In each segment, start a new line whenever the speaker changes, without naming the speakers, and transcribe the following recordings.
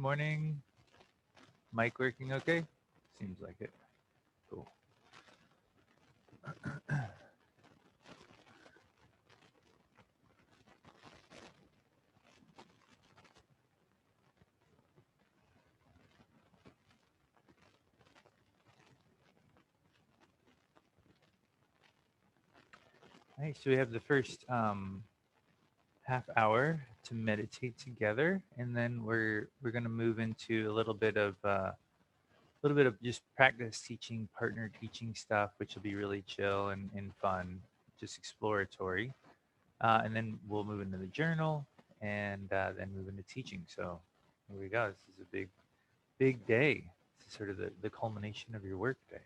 morning. Mic working okay? Seems like it. Cool. All right, so we have the first half hour to meditate together, and then we're gonna move into a little bit of just practice teaching, partner teaching stuff, which will be really chill and fun, just exploratory. And then we'll move into the journal, and then move into teaching. So here we go. This is a big day. This is sort of the culmination of your work day.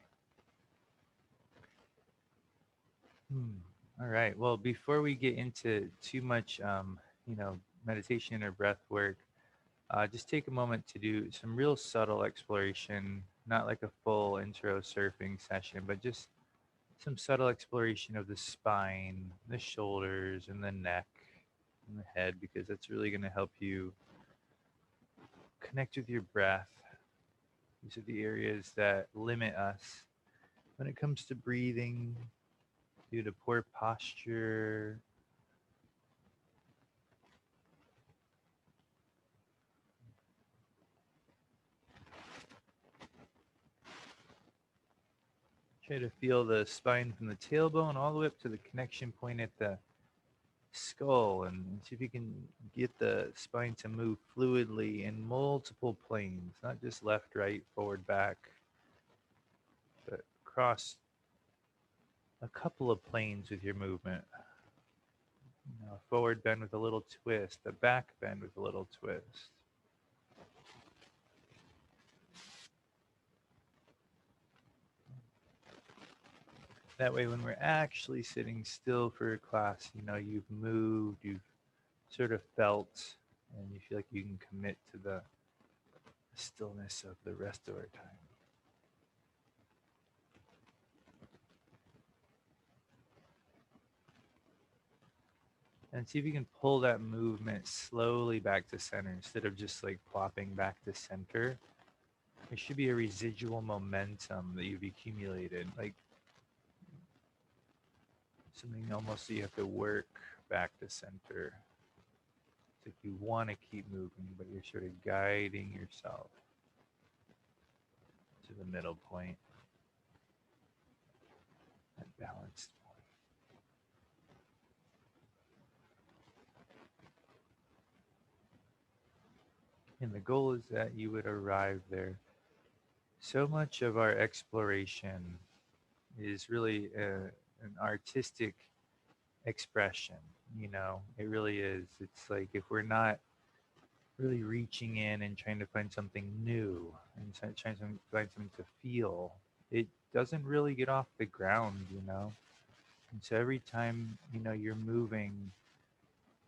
Hmm. All right. Well, before we get into too much, you know, meditation or breath work, just take a moment to do some real subtle exploration, not like a full intro surfing session, but just some subtle exploration of the spine, the shoulders, and the neck, and the head, because that's really going to help you connect with your breath. These are the areas that limit us when it comes to breathing due to poor posture. Try to feel the spine from the tailbone all the way up to the connection point at the skull, and see if you can get the spine to move fluidly in multiple planes, not just left, right, forward, back, but across a couple of planes with your movement. You know, a forward bend with a little twist, a back bend with a little twist. That way, when we're actually sitting still for a class, you know, you've moved, you've sort of felt, and you feel like you can commit to the stillness of the rest of our time. And see if you can pull that movement slowly back to center instead of just like plopping back to center. There should be a residual momentum that you've accumulated, like something almost that you have to work back to center. It's like you want to keep moving, but you're sort of guiding yourself to the middle point, that balanced point. And the goal is that you would arrive there. So much of our exploration is really an artistic expression. You know, it really is. It's like if we're not really reaching in and trying to find something new and trying to find something to feel, it doesn't really get off the ground, you know. And so every time, you know, you're moving,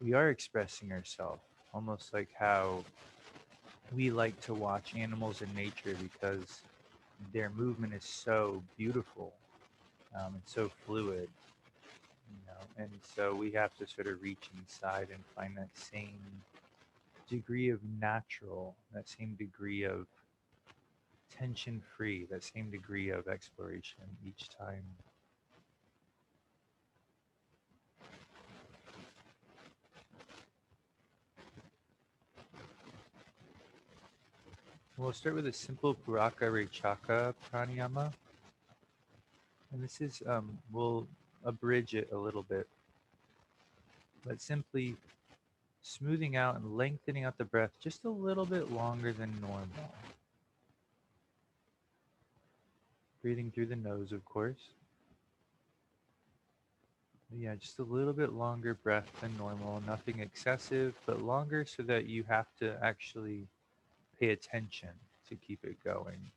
we are expressing ourselves, almost like how we like to watch animals in nature because their movement is so beautiful, and so fluid, you know. And so we have to sort of reach inside and find that same degree of natural, that same degree of tension free, that same degree of exploration each time. We'll start with a simple Puraka Rechaka pranayama. And this is, we'll abridge it a little bit, but simply smoothing out and lengthening out the breath just a little bit longer than normal. Breathing through the nose, of course. Yeah, just a little bit longer breath than normal, nothing excessive, but longer so that you have to actually pay attention to keep it going.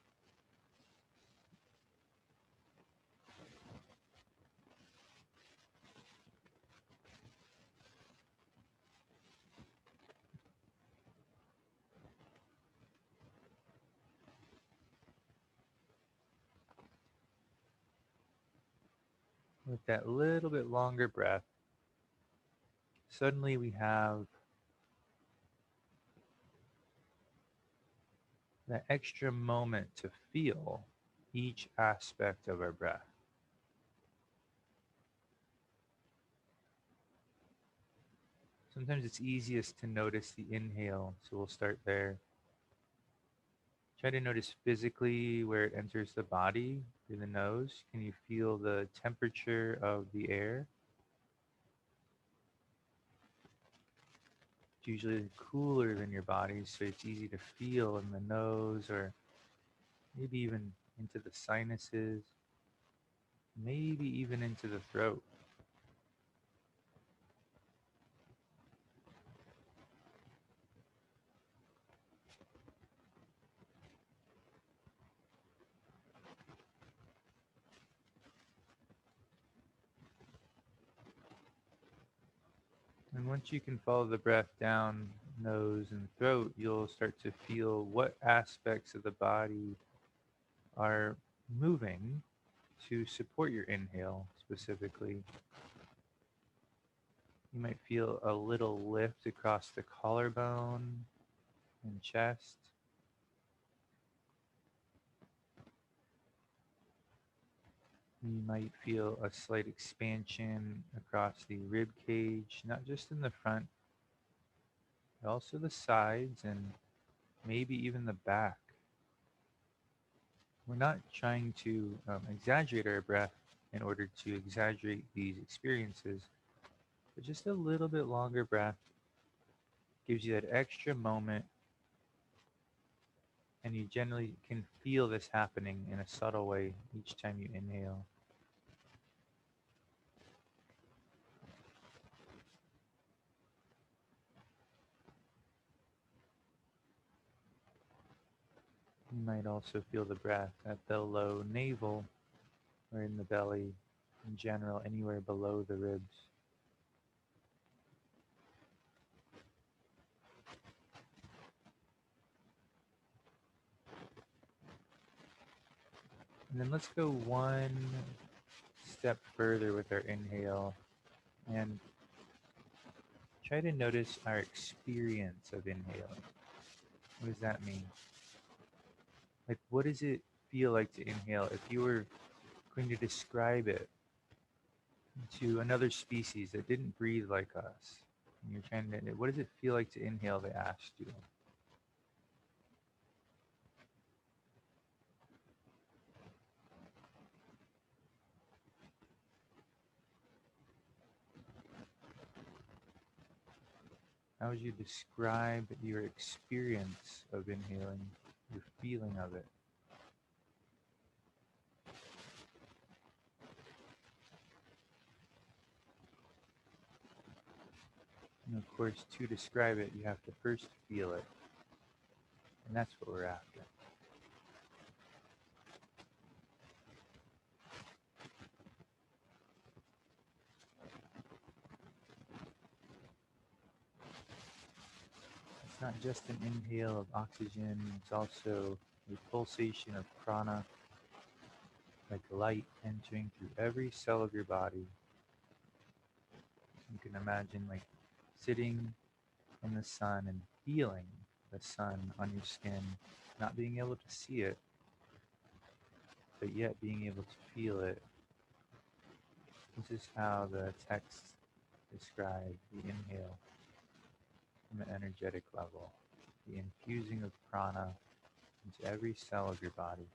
With that little bit longer breath, suddenly we have that extra moment to feel each aspect of our breath. Sometimes it's easiest to notice the inhale, so we'll start there. Try to notice physically where it enters the body through the nose. Can you feel the temperature of the air? It's usually cooler than your body, so it's easy to feel in the nose or maybe even into the sinuses, maybe even into the throat. And once you can follow the breath down nose and throat, you'll start to feel what aspects of the body are moving to support your inhale specifically. You might feel a little lift across the collarbone and chest. You might feel a slight expansion across the rib cage, not just in the front, but also the sides and maybe even the back. We're not trying to exaggerate our breath in order to exaggerate these experiences, but just a little bit longer breath gives you that extra moment, and you generally can feel this happening in a subtle way each time you inhale. You might also feel the breath at the low navel or in the belly, in general, anywhere below the ribs. And then let's go one step further with our inhale and try to notice our experience of inhaling. What does that mean? Like, what does it feel like to inhale? If you were going to describe it to another species that didn't breathe like us, and you're trying to, what does it feel like to inhale? They asked you. How would you describe your experience of inhaling, your feeling of it? And of course, to describe it, you have to first feel it. And that's what we're after. It's not just an inhale of oxygen, it's also a pulsation of prana, like light entering through every cell of your body. You can imagine like sitting in the sun and feeling the sun on your skin, not being able to see it, but yet being able to feel it. This is how the text describe the inhale from an energetic level, the infusing of prana into every cell of your body.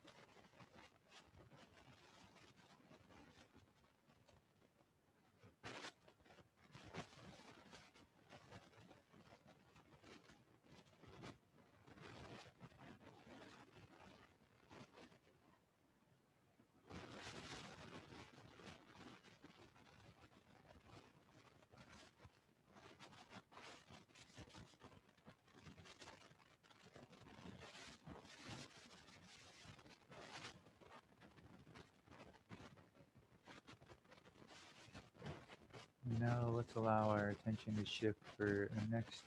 Now let's allow our attention to shift for the next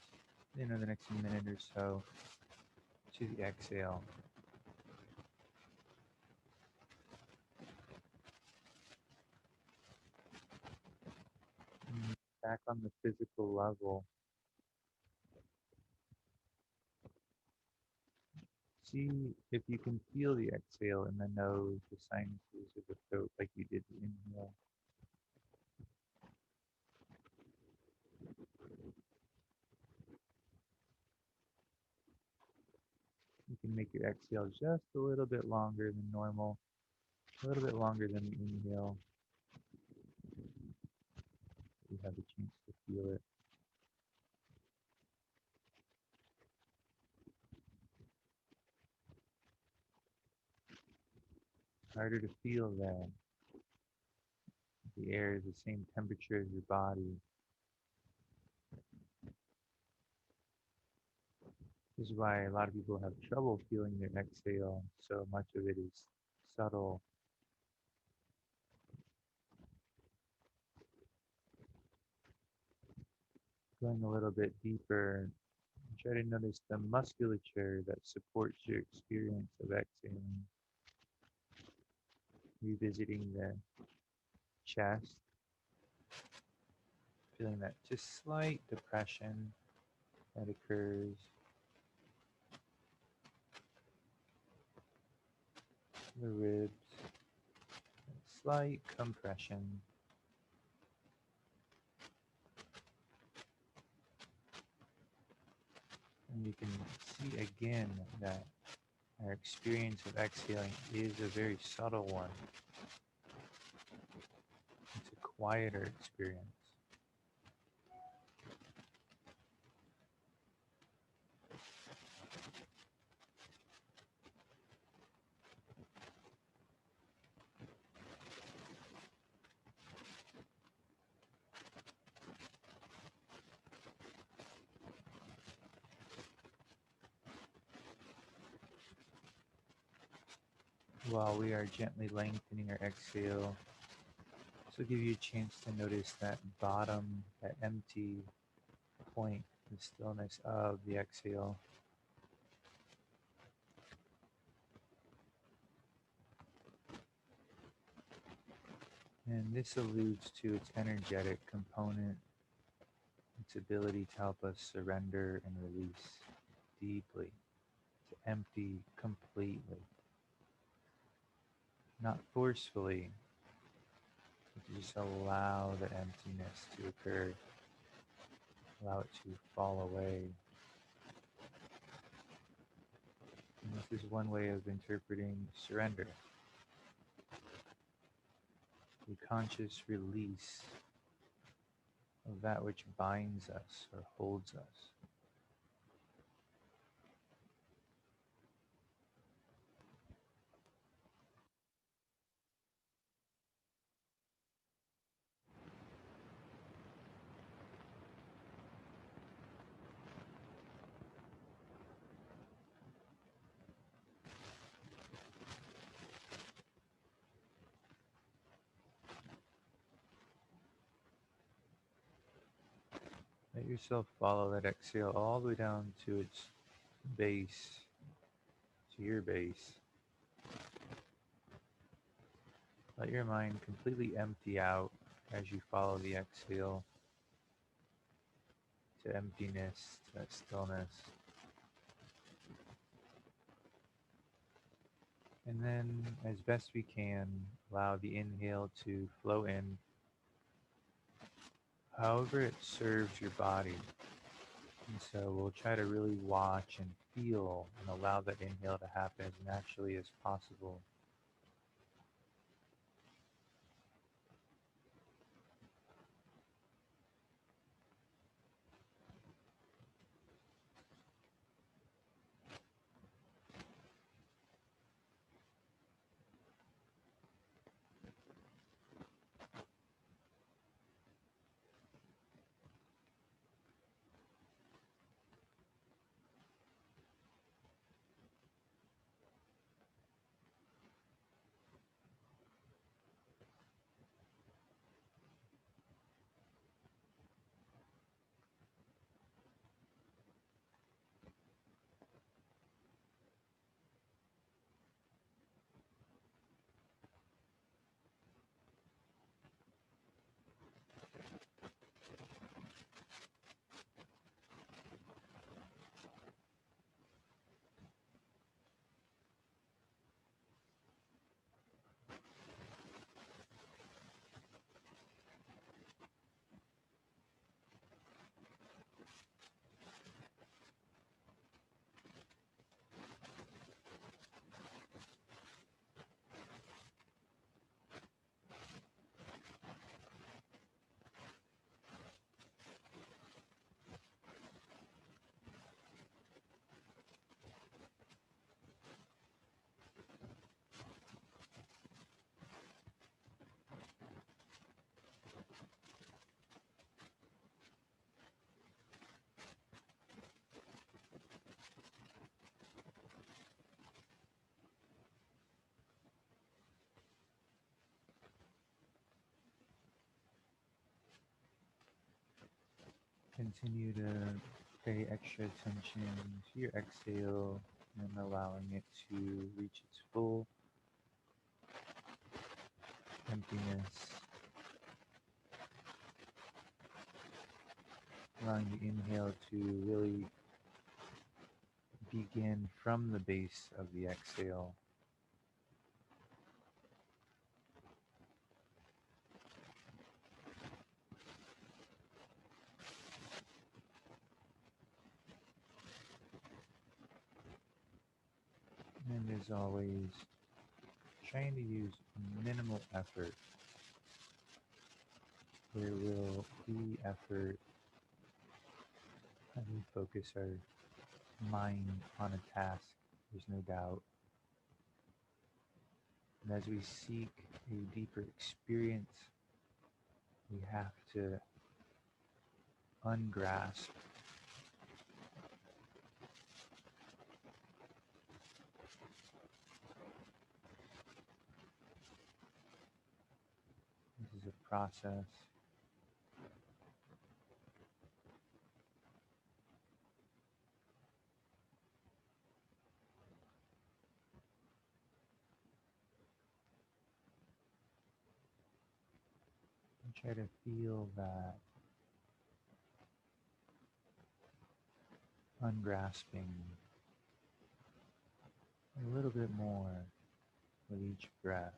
minute or so to the exhale. Back on the physical level, See if you can feel the exhale in the nose, the sinuses, or the throat like you did the inhale. You can make your exhale just a little bit longer than normal, a little bit longer than the inhale. You have the chance to feel it. Harder to feel that the air is the same temperature as your body. This is why a lot of people have trouble feeling their exhale. So much of it is subtle. Going a little bit deeper, try to notice the musculature that supports your experience of exhaling. Revisiting the chest, feeling that just slight depression that occurs, the ribs, slight compression. And you can see again that our experience of exhaling is a very subtle one. It's a quieter experience. While we are gently lengthening our exhale, this will give you a chance to notice that bottom, that empty point, the stillness of the exhale. And this alludes to its energetic component, its ability to help us surrender and release deeply, to empty completely, not forcefully, but to just allow the emptiness to occur, allow it to fall away. And this is one way of interpreting surrender, the conscious release of that which binds us or holds us. Let yourself follow that exhale all the way down to its base, to your base. Let your mind completely empty out as you follow the exhale to emptiness, to that stillness. And then, as best we can, allow the inhale to flow in however it serves your body. And so we'll try to really watch and feel and allow that inhale to happen as naturally as possible. Continue to pay extra attention to your exhale and allowing it to reach its full emptiness, allowing the inhale to really begin from the base of the exhale. And as always, trying to use minimal effort. There will be effort as we focus our mind on a task, there's no doubt. And as we seek a deeper experience, we have to ungrasp this is a process. And try to feel that ungrasping a little bit more with each breath.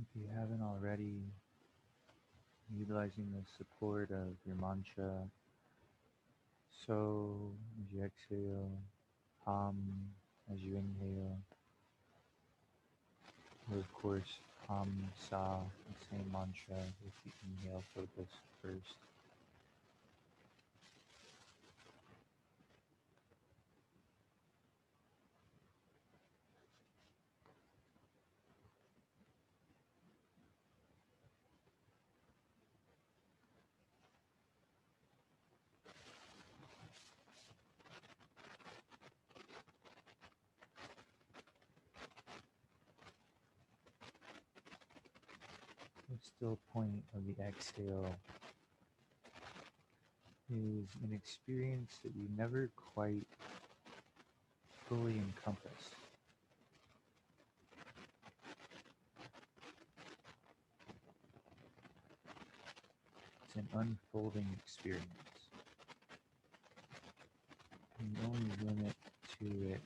If you haven't already, utilizing the support of your mantra. So as you exhale, hum as you inhale, or of course hum sa, the same mantra with the inhale focus first. The still point of the exhale is an experience that you never quite fully encompass. It's an unfolding experience. And the only limit to it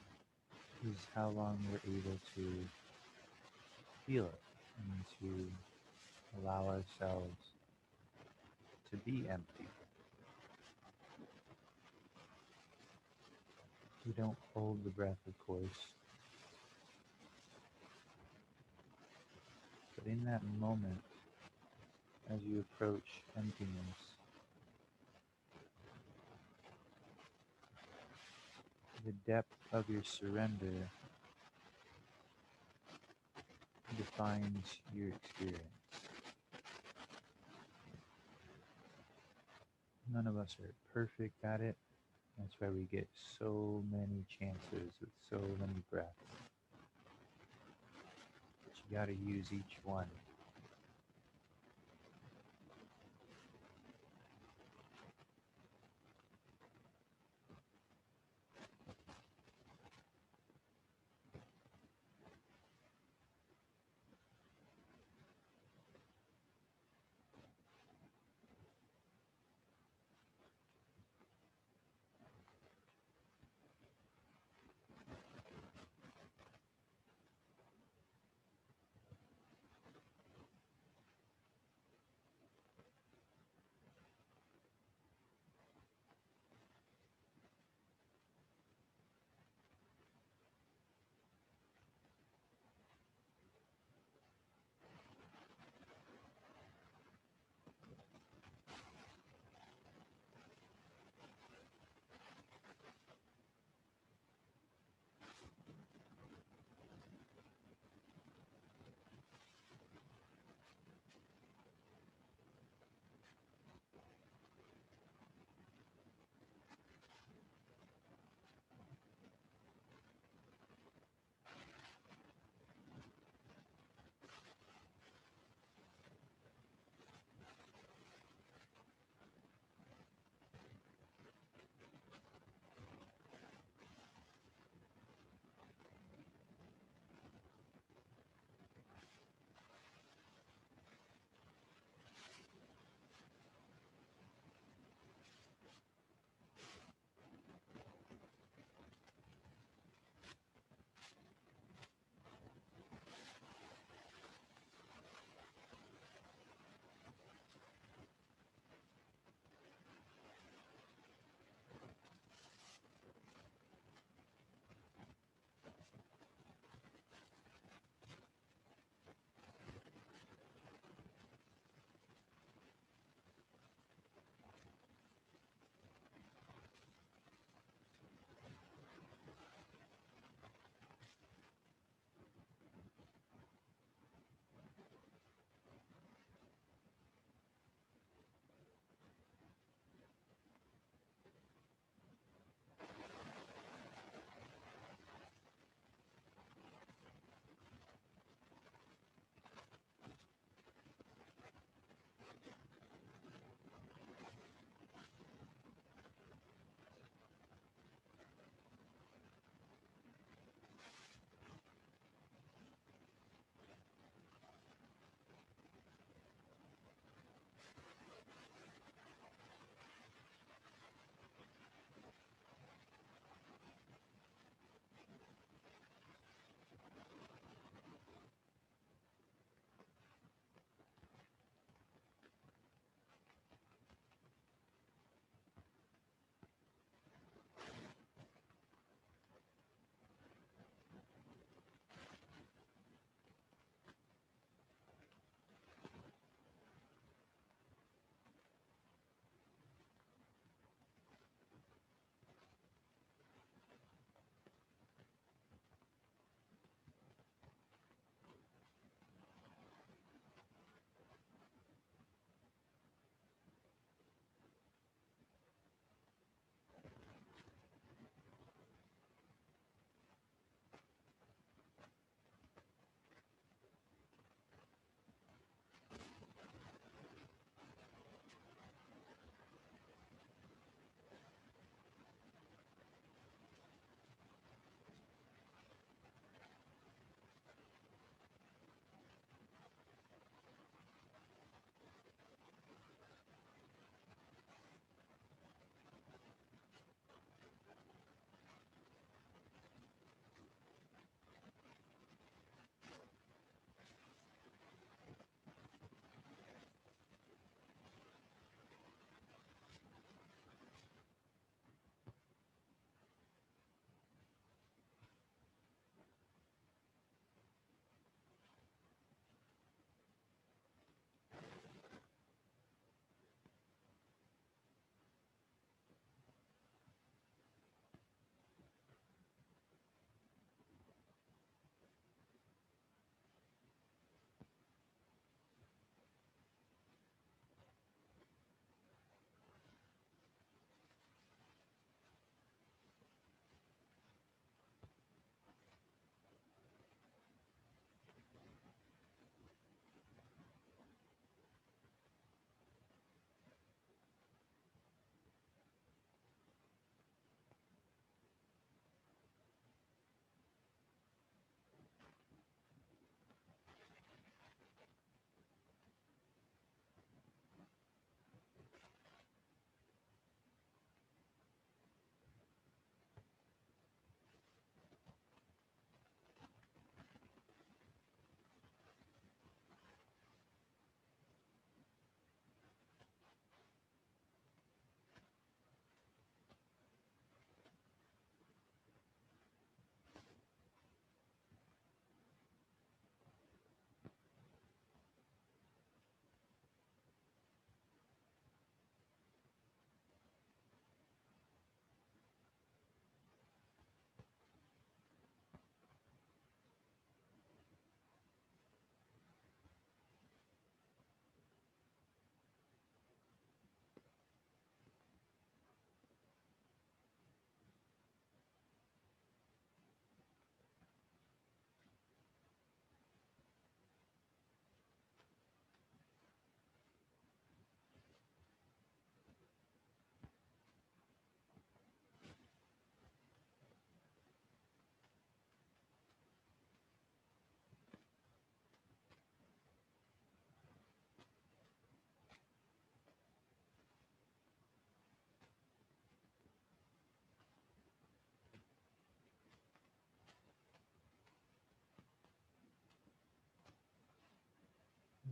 is how long we're able to feel it and to allow ourselves to be empty. We don't hold the breath, of course, but in that moment, as you approach emptiness, the depth of your surrender defines your experience. None of us are perfect at it. That's why we get so many chances with so many breaths. But you got to use each one.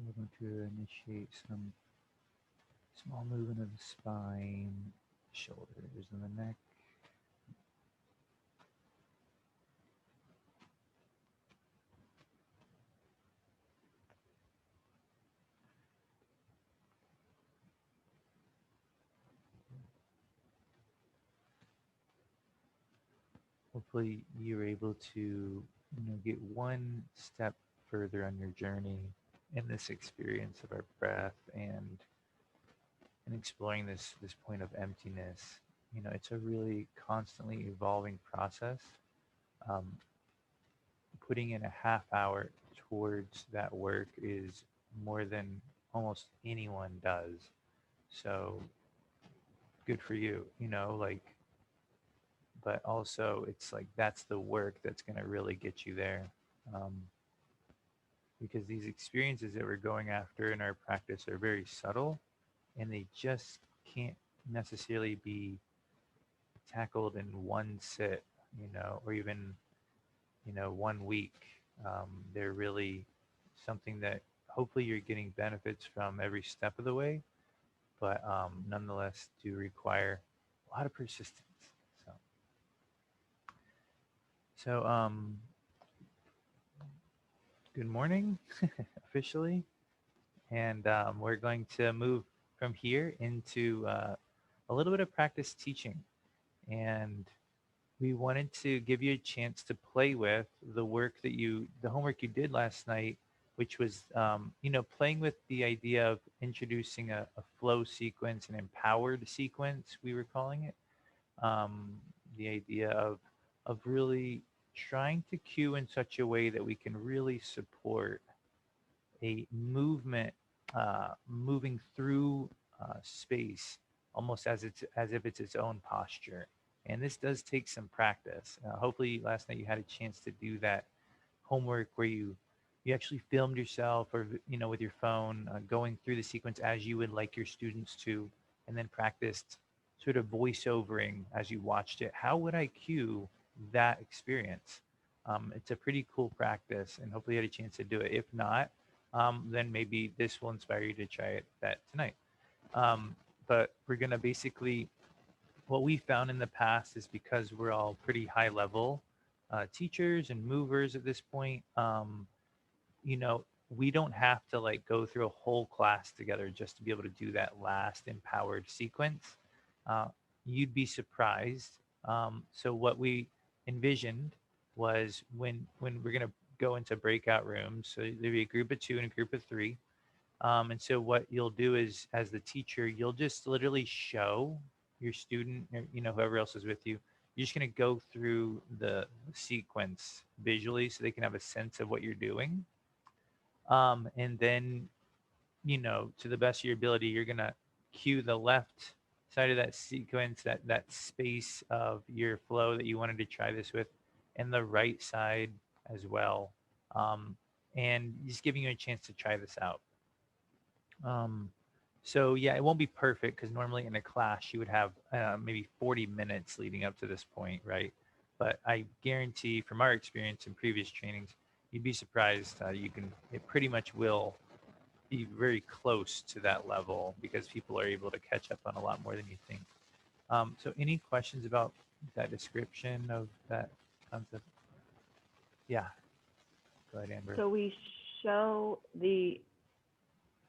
We're going to initiate some small movement of the spine, shoulders, and the neck. Hopefully, you're able to, get one step further on your journey in this experience of our breath and exploring this point of emptiness. It's a really constantly evolving process. Um, Putting in a half hour towards that work is more than almost anyone does. So good for you, but also it's like that's the work that's going to really get you there. Um, because these experiences that we're going after in our practice are very subtle and they just can't necessarily be tackled in one sit, or even, 1 week. They're really something that hopefully you're getting benefits from every step of the way, but nonetheless do require a lot of persistence. So, so good morning officially, and we're going to move from here into a little bit of practice teaching, and we wanted to give you a chance to play with the homework you did last night, which was, playing with the idea of introducing a flow sequence, an empowered sequence, we were calling it. Um, the idea of really trying to cue in such a way that we can really support a movement, moving through space, almost as if it's its own posture. And this does take some practice. Hopefully, last night you had a chance to do that homework where you actually filmed yourself, or with your phone, going through the sequence as you would like your students to, and then practiced sort of voiceovering as you watched it. How would I cue that experience? It's a pretty cool practice, and hopefully you had a chance to do it. If not, then maybe this will inspire you to try that tonight. But we're gonna basically, what we found in the past is, because we're all pretty high level teachers and movers at this point, you know, we don't have to like go through a whole class together just to be able to do that last empowered sequence. Uh, you'd be surprised. So what we envisioned was, when we're gonna go into breakout rooms, so there'd be a group of two and a group of three. And so what you'll do is, as the teacher, you'll just literally show your student, or, whoever else is with you. You're just going to go through the sequence visually so they can have a sense of what you're doing. And then, to the best of your ability, you're going to cue the left side of that sequence, that space of your flow that you wanted to try this with, and the right side as well. And just giving you a chance to try this out. Um, so yeah, it won't be perfect because normally in a class you would have maybe 40 minutes leading up to this point, right? But I guarantee from our experience in previous trainings, you'd be surprised. It pretty much will be very close to that level because people are able to catch up on a lot more than you think. So any questions about that description of that concept? Yeah, go ahead, Amber.
So show the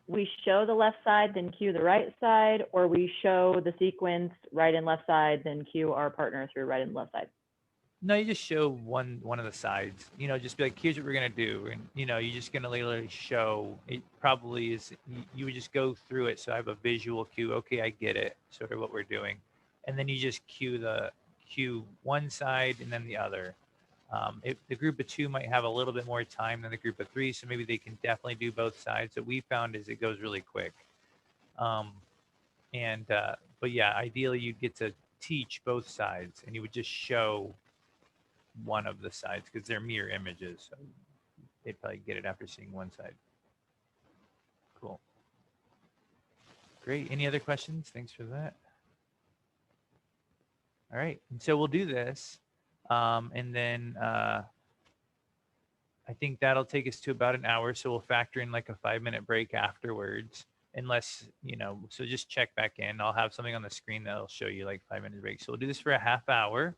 we show the left side, then cue the right side, or we show the sequence right and left side, then cue our partner through right and left side.
No, you just show one of the sides. Just be like, here's what we're gonna do, and you're just gonna literally show. It probably is. You would just go through it, so I have a visual cue. Okay, I get it. Sort of what we're doing, and then you just cue one side and then the other. If the group of two might have a little bit more time than the group of three, so maybe they can definitely do both sides. What we found is it goes really quick. Um, and but yeah, ideally you'd get to teach both sides, and you would just show one of the sides because they're mirror images. So they'd probably get it after seeing one side. Cool. Great. Any other questions? Thanks for that. All right. And so we'll do this. And then I think that'll take us to about an hour. So we'll factor in like a 5 minute break afterwards, unless, so just check back in. I'll have something on the screen that'll show you like 5 minute break. So we'll do this for a half hour.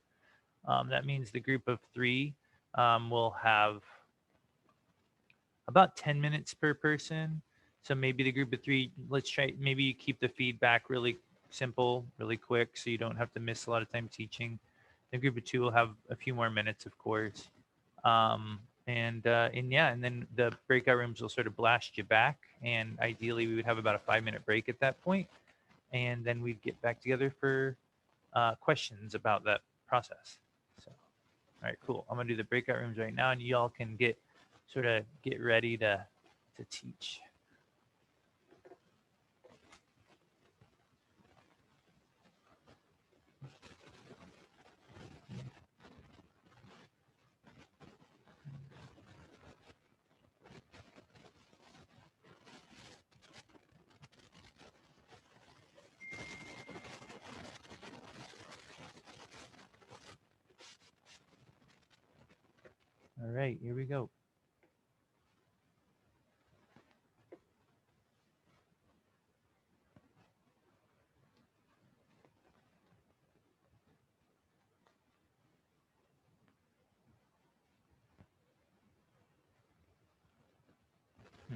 That means the group of three will have about 10 minutes per person. So maybe the group of three, let's try, maybe you keep the feedback really simple, really quick, so you don't have to miss a lot of time teaching. The group of two will have a few more minutes, of course. And yeah, and then the breakout rooms will sort of blast you back. And ideally, we would have about a 5 minute break at that point, and then we'd get back together for questions about that process. So, all right, cool. I'm gonna do the breakout rooms right now, and y'all can get ready to teach. All right, here we go. Hmm.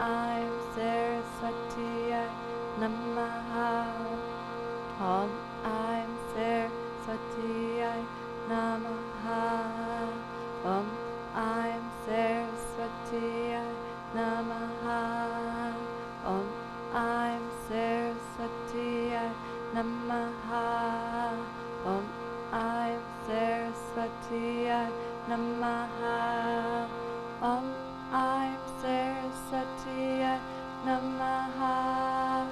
I'm Saraswati Namaha. Om I'm Saraswati Namaha. Om I'm Saraswati Namaha. Om I'm Saraswati Namaha. Om I'm Saraswati Namaha. Om I'm Saraswati Namaha.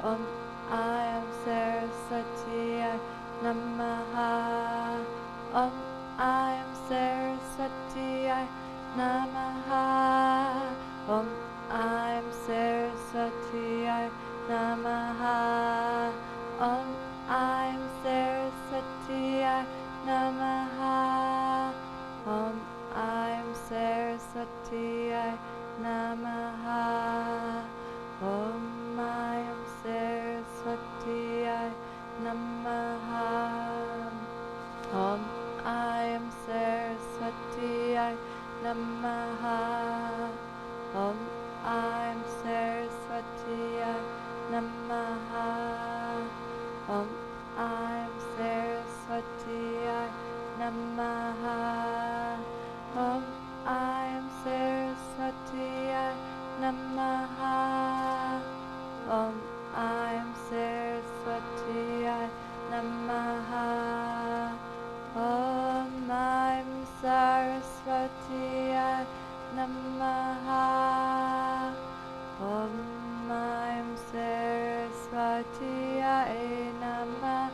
Om I'm Saraswati Namaha. Om I'm Saraswati Namaha. Om I'm Saraswati Namaha. Om I'm Saraswati Namaha. Om I'm Saraswati Namaha. Om I'm Saraswati Namaha. Om I'm Saraswati Namaha. Om I'm Saraswati Namaha. Om I'm Saraswati Namaha. Om I'm Saraswati Namaha. Om I'm Saraswati Namaha. Om I'm Saraswati Namaha. Om I'm Saraswati Namaha.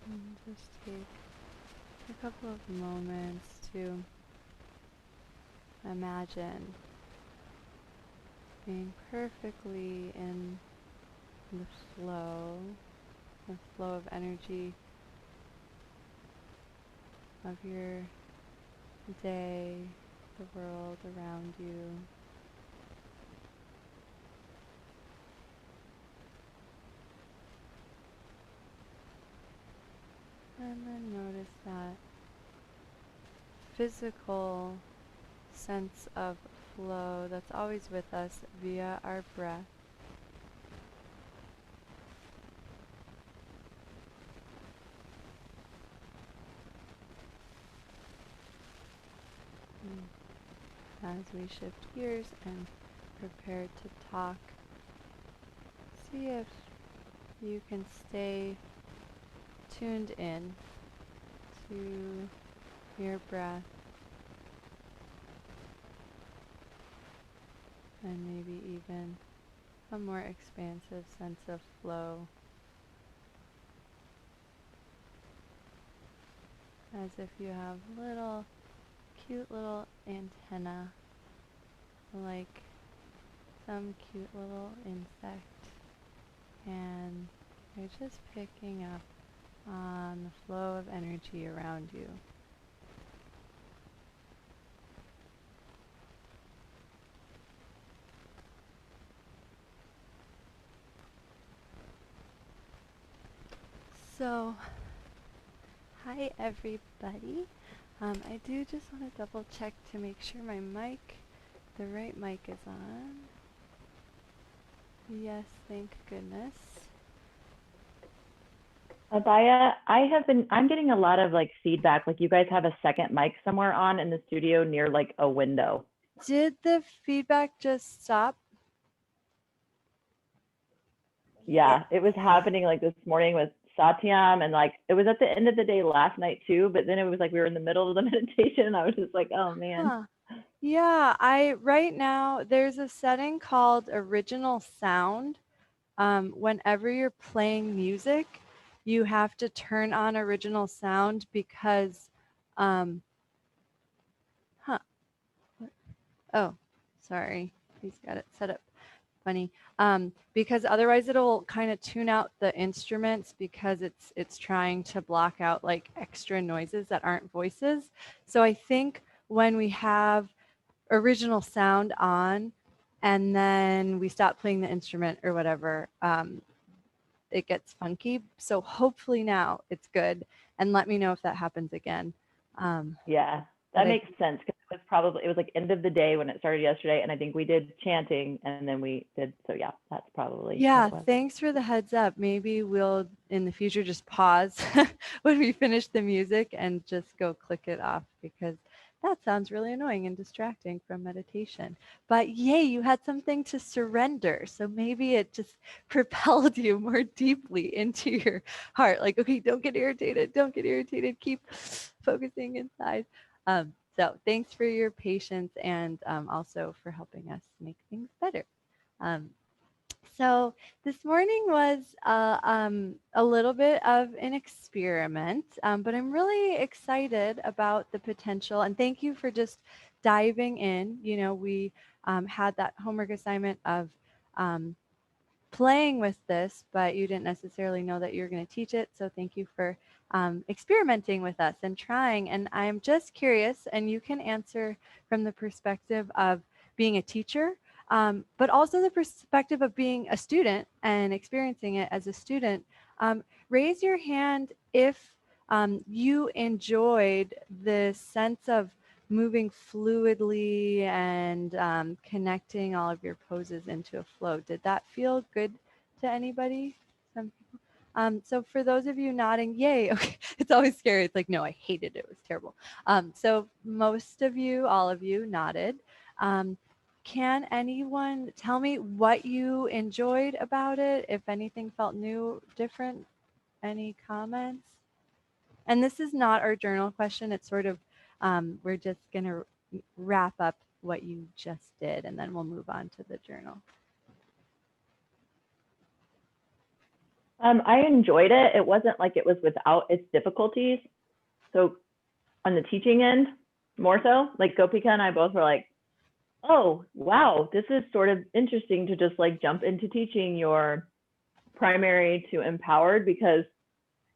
And just take a couple of moments to imagine being perfectly in the flow of energy of your day, the world around you. And then notice that physical sense of flow that's always with us via our breath. As we shift gears and prepare to talk, see if you can stay tuned in to your breath and maybe even a more expansive sense of flow, as if you have cute little antenna, like some cute little insect, and you're just picking up on the flow of energy around you. So, hi everybody. I do just want to double check to make sure the right mic is on. Yes, thank goodness.
Abaya, I'm getting a lot of like feedback, like you guys have a second mic somewhere on in the studio near like a window.
Did the feedback just stop?
Yeah, it was happening like this morning with Satyam, and like it was at the end of the day last night too, but then it was like we were in the middle of the meditation and I was just like, oh man.
Huh. Yeah, right now there's a setting called original sound. Whenever you're playing music, you have to turn on original sound because, huh. Oh, sorry. He's got it set up. funny. Because otherwise it'll kind of tune out the instruments because it's trying to block out like extra noises that aren't voices. So I think when we have original sound on and then we stop playing the instrument or whatever, it gets funky. So hopefully now it's good. And let me know if that happens again.
Yeah,
But
that makes sense because it was like end of the day when it started yesterday, and I think we did chanting and then we did. So yeah, that's probably what
yeah,
it was.
thanks for the heads up. Maybe we'll in the future just pause when we finish the music and just go click it off because that sounds really annoying and distracting from meditation. But yay, you had something to surrender. So maybe it just propelled you more deeply into your heart. Like, okay, don't get irritated. Don't get irritated. Keep focusing inside. So thanks for your patience and also for helping us make things better. Um, so this morning was a little bit of an experiment, but I'm really excited about the potential. And thank you for just diving in. You know, we had that homework assignment of um, playing with this, but you didn't necessarily know that you're going to teach it. So thank you for experimenting with us and trying. And I'm just curious, and you can answer from the perspective of being a teacher, but also the perspective of being a student and experiencing it as a student. Raise your hand if you enjoyed the sense of moving fluidly and connecting all of your poses into a flow. Did that feel good to anybody? Some people. So for those of you nodding, yay, okay, it's always scary. It's like, no, I hated it. It was terrible. So most of you, all of you nodded. Can anyone tell me what you enjoyed about it? If anything felt new, different, any comments? And this is not our journal question. It's sort of, we're just going to wrap up what you just did, and then we'll move on to the journal.
I enjoyed it. It wasn't like it was without its difficulties. So on the teaching end, more so, like Gopika and I both were like, oh, wow, this is sort of interesting to just like jump into teaching your primary to empowered because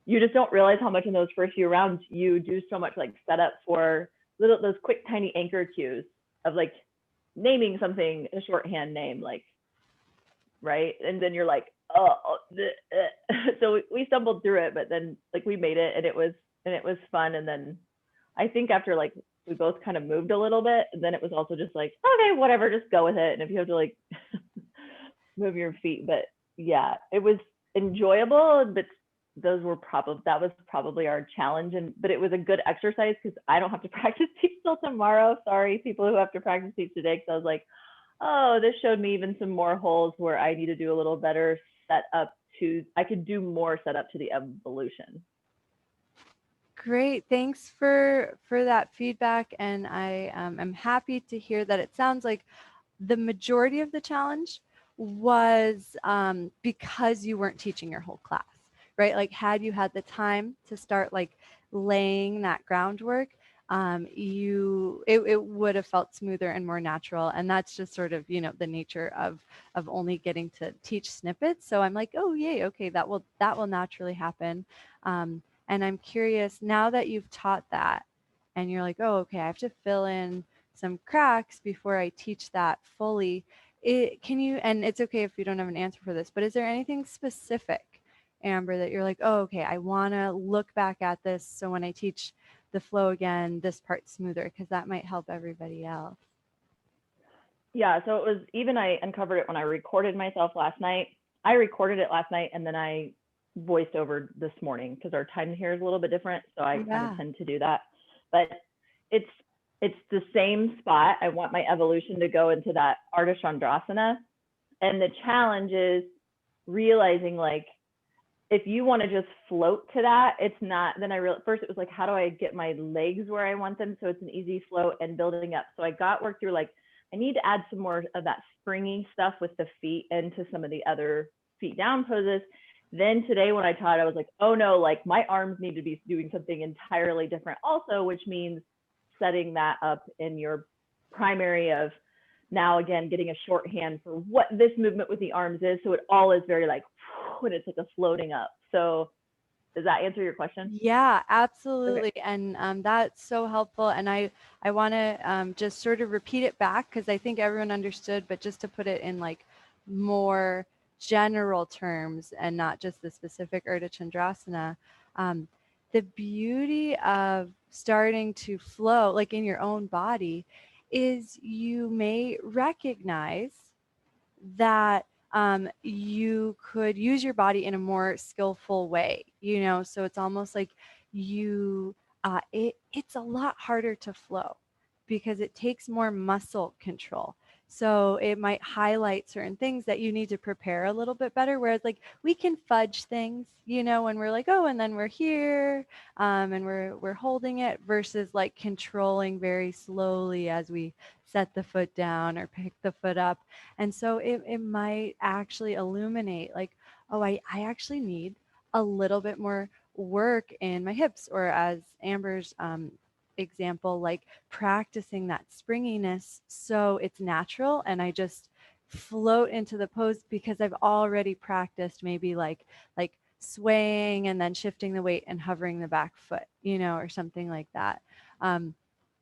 you just don't realize how much in those first few rounds you do so much like setup for those quick tiny anchor cues of like naming something a shorthand name, like, right? And then you're like, oh, so we stumbled through it, but then like we made it and it was fun. And then I think after like we both kind of moved a little bit, and then it was also just like, okay, whatever, just go with it. And if you have to like move your feet, but yeah, it was enjoyable, but that was probably our challenge. But it was a good exercise because I don't have to practice teach till tomorrow. Sorry, people who have to practice teach today, because I was like, oh, this showed me even some more holes where I need to do a little better setup I could do more setup to the evolution.
Great, thanks for that feedback, and I am happy to hear that it sounds like the majority of the challenge was because you weren't teaching your whole class, right? Like had you had the time to start like laying that groundwork, it would have felt smoother and more natural. And that's just sort of, you know, the nature of only getting to teach snippets. So I'm like, oh yay, okay, that will naturally happen. And I'm curious now that you've taught that and you're like, oh, okay, I have to fill in some cracks before I teach that fully. Can you, and it's okay if you don't have an answer for this, but is there anything specific, Amber, that you're like, oh, okay, I want to look back at this so when I teach the flow again, this part's smoother, because that might help everybody else.
Yeah, so it was even I uncovered it when I recorded myself last night. I recorded it last night and then I voiced over this morning because our time here is a little bit different. So I kind of tend to do that. But it's the same spot. I want my evolution to go into that Ardha Chandrasana. And the challenge is realizing like if you want to just float to that, it's not. Then I realized first it was like, how do I get my legs where I want them so it's an easy float and building up. So I got work through like I need to add some more of that springy stuff with the feet into some of the other feet down poses. Then today when I taught, I was like, oh no, like my arms need to be doing something entirely different also, which means setting that up in your primary of now again getting a shorthand for what this movement with the arms is. So it all is very like when it's like a floating up. So does that answer your question?
Yeah,
Okay.
absolutely. And that's so helpful. And I want to just sort of repeat it back because I think everyone understood, but just to put it in like more general terms and not just the specific Urdhva Chandrasana, um, the beauty of starting to flow like in your own body is you may recognize that you could use your body in a more skillful way, you know? So it's almost like it's a lot harder to flow because it takes more muscle control. So it might highlight certain things that you need to prepare a little bit better. Whereas like we can fudge things, you know, when we're like, oh, and then we're here, and we're holding it versus like controlling very slowly as we set the foot down or pick the foot up. And so it might actually illuminate like, oh, I actually need a little bit more work in my hips, or as Amber's example, like practicing that springiness so it's natural and I just float into the pose because I've already practiced maybe like swaying and then shifting the weight and hovering the back foot, you know, or something like that. Um,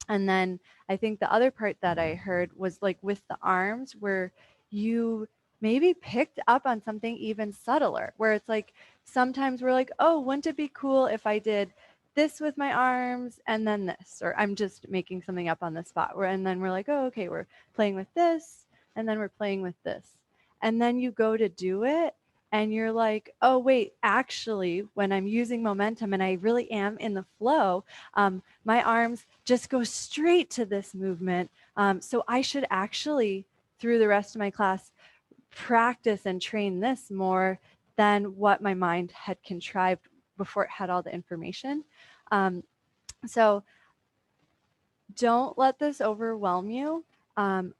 and then I think the other part that I heard was like with the arms, where you maybe picked up on something even subtler, where it's like sometimes we're like, oh, wouldn't it be cool if I did this with my arms and then this? Or I'm just making something up on the spot. And then we're like, oh, okay, we're playing with this and then we're playing with this. And then you go to do it and you're like, oh, wait, actually, when I'm using momentum and I really am in the flow, my arms just go straight to this movement. So I should actually, through the rest of my class, practice and train this more than what my mind had contrived before it had all the information. Um, so don't let this overwhelm you.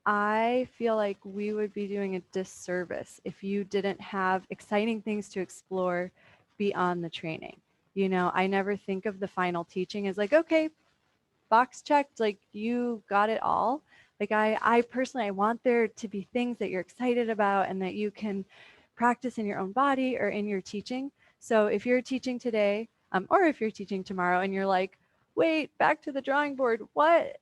I feel like we would be doing a disservice if you didn't have exciting things to explore beyond the training. You know, I never think of the final teaching as like, okay, box checked, like you got it all. Like I personally, I want there to be things that you're excited about and that you can practice in your own body or in your teaching. So if you're teaching today, or if you're teaching tomorrow and you're like, wait, back to the drawing board, what?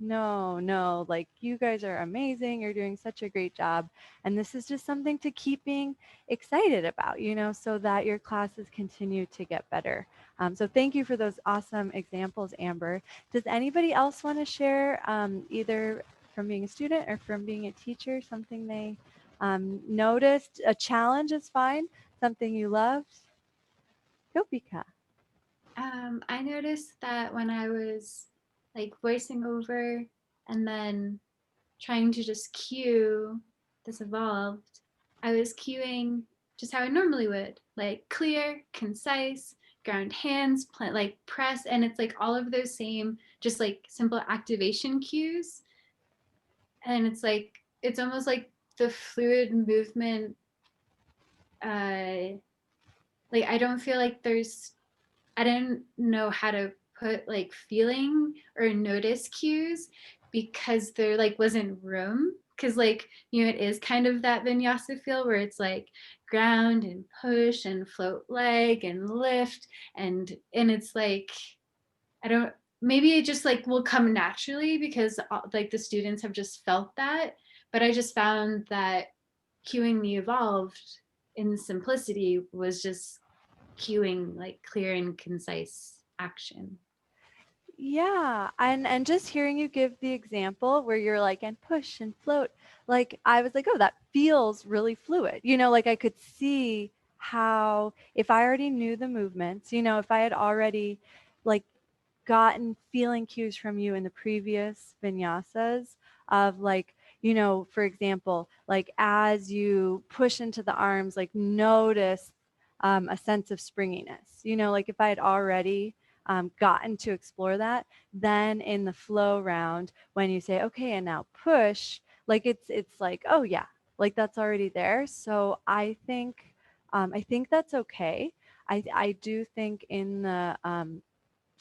No, like you guys are amazing. You're doing such a great job. And this is just something to keep being excited about, you know, so that your classes continue to get better. So thank you for those awesome examples, Amber. Does anybody else want to share, either from being a student or from being a teacher, something they noticed? A challenge is fine. Something you loved? Yopika.
I noticed that when I was like voicing over and then trying to just cue this evolved, I was cueing just how I normally would, like clear, concise, ground hands, like press, and it's like all of those same, just like simple activation cues. And it's like, it's almost like the fluid movement. Like, I don't feel like I didn't know how to put like feeling or notice cues because there like wasn't room, because like, you know, it is kind of that vinyasa feel where it's like ground and push and float leg and lift, and it's like, I don't, maybe it just like will come naturally because like the students have just felt that. But I just found that cueing the evolved in simplicity was just cueing like clear and concise action.
Yeah, and just hearing you give the example where you're like, and push and float, like I was like, oh, that feels really fluid. You know, like I could see how if I already knew the movements, you know, if I had already like gotten feeling cues from you in the previous vinyasas of like, you know, for example, like as you push into the arms, like notice a sense of springiness. You know, like if I had already gotten to explore that, then in the flow round, when you say, okay, and now push, like it's like, oh yeah, like that's already there. So I think that's okay. I do think in the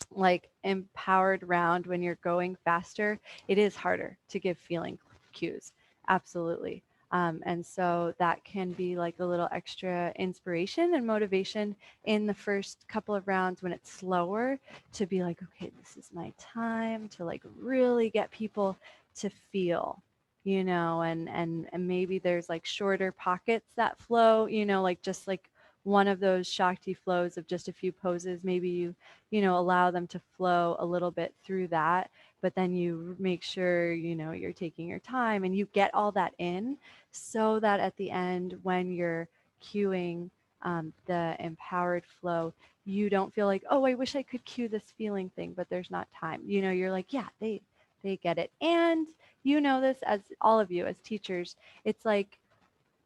like empowered round when you're going faster, it is harder to give feeling cues. Absolutely. And so that can be like a little extra inspiration and motivation in the first couple of rounds when it's slower, to be like, okay, this is my time to like really get people to feel, and maybe there's like shorter pockets that flow, like just like one of those Shakti flows of just a few poses. Maybe you allow them to flow a little bit through that, but then you make sure, you're taking your time and you get all that in, so that at the end, when you're cueing the empowered flow, you don't feel like, oh, I wish I could cue this feeling thing, but there's not time. You're like, yeah, they get it. And this, as all of you as teachers, it's like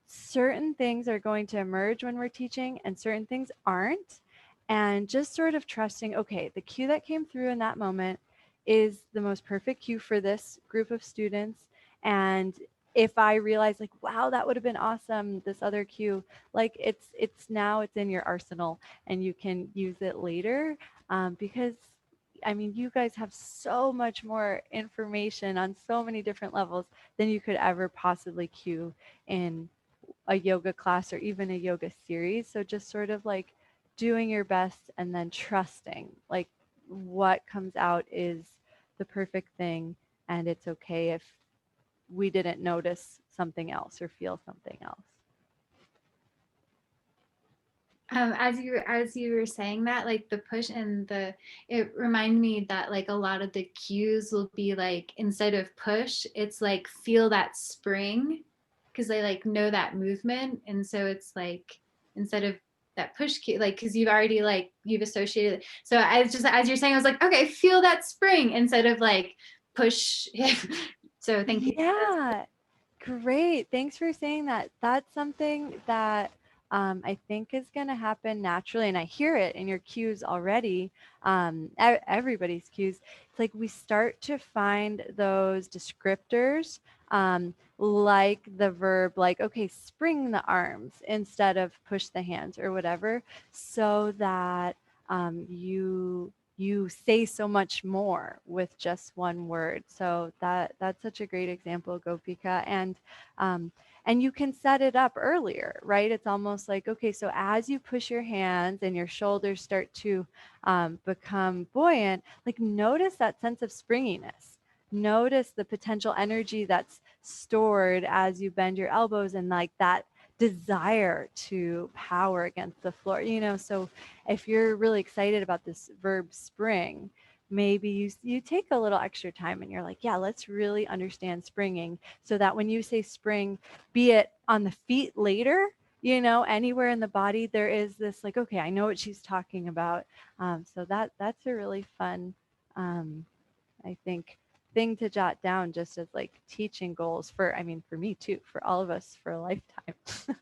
certain things are going to emerge when we're teaching and certain things aren't. And just sort of trusting, okay, the cue that came through in that moment is the most perfect cue for this group of students. And if I realize like, wow, that would have been awesome, this other cue, like it's in your arsenal and you can use it later, because I mean, you guys have so much more information on so many different levels than you could ever possibly cue in a yoga class or even a yoga series. So just sort of like doing your best and then trusting like what comes out is the perfect thing. And it's okay if we didn't notice something else or feel something else.
As you were saying that, like the push and it reminded me that like a lot of the cues will be like, instead of push, it's like feel that spring, because they like know that movement, and so it's like instead of that push cue, like because you've associated it. So I just, as you're saying, I was like, okay, feel that spring instead of like push. So thank you.
Yeah, great. Thanks for saying that. That's something that I think is going to happen naturally. And I hear it in your cues already, everybody's cues. It's like we start to find those descriptors, like the verb, like, okay, spring the arms instead of push the hands or whatever, so that you say so much more with just one word. So that's such a great example, Gopika. And you can set it up earlier, right? It's almost like, okay, so as you push your hands and your shoulders start to become buoyant, like notice that sense of springiness. Notice the potential energy that's stored as you bend your elbows, and like that desire to power against the floor, so if you're really excited about this verb spring, maybe you take a little extra time and you're like, yeah, let's really understand springing, so that when you say spring, be it on the feet later, anywhere in the body, there is this like, okay, I know what she's talking about. So that's a really fun, I think, thing to jot down, just as like teaching goals for, I mean, for me too, for all of us, for a lifetime.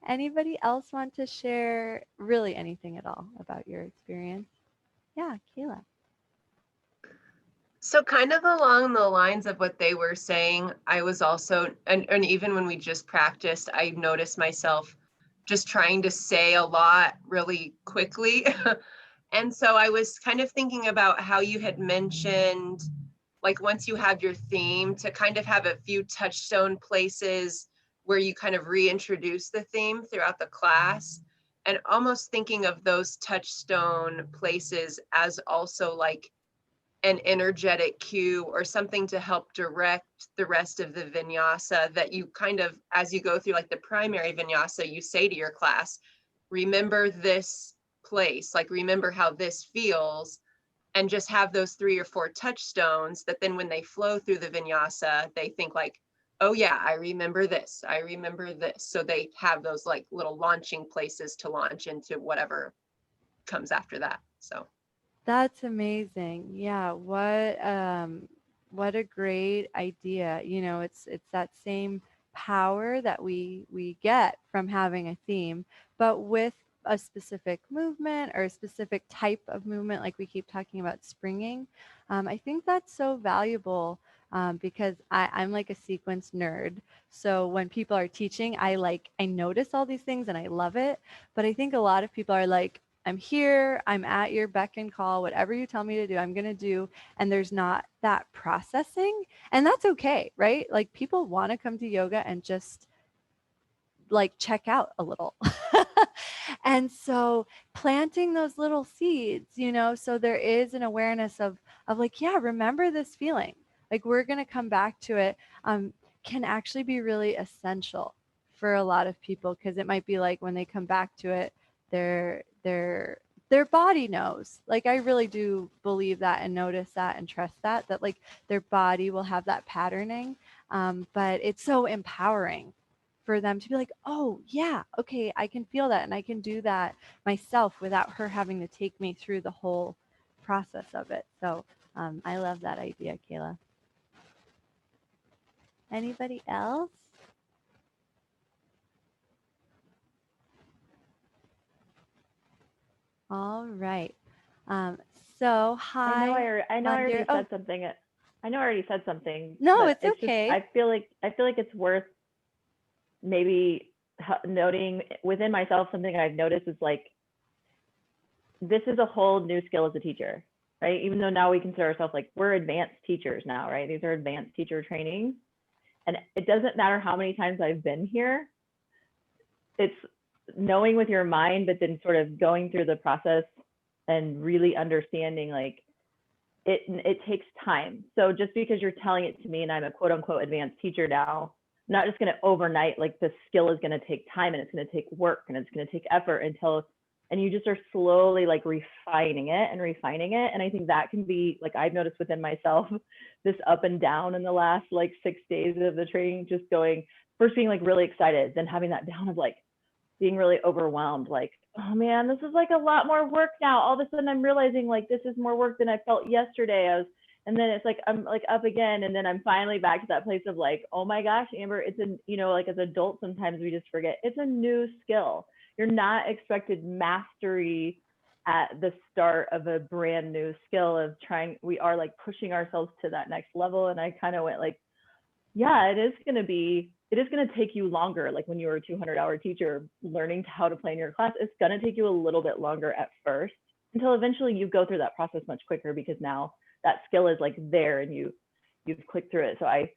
Anybody else want to share really anything at all about your experience? Yeah, Kayla.
So kind of along the lines of what they were saying, I was also, and even when we just practiced, I noticed myself just trying to say a lot really quickly. And so I was kind of thinking about how you had mentioned, like once you have your theme, to kind of have a few touchstone places where you kind of reintroduce the theme throughout the class, and almost thinking of those touchstone places as also like an energetic cue or something to help direct the rest of the vinyasa, that you kind of, as you go through like the primary vinyasa, you say to your class, remember this place, like remember how this feels, and just have those 3 or 4 touchstones that then when they flow through the vinyasa, they think like, oh yeah, I remember this, I remember this. So they have those like little launching places to launch into whatever comes after that. So
That's amazing. Yeah, what a great idea. It's that same power that we get from having a theme, but with a specific movement or a specific type of movement, like we keep talking about springing. I think that's so valuable, because I'm like a sequence nerd. So when people are teaching, I notice all these things and I love it. But I think a lot of people are like, I'm here, I'm at your beck and call, whatever you tell me to do, I'm going to do. And there's not that processing. And that's okay, right? Like people want to come to yoga and just like check out a little. And so planting those little seeds, so there is an awareness of like, yeah, remember this feeling. Like we're going to come back to it, can actually be really essential for a lot of people, because it might be like when they come back to it, their body knows. Like I really do believe that and notice that and trust that like their body will have that patterning. But it's so empowering for them to be like, oh yeah, okay, I can feel that and I can do that myself without her having to take me through the whole process of it. So I love that idea, Kayla. Anybody else? All right. Um, so hi,
I know I already
Mandir. Oh,
said something. I know I already said something,
no,
but
it's
it's just
okay.
I feel like it's worth maybe noting within myself. Something I've noticed is like this is a whole new skill as a teacher, right? Even though now we consider ourselves like we're advanced teachers now, right? These are advanced teacher trainings, and it doesn't matter how many times I've been here. It's knowing with your mind, but then sort of going through the process and really understanding like it takes time. So just because you're telling it to me and I'm a quote unquote advanced teacher now, I'm not just going to overnight, like the skill is going to take time and it's going to take work and it's going to take effort and you just are slowly like refining it and refining it. And I think that can be like, I've noticed within myself, this up and down in the last like 6 days of the training, just going, first being like really excited, then having that down of like, being really overwhelmed, like, oh man, this is like a lot more work now. All of a sudden I'm realizing like this is more work than I felt yesterday. And then it's like I'm like up again, and then I'm finally back to that place of like, oh my gosh, Amber, it's like as adults sometimes we just forget it's a new skill. You're not expected mastery at the start of a brand new skill of trying. We are like pushing ourselves to that next level, and I kind of went like, yeah, it is going to take you longer. Like when you were a 200-hour teacher learning how to play in your class, it's going to take you a little bit longer at first until eventually you go through that process much quicker, because now that skill is like there and you've clicked through it. So I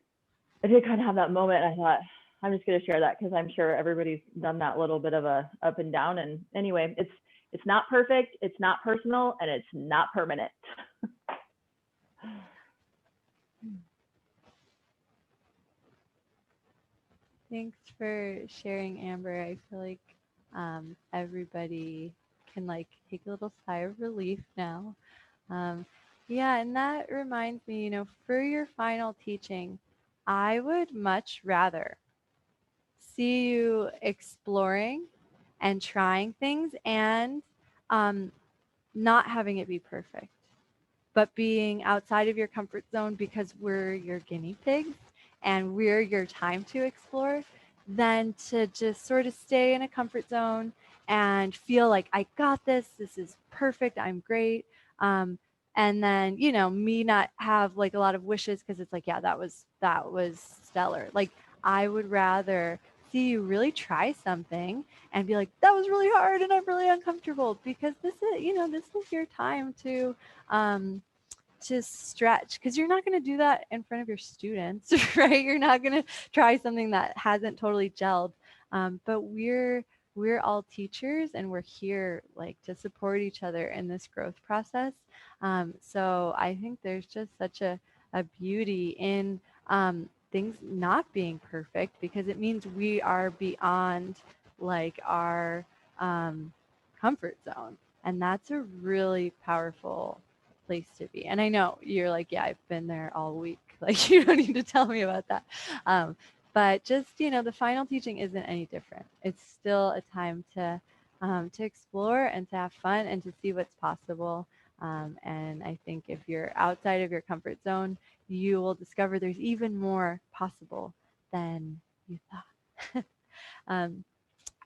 did kind of have that moment. And I thought I'm just going to share that because I'm sure everybody's done that little bit of a up and down. And anyway, it's not perfect, it's not personal, and it's not permanent.
Thanks for sharing, Amber. I feel like everybody can like take a little sigh of relief now. Yeah, and that reminds me, for your final teaching, I would much rather see you exploring and trying things and not having it be perfect, but being outside of your comfort zone because we're your guinea pigs and we're your time to explore, than to just sort of stay in a comfort zone and feel like I got this. This is perfect. I'm great. And then, me not have like a lot of wishes because it's like, yeah, that was stellar. Like I would rather see you really try something and be like, that was really hard and I'm really uncomfortable, because this is your time to stretch, because you're not going to do that in front of your students, right? You're not going to try something that hasn't totally gelled. But we're all teachers and we're here like to support each other in this growth process. So I think there's just such a beauty in things not being perfect, because it means we are beyond like our comfort zone. And that's a really powerful place to be. And I know you're like, yeah, I've been there all week. Like you don't need to tell me about that. But just, the final teaching isn't any different. It's still a time to explore and to have fun and to see what's possible. And I think if you're outside of your comfort zone, you will discover there's even more possible than you thought.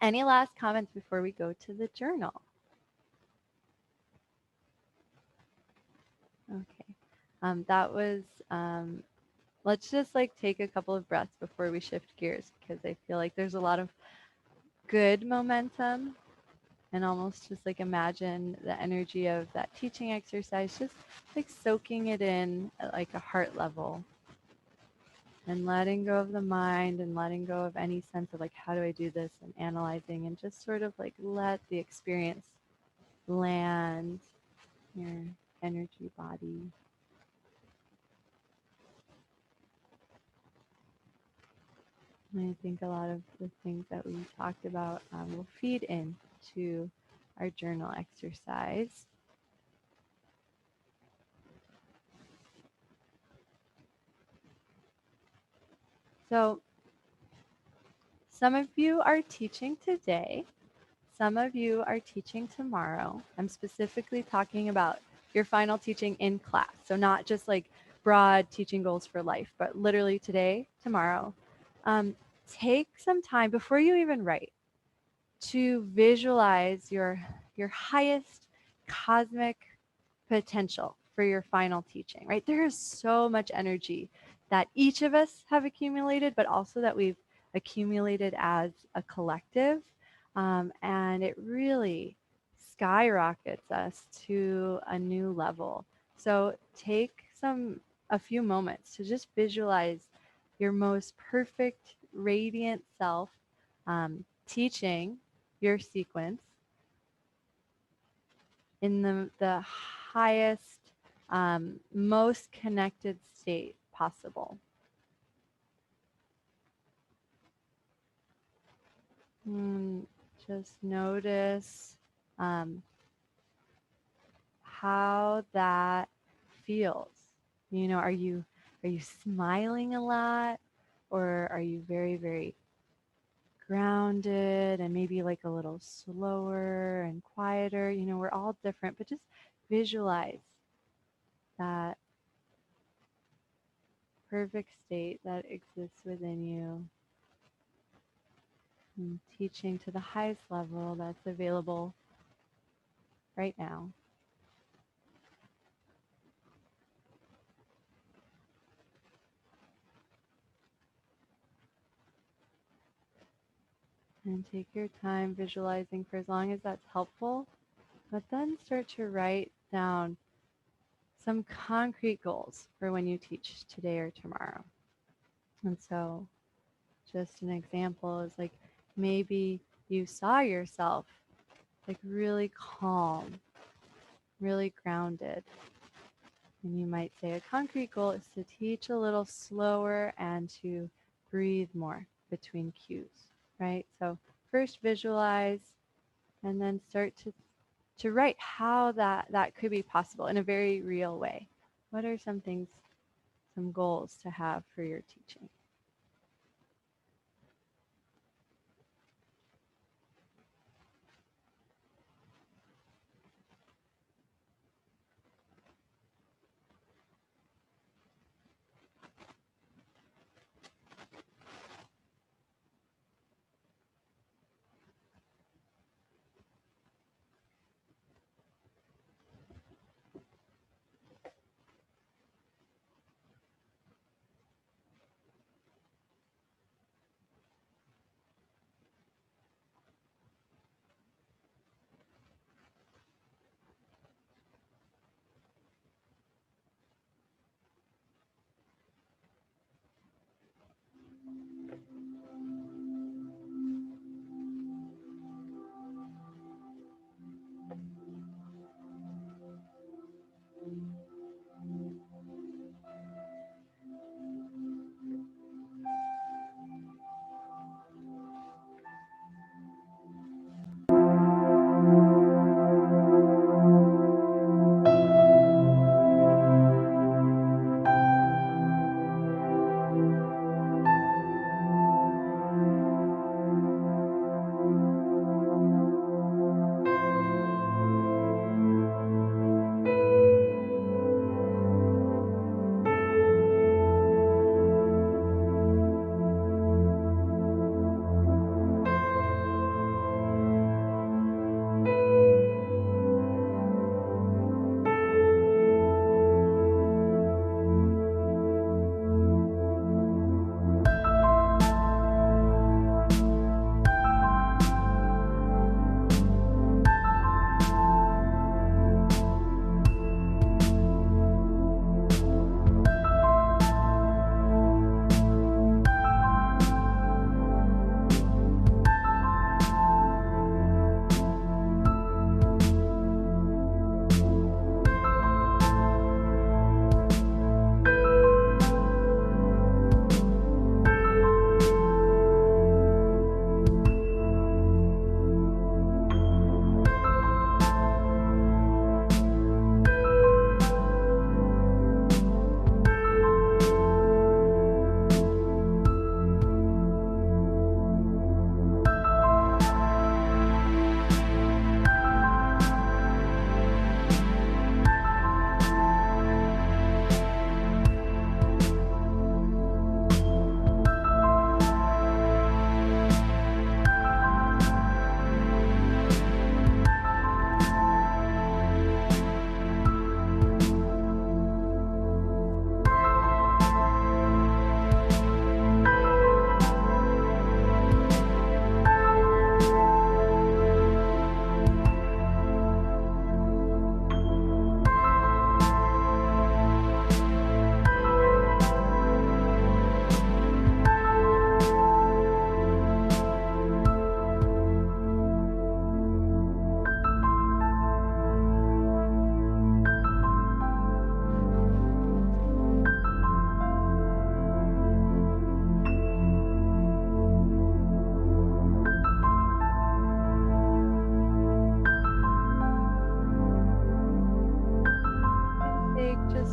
Any last comments before we go to the journal? Okay. That was, let's just like take a couple of breaths before we shift gears, because I feel like there's a lot of good momentum and almost just like imagine the energy of that teaching exercise, just like soaking it in at like a heart level and letting go of the mind and letting go of any sense of like, how do I do this and analyzing and just sort of like let the experience land your energy body. And I think a lot of the things that we talked about will feed into our journal exercise. So some of you are teaching today. Some of you are teaching tomorrow. I'm specifically talking about your final teaching in class. So not just like broad teaching goals for life, but literally today, tomorrow. Take some time before you even write to visualize your highest cosmic potential for your final teaching, right? There is so much energy that each of us have accumulated, but also that we've accumulated as a collective. And it really skyrockets us to a new level. So take a few moments to just visualize your most perfect, radiant self teaching your sequence in the highest, most connected state possible. Just notice how that feels. You know, are you smiling a lot, or are you very, very grounded and maybe like a little slower and quieter? You know, we're all different, but just visualize that perfect state that exists within you, and teaching to the highest level that's available right now. And take your time visualizing for as long as that's helpful, but then start to write down some concrete goals for when you teach today or tomorrow. And so, just an example is like maybe you saw yourself like really calm, really grounded. And you might say a concrete goal is to teach a little slower and to breathe more between cues, right? So first visualize and then start to write how that could be possible in a very real way. What are some things, some goals to have for your teaching?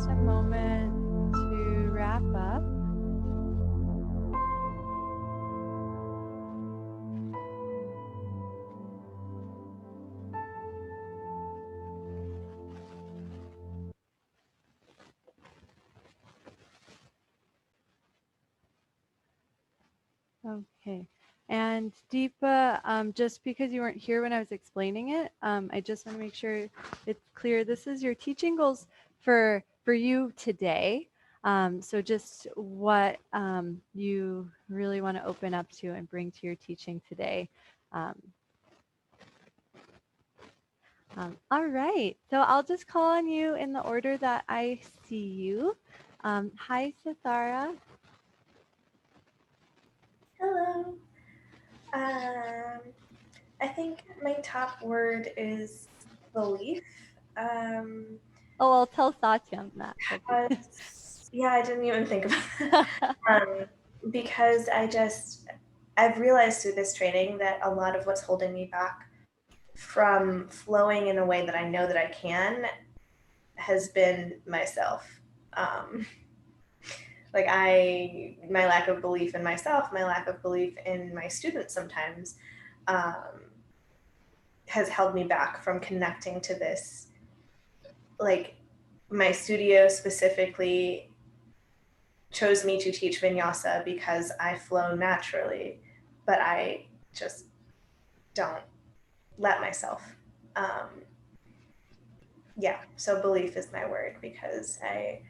just a moment to wrap up. Okay. And Deepa, just because you weren't here when I was explaining it, I just want to make sure it's clear. This is your teaching goals for you today. So just what you really want to open up to and bring to your teaching today. Um, all right. So I'll just call on you in the order that I see you. Hi, Sithara.
Hello. I think my top word is belief.
Oh, I'll tell Satyam that.
Yeah, I didn't even think about that. Because I've realized through this training that a lot of what's holding me back from flowing in a way that I know that I can has been myself. My lack of belief in myself, my lack of belief in my students sometimes has held me back from connecting to this. Like, my studio specifically chose me to teach vinyasa because I flow naturally, but I just don't let myself. So belief is my word, because I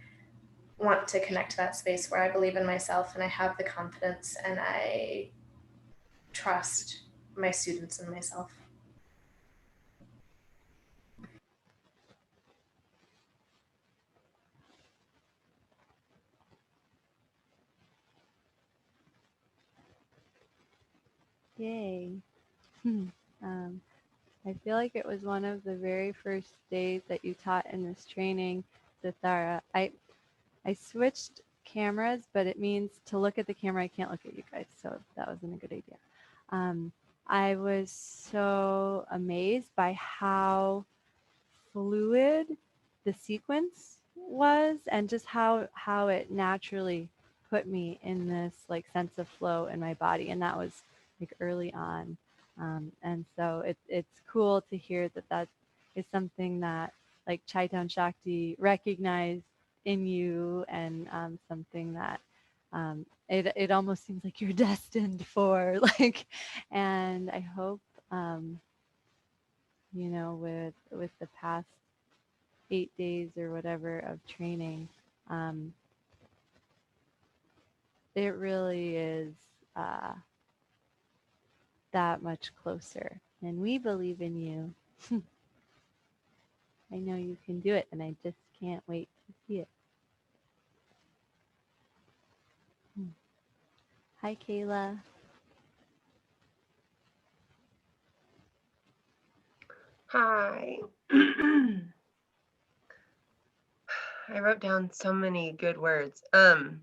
want to connect to that space where I believe in myself and I have the confidence and I trust my students and myself.
Yay. I feel like it was one of the very first days that you taught in this training, Sithara. I switched cameras, but it means to look at the camera, I can't look at you guys, so that wasn't a good idea. I was so amazed by how fluid the sequence was, and just how it naturally put me in this like sense of flow in my body, and that was like early on. And so it's cool to hear that is something that like Chaitanya Shakti recognized in you, and something that it almost seems like you're destined for, like. And I hope with the past 8 days or whatever of training, it really is that much closer. And we believe in you. I know you can do it, and I just can't wait to see it. Hi, Kayla.
Hi. I wrote down so many good words.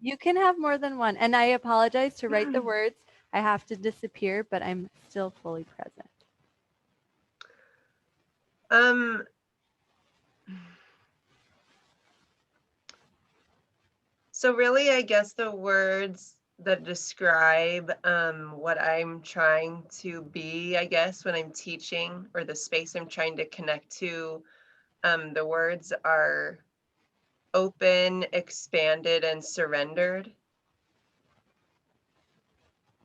You can have more than one. And I apologize to write the words. I have to disappear, but I'm still fully present.
So really, I guess the words that describe what I'm trying to be, I guess, when I'm teaching, or the space I'm trying to connect to, the words are open, expanded, and surrendered.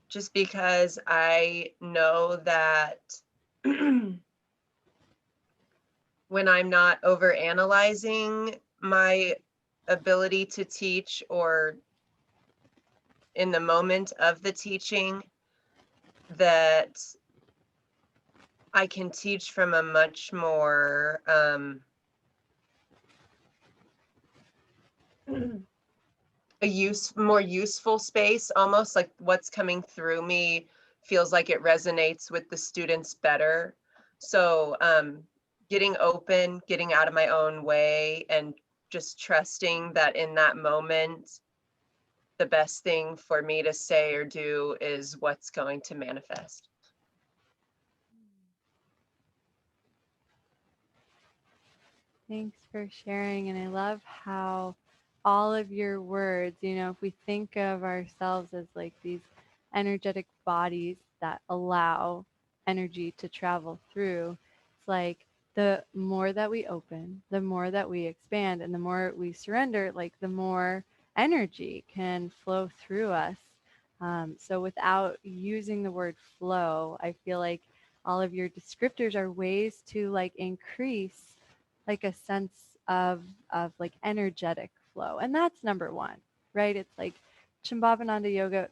Just because I know that when I'm not over analyzing my ability to teach, or in the moment of the teaching, that I can teach from a much more more useful space, almost like what's coming through me feels like it resonates with the students better. So getting open, getting out of my own way, and just trusting that in that moment, the best thing for me to say or do is what's going to manifest.
Thanks for sharing. And I love how all of your words, if we think of ourselves as like these energetic bodies that allow energy to travel through, it's like the more that we open, the more that we expand, and the more we surrender, like the more energy can flow through us. So without using the word flow, I feel like all of your descriptors are ways to like increase like a sense of like energetic flow. And that's number one, right? It's like Shambhavananda yoga,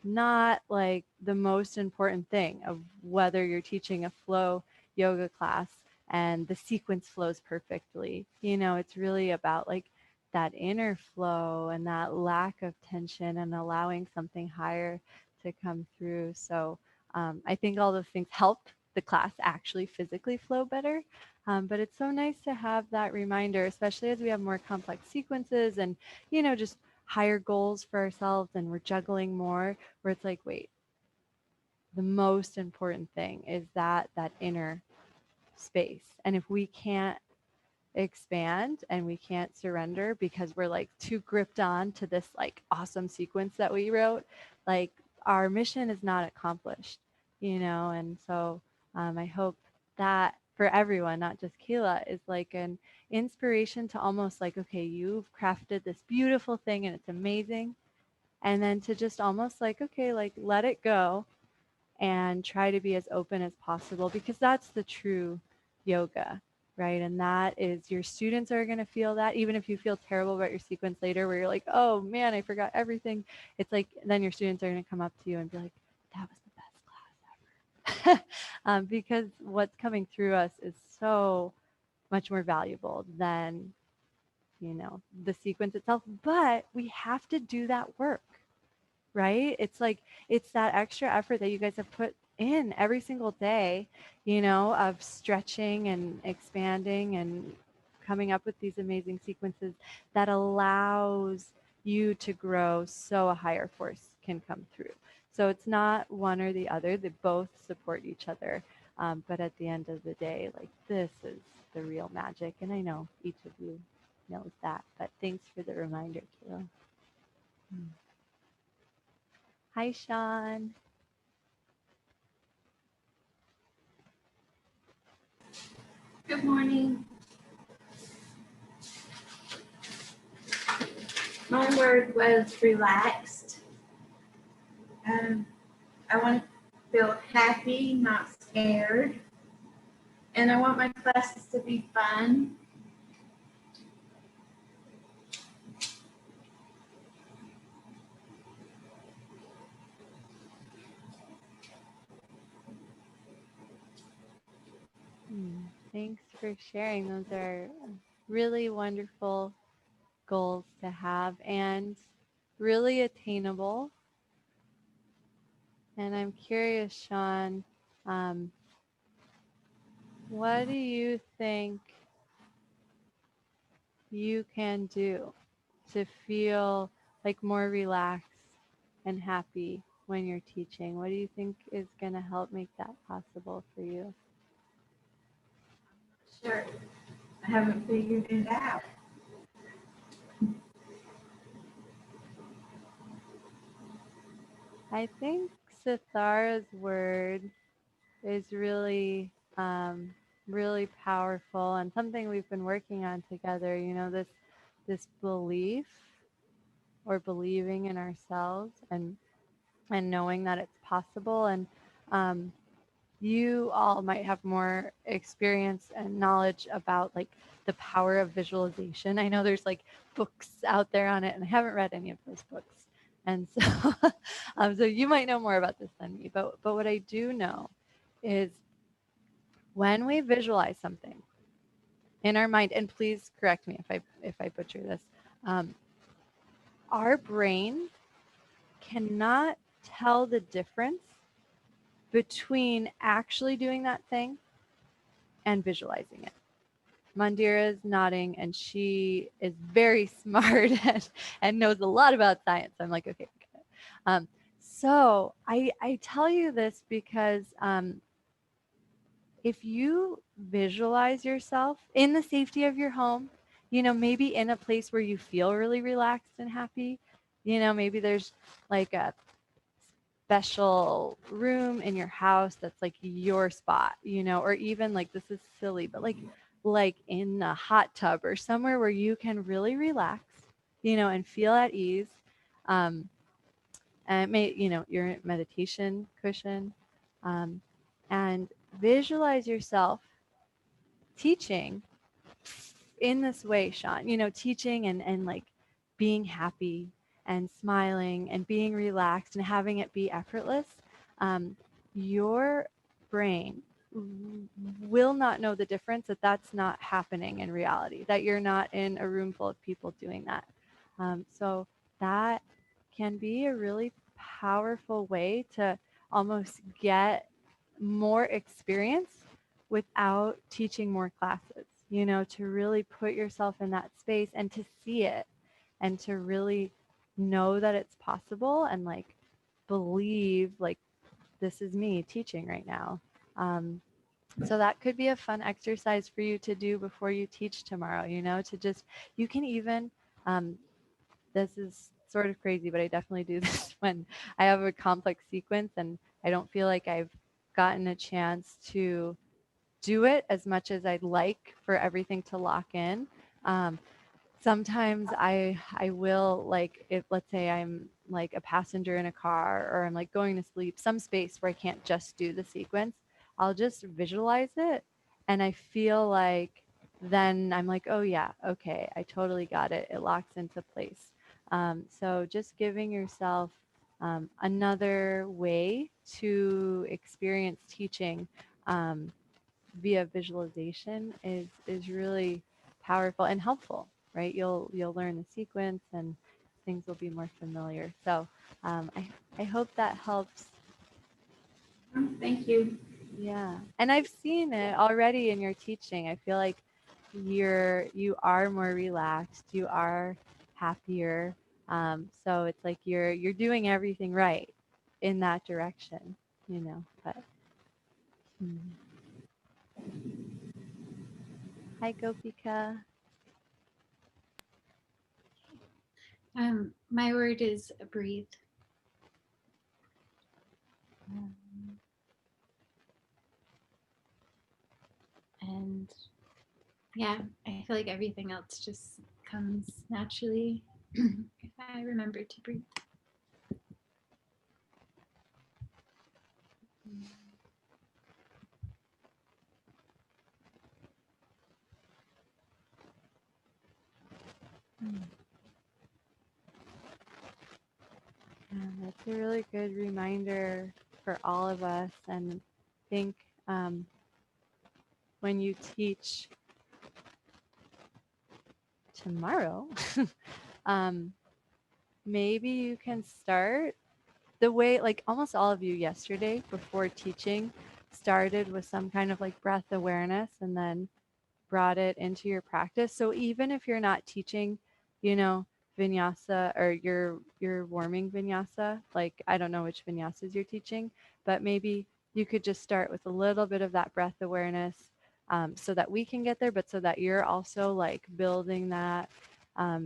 not like the most important thing of whether you're teaching a flow yoga class and the sequence flows perfectly. It's really about like that inner flow and that lack of tension and allowing something higher to come through. So I think all those things help the class actually physically flow better. But it's so nice to have that reminder, especially as we have more complex sequences and, just higher goals for ourselves and we're juggling more, where it's like, wait, the most important thing is that inner space. And if we can't expand and we can't surrender because we're like too gripped on to this like awesome sequence that we wrote, like our mission is not accomplished, and so I hope that for everyone, not just Keela, is like an inspiration to almost like, okay, you've crafted this beautiful thing and it's amazing, and then to just almost like, okay, like let it go and try to be as open as possible, because that's the true yoga, right? And that is, your students are going to feel that, even if you feel terrible about your sequence later where you're like, oh man, I forgot everything. It's like, then your students are going to come up to you and be like, that was the best class ever. Because what's coming through us is so much more valuable than, the sequence itself. But we have to do that work, right? It's like, it's that extra effort that you guys have put in every single day, of stretching and expanding and coming up with these amazing sequences that allows you to grow so a higher force can come through. So it's not one or the other, they both support each other. But at the end of the day, like, this is the real magic. And I know each of you knows that, but thanks for the reminder, Kayla. Hi, Sean.
Good morning. My word was relaxed. Um, I want to feel happy, not scared. And I want my classes to be fun.
Thanks for sharing. Those are really wonderful goals to have and really attainable. And I'm curious, Sean, um, what do you think you can do to feel like more relaxed and happy when you're teaching? What do you think is going to help make that possible for you?
Sure. I haven't figured it out.
I think Sithara's word is really, really powerful and something we've been working on together. This belief or believing in ourselves and knowing that it's possible. And um, you all might have more experience and knowledge about like the power of visualization. I know there's like books out there on it, and I haven't read any of those books. And so, so you might know more about this than me. But what I do know is when we visualize something in our mind, and please correct me if I butcher this, um, our brain cannot tell the difference between actually doing that thing and visualizing it. Mandira is nodding, and she is very smart and knows a lot about science. I'm like, okay, got it. So I tell you this because if you visualize yourself in the safety of your home, maybe in a place where you feel really relaxed and happy, maybe there's like a special room in your house that's like your spot, or even like, this is silly, but like in a hot tub or somewhere where you can really relax, and feel at ease. Um, and it may, your meditation cushion, um, and visualize yourself teaching in this way, Sean, teaching and like being happy and smiling and being relaxed and having it be effortless. Your brain will not know the difference, that that's not happening in reality, that you're not in a room full of people doing that. So that can be a really powerful way to almost get more experience without teaching more classes, to really put yourself in that space and to see it and to really know that it's possible and like believe like, this is me teaching right now. So that could be a fun exercise for you to do before you teach tomorrow, to just, you can even, this is sort of crazy, but I definitely do this when I have a complex sequence and I don't feel like I've gotten a chance to do it as much as I'd like for everything to lock in. Sometimes I will, like, if let's say I'm like a passenger in a car or I'm like going to sleep, some space where I can't just do the sequence, I'll just visualize it and I feel like then I'm like, oh yeah, okay, I totally got it. It locks into place. So just giving yourself another way to experience teaching via visualization is really powerful and helpful, right? You'll learn the sequence and things will be more familiar. So I hope that helps.
Thank you.
Yeah, and I've seen it already in your teaching. I feel like you are more relaxed. You are happier. So it's like you're doing everything right in that direction, But hi, Gopika.
My word is breathe. And yeah, I feel like everything else just comes naturally if I remember to breathe.
Yeah, that's a really good reminder for all of us. And I think when you teach tomorrow, um, maybe you can start the way, like almost all of you yesterday before teaching started with some kind of like breath awareness and then brought it into your practice. So even if you're not teaching, you know, vinyasa or you're warming vinyasa, like I don't know which vinyasas you're teaching, but maybe you could just start with a little bit of that breath awareness, so that we can get there, but so that you're also like building that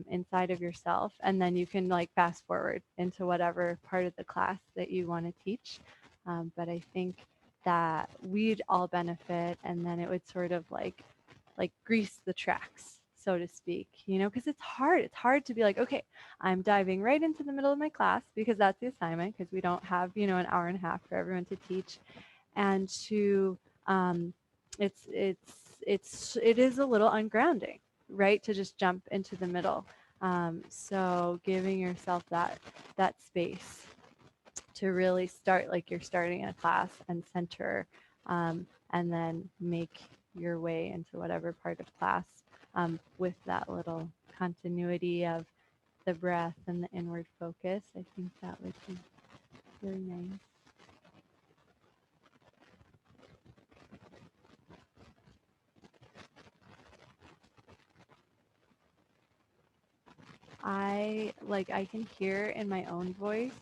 inside of yourself, and then you can like fast forward into whatever part of the class that you want to teach. But I think that we'd all benefit, and then it would sort of like grease the tracks, so to speak, because it's hard. It's hard to be like, okay, I'm diving right into the middle of my class because that's the assignment, because we don't have, an hour and a half for everyone to teach. And to, it is a little ungrounding, right? To just jump into the middle. So giving yourself that space to really start like you're starting a class and center, and then make your way into whatever part of class, with that little continuity of the breath and the inward focus. I think that would be really nice. I can hear in my own voice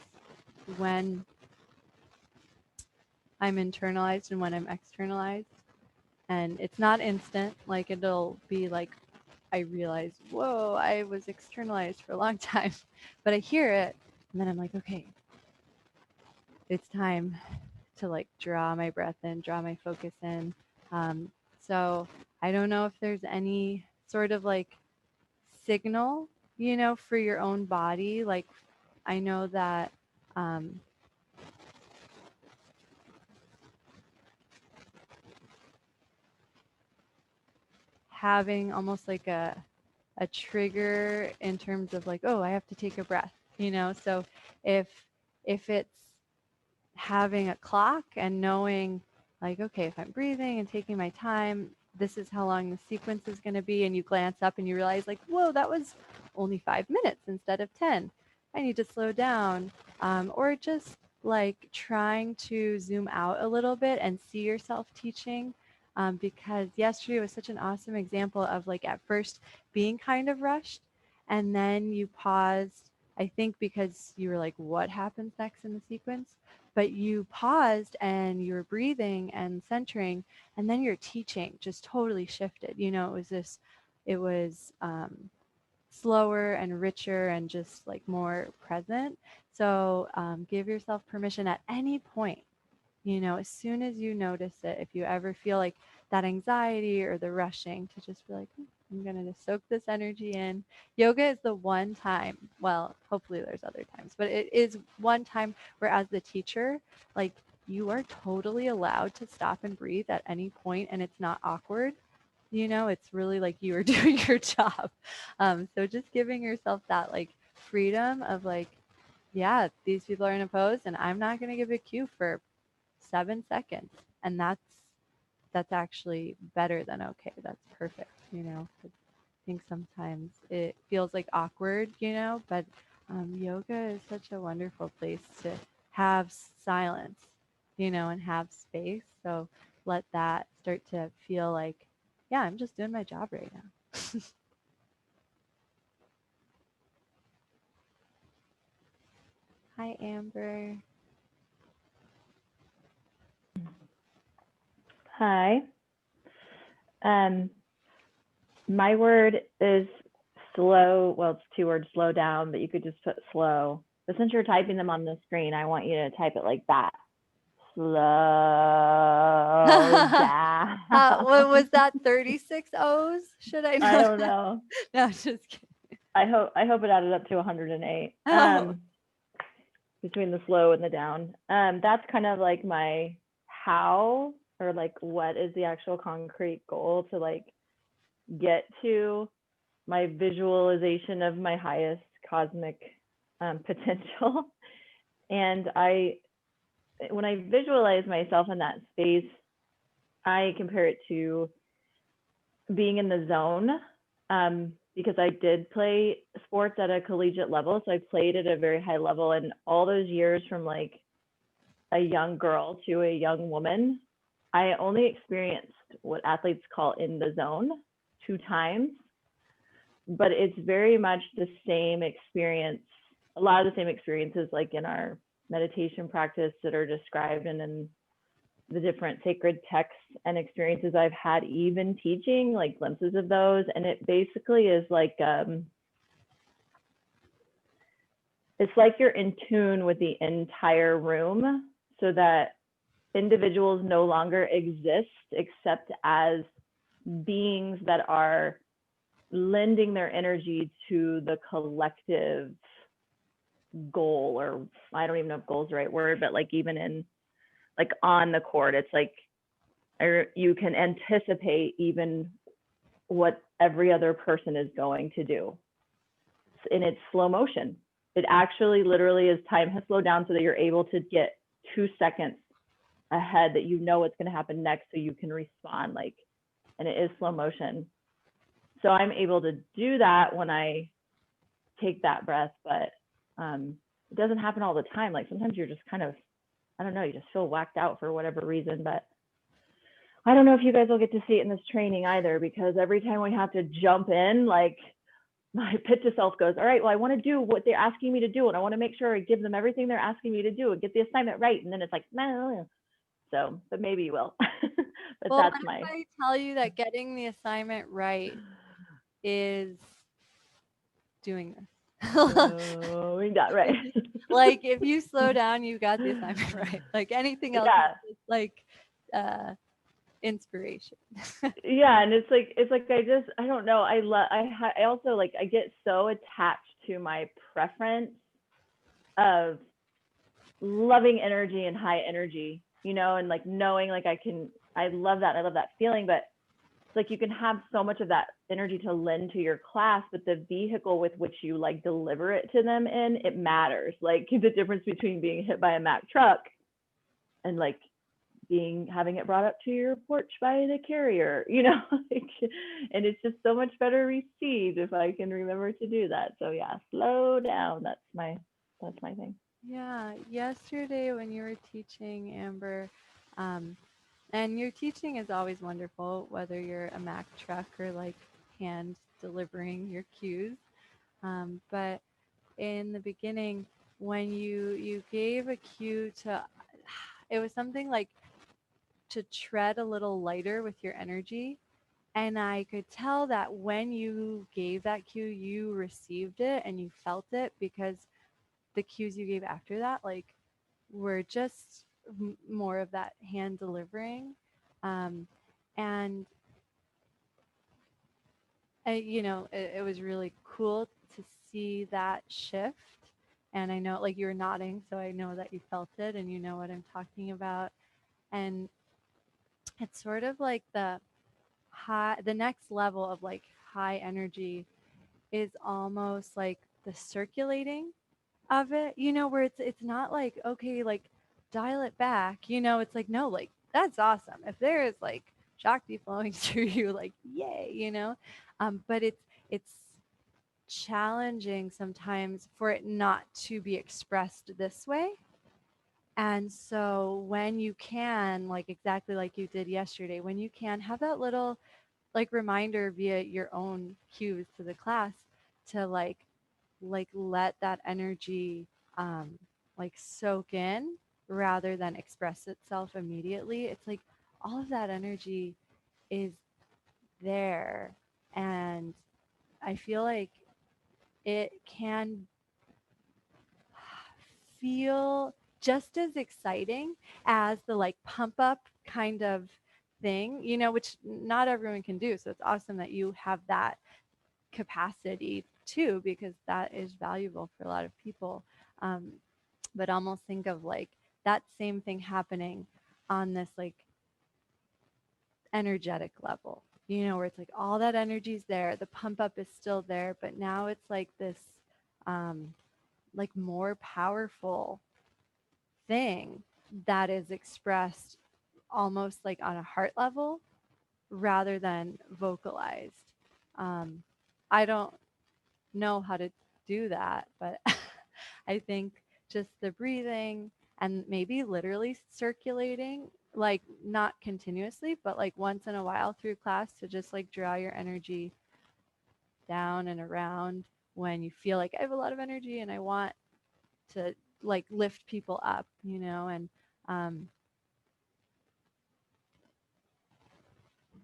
when I'm internalized and when I'm externalized. And it's not instant. Like it'll be like, I realize, whoa, I was externalized for a long time. But I hear it, and then I'm like, okay, it's time to like draw my breath in, draw my focus in. So I don't know if there's any sort of like signal, for your own body. Like I know that having almost like a trigger in terms of like, oh, I have to take a breath, So if it's having a clock and knowing like, okay, if I'm breathing and taking my time, this is how long the sequence is going to be, and you glance up and you realize like, whoa, that was only 5 minutes instead of 10. I need to slow down. Or just like trying to zoom out a little bit and see yourself teaching. Because yesterday was such an awesome example of like at first being kind of rushed, and then you paused, I think because you were like, what happens next in the sequence? But you paused and you were breathing and centering, and then your teaching just totally shifted. It was slower and richer and just like more present. So give yourself permission at any point, as soon as you notice it, if you ever feel like that anxiety or the rushing, to just be like, I'm going to just soak this energy in. Yoga is the one time, well, hopefully there's other times, but it is one time where as the teacher, like you are totally allowed to stop and breathe at any point and it's not awkward. It's really like you are doing your job. So just giving yourself that like freedom of like, yeah, these people are in a pose and I'm not going to give a cue for 7 seconds, and that's actually better than okay. That's perfect. I think sometimes it feels like awkward, but yoga is such a wonderful place to have silence, and have space. So let that start to feel like, yeah, I'm just doing my job right now. Hi, Amber.
Hi. My word is slow. Well, it's 2 words, slow down, but you could just put slow. But since you're typing them on the screen, I want you to type it like that. Slow down.
What was that? 36 O's? Should I know?
I don't know.
No, just kidding.
I hope it added up to 108.
Oh.
Between the slow and the down. That's kind of like my how, or like what is the actual concrete goal to like get to my visualization of my highest cosmic potential. And when I visualize myself in that space, I compare it to being in the zone, because I did play sports at a collegiate level. So I played at a very high level, and all those years from like a young girl to a young woman, I only experienced what athletes call in the zone 2 times, but it's very much the same experience, a lot of the same experiences like in our meditation practice that are described and in the different sacred texts and experiences I've had, even teaching, like glimpses of those. And it basically is like, it's like you're in tune with the entire room, so that individuals no longer exist except as beings that are lending their energy to the collective goal, or I don't even know if goal is the right word, but like even in like on the court, it's like you can anticipate even what every other person is going to do. And it's slow motion. It actually literally is, time has slowed down so that you're able to get 2 seconds ahead, that you know what's going to happen next, so you can respond, like, and it is slow motion. So I'm able to do that when I take that breath, but it doesn't happen all the time. Like sometimes you're just kind of, I don't know, you just feel whacked out for whatever reason. But I don't know if you guys will get to see it in this training either, because every time we have to jump in, like my pit to self goes, all right, well, I want to do what they're asking me to do, and I want to make sure I give them everything they're asking me to do and get the assignment right. And then it's like, no. So, but maybe you will. But
Well,
that's
what
my.
if I tell you that getting the assignment right is doing this?
Oh, we got right.
Like if you slow down, you got the assignment right. Like anything else
Yeah.
is just like uh inspiration.
Yeah, and it's like I don't know, I also like I get so attached to my preference of loving energy and high energy, and like knowing like I love that. I love that feeling, but it's like you can have so much of that energy to lend to your class, but the vehicle with which you like deliver it to them it matters. Like the difference between being hit by a Mack truck and like having it brought up to your porch by the carrier, like, and it's just so much better received if I can remember to do that. So yeah, slow down. That's my thing.
Yeah, yesterday when you were teaching, Amber, and your teaching is always wonderful, whether you're a Mac truck or like hand delivering your cues. But in the beginning, when you gave a cue to, it was something like to tread a little lighter with your energy. And I could tell that when you gave that cue, you received it and you felt it, because the cues you gave after that, like, were just more of that hand delivering. Um, and, it was really cool to see that shift. And I know, like, you were nodding, so I know that you felt it and you know what I'm talking about. And it's sort of like the next level of like high energy is almost like the circulating of it, where it's not like, okay, like dial it back, it's like, no, like that's awesome. If there is like shakti flowing through you, like yay, but it's challenging sometimes for it not to be expressed this way. And so when you can, like exactly like you did yesterday, when you can have that little like reminder via your own cues to the class to like let that energy like soak in rather than express itself immediately. It's like all of that energy is there, and I feel like it can feel just as exciting as the like pump up kind of thing, which not everyone can do. So it's awesome that you have that capacity too, because that is valuable for a lot of people. Um, but almost think of like that same thing happening on this like energetic level, where it's like all that energy's there, the pump up is still there, but now it's like this um, like more powerful thing that is expressed almost like on a heart level rather than vocalized. Um, I don't know how to do that, but I think just the breathing and maybe literally circulating, like not continuously, but like once in a while through class to just like draw your energy down and around when you feel like I have a lot of energy and I want to like lift people up, and um,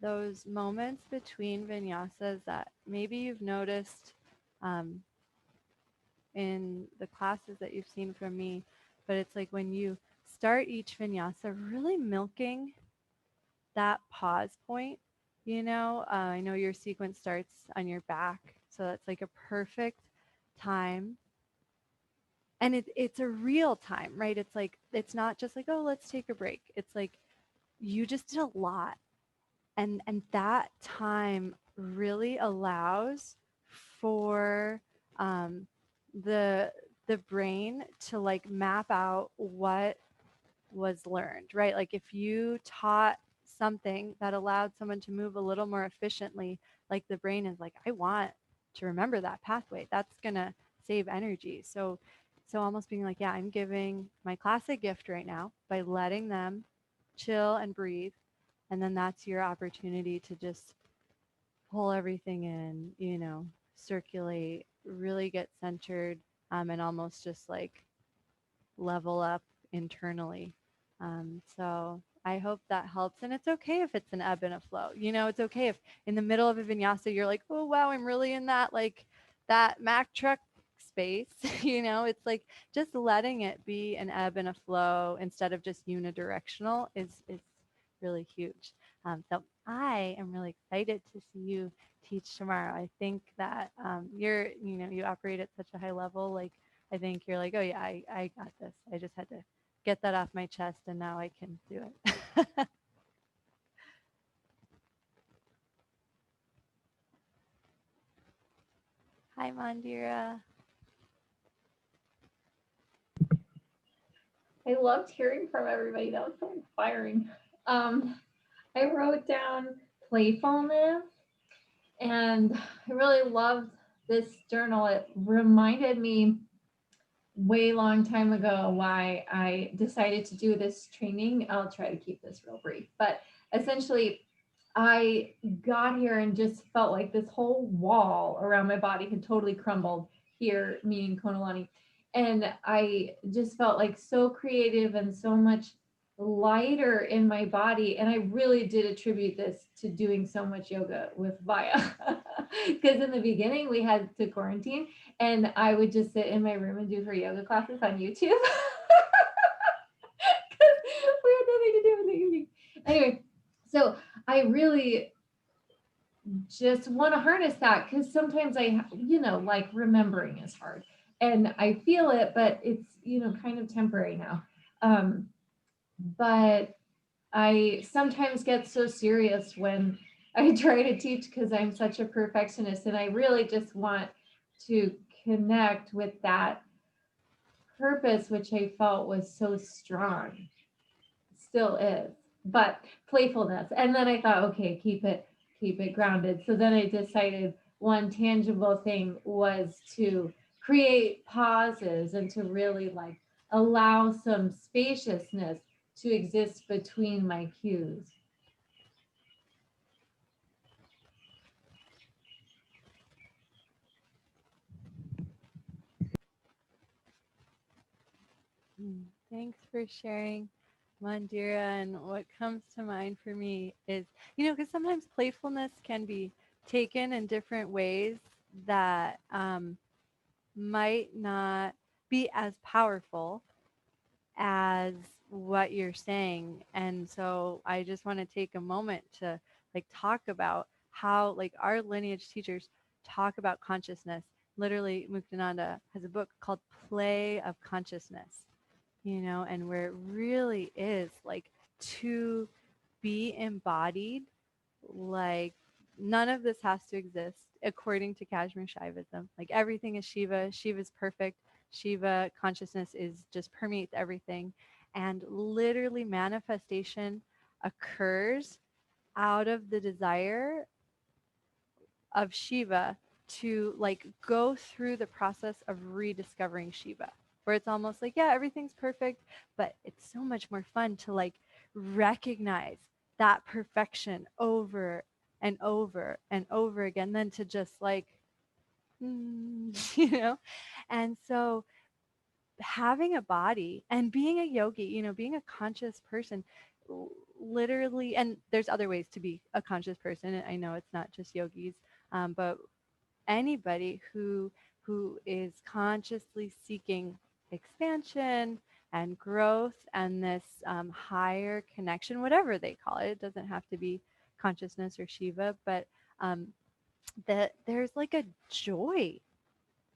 those moments between vinyasas that maybe you've noticed um, in the classes that you've seen from me, but it's like when you start each vinyasa, really milking that pause point. I know your sequence starts on your back, so that's like a perfect time. And it's a real time, right? It's like, it's not just like, oh, let's take a break. It's like you just did a lot. And that time really allows for um, the the brain to like map out what was learned, right? Like if you taught something that allowed someone to move a little more efficiently, like the brain is like, I want to remember that pathway. That's gonna save energy. So almost being like, yeah, I'm giving my class a gift right now by letting them chill and breathe. And then that's your opportunity to just pull everything in, circulate, really get centered, and almost just like level up internally. So I hope that helps. And it's okay if it's an ebb and a flow. It's okay if in the middle of a vinyasa you're like, oh wow, I'm really in that that Mack truck space. It's like just letting it be an ebb and a flow instead of just unidirectional is really huge. So I am really excited to see you teach tomorrow. I think that you operate at such a high level. Like I think you're like, oh yeah, I got this. I just had to get that off my chest and now I can do it. Hi, Mandira.
I loved hearing from everybody. That was so inspiring. I wrote down playfulness, and I really loved this journal. It reminded me way long time ago why I decided to do this training. I'll try to keep this real brief, but essentially I got here and just felt like this whole wall around my body had totally crumbled here, meaning Konalani. And I just felt like so creative and so much lighter in my body. And I really did attribute this to doing so much yoga with Vaya. Because in the beginning, we had to quarantine, and I would just sit in my room and do her yoga classes on YouTube. Because we had nothing to do in the evening. Anyway, so I really just want to harness that because sometimes like remembering is hard and I feel it, but it's, kind of temporary now. But I sometimes get so serious when I try to teach because I'm such a perfectionist and I really just want to connect with that purpose, which I felt was so strong, still is, but playfulness. And then I thought, okay, keep it grounded. So then I decided one tangible thing was to create pauses and to really like allow some spaciousness to exist between my cues.
Thanks for sharing, Mandira. And what comes to mind for me is, because sometimes playfulness can be taken in different ways that might not be as powerful as what you're saying. And so I just want to take a moment to talk about how our lineage teachers talk about consciousness. Literally, Muktananda has a book called Play of Consciousness, and where it really is to be embodied, like none of this has to exist according to Kashmir Shaivism. Like everything is Shiva. Shiva's perfect. Shiva consciousness is just permeates everything. And literally manifestation occurs out of the desire of Shiva to go through the process of rediscovering Shiva, where it's almost like, yeah, everything's perfect, but it's so much more fun to recognize that perfection over and over and over again than to just you know? And so having a body and being a yogi, being a conscious person, literally, and there's other ways to be a conscious person. And I know it's not just yogis, but anybody who is consciously seeking expansion and growth and this higher connection, whatever they call it. It doesn't have to be consciousness or Shiva, but that there's a joy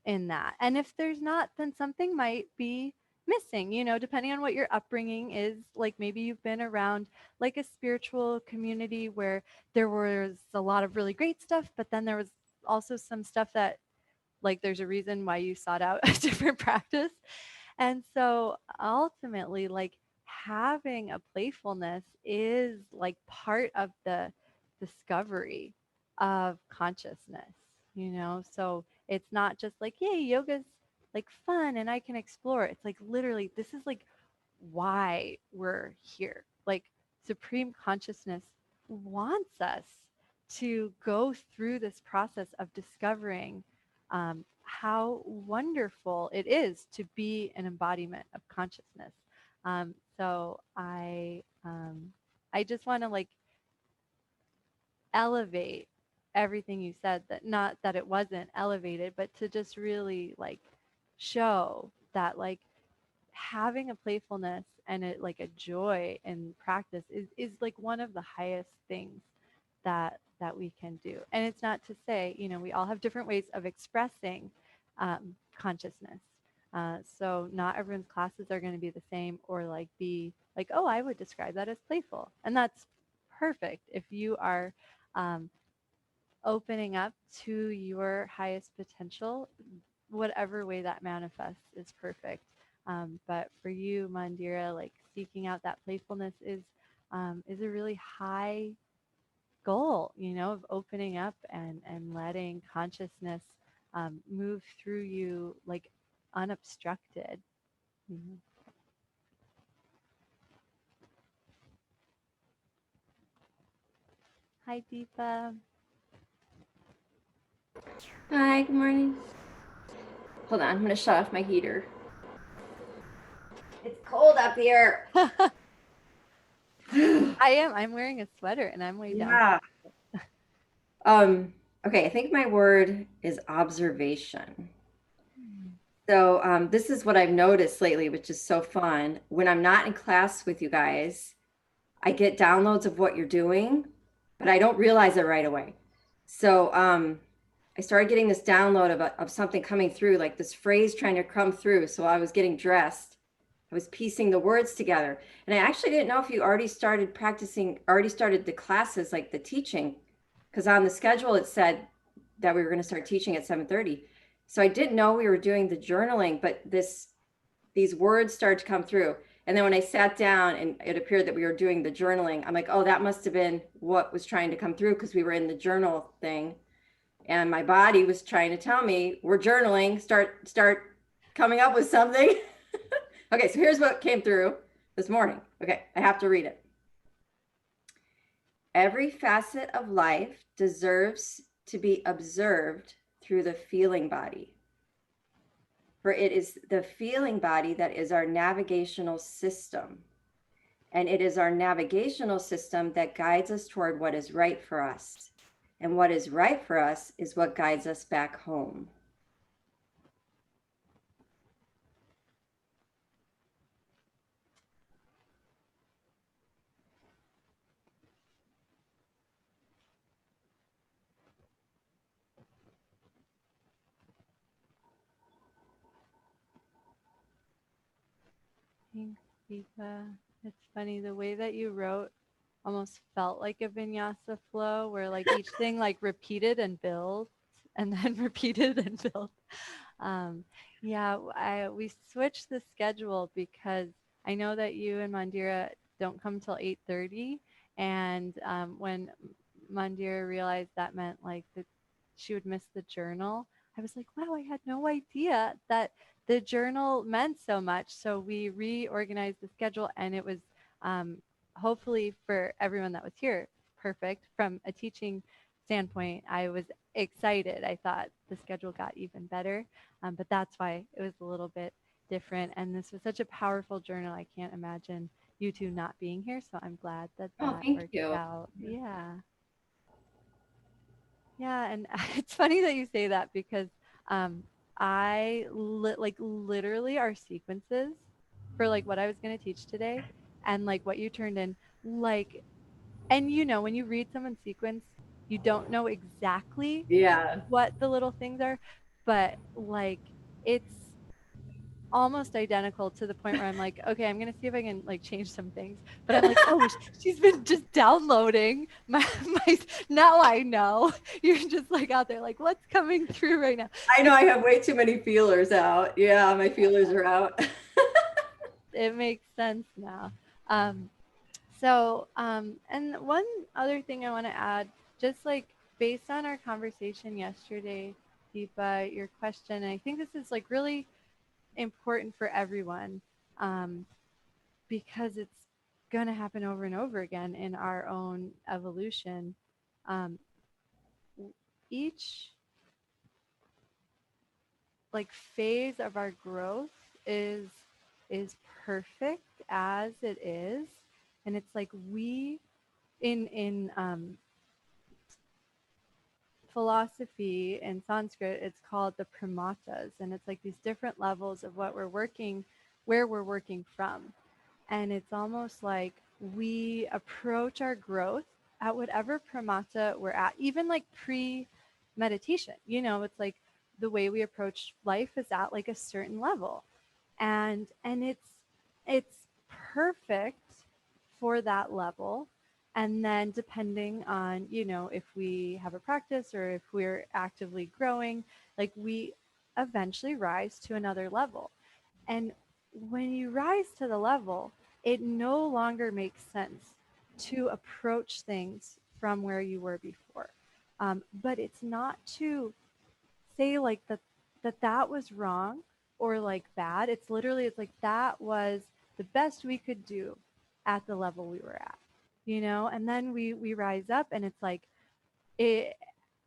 in that. And if there's not, then something might be missing, depending on what your upbringing is. Like maybe you've been around a spiritual community where there was a lot of really great stuff, but then there was also some stuff that there's a reason why you sought out a different practice. And so ultimately, having a playfulness is part of the discovery of consciousness, So it's not just yay, yoga's fun and I can explore. It's literally, this is why we're here. Supreme consciousness wants us to go through this process of discovering how wonderful it is to be an embodiment of consciousness. So I I just want to like elevate everything you said, that not that it wasn't elevated, but to just really like show that like having a playfulness and it like a joy in practice is like one of the highest things that we can do. And it's not to say, you know, we all have different ways of expressing consciousness. So not everyone's classes are going to be the same or like be like, oh, I would describe that as playful, and that's perfect if you are um, opening up to your highest potential. Whatever way that manifests is perfect. But for you, Mandira, like seeking out that playfulness is a really high goal, you know, of opening up and letting consciousness move through you like unobstructed. Mhm. Hi, Deepa.
Hi, good morning. Hold on, I'm gonna shut off my heater. It's cold up here.
I'm wearing a sweater and I'm way down.
Yeah. Okay, I think my word is observation. So this is what I've noticed lately, which is so fun. When I'm not in class with you guys, I get downloads of what you're doing, but I don't realize it right away. So I started getting this download of something coming through, like this phrase trying to come through. So I was getting dressed. I was piecing the words together. And I actually didn't know if you already started the classes, like the teaching, because on the schedule it said that we were going to start teaching at 7:30. So I didn't know we were doing the journaling, but these words started to come through. And then when I sat down and it appeared that we were doing the journaling, I'm like, oh, that must have been what was trying to come through, because we were in the journal thing. And my body was trying to tell me, we're journaling, start coming up with something. Okay, so here's what came through this morning. Okay, I have to read it. Every facet of life deserves to be observed through the feeling body. For it is the feeling body that is our navigational system. And it is our navigational system that guides us toward what is right for us. And what is right for us is what guides us back home.
Thanks, Deepa. It's funny, the way that you wrote almost felt like a vinyasa flow where like each thing like repeated and built and then repeated and built. Um, yeah, we switched the schedule because I know that you and Mandira don't come till 8:30, and when Mandira realized that meant like that she would miss the journal, I was like, wow, I had no idea that the journal meant so much. So we reorganized the schedule, and it was um, hopefully for everyone that was here, perfect. From a teaching standpoint, I was excited. I thought the schedule got even better, but that's why it was a little bit different. And this was such a powerful journal. I can't imagine you two not being here. So I'm glad that
Oh,
that
thank
worked
you.
out. Yeah. Yeah. And it's funny that you say that because like literally our sequences for like what I was going to teach today and like what you turned in, like, and you know, when you read someone's sequence, you don't know exactly
Yeah.
what the little things are, but like it's almost identical to the point where I'm like, okay, I'm gonna see if I can like change some things. But I'm like, oh, she's been just downloading my. Now I know you're just like out there, like, what's coming through right now?
I know I have way too many feelers out. Yeah, my feelers are out.
It makes sense now. And one other thing I want to add, just like based on our conversation yesterday, Deepa, your question, and I think this is like really important for everyone because it's going to happen over and over again in our own evolution. Um, each like phase of our growth is perfect as it is, And it's like we in philosophy in Sanskrit, it's called the pramatas, and it's like these different levels of what we're working, where we're working from. And it's almost like we approach our growth at whatever pramata we're at, even like pre meditation. It's like the way we approach life is at like a certain level. And it's perfect for that level. And then depending on, if we have a practice or if we're actively growing, like we eventually rise to another level. And when you rise to the level, it no longer makes sense to approach things from where you were before. But it's not to say like that was wrong or like bad. It's like that was the best we could do at the level we were at, and then we rise up, and it's like it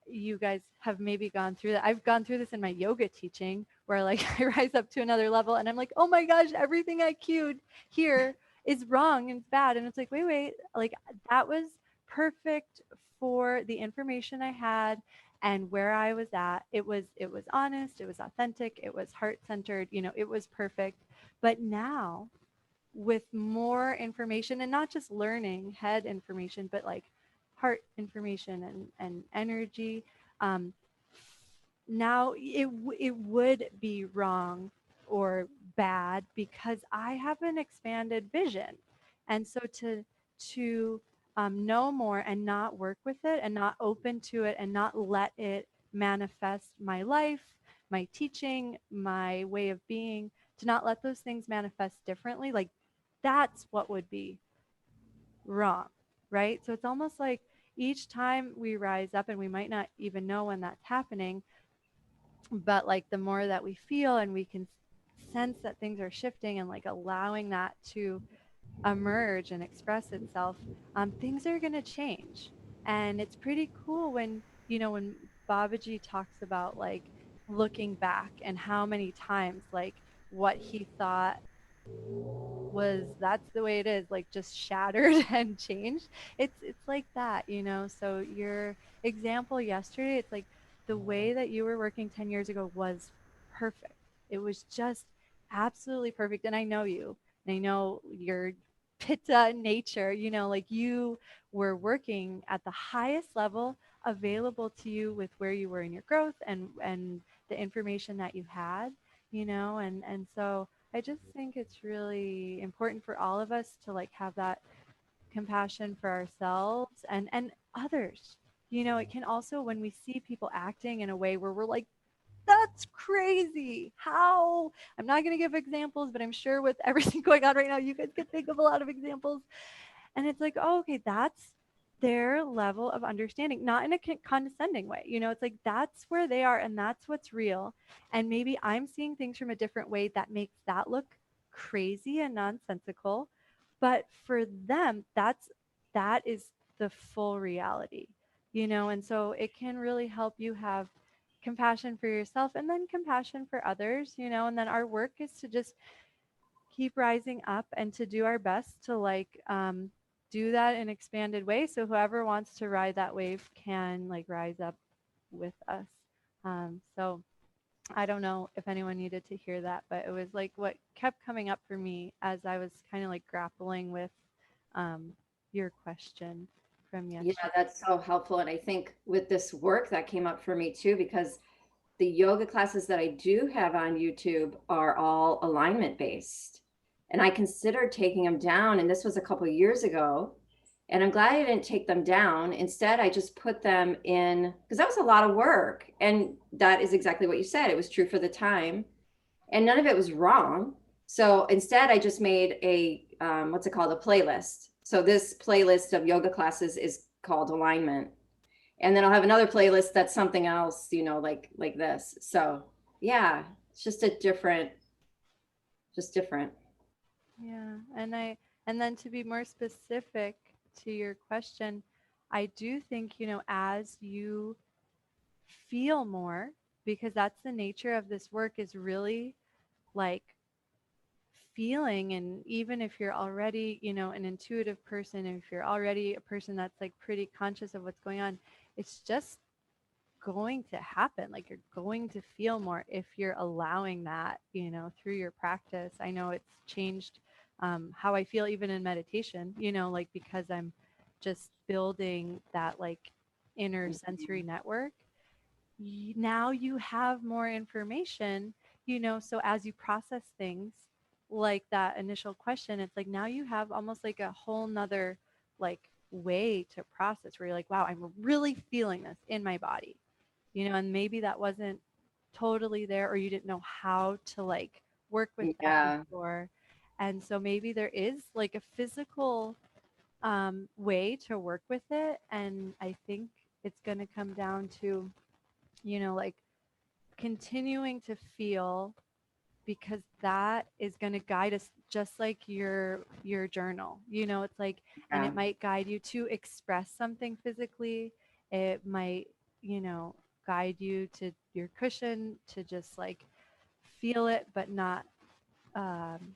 you guys have maybe gone through that. I've gone through this in my yoga teaching where like I rise up to another level and I'm like, oh my gosh, everything I cued here is wrong and bad. And it's like, wait, like that was perfect for the information I had and where I was at. It was honest, it was authentic, it was heart-centered, it was perfect. But now with more information, and not just learning head information, but like heart information and energy, um, now it would be wrong or bad because I have an expanded vision. And so to know more and not work with it and not open to it and not let it manifest my life, my teaching, my way of being, to not let those things manifest differently, like that's what would be wrong, right? So it's almost like each time we rise up, and we might not even know when that's happening, but like the more that we feel and we can sense that things are shifting and like allowing that to emerge and express itself, things are going to change. And it's pretty cool when Babaji talks about like looking back and how many times like what he thought was that's the way it is, like just shattered and changed. It's like that, so your example yesterday, it's like the way that you were working 10 years ago was perfect. It was just absolutely perfect. And I know you, and I know your pitta nature, like you were working at the highest level available to you with where you were in your growth and the information that you had, and so I just think it's really important for all of us to like have that compassion for ourselves and others. It can also, when we see people acting in a way where we're like, that's crazy. How? I'm not going to give examples, but I'm sure with everything going on right now, you guys can think of a lot of examples. And it's like, oh, okay, that's their level of understanding, not in a condescending way. It's like that's where they are and that's what's real. And maybe I'm seeing things from a different way that makes that look crazy and nonsensical. But for them, that is the full reality, and so it can really help you have compassion for yourself and then compassion for others, and then our work is to just keep rising up and to do our best to like do that in expanded way. So whoever wants to ride that wave can like rise up with us. So I don't know if anyone needed to hear that, but it was like what kept coming up for me as I was kind of like grappling with your question from
Yeah,
yesterday.
that's so helpful. And I think with this work that came up for me too, because the yoga classes that I do have on YouTube are all alignment based. And I considered taking them down. And this was a couple of years ago. And I'm glad I didn't take them down. Instead, I just put them in because that was a lot of work. And that is exactly what you said. It was true for the time. And none of it was wrong. So instead, I just made a, what's it called? A playlist. So this playlist of yoga classes is called Alignment. And then I'll have another playlist that's something else, like this. So yeah, it's just just different.
Yeah, and then to be more specific to your question, I do think, as you feel more, because that's the nature of this work, is really like feeling, and even if you're already, an intuitive person, if you're already a person that's like pretty conscious of what's going on, it's just going to happen. Like you're going to feel more if you're allowing that, through your practice. I know it's changed how I feel even in meditation, like because I'm just building that like inner sensory network. Now you have more information, so as you process things like that initial question, it's like now you have almost like a whole nother like way to process where you're like, wow, I'm really feeling this in my body, and maybe that wasn't totally there, or you didn't know how to like work with that
Yeah.
before. And so maybe there is like a physical way to work with it. And I think it's going to come down to, like continuing to feel, because that is going to guide us, just like your journal, it's like, and
Yeah.
it might guide you to express something physically. It might, guide you to your cushion to just like feel it but not um,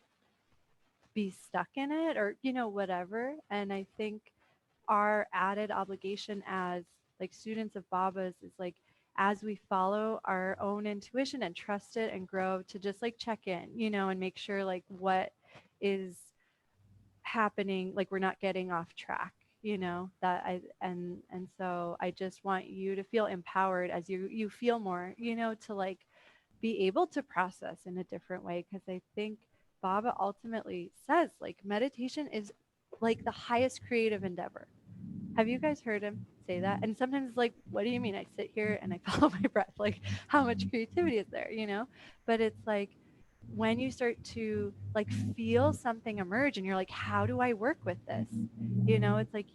be stuck in it, or whatever. And I think our added obligation as like students of Baba's is like, as we follow our own intuition and trust it and grow, to just like check in, and make sure like what is happening, like we're not getting off track, that I and so I just want you to feel empowered as you feel more, to like be able to process in a different way. Because I think Baba ultimately says like meditation is like the highest creative endeavor. Have you guys heard him say that? And sometimes it's like, what do you mean? I sit here and I follow my breath. Like, how much creativity is there, But it's like when you start to like feel something emerge and you're like, how do I work with this? It's like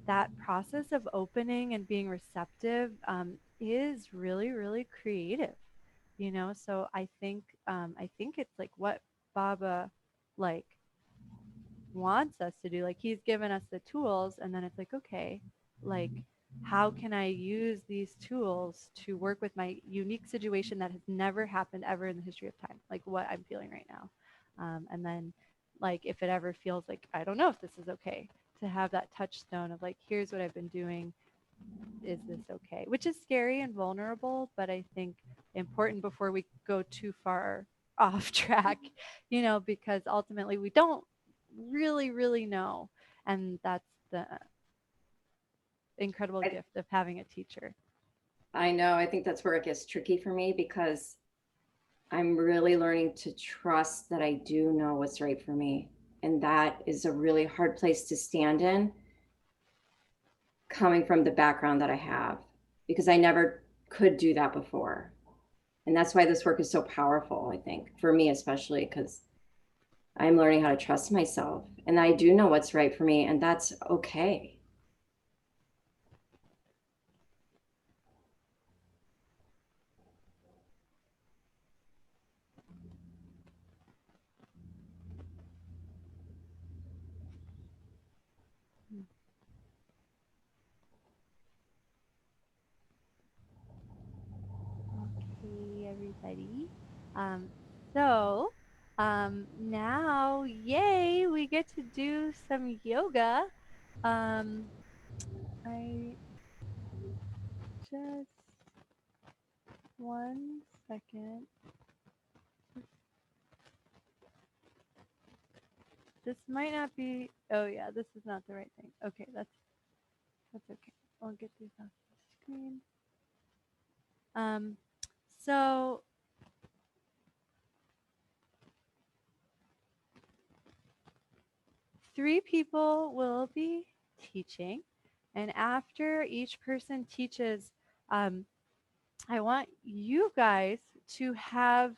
that process of opening and being receptive is really, really creative, So I think it's like what Baba like wants us to do. Like he's given us the tools, and then it's like, okay, like how can I use these tools to work with my unique situation that has never happened ever in the history of time, like what I'm feeling right now. And then like if it ever feels like I don't know if this is okay, to have that touchstone of like, here's what I've been doing, is this okay? Which is scary and vulnerable, but I think important before we go too far off track, because ultimately we don't really, really know. And that's the incredible
I,
gift of having a teacher.
I know. I think that's where it gets tricky for me because I'm really learning to trust that I do know what's right for me. And that is a really hard place to stand in, coming from the background that I have, because I never could do that before. And that's why this work is so powerful, I think, for me, especially because I'm learning how to trust myself and I do know what's right for me, and that's okay.
Okay, everybody. Um, so now, yay, we get to do some yoga. Um, I just 1 second. This might not be. Oh yeah, this is not the right thing. Okay, that's okay. I'll get these off the screen. Um, so 3 people will be teaching, and after each person teaches, um, I want you guys to have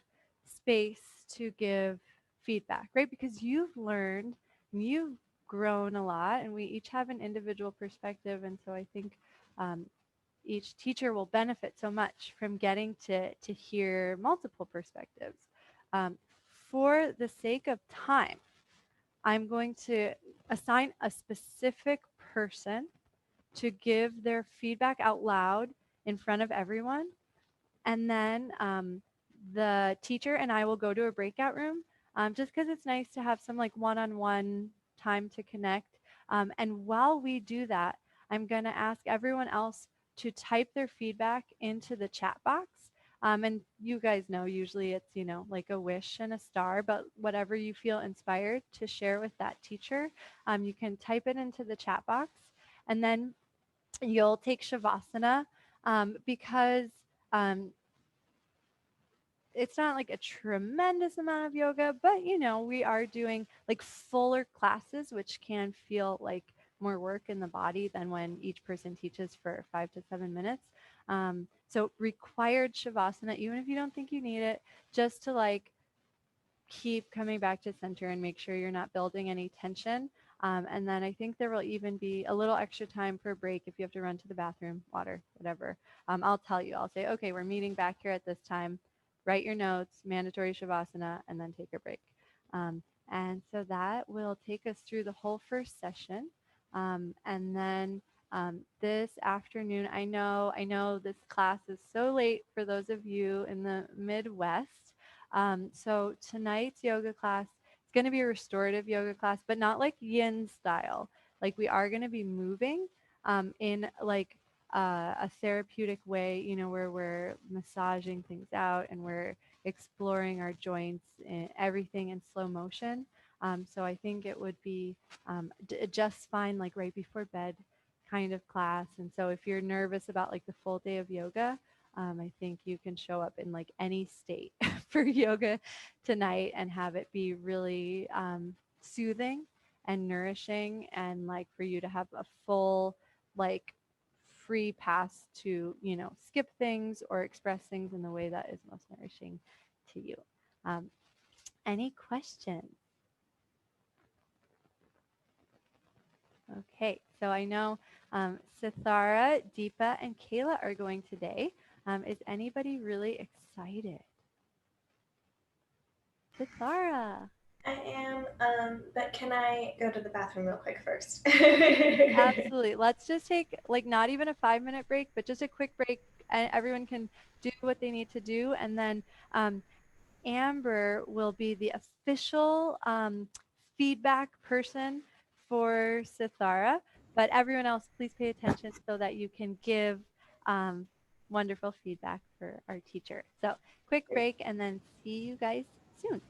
space to give feedback, right? Because you've learned and you've grown a lot, and we each have an individual perspective. And so I think each teacher will benefit so much from getting to hear multiple perspectives. Um, for the sake of time, I'm going to assign a specific person to give their feedback out loud in front of everyone. And then the teacher and I will go to a breakout room just because it's nice to have some like one-on-one time to connect. And while we do that, I'm going to ask everyone else to type their feedback into the chat box. And you guys know usually it's, like a wish and a star, but whatever you feel inspired to share with that teacher, you can type it into the chat box. And then you'll take Shavasana because um, it's not like a tremendous amount of yoga, but we are doing like fuller classes, which can feel like more work in the body than when each person teaches for 5 to 7 minutes. So required Shavasana, even if you don't think you need it, just to like keep coming back to center and make sure you're not building any tension. And then I think there will even be a little extra time for a break if you have to run to the bathroom, water, whatever. I'll tell you, I'll say, okay, we're meeting back here at this time. Write your notes, mandatory Shavasana, and then take a break. And so that will take us through the whole first session. And then this afternoon, I know this class is so late for those of you in the Midwest. So tonight's yoga class is going to be a restorative yoga class, but not like yin style. Like we are going to be moving in like a therapeutic way, where we're massaging things out and we're exploring our joints and everything in slow motion. So I think it would be just fine, like right before bed kind of class. And so if you're nervous about like the full day of yoga, I think you can show up in like any state for yoga tonight and have it be really soothing and nourishing, and like for you to have a full like free pass to skip things or express things in the way that is most nourishing to you. um, any questions? Okay, so I know Sithara, Deepa, and Kayla are going today. Is anybody really excited? Sithara.
I am, but can I go to the bathroom real quick first?
Absolutely. Let's just take like not even a 5 minute break, but just a quick break, and everyone can do what they need to do. And then Amber will be the official feedback person for Sithara. But everyone else, please pay attention so that you can give wonderful feedback for our teacher. So quick break and then see you guys soon.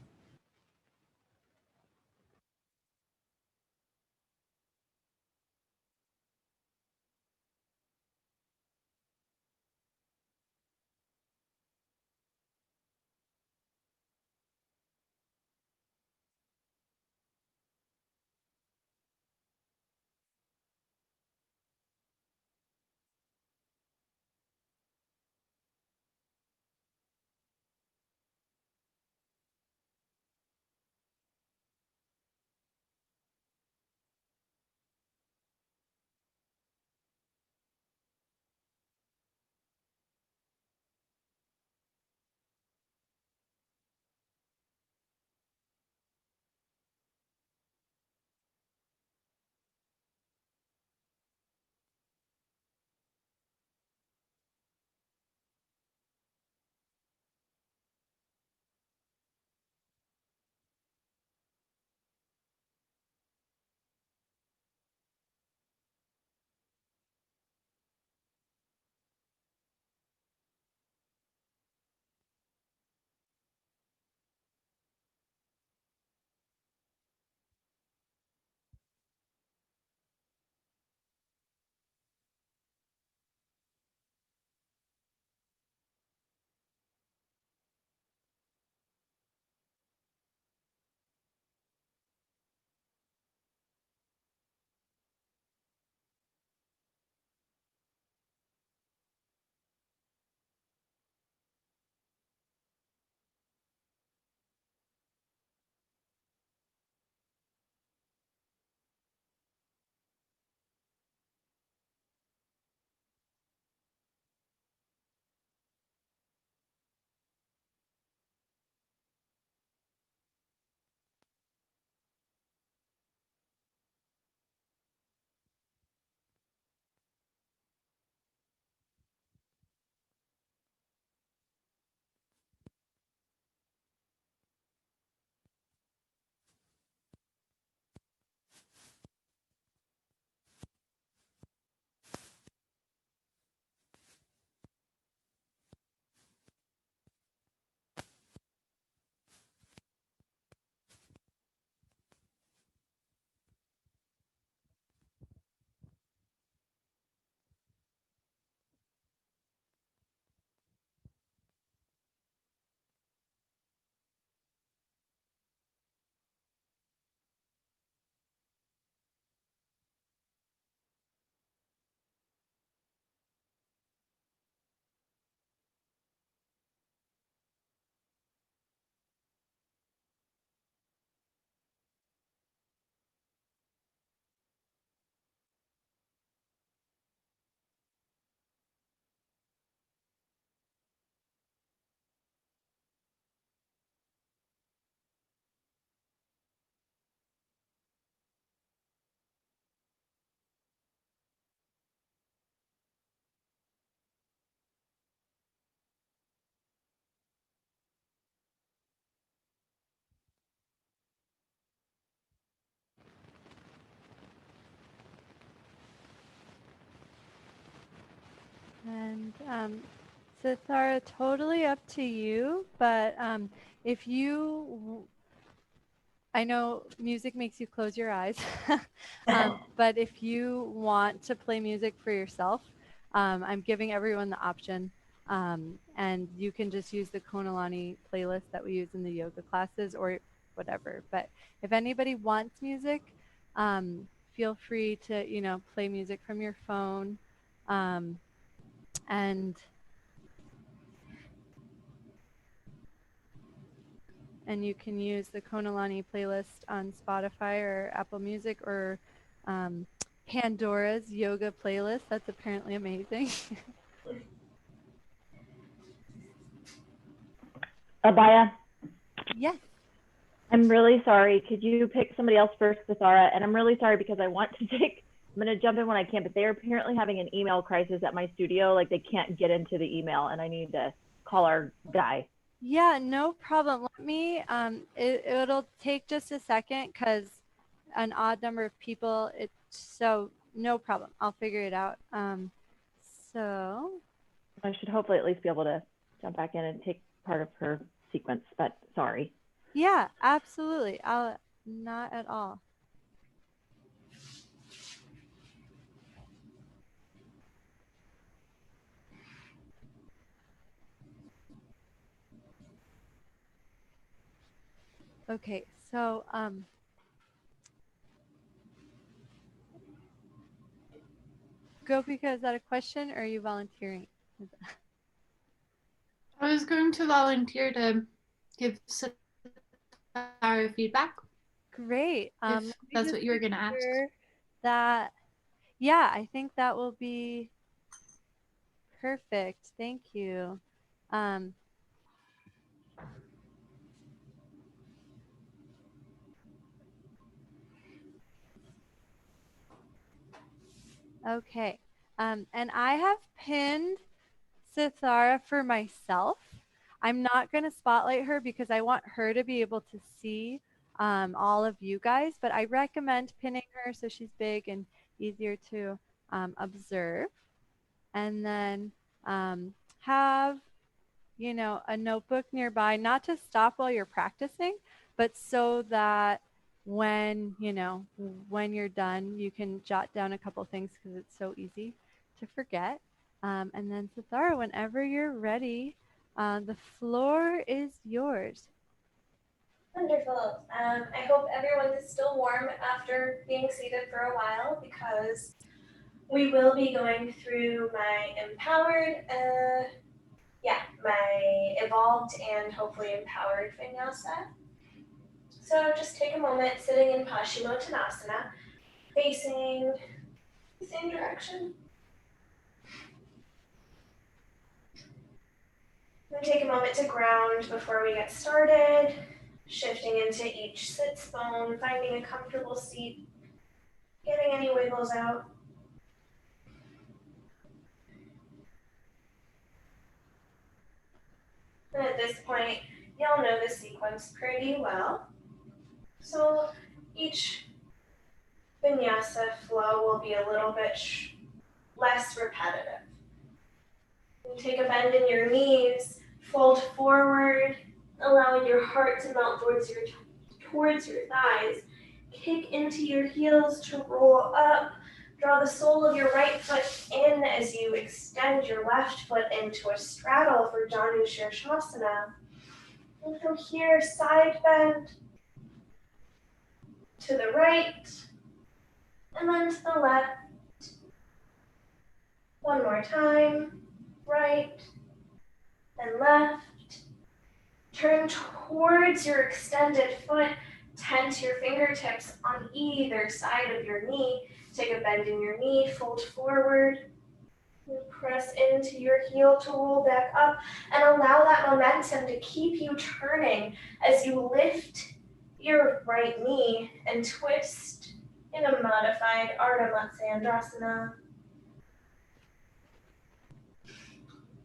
And so, Thara, totally up to you. But if I know music makes you close your eyes, but if you want to play music for yourself, I'm giving everyone the option. And you can just use the Konalani playlist that we use in the yoga classes or whatever. But if anybody wants music, feel free to, play music from your phone. And you can use the Konalani playlist on Spotify or Apple Music or Pandora's yoga playlist. That's apparently amazing.
Abaya,
Yes.
I'm really sorry. Could you pick somebody else first, Thara? And I'm really sorry because I want to take. I'm going to jump in when I can, but they're apparently having an email crisis at my studio. Like they can't get into the email, and I need to call our guy.
Yeah, no problem. Let me, it'll take just a second because an odd number of people, so no problem. I'll figure it out. So
I should hopefully at least be able to jump back in and take part of her sequence, but sorry.
yeah, absolutely. Not at all. Okay, so Gopika, is that a question or are you volunteering?
I was going to volunteer to give our feedback.
Great.
If that's what you were going to ask.
That, yeah, I think that will be perfect. Thank you. Okay. And I have pinned Sithara for myself. I'm not going to spotlight her because I want her to be able to see all of you guys, but I recommend pinning her so she's big and easier to observe. And then have, a notebook nearby, not to stop while you're practicing, but so that when you're done, you can jot down a couple things because it's so easy to forget. And then Sithara, whenever you're ready, the floor is yours.
Wonderful. I hope everyone is still warm after being seated for a while because we will be going through my my evolved and hopefully empowered vinyasa. So just take a moment sitting in Paschimottanasana, facing the same direction. And take a moment to ground before we get started, shifting into each sits bone, finding a comfortable seat, getting any wiggles out. And at this point, you'll know the sequence pretty well. So each vinyasa flow will be a little bit less repetitive. You take a bend in your knees, fold forward, allowing your heart to melt towards your thighs. Kick into your heels to roll up. Draw the sole of your right foot in as you extend your left foot into a straddle for Janu Shirshasana. And from here, side bend to the right, and then to the left. One more time, right and left. Turn towards your extended foot. Tense your fingertips on either side of your knee. Take a bend in your knee, fold forward. And press into your heel to roll back up and allow that momentum to keep you turning as you lift your right knee and twist in a modified Ardha Matsyendrasana.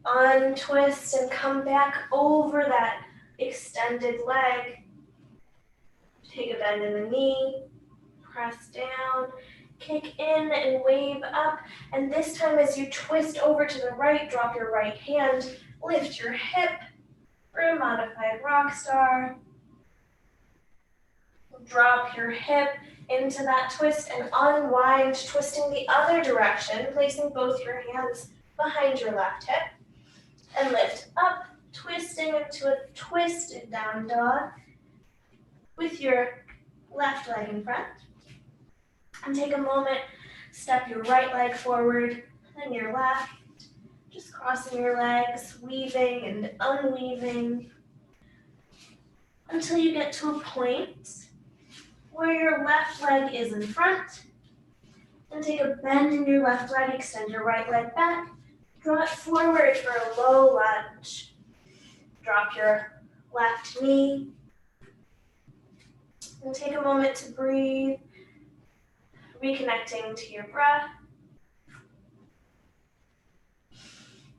Untwist and come back over that extended leg. Take a bend in the knee, press down, kick in and wave up. And this time as you twist over to the right, drop your right hand, lift your hip for a modified rock star. Drop your hip into that twist and unwind, twisting the other direction, placing both your hands behind your left hip. And lift up, twisting into a twisted down dog with your left leg in front. And take a moment, step your right leg forward, then your left, just crossing your legs, weaving and unweaving until you get to a point where your left leg is in front. And take a bend in your left leg, extend your right leg back, draw it forward for a low lunge. Drop your left knee and take a moment to breathe, reconnecting to your breath.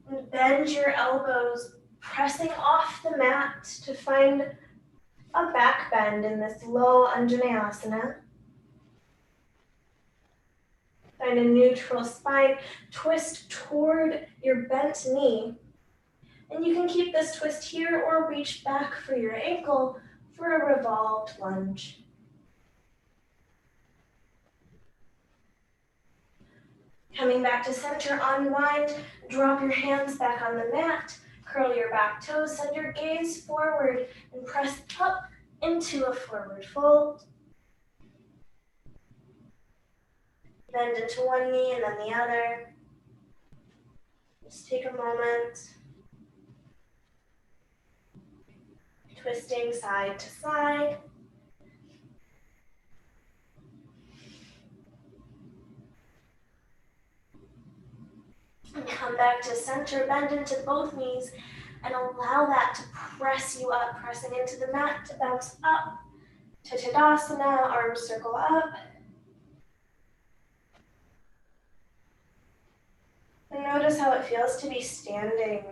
And bend your elbows, pressing off the mat to find a back bend in this low Anjaneyasana. Find a neutral spine, twist toward your bent knee. And you can keep this twist here or reach back for your ankle for a revolved lunge. Coming back to center, unwind, drop your hands back on the mat, curl your back toes, send your gaze forward, and press up into a forward fold. Bend into one knee and then the other. Just take a moment. Twisting side to side. And come back to center, bend into both knees, and allow that to press you up, pressing into the mat to bounce up to Tadasana, arms circle up. And notice how it feels to be standing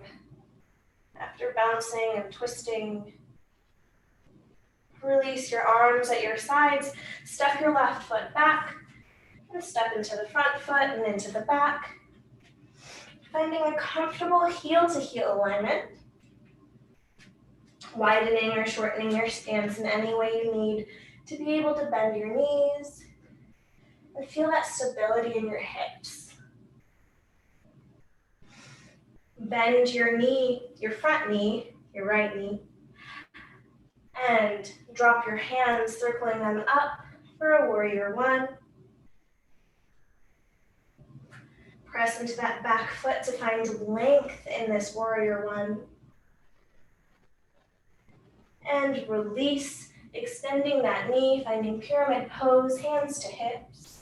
after bouncing and twisting. Release your arms at your sides, step your left foot back, and step into the front foot and into the back. Finding a comfortable heel-to-heel alignment. Widening or shortening your stance in any way you need to be able to bend your knees and feel that stability in your hips. Bend your knee, your front knee, your right knee, and drop your hands, circling them up for a warrior one. Press into that back foot to find length in this warrior one. And release, extending that knee, finding pyramid pose, hands to hips.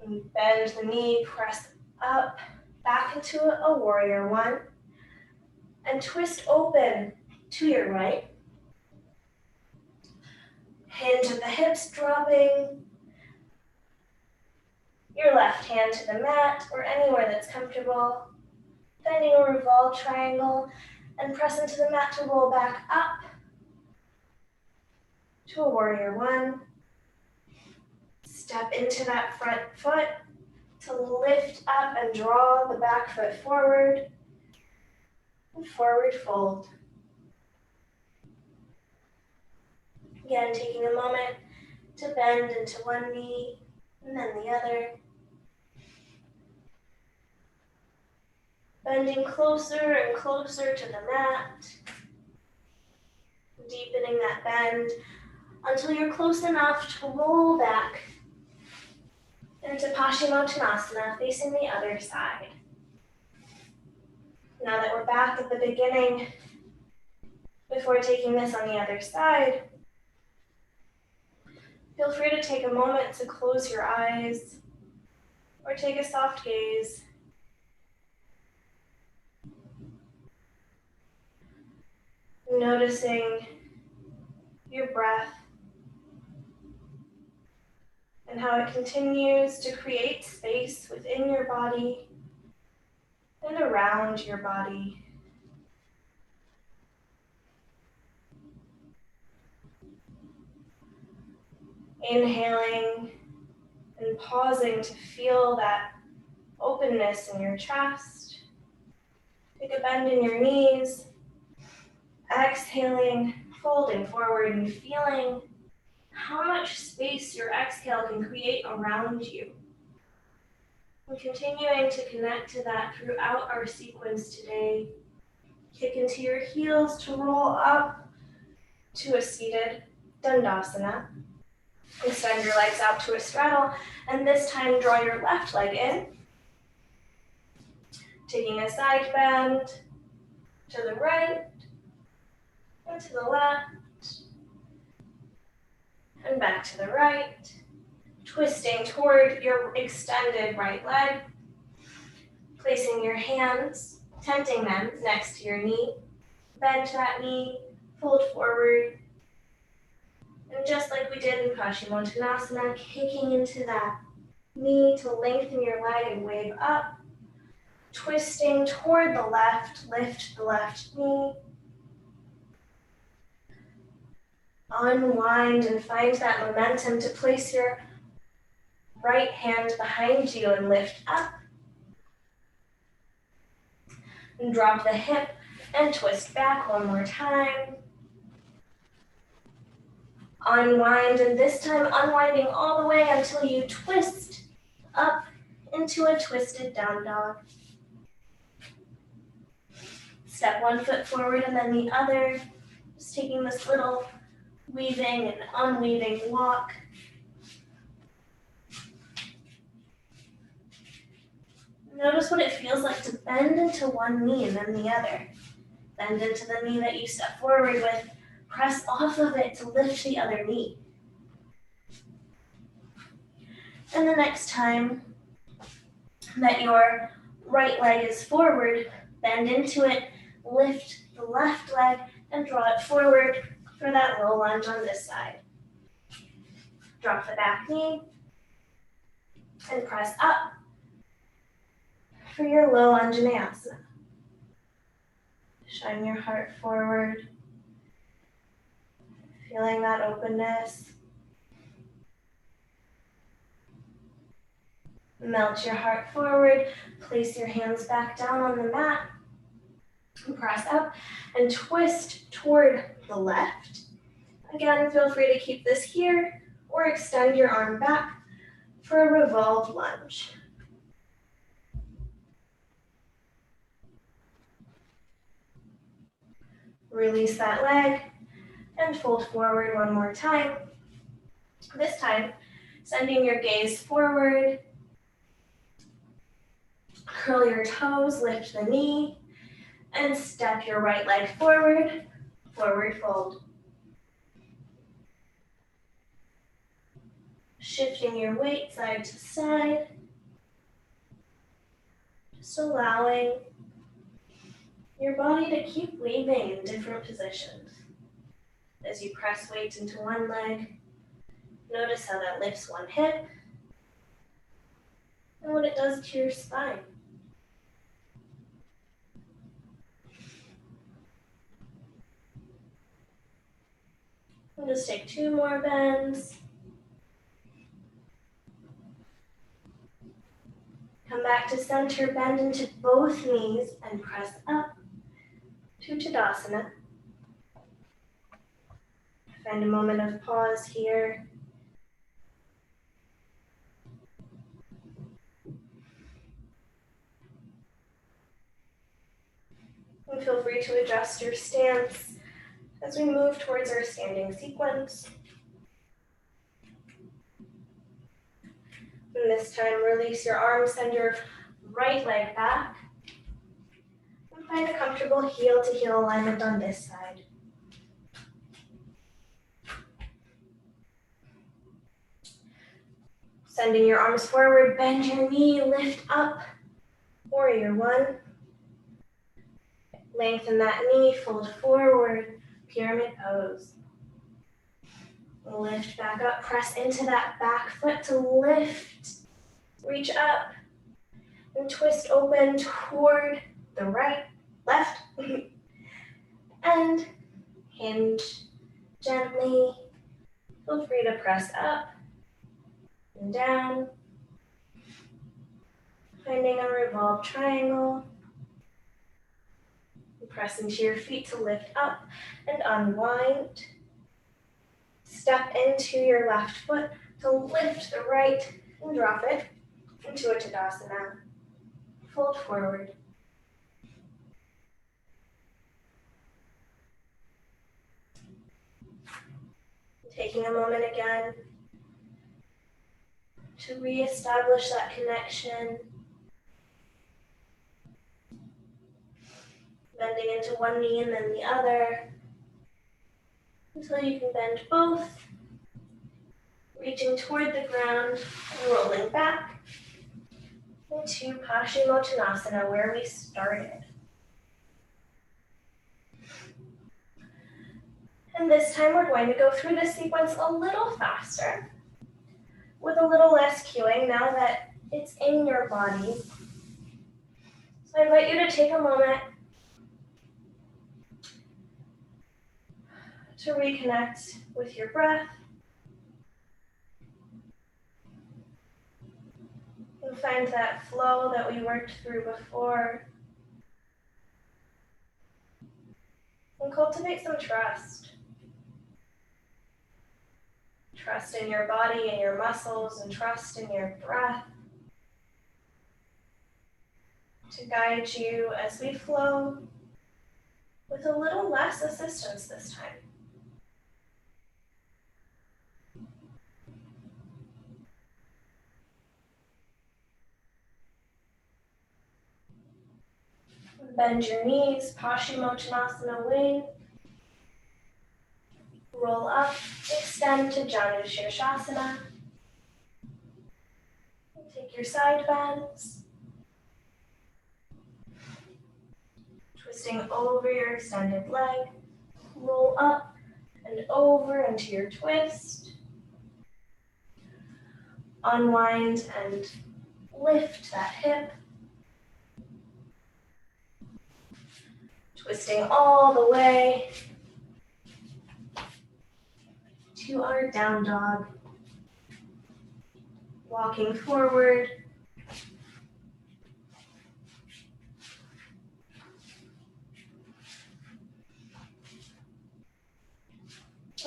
And bend the knee, press up, back into a warrior one. And twist open to your right. Hinge at the hips, dropping your left hand to the mat or anywhere that's comfortable. Finding a revolved triangle and press into the mat to roll back up to a warrior one. Step into that front foot to lift up and draw the back foot forward. And forward fold. Again, taking a moment to bend into one knee and then the other. Bending closer and closer to the mat. Deepening that bend until you're close enough to roll back into Paschimottanasana, facing the other side. Now that we're back at the beginning, before taking this on the other side, feel free to take a moment to close your eyes or take a soft gaze. Noticing your breath and how it continues to create space within your body and around your body. Inhaling and pausing to feel that openness in your chest. Take a bend in your knees. Exhaling, folding forward and feeling how much space your exhale can create around you. And continuing to connect to that throughout our sequence today. Kick into your heels to roll up to a seated Dandasana. Extend your legs out to a straddle, and this time draw your left leg in. Taking a side bend to the right and to the left, and back to the right. Twisting toward your extended right leg, placing your hands, tenting them next to your knee. Bend that knee, fold forward. And just like we did in Paschimottanasana, kicking into that knee to lengthen your leg and wave up. Twisting toward the left, lift the left knee. Unwind and find that momentum to place your right hand behind you and lift up. And drop the hip and twist back one more time. Unwind, and this time unwinding all the way until you twist up into a twisted down dog. Step one foot forward and then the other. Just taking this little weaving and unweaving walk. Notice what it feels like to bend into one knee and then the other. Bend into the knee that you step forward with. Press off of it to lift the other knee. And the next time that your right leg is forward, bend into it, lift the left leg, and draw it forward for that low lunge on this side. Drop the back knee and press up for your low Anjaneyasana. Shine your heart forward, feeling that openness. Melt your heart forward, place your hands back down on the mat, and press up and twist toward the left. Again, feel free to keep this here or extend your arm back for a revolved lunge. Release that leg and fold forward one more time. This time, sending your gaze forward. Curl your toes, lift the knee, and step your right leg forward, forward fold. Shifting your weight side to side, just allowing your body to keep weaving in different positions. As you press weight into one leg, notice how that lifts one hip and what it does to your spine. We'll just take 2 more bends. Come back to center, bend into both knees and press up to Tadasana. Find a moment of pause here. And feel free to adjust your stance as we move towards our standing sequence. And this time, release your arms, send your right leg back. And find a comfortable heel-to-heel alignment on this side. Sending your arms forward, bend your knee, lift up. Warrior one. Lengthen that knee, fold forward, pyramid pose. Lift back up, press into that back foot to lift. Reach up and twist open toward the right, left. And hinge gently Feel free to press up and down, finding a revolved triangle. Press into your feet to lift up and unwind. Step into your left foot to lift the right and drop it into a Tadasana. Fold forward. Taking a moment again to reestablish that connection. Bending into one knee and then the other until you can bend both. Reaching toward the ground and rolling back into Paschimottanasana where we started. And this time we're going to go through this sequence a little faster with a little less cueing now that it's in your body. So I invite you to take a moment to reconnect with your breath and find that flow that we worked through before. And cultivate some trust. Trust in your body and your muscles, and trust in your breath to guide you as we flow with a little less assistance this time. Bend your knees, Paschimottanasana wing. Roll up, extend to Janu Shirshasana. Take your side bends. Twisting over your extended leg. Roll up and over into your twist. Unwind and lift that hip. Twisting all the way to our down dog. Walking forward.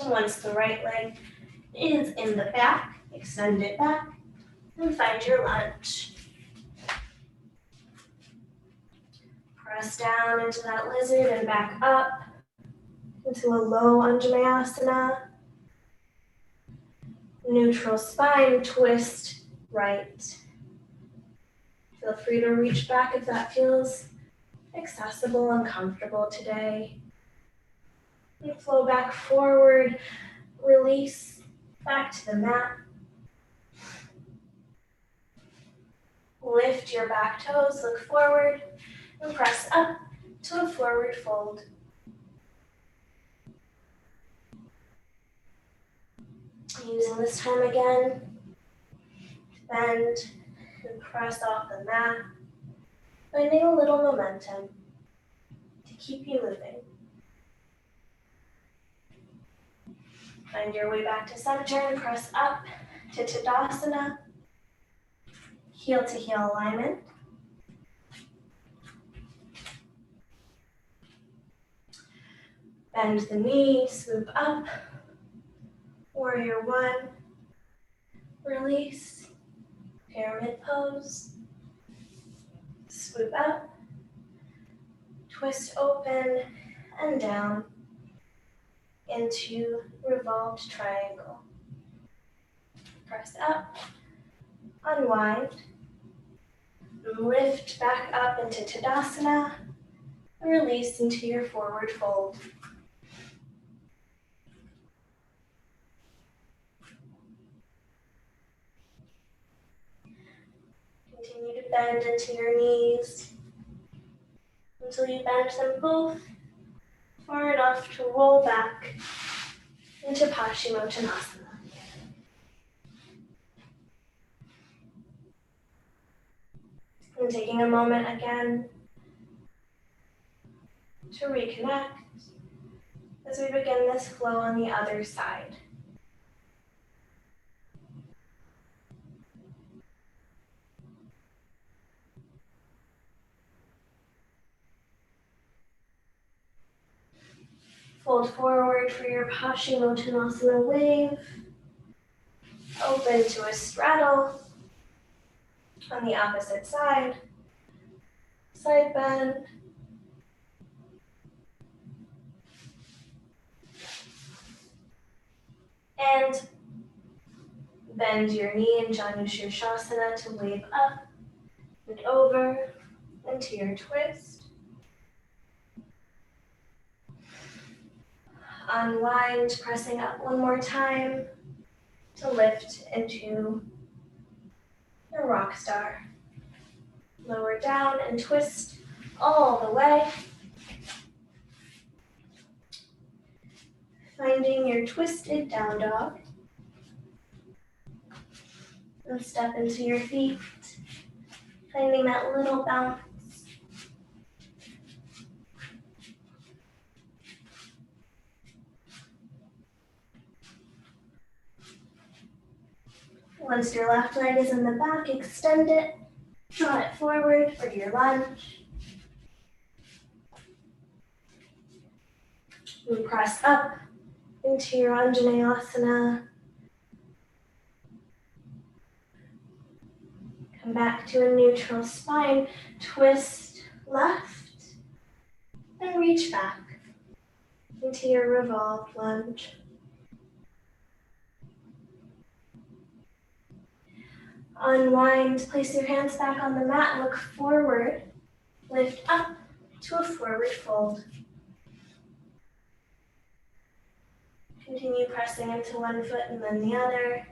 And once the right leg is in the back, extend it back and find your lunge. Press down into that lizard and back up into a low Anjaneyasana. Neutral spine twist right. Feel free to reach back if that feels accessible and comfortable today. And flow back forward, release back to the mat. Lift your back toes, look forward, and press up to a forward fold. Using this time again, bend and press off the mat, finding a little momentum to keep you moving. Find your way back to center and press up to Tadasana, heel to heel alignment. Bend the knee, swoop up, warrior one, release, pyramid pose, swoop up, twist open and down into revolved triangle. Press up, unwind, lift back up into Tadasana, and release into your forward fold. Continue to bend into your knees until you bend them both far enough to roll back into Paschimottanasana. And taking a moment again to reconnect as we begin this flow on the other side. Fold forward for your Paschimottanasana wave. Open to a straddle on the opposite side. Side bend. And bend your knee in Janu Shirshasana to wave up and over into your twist. Unwind, pressing up one more time to lift into your rock star. Lower down and twist all the way. Finding your twisted down dog. And step into your feet, finding that little bounce. Once your left leg is in the back, extend it, draw it forward for your lunge. And press up into your Anjaneyasana. Come back to a neutral spine, twist left, and reach back into your revolved lunge. Unwind, place your hands back on the mat, look forward, lift up to a forward fold. Continue pressing into one foot and then the other.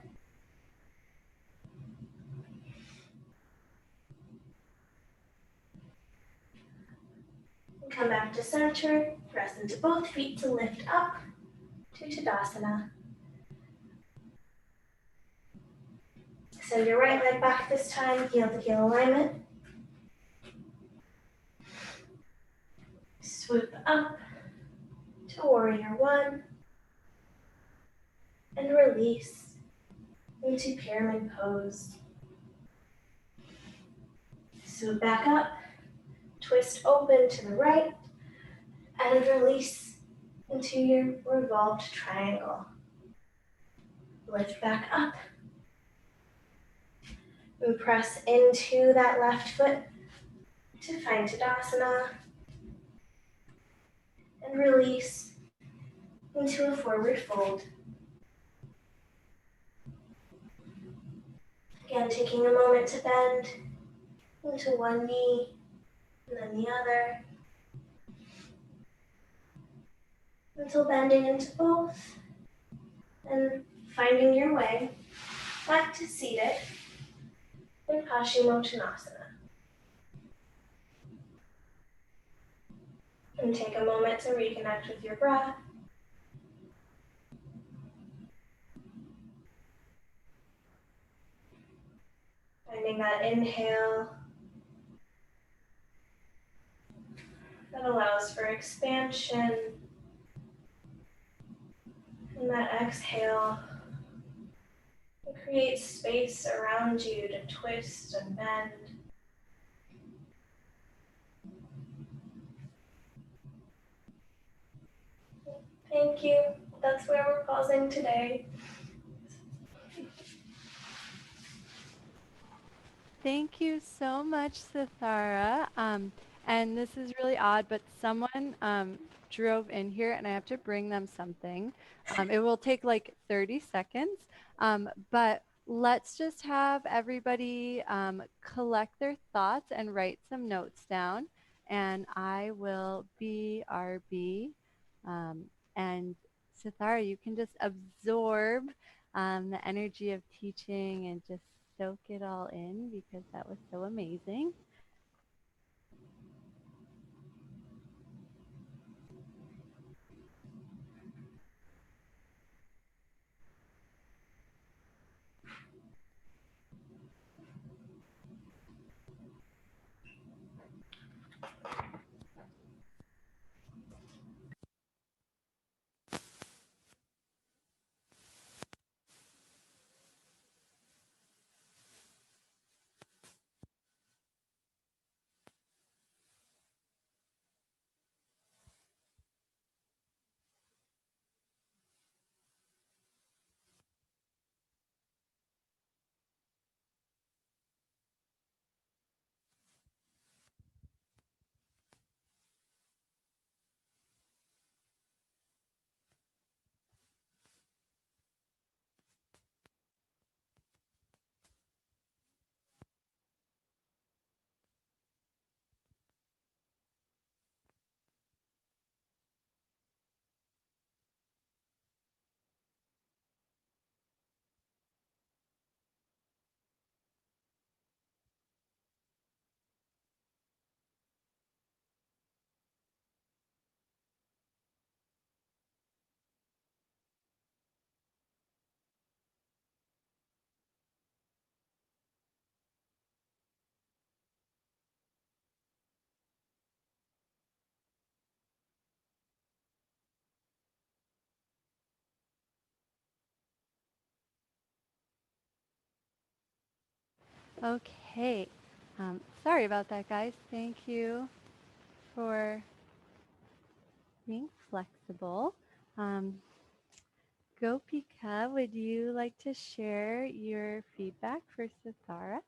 Come back to center, press into both feet to lift up to Tadasana. Send your right leg back this time, heel to heel alignment. Swoop up to warrior one and release into pyramid pose. Swoop back up, twist open to the right, and release into your revolved triangle. Lift back up. And press into that left foot to find Tadasana. And release into a forward fold. Again, taking a moment to bend into one knee and then the other. Until bending into both and finding your way back to seated in Paschimottanasana. And take a moment to reconnect with your breath. Finding that inhale that allows for expansion. And that exhale that creates space around you to twist and bend. Thank you. That's where we're pausing today.
Thank you so much, Sithara. And this is really odd, but someone drove in here and I have to bring them something. It will take like 30 seconds, but let's just have everybody collect their thoughts and write some notes down. And I will BRB. And Sithara, you can just absorb the energy of teaching and just soak it all in because that was so amazing. Okay. Sorry about that, guys. Thank you for being flexible. Um, Gopika, would you like to share your feedback for Sithara?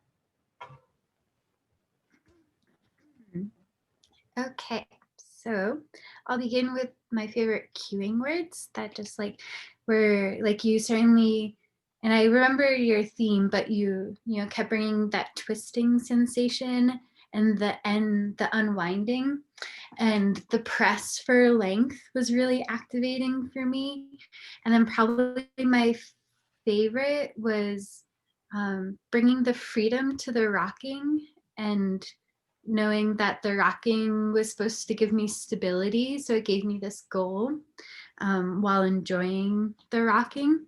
Okay, so I'll begin with my favorite cueing words that just like were like you certainly, and I remember your theme, but you know kept bringing that twisting sensation and the unwinding, and the press for length was really activating for me. And then probably my favorite was bringing the freedom to the rocking, and knowing that the rocking was supposed to give me stability. So it gave me this goal while enjoying the rocking.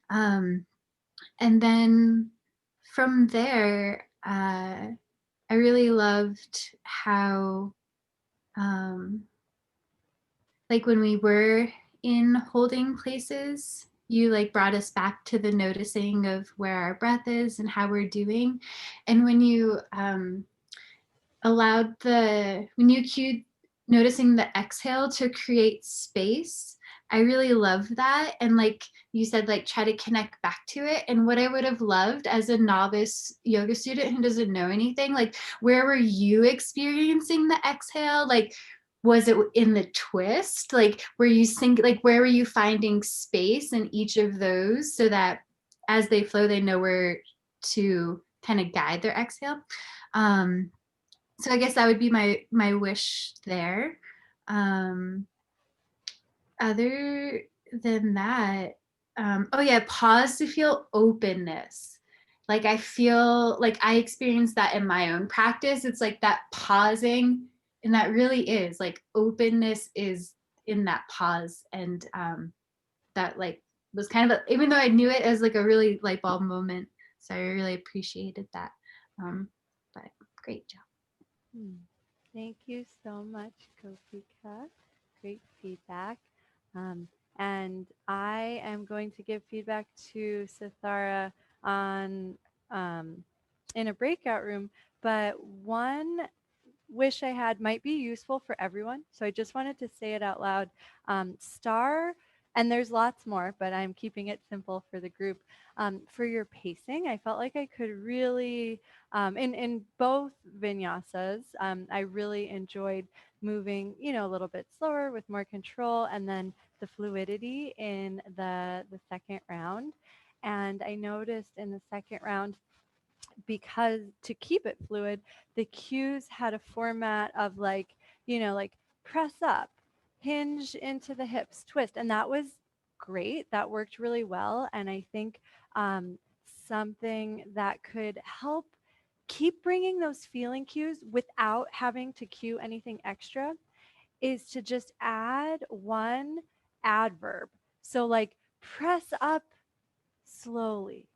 And then from there, I really loved how, like, when we were in holding places, you like brought us back to the noticing of where our breath is and how we're doing. And when you allowed when you cued noticing the exhale to create space, I really love that. And like you said, like try to connect back to it. And what I would have loved as a novice yoga student who doesn't know anything, like where were you experiencing the exhale? Like, was it in the twist? Like, were you like where were you finding space in each of those so that as they flow, they know where to kind of guide their exhale? So I guess that would be my wish there. Um, Other than that, oh yeah, pause to feel openness. Like I feel like I experience that in my own practice. It's like that pausing, and that really is like openness is in that pause, and that like was kind of even though I knew it as like a really light bulb moment. So I really appreciated that. But great job.
Hmm. Thank you so much, Gopika. Great feedback. Um, and I am going to give feedback to Sithara on in a breakout room. But one wish I had might be useful for everyone. So I just wanted to say it out loud. Star, and there's lots more, but I'm keeping it simple for the group. For your pacing, I felt like I could really, in both vinyasas, I really enjoyed moving, a little bit slower with more control, and then the fluidity in the second round. And I noticed in the second round, because to keep it fluid, the cues had a format of like, like press up, hinge into the hips, twist. And that was great. That worked really well. And I think something that could help keep bringing those feeling cues without having to cue anything extra is to just add one adverb. So, like, press up slowly,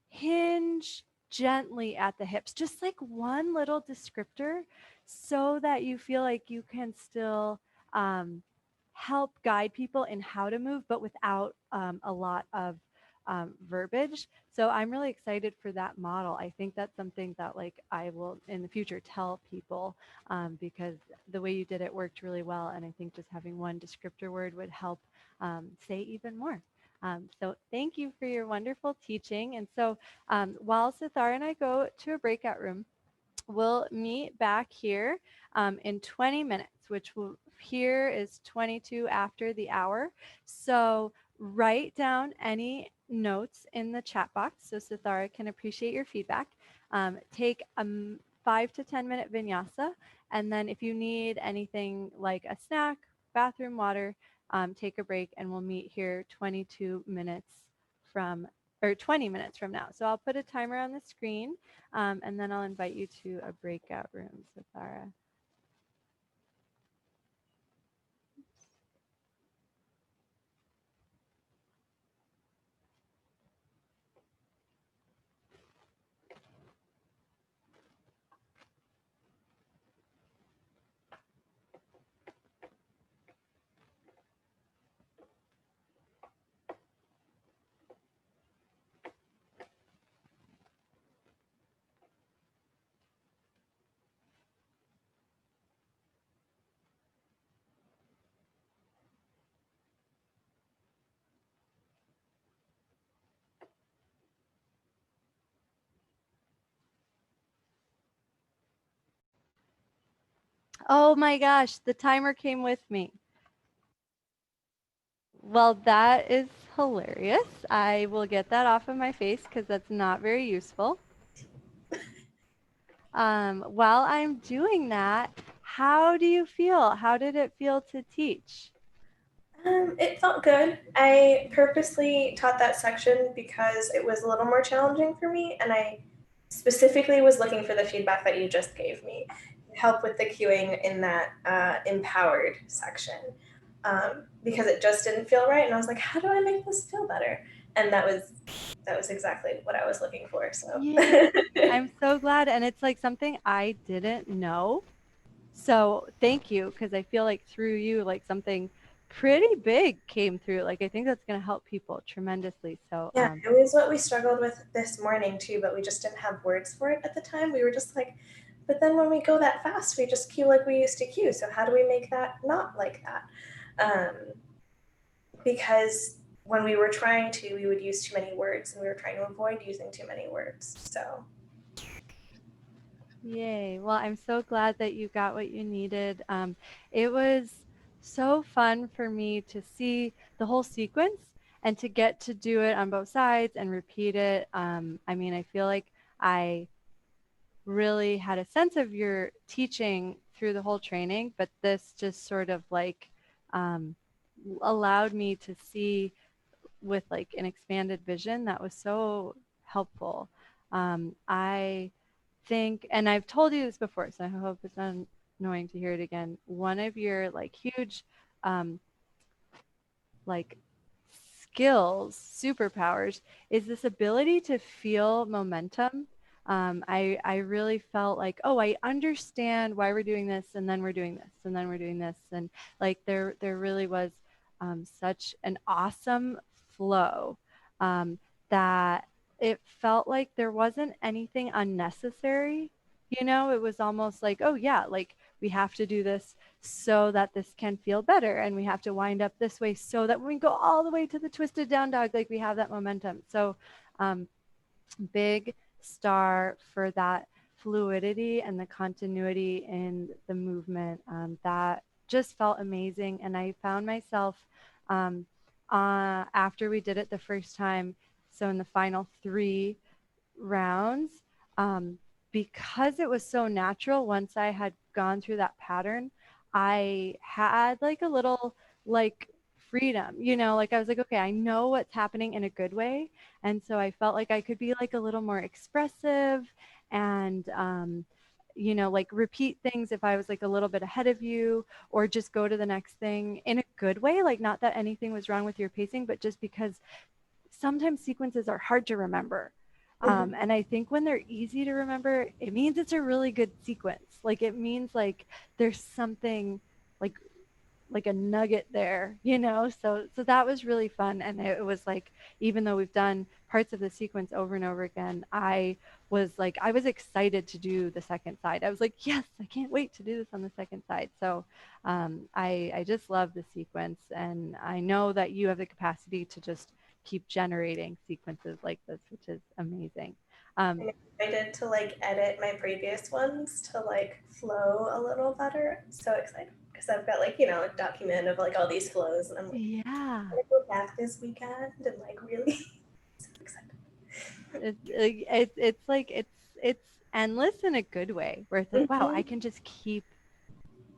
hinge gently at the hips, just like one little descriptor, so that you feel like you can still um, help guide people in how to move, but without a lot of verbiage. So I'm really excited for that model. I think that's something that like I will in the future tell people because the way you did it worked really well. And I think just having one descriptor word would help say even more. So thank you for your wonderful teaching. And so while Sithar and I go to a breakout room, we'll meet back here in 20 minutes, which will here is 22 after the hour. So write down any notes in the chat box so Sithara can appreciate your feedback. Take a 5 to 10 minute vinyasa. And then if you need anything like a snack, bathroom, water, take a break and we'll meet here 22 minutes from or 20 minutes from now. So I'll put a timer on the screen and then I'll invite you to a breakout room, Sithara. Oh my gosh, the timer came with me. Well, that is hilarious. I will get that off of my face because that's not very useful. While I'm doing that, how do you feel? How did it feel to teach?
It felt good. I purposely taught that section because it was a little more challenging for me, and I specifically was looking for the feedback that you just gave me. Help with the cueing in that empowered section, because it just didn't feel right, and I was like, how do I make this feel better? And that was exactly what I was looking for. So
Yeah, I'm so glad. And it's like something I didn't know. So thank you, because I feel like through you, like something pretty big came through. Like I think that's going to help people tremendously. So
yeah, it was what we struggled with this morning too, but we just didn't have words for it at the time. We were just like, but then when we go that fast, we just cue like we used to cue. So how do we make that not like that? Because when we were trying to, we would use too many words, and we were trying to avoid using too many words. So
yay. Well, I'm so glad that you got what you needed. It was so fun for me to see the whole sequence and to get to do it on both sides and repeat it. I mean, I feel like I really had a sense of your teaching through the whole training, but this just sort of like um, allowed me to see with like an expanded vision that was so helpful. I think, and I've told you this before, so I hope it's not annoying to hear it again. One of your like huge um, like skills, superpowers, is this ability to feel momentum. I really felt like, oh, I understand why we're doing this, and then we're doing this, and then we're doing this, and like there really was such an awesome flow um, that it felt like there wasn't anything unnecessary. You know, it was almost like, oh yeah, like we have to do this so that this can feel better, and we have to wind up this way so that when we go all the way to the twisted down dog, like we have that momentum. So um, big star for that fluidity and the continuity in the movement. That just felt amazing. And I found myself um, after we did it the first time, so in the final 3 rounds, um, because it was so natural, once I had gone through that pattern, I had like a little like freedom, you know, like I was like, okay, I know what's happening in a good way. And so I felt like I could be like a little more expressive and, you know, like repeat things if I was like a little bit ahead of you, or just go to the next thing in a good way. Like, not that anything was wrong with your pacing, but just because sometimes sequences are hard to remember. And I think when they're easy to remember, it means it's a really good sequence. Like it means like there's something like a nugget there, you know? So that was really fun. And it was like, even though we've done parts of the sequence over and over again, I was excited to do the second side. I was like, yes, I can't wait to do this on the second side. So I just love the sequence. And I know that you have the capacity to just keep generating sequences like this, which is amazing.
I'm excited to like edit my previous ones to like flow a little better. I'm so excited because I've got like, a document of like all these flows, and I'm like,
Yeah.
I'm gonna go back this weekend and like really so excited.
It's like it's endless in a good way, where it's like, wow, I can just keep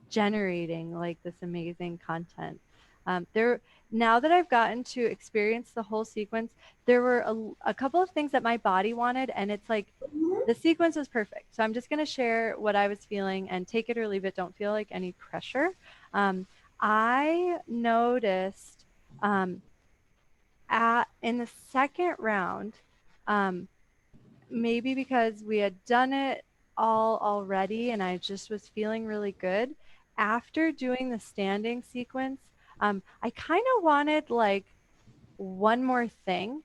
generating like this amazing content. There, now that I've gotten to experience the whole sequence, there were a couple of things that my body wanted, and it's like the sequence was perfect. So I'm just going to share what I was feeling, and take it or leave it. Don't feel like any pressure. I noticed in the second round, um, maybe because we had done it all already and I just was feeling really good. After doing the standing sequence, I kind of wanted like one more thing,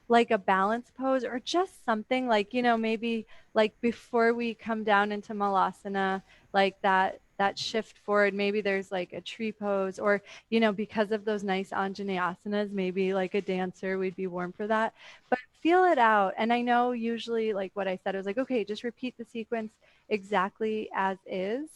like a balance pose or just something like, maybe like before we come down into malasana, like that shift forward, maybe there's like a tree pose, or because of those nice anjaneyasanas, maybe like a dancer, we'd be warm for that. But feel it out. And I know usually like what I said was like, okay, just repeat the sequence exactly as is.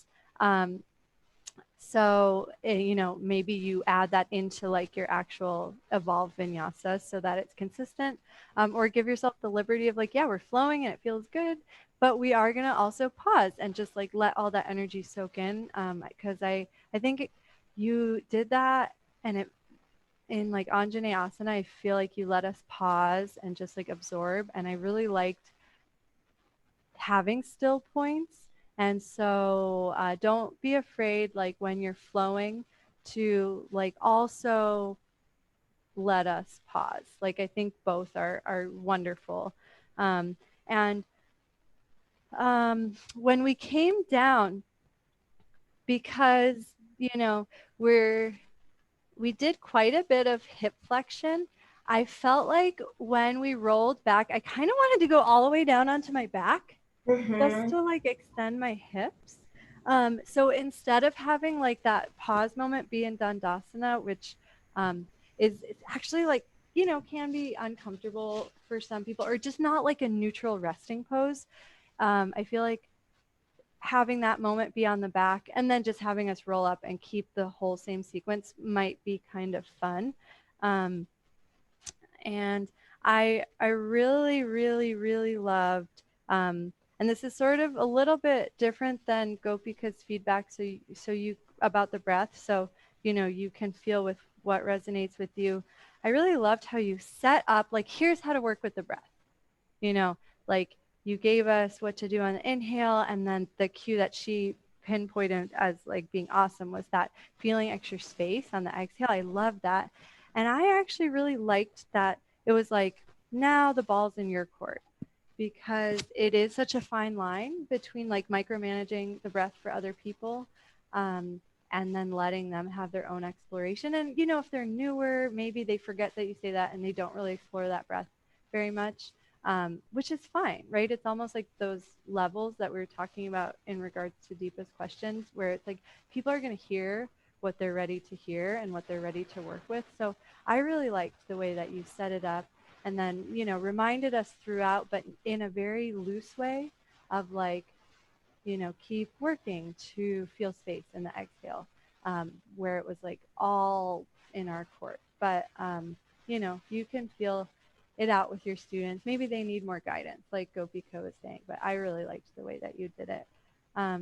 So, you know, maybe you add that into like your actual evolved vinyasa so that it's consistent, or give yourself the liberty of like, yeah, we're flowing and it feels good, but we are going to also pause and just like let all that energy soak in. Because I think you did that, and it, in like Anjaneyasana, I feel like you let us pause and just like absorb. And I really liked having still points. And so don't be afraid, like when you're flowing, to like also let us pause. Like I think both are wonderful. And when we came down, because you know we did quite a bit of hip flexion. I felt like when we rolled back, I kind of wanted to go all the way down onto my back just to like extend my hips. So instead of having like that pause moment be in Dandasana, which is it's actually like, you know, can be uncomfortable for some people, or just not like a neutral resting pose. I feel like having that moment be on the back and then just having us roll up and keep the whole same sequence might be kind of fun. Um, and I really, really, really loved, and this is sort of a little bit different than Gopika's feedback. So you about the breath. So, you know, you can feel with what resonates with you. I really loved how you set up, like, here's how to work with the breath. You know, like you gave us what to do on the inhale, and then the cue that she pinpointed as like being awesome was that feeling extra space on the exhale. I love that. And I actually really liked that it was like, now the ball's in your court, because it is such a fine line between like micromanaging the breath for other people, and then letting them have their own exploration. And, you know, if they're newer, maybe they forget that you say that and they don't really explore that breath very much, which is fine, right? It's almost like those levels that we were talking about in regards to Deepa's questions, where it's like people are going to hear what they're ready to hear and what they're ready to work with. So I really liked the way that you set it up, and then, you know, reminded us throughout, but in a very loose way, of like, you know, keep working to feel space in the exhale, where it was like all in our court. But, you know, you can feel it out with your students. Maybe they need more guidance, like Gopika was saying, but I really liked the way that you did it. I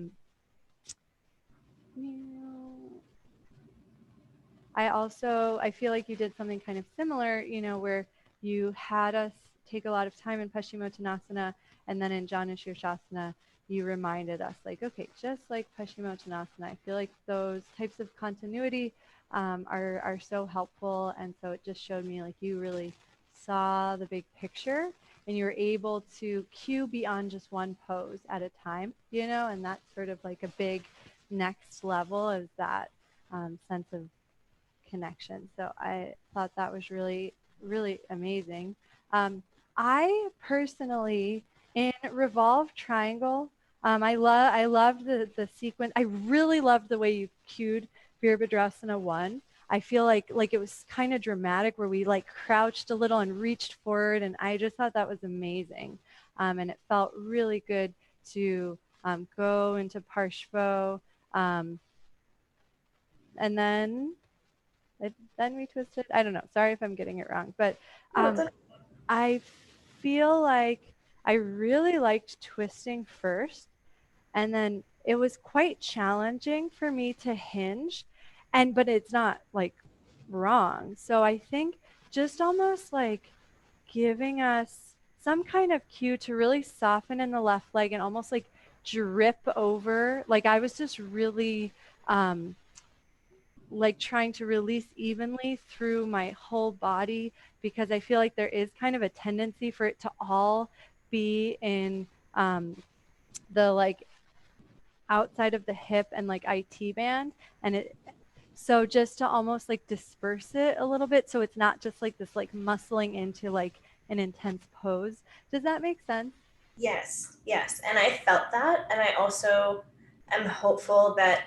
feel like you did something kind of similar, you know, where you had us take a lot of time in Paschimottanasana, and then in Janu Shirshasana, you reminded us, like, okay, just like Paschimottanasana, I feel like those types of continuity are so helpful. And so it just showed me like you really saw the big picture, and you were able to cue beyond just one pose at a time, you know, and that's sort of like a big next level, is that sense of connection. So I thought that was really, really amazing. I personally, in Revolve Triangle, I loved the sequence. I really loved the way you cued Virabhadrasana 1. I feel like it was kind of dramatic, where we like crouched a little and reached forward, and I just thought that was amazing. And it felt really good to go into Parshvo, and then we twisted. I don't know. Sorry if I'm getting it wrong, but I feel like I really liked twisting first, and then it was quite challenging for me to hinge, but it's not like wrong. So I think just almost like giving us some kind of cue to really soften in the left leg and almost like drip over. Like I was just really like trying to release evenly through my whole body, because I feel like there is kind of a tendency for it to all be in the like outside of the hip and like IT band. And so just to almost like disperse it a little bit, so it's not just like this like muscling into like an intense pose. Does that make sense?
Yes, yes. And I felt that. And I also am hopeful that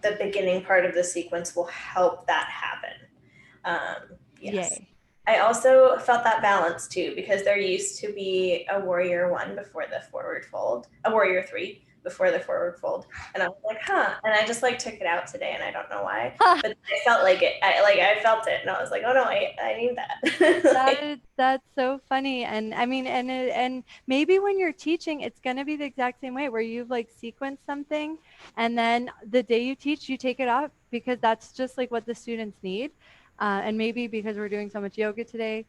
the beginning part of the sequence will help that happen. Yes.
Yay.
I also felt that balance too, because there used to be a warrior 1 before the forward fold, a warrior 3 before the forward fold. And I was like, huh. And I just like took it out today and I don't know why. But I felt like it. I felt it and I was like, oh no, I need that.
That's so funny. And I mean, and maybe when you're teaching, it's going to be the exact same way where you've like sequenced something and then the day you teach, you take it off because that's just like what the students need. And maybe because we're doing so much yoga today,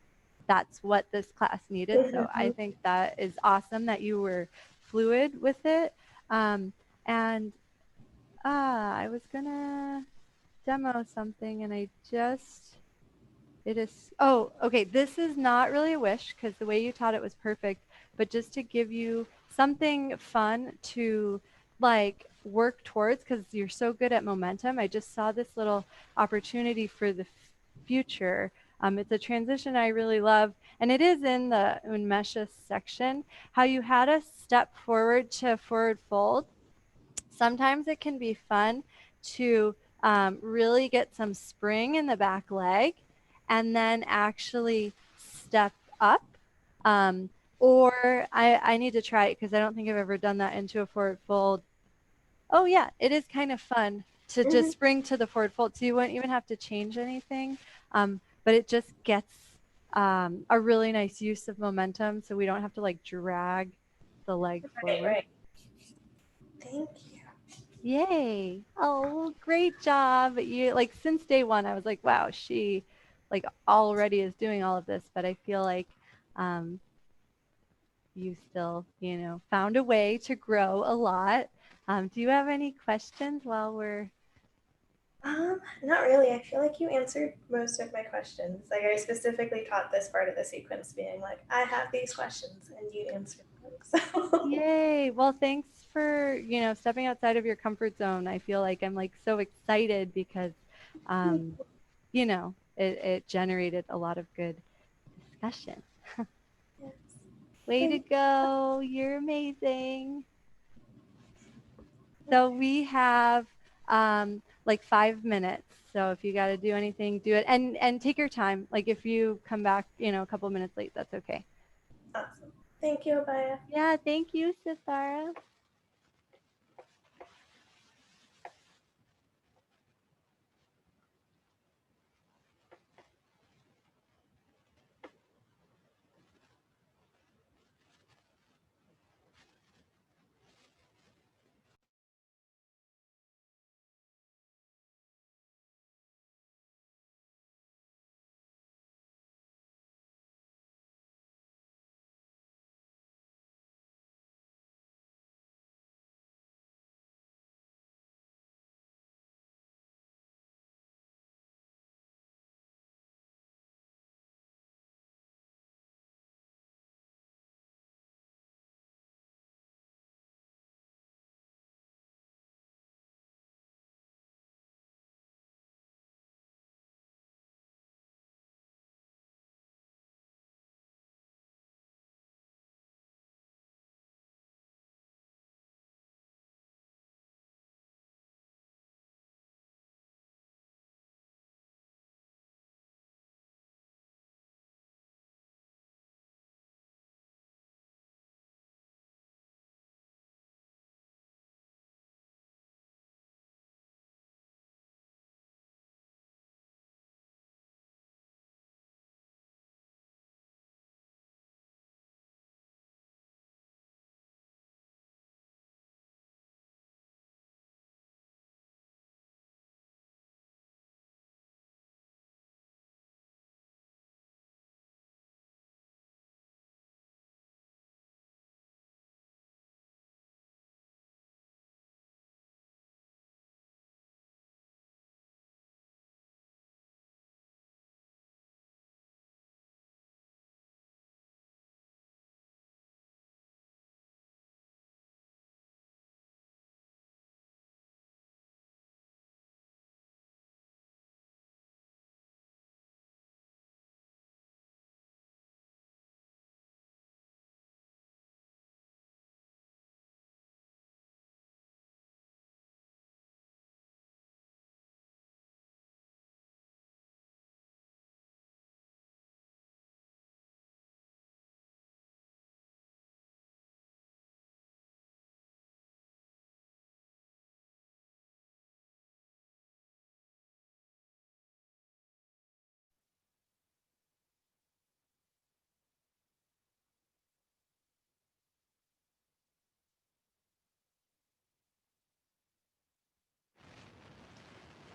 that's what this class needed. So I think that is awesome that you were fluid with it. And I was gonna demo something and I just, it is, oh, okay. This is not really a wish because the way you taught it was perfect, but just to give you something fun to like work towards because you're so good at momentum. I just saw this little opportunity for the future. It's a transition I really love, and it is in the Unmesha section, how you had us step forward to forward fold. Sometimes it can be fun to really get some spring in the back leg and then actually step up. Um, or I need to try it because I don't think I've ever done that into a forward fold. Oh yeah, it is kind of fun to just spring to the forward fold. So you won't even have to change anything, but it just gets a really nice use of momentum. So we don't have to like drag the leg forward.
Right. Thank you.
Yay. Oh, great job. You like since day one, I was like, wow, she like already is doing all of this, but I feel like you still, found a way to grow a lot. Do you have any questions while we're
Not really. I feel like you answered most of my questions. Like I specifically taught this part of the sequence being like, I have these questions and you answered them. So
Yay. Well, thanks for, stepping outside of your comfort zone. I feel like I'm like so excited because it generated a lot of good discussion.
yes.
Way to go. You're amazing. So we have like 5 minutes. So if you got to do anything, do it and take your time. Like if you come back, a couple minutes late, that's okay.
Awesome. Thank you, Abaya.
Yeah, thank you, Sithara.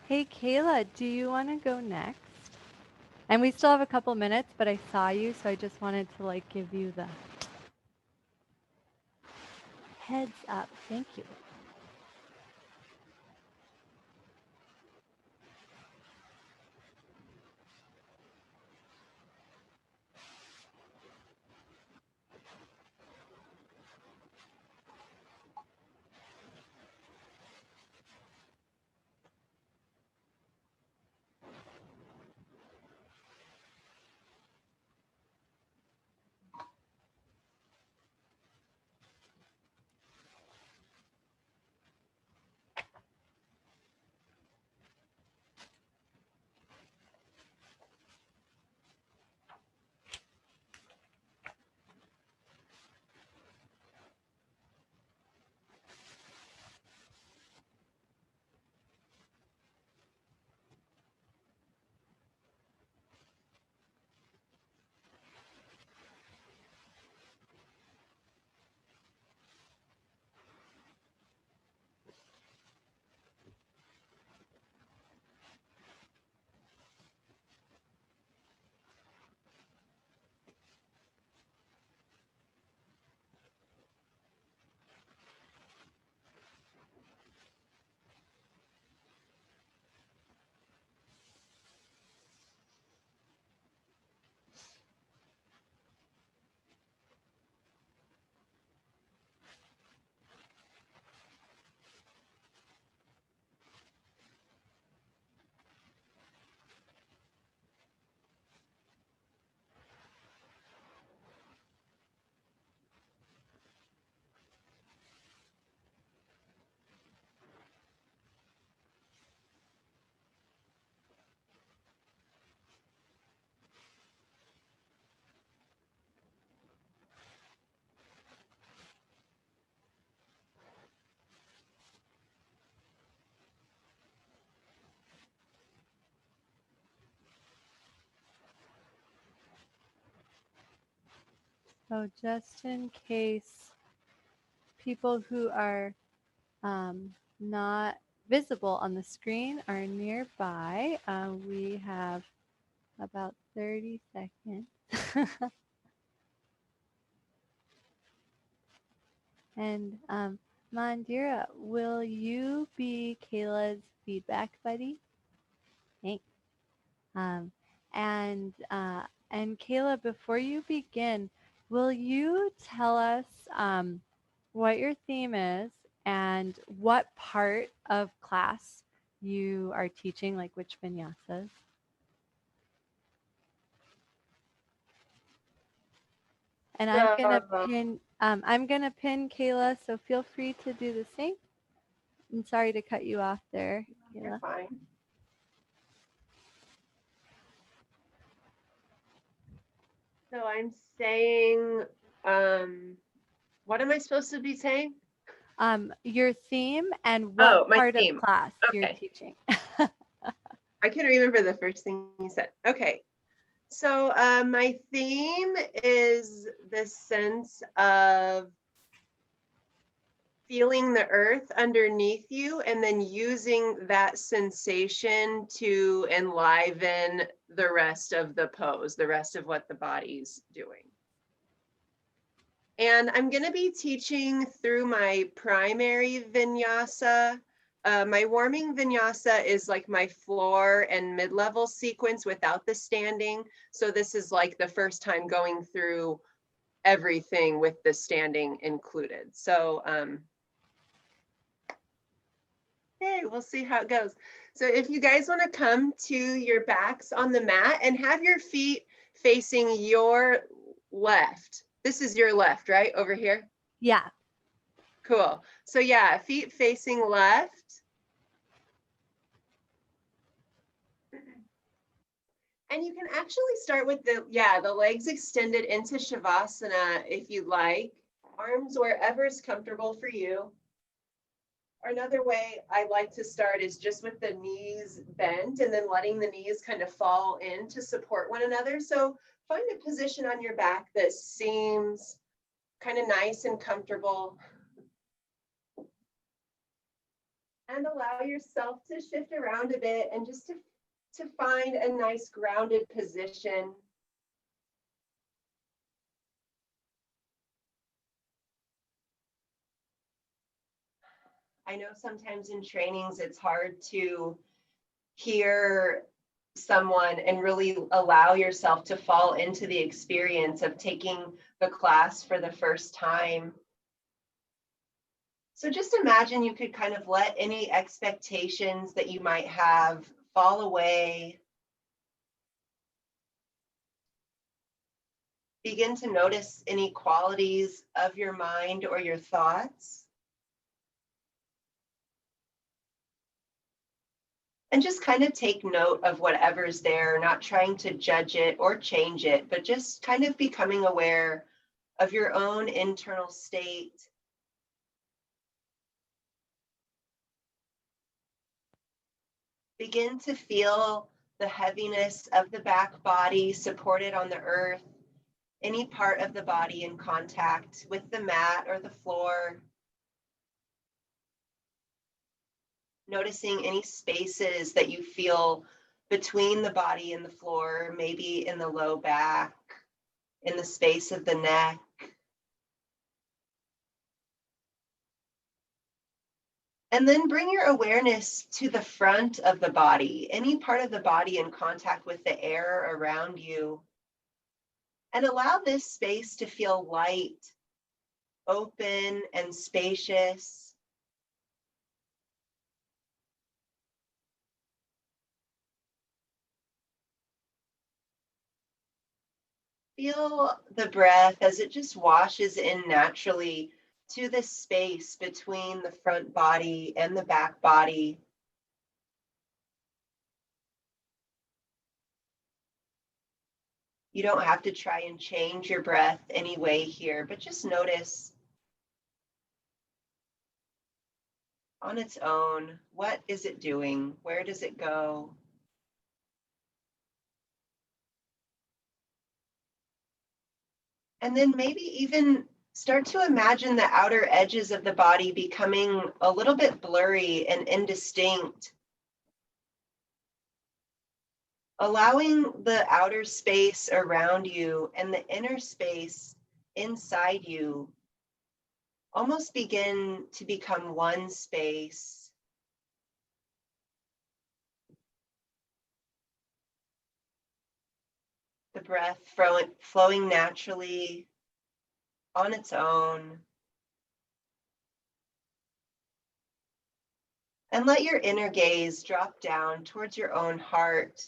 Hey, Kayla, do you want to go next? And we still have a couple minutes, but I saw you, so I just wanted to like give you the heads up. Thank you. So just in case people who are not visible on the screen are nearby, we have about 30 seconds. And Mandira, will you be Kayla's feedback buddy? Thanks. Um, and Kayla, before you begin, will you tell us what your theme is and what part of class you are teaching, like which vinyasas? And I'm gonna pin Kayla, so feel free to do the same. I'm sorry to cut you off there, Kayla.
You're fine. So I'm saying, what am I supposed to be saying?
Your theme and what
my
part
theme.
of class you're
Okay.
teaching.
I can remember the first thing you said. Okay. So my theme is this sense of feeling the earth underneath you and then using that sensation to enliven the rest of the pose, the rest of what the body's doing. And I'm going to be teaching through my primary vinyasa. My warming vinyasa is like my floor and mid-level sequence without the standing. So this is like the first time going through everything with the standing included. So hey, we'll see how it goes. So if you guys want to come to your backs on the mat and have your feet facing your left. This is your left, right? Over here?
Yeah.
Cool. So yeah, feet facing left. And you can actually start with the legs extended into Shavasana if you like. Arms wherever is comfortable for you. Or another way I like to start is just with the knees bent and then letting the knees kind of fall in to support one another. So find a position on your back that seems kind of nice and comfortable. And allow yourself to shift around a bit and just to find a nice grounded position. I know sometimes in trainings it's hard to hear someone and really allow yourself to fall into the experience of taking the class for the first time. So just imagine you could kind of let any expectations that you might have fall away. Begin to notice any qualities of your mind or your thoughts. And just kind of take note of whatever's there, not trying to judge it or change it, but just kind of becoming aware of your own internal state. Begin to feel the heaviness of the back body supported on the earth, any part of the body in contact with the mat or the floor. Noticing any spaces that you feel between the body and the floor, maybe in the low back, in the space of the neck. And then bring your awareness to the front of the body, any part of the body in contact with the air around you. And allow this space to feel light, open, and spacious. Feel the breath as it just washes in naturally to this space between the front body and the back body. You don't have to try and change your breath anyway here, but just notice on its own, what is it doing? Where does it go? And then maybe even start to imagine the outer edges of the body becoming a little bit blurry and indistinct. Allowing the outer space around you and the inner space inside you almost begin to become one space. The breath flowing naturally on its own. And let your inner gaze drop down towards your own heart.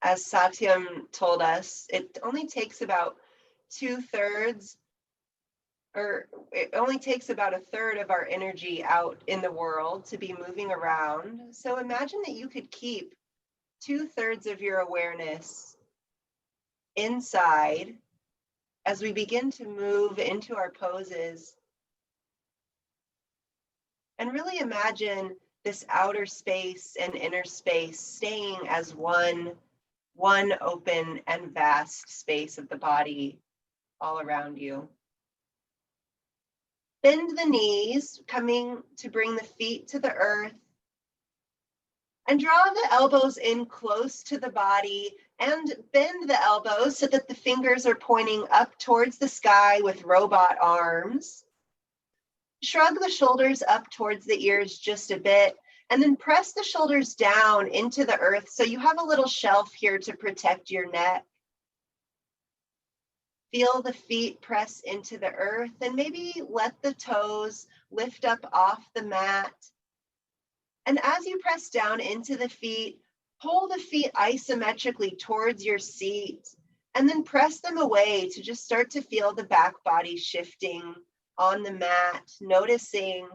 As Satyam told us, it only takes about 2/3, or it only takes about 1/3 of our energy out in the world to be moving around. So imagine that you could keep 2/3 of your awareness inside as we begin to move into our poses. And really imagine this outer space and inner space staying as one open and vast space of the body all around you. Bend the knees, coming to bring the feet to the earth. And draw the elbows in close to the body and bend the elbows so that the fingers are pointing up towards the sky with robot arms. Shrug the shoulders up towards the ears just a bit, and then press the shoulders down into the earth so you have a little shelf here to protect your neck. Feel the feet press into the earth, and maybe let the toes lift up off the mat. And as you press down into the feet, pull the feet isometrically towards your seat, and then press them away to just start to feel the back body shifting on the mat, noticing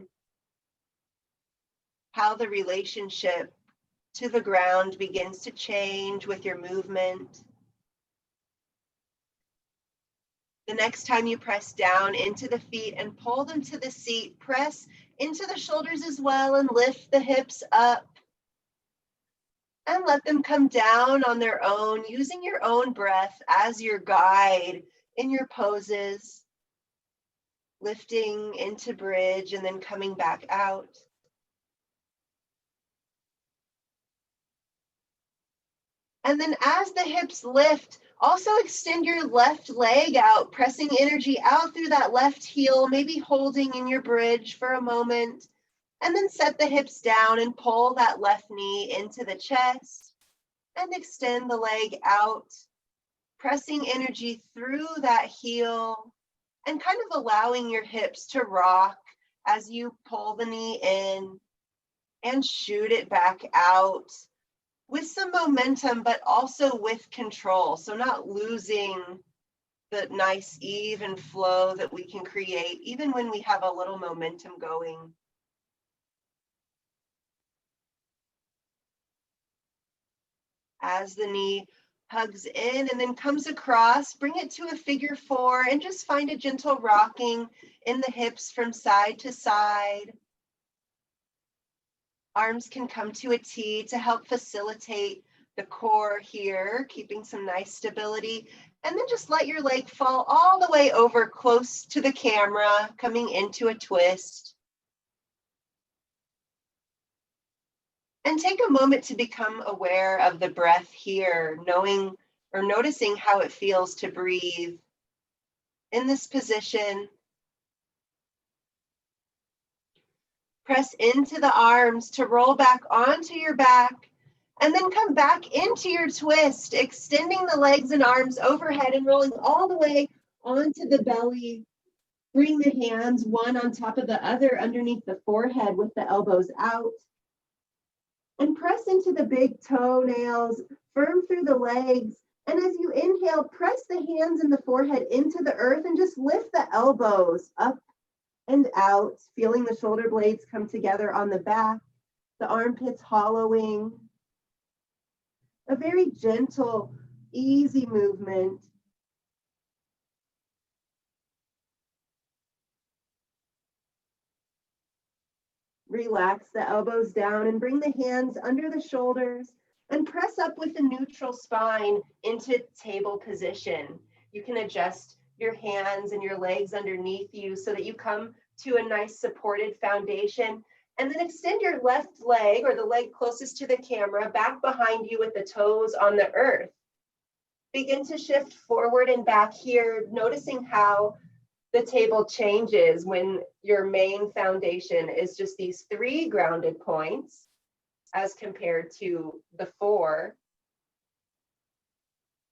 how the relationship to the ground begins to change with your movement. The next time you press down into the feet and pull them to the seat, press into the shoulders as well and lift the hips up. And let them come down on their own, using your own breath as your guide, in your poses, lifting into bridge and then coming back out. And then as the hips lift, also extend your left leg out, pressing energy out through that left heel, maybe holding in your bridge for a moment. And then set the hips down and pull that left knee into the chest and extend the leg out, pressing energy through that heel and kind of allowing your hips to rock as you pull the knee in and shoot it back out with some momentum, but also with control. So not losing the nice even flow that we can create, even when we have a little momentum going. As the knee hugs in and then comes across, bring it to a figure 4 and just find a gentle rocking in the hips from side to side. Arms can come to a T to help facilitate the core here, keeping some nice stability. And then just let your leg fall all the way over close to the camera, coming into a twist. And take a moment to become aware of the breath here, knowing or noticing how it feels to breathe in this position. Press into the arms to roll back onto your back and then come back into your twist, extending the legs and arms overhead and rolling all the way onto the belly. Bring the hands one on top of the other underneath the forehead with the elbows out. And press into the big toenails, firm through the legs. And as you inhale, press the hands and the forehead into the earth and just lift the elbows up and out, feeling the shoulder blades come together on the back, the armpits hollowing. A very gentle, easy movement. Relax the elbows down and bring the hands under the shoulders and press up with a neutral spine into table position. You can adjust your hands and your legs underneath you so that you come to a nice supported foundation. And then extend your left leg or the leg closest to the camera back behind you with the toes on the earth. Begin to shift forward and back here, noticing how the table changes when your main foundation is just these 3 grounded points as compared to the 4.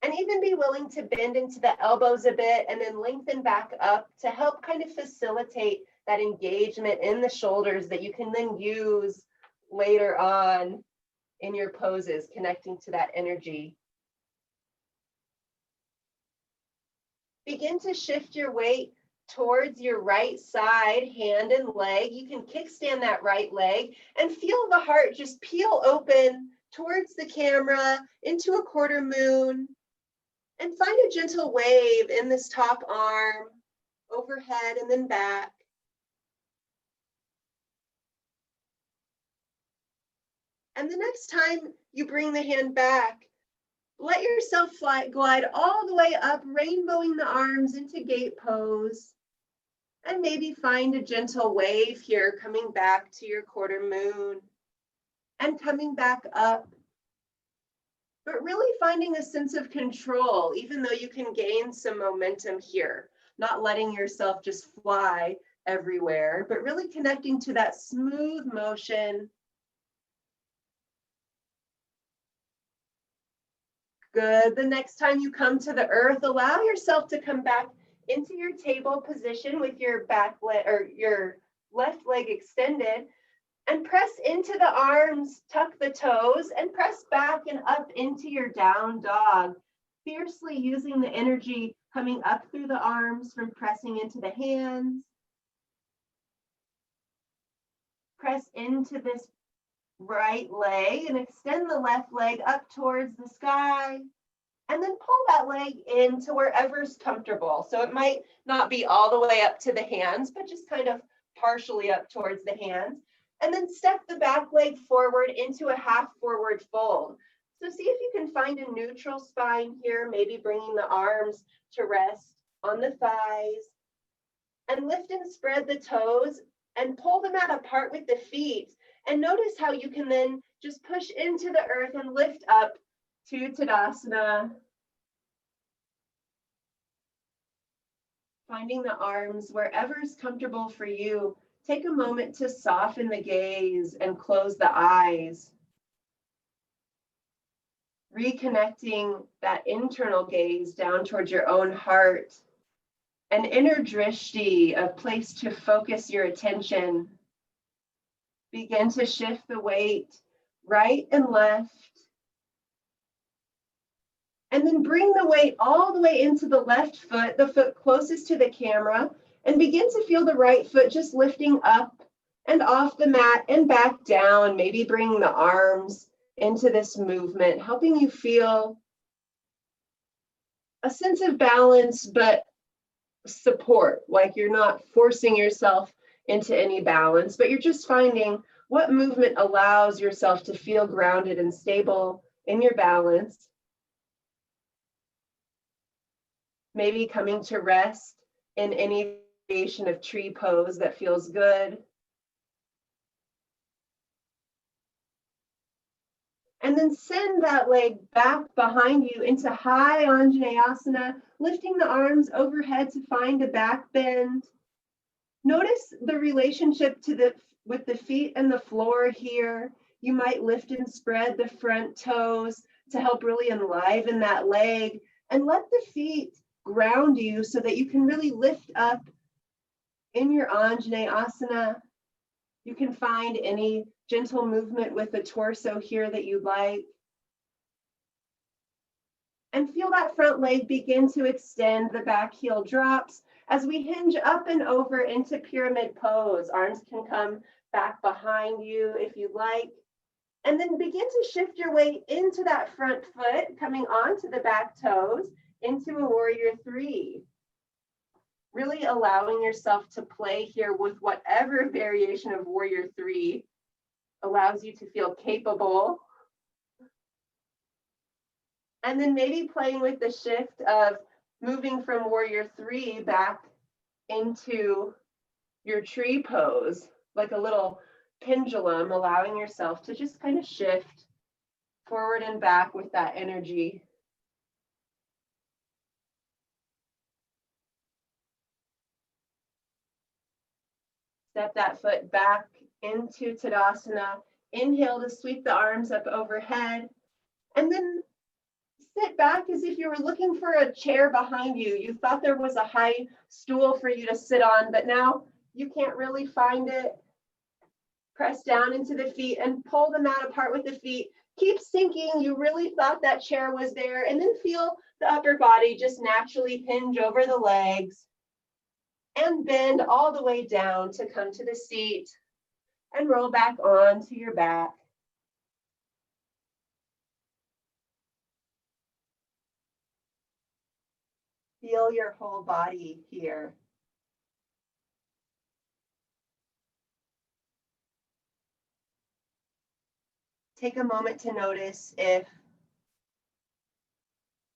And even be willing to bend into the elbows a bit and then lengthen back up to help kind of facilitate that engagement in the shoulders that you can then use later on in your poses, connecting to that energy. Begin to shift your weight towards your right side, hand and leg. You can kickstand that right leg and feel the heart just peel open towards the camera into a quarter moon. And find a gentle wave in this top arm, overhead and then back. And the next time you bring the hand back, let yourself glide all the way up, rainbowing the arms into gate pose. And maybe find a gentle wave here, coming back to your quarter moon and coming back up. But really finding a sense of control, even though you can gain some momentum here, not letting yourself just fly everywhere, but really connecting to that smooth motion. Good. The next time you come to the earth, allow yourself to come back into your table position with your back leg or your left leg extended. And press into the arms, tuck the toes, and press back and up into your down dog, fiercely using the energy coming up through the arms from pressing into the hands. Press into this right leg and extend the left leg up towards the sky. And then pull that leg into wherever's comfortable. So it might not be all the way up to the hands, but just kind of partially up towards the hands. And then step the back leg forward into a half forward fold. So see if you can find a neutral spine here, maybe bringing the arms to rest on the thighs, and lift and spread the toes and pull the mat apart with the feet. And notice how you can then just push into the earth and lift up to Tadasana. Finding the arms wherever is comfortable for you. Take a moment to soften the gaze and close the eyes. Reconnecting that internal gaze down towards your own heart. An inner drishti, a place to focus your attention. Begin to shift the weight right and left. And then bring the weight all the way into the left foot, the foot closest to the camera, and begin to feel the right foot just lifting up and off the mat and back down. Maybe bringing the arms into this movement, helping you feel a sense of balance, but support, like you're not forcing yourself into any balance, but you're just finding what movement allows yourself to feel grounded and stable in your balance. Maybe coming to rest in any variation of tree pose that feels good. And then send that leg back behind you into high Anjaneyasana, lifting the arms overhead to find a back bend. Notice the relationship to with the feet and the floor here. You might lift and spread the front toes to help really enliven that leg, and let the feet ground you so that you can really lift up in your Anjaneyasana. You can find any gentle movement with the torso here that you like. And feel that front leg begin to extend, the back heel drops as we hinge up and over into pyramid pose. Arms can come back behind you if you like. And then begin to shift your weight into that front foot, coming onto the back toes, into a warrior three. Really allowing yourself to play here with whatever variation of warrior three allows you to feel capable. And then maybe playing with the shift of moving from warrior three back into your tree pose, like a little pendulum, allowing yourself to just kind of shift forward and back with that energy. Step that foot back into Tadasana. Inhale to sweep the arms up overhead. And then sit back as if you were looking for a chair behind you. You thought there was a high stool for you to sit on, but now you can't really find it. Press down into the feet and pull the mat apart with the feet. Keep sinking. You really thought that chair was there. And then feel the upper body just naturally hinge over the legs and bend all the way down to come to the seat and roll back onto your back. Feel your whole body here. Take a moment to notice if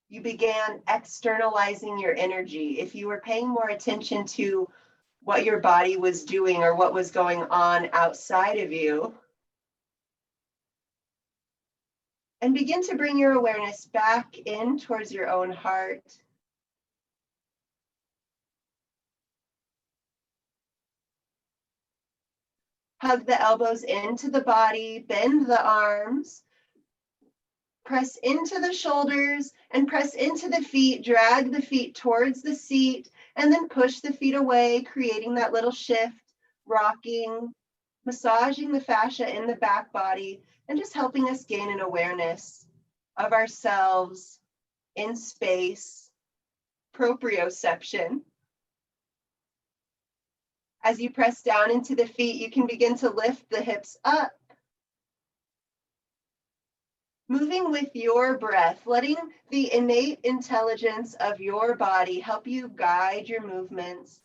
you began externalizing your energy, if you were paying more attention to what your body was doing or what was going on outside of you. And begin to bring your awareness back in towards your own heart. Hug the elbows into the body, bend the arms. Press into the shoulders and press into the feet, drag the feet towards the seat, and then push the feet away, creating that little shift, rocking, massaging the fascia in the back body, and just helping us gain an awareness of ourselves in space, proprioception. As you press down into the feet, you can begin to lift the hips up. Moving with your breath, letting the innate intelligence of your body help you guide your movements.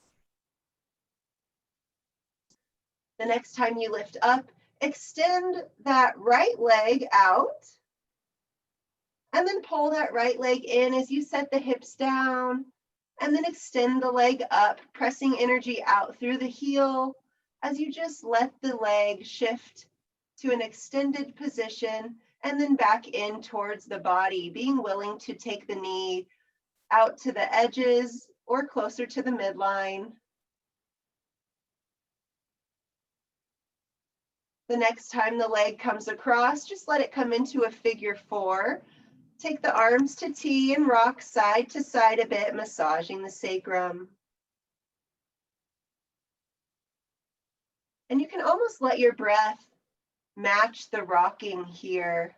The next time you lift up, extend that right leg out, and then pull that right leg in as you set the hips down And then extend the leg up, pressing energy out through the heel as you just let the leg shift to an extended position and then back in towards the body, being willing to take the knee out to the edges or closer to the midline. The next time the leg comes across, just let it come into a figure 4. Take the arms to T and rock side to side a bit, massaging the sacrum. And you can almost let your breath match the rocking here.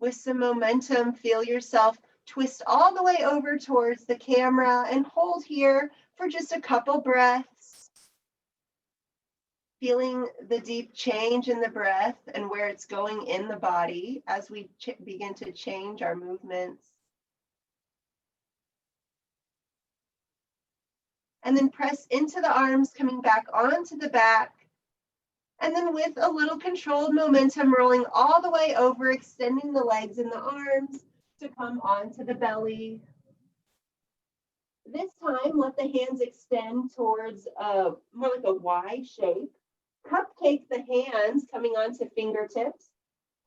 With some momentum, feel yourself twist all the way over towards the camera and hold here for just a couple breaths. Feeling the deep change in the breath and where it's going in the body as we begin to change our movements. And then press into the arms, coming back onto the back. And then with a little controlled momentum, rolling all the way over, extending the legs and the arms to come onto the belly. This time, let the hands extend towards more like a Y shape. Cupcake the hands coming onto fingertips.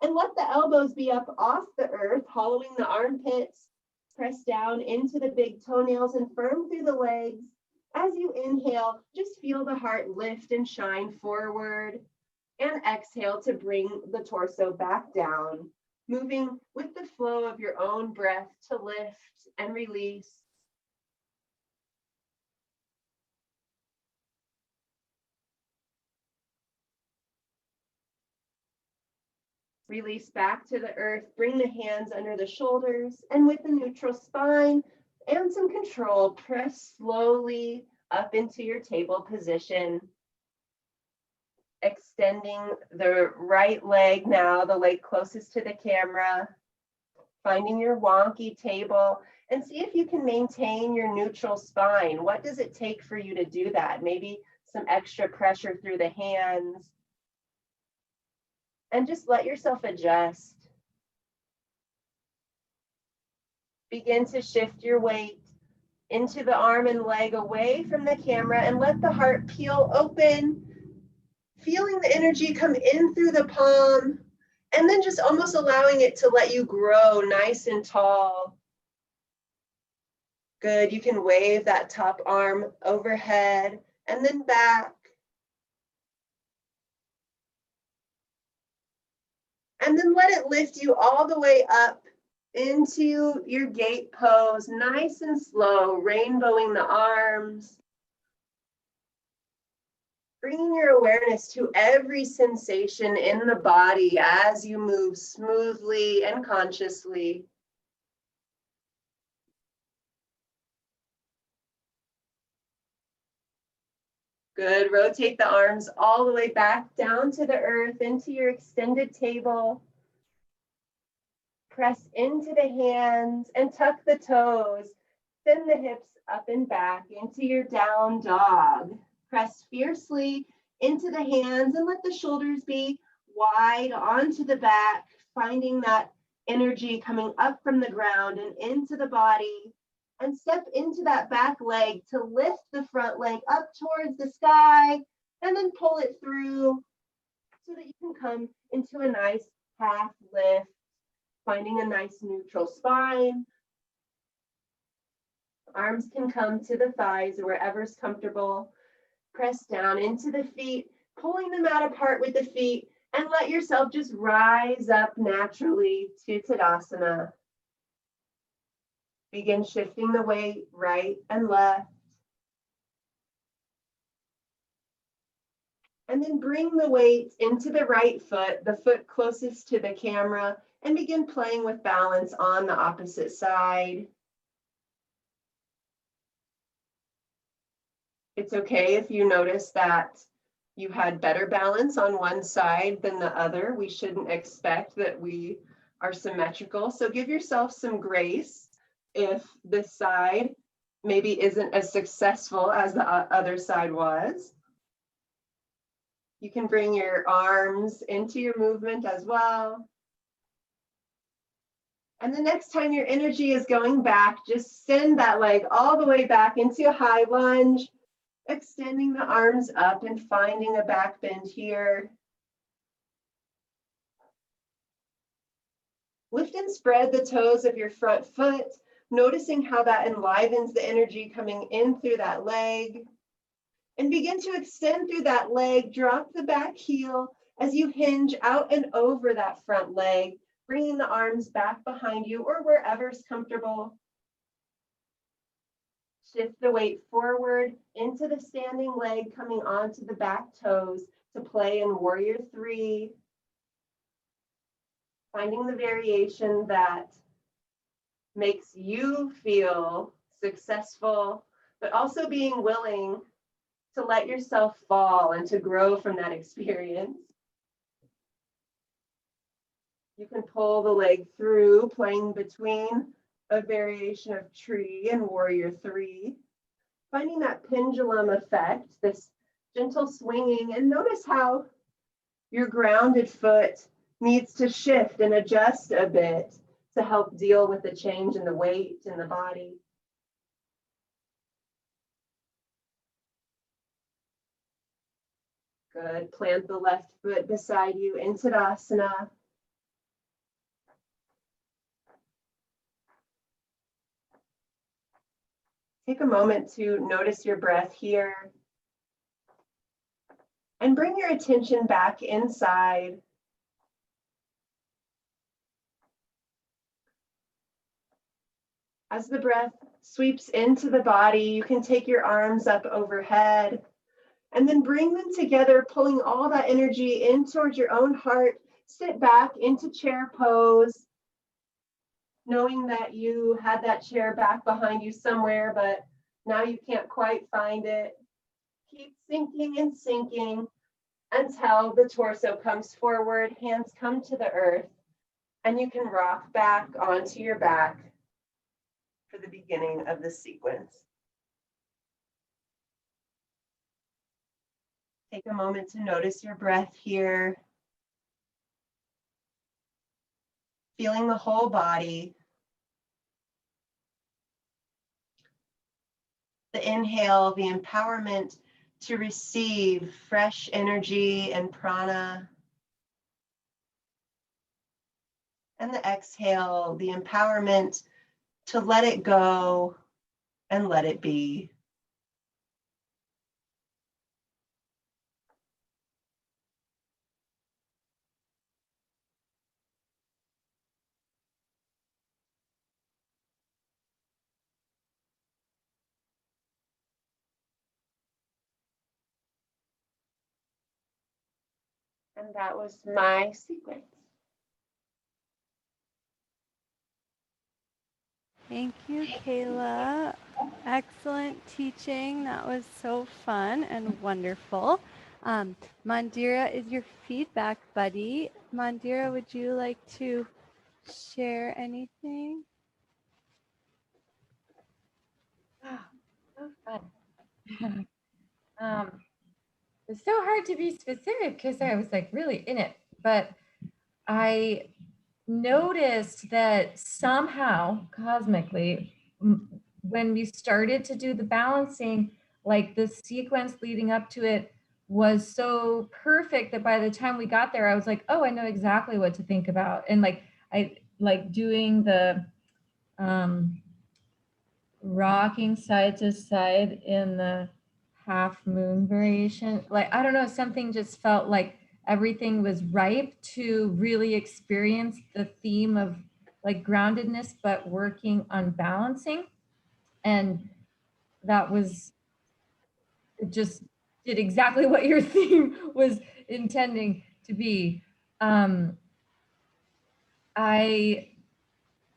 And let the elbows be up off the earth, hollowing the armpits. Press down into the big toenails and firm through the legs. As you inhale, just feel the heart lift and shine forward. And exhale to bring the torso back down, moving with the flow of your own breath to lift and release. Release back to the earth, bring the hands under the shoulders, and with a neutral spine and some control, press slowly up into your table position. Extending the right leg now, the leg closest to the camera. Finding your wonky table and see if you can maintain your neutral spine. What does it take for you to do that? Maybe some extra pressure through the hands. And just let yourself adjust. Begin to shift your weight into the arm and leg away from the camera and let the heart peel open. Feeling the energy come in through the palm and then just almost allowing it to let you grow nice and tall. Good, you can wave that top arm overhead and then back. And then let it lift you all the way up into your gate pose, nice and slow, rainbowing the arms. Bringing your awareness to every sensation in the body as you move smoothly and consciously. Good, rotate the arms all the way back down to the earth, into your extended table. Press into the hands and tuck the toes. Send the hips up and back into your down dog. Press fiercely into the hands and let the shoulders be wide onto the back, finding that energy coming up from the ground and into the body. And step into that back leg to lift the front leg up towards the sky and then pull it through so that you can come into a nice half lift, finding a nice neutral spine. Arms can come to the thighs or wherever's comfortable. Press down into the feet, pulling them out apart with the feet, and let yourself just rise up naturally to Tadasana. Begin shifting the weight right and left. And then bring the weight into the right foot, the foot closest to the camera, and begin playing with balance on the opposite side. It's okay if you notice that you had better balance on one side than the other. We shouldn't expect that we are symmetrical. So give yourself some grace if this side maybe isn't as successful as the other side was. You can bring your arms into your movement as well. And the next time your energy is going back, just send that leg all the way back into a high lunge, extending the arms up and finding a back bend here. Lift and spread the toes of your front foot, noticing how that enlivens the energy coming in through that leg. And begin to extend through that leg, drop the back heel as you hinge out and over that front leg, bringing the arms back behind you or wherever's comfortable. Shift the weight forward into the standing leg, coming onto the back toes to play in Warrior 3. Finding the variation that makes you feel successful, but also being willing to let yourself fall and to grow from that experience. You can pull the leg through, playing between a variation of tree and Warrior 3, finding that pendulum effect, this gentle swinging, and notice how your grounded foot needs to shift and adjust a bit to help deal with the change in the weight in the body. Good. Plant the left foot beside you in Tadasana. Take a moment to notice your breath here. And bring your attention back inside. As the breath sweeps into the body, you can take your arms up overhead and then bring them together, pulling all that energy in towards your own heart. Sit back into chair pose, knowing that you had that chair back behind you somewhere, but now you can't quite find it. Keep sinking and sinking until the torso comes forward, hands come to the earth, and you can rock back onto your back for the beginning of the sequence. Take a moment to notice your breath here. Feeling the whole body. The inhale, the empowerment to receive fresh energy and prana. And the exhale, the empowerment to let it go and let it be. And that was my sequence.
Thank you, Kayla. Excellent teaching. That was so fun and wonderful. Mandira is your feedback buddy. Mandira, would you like to share anything?
Oh, so fun. It's so hard to be specific because I was like really in it, but I noticed that somehow cosmically, when we started to do the balancing, like the sequence leading up to it was so perfect that by the time we got there, I was like, oh, I know exactly what to think about. And like, I like doing the rocking side to side in the half moon variation. Like, I don't know, something just felt like everything was ripe to really experience the theme of like groundedness, but working on balancing. And that was, it just did exactly what your theme was intending to be.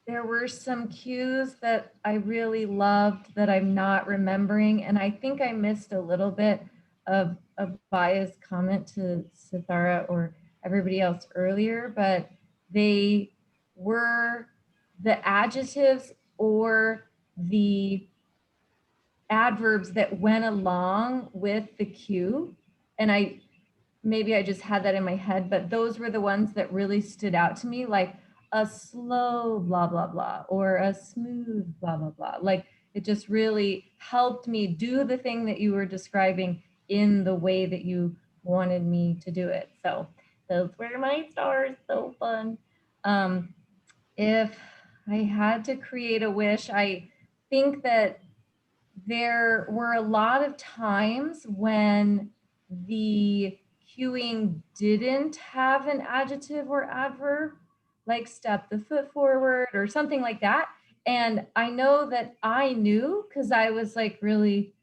There were some cues that I really loved that I'm not remembering. And I think I missed a little bit of a biased comment to Sithara or everybody else earlier, but they were the adjectives or the adverbs that went along with the cue. And maybe I just had that in my head, but those were the ones that really stood out to me. Like, a slow blah, blah, blah, or a smooth blah, blah, blah. Like it just really helped me do the thing that you were describing in the way that you wanted me to do it. So those were my stars. So fun. If I had to create a wish, I think that there were a lot of times when the cueing didn't have an adjective or adverb, like step the foot forward or something like that. And I know that I knew because I was like really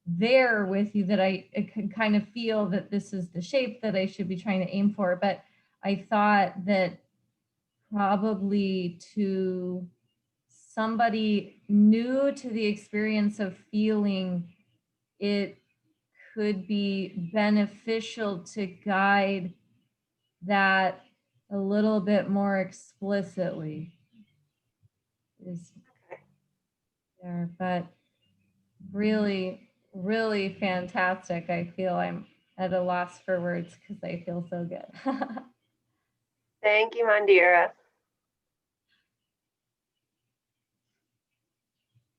there with you that I could kind of feel that this is the shape that I should be trying to aim for. But I thought that probably to somebody new to the experience of feeling, it could be beneficial to guide that a little bit more explicitly is there, but really, really fantastic. I feel I'm at a loss for words because I feel so good.
Thank you, Mandira.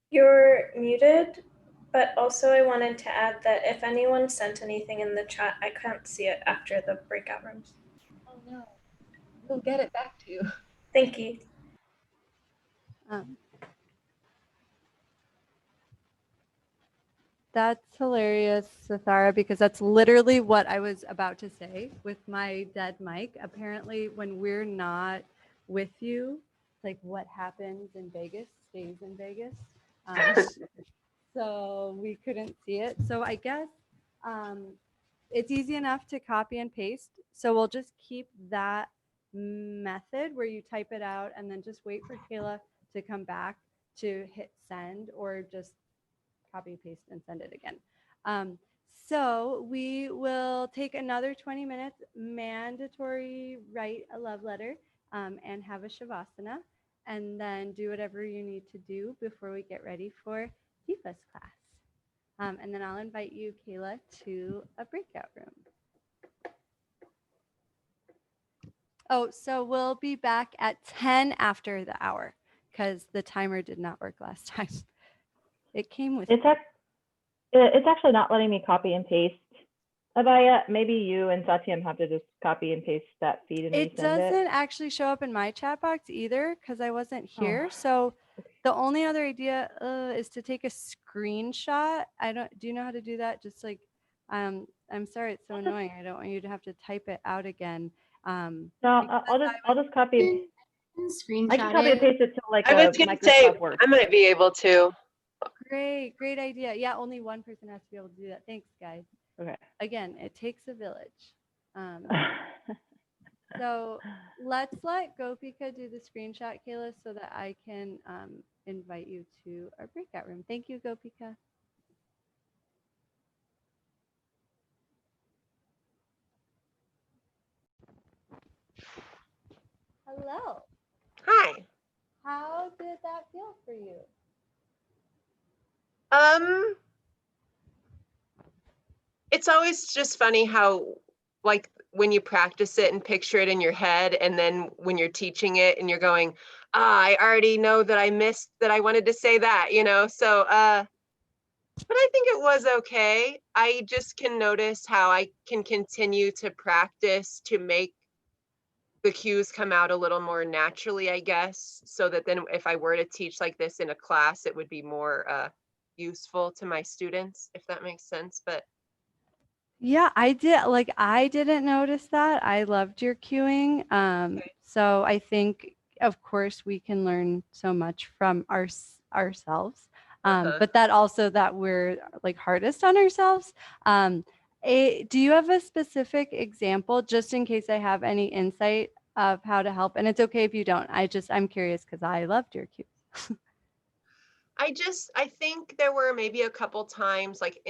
You're muted, but also I wanted to add that if anyone sent anything in the chat, I can't see it after the breakout rooms.
Oh no, we'll get it back to you.
Thank you.
That's hilarious, Sathara, because that's literally what I was about to say with my dead mic. Apparently, when we're not with you, like what happens in Vegas stays in Vegas. So we couldn't see it. So I guess it's easy enough to copy and paste. So we'll just keep that method where you type it out and then just wait for Kayla to come back to hit send, or just copy, paste, and send it again. So we will take another 20 minutes, mandatory write a love letter, and have a shavasana, and then do whatever you need to do before we get ready for Deepa's class. And then I'll invite you, Kayla, to a breakout room. Oh, so we'll be back at 10 after the hour because the timer did not work last time. It came with.
It's actually not letting me copy and paste. Avaya, maybe you and Satyam have to just copy and paste that feed and
It
resend
doesn't actually show up in my chat box either because I wasn't here.
Oh.
So the only other idea is to take a screenshot. Do you know how to do that? Just like, I'm sorry, it's so annoying. I don't want you to have to type it out again.
No, I'll just copy. I can copy and paste it to like
I
a
was gonna
Microsoft
say
Word.
I might be able to.
Great idea. Yeah, only one person has to be able to do that. Thanks, guys.
Okay.
Again, it takes a village. So let's let Gopika do the screenshot, Kayla, so that I can invite you to our breakout room. Thank you, Gopika. Hello.
Hi.
How did that feel for you?
It's always just funny how, like, when you practice it and picture it in your head, and then when you're teaching it and you're going, I already know that I missed that I wanted to say that, you know? So, but I think it was okay. I just can notice how I can continue to practice to make the cues come out a little more naturally, I guess, so that then if I were to teach like this in a class, it would be more useful to my students, if that makes sense. But
yeah, I didn't notice that. I loved your cueing.
Okay.
So I think, of course, we can learn so much from ourselves. But that also that we're like hardest on ourselves. Do you have a specific example, just in case I have any insight of how to help? And it's okay if you don't. I'm curious because I loved your cues.
I think there were maybe a couple times like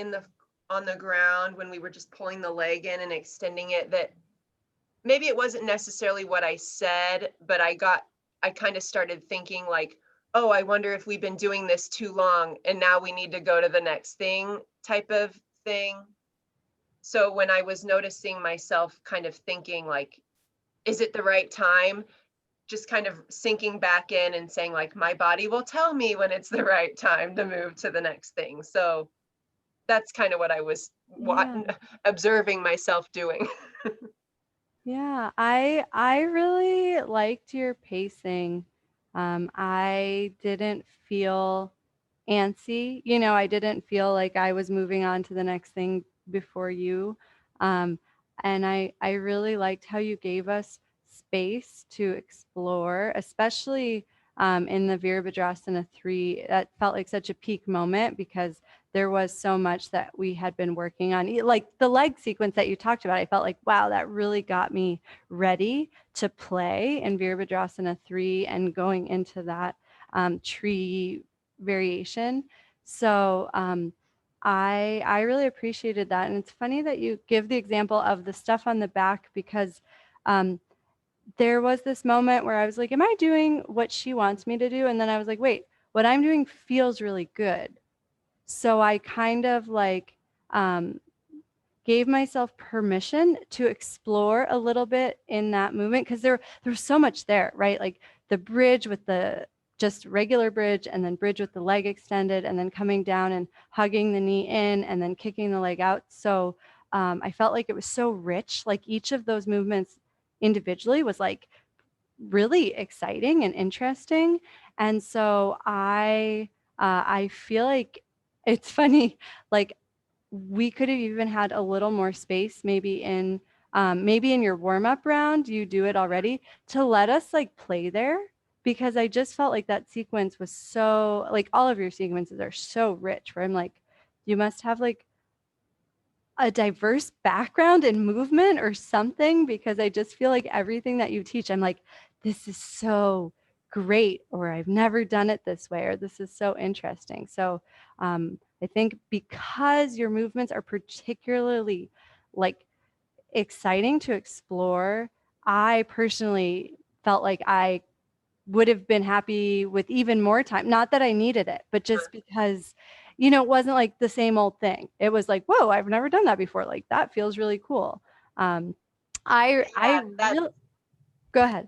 on the ground when we were just pulling the leg in and extending it, that maybe it wasn't necessarily what I said, but I kind of started thinking like, oh, I wonder if we've been doing this too long and now we need to go to the next thing type of thing. So when I was noticing myself kind of thinking like, is it the right time? just kind of sinking back in and saying like, my body will tell me when it's the right time to move to the next thing. So that's kind of what I was observing myself doing.
Yeah, I really liked your pacing. I didn't feel antsy. You know, I didn't feel like I was moving on to the next thing before you. Um, and I really liked how you gave us space to explore, especially in the Virabhadrasana 3. That felt like such a peak moment because there was so much that we had been working on. Like the leg sequence that you talked about, I felt like, wow, that really got me ready to play in Virabhadrasana 3 and going into that tree variation. So I really appreciated that. And it's funny that you give the example of the stuff on the back because there was this moment where I was like, am I doing what she wants me to do? And then I was like, wait, what I'm doing feels really good. So I kind of like gave myself permission to explore a little bit in that movement because there's so much there, right? Like the bridge with the just regular bridge and then bridge with the leg extended and then coming down and hugging the knee in and then kicking the leg out. So I felt like it was so rich. Like each of those movements individually was like really exciting and interesting. And so I feel like it's funny, like we could have even had a little more space, maybe in your warm-up round, you do it already, to let us like play there because I just felt like that sequence was so like all of your sequences are so rich where I'm like, you must have like a diverse background in movement or something because I just feel like everything that you teach, I'm like, this is so great, or I've never done it this way, or this is so interesting. So I think because your movements are particularly like exciting to explore, I personally felt like I would have been happy with even more time. Not that I needed it, but just because, you know, it wasn't like the same old thing. It was like, whoa, I've never done that before. Like that feels really cool. I
Yeah, that
really go ahead.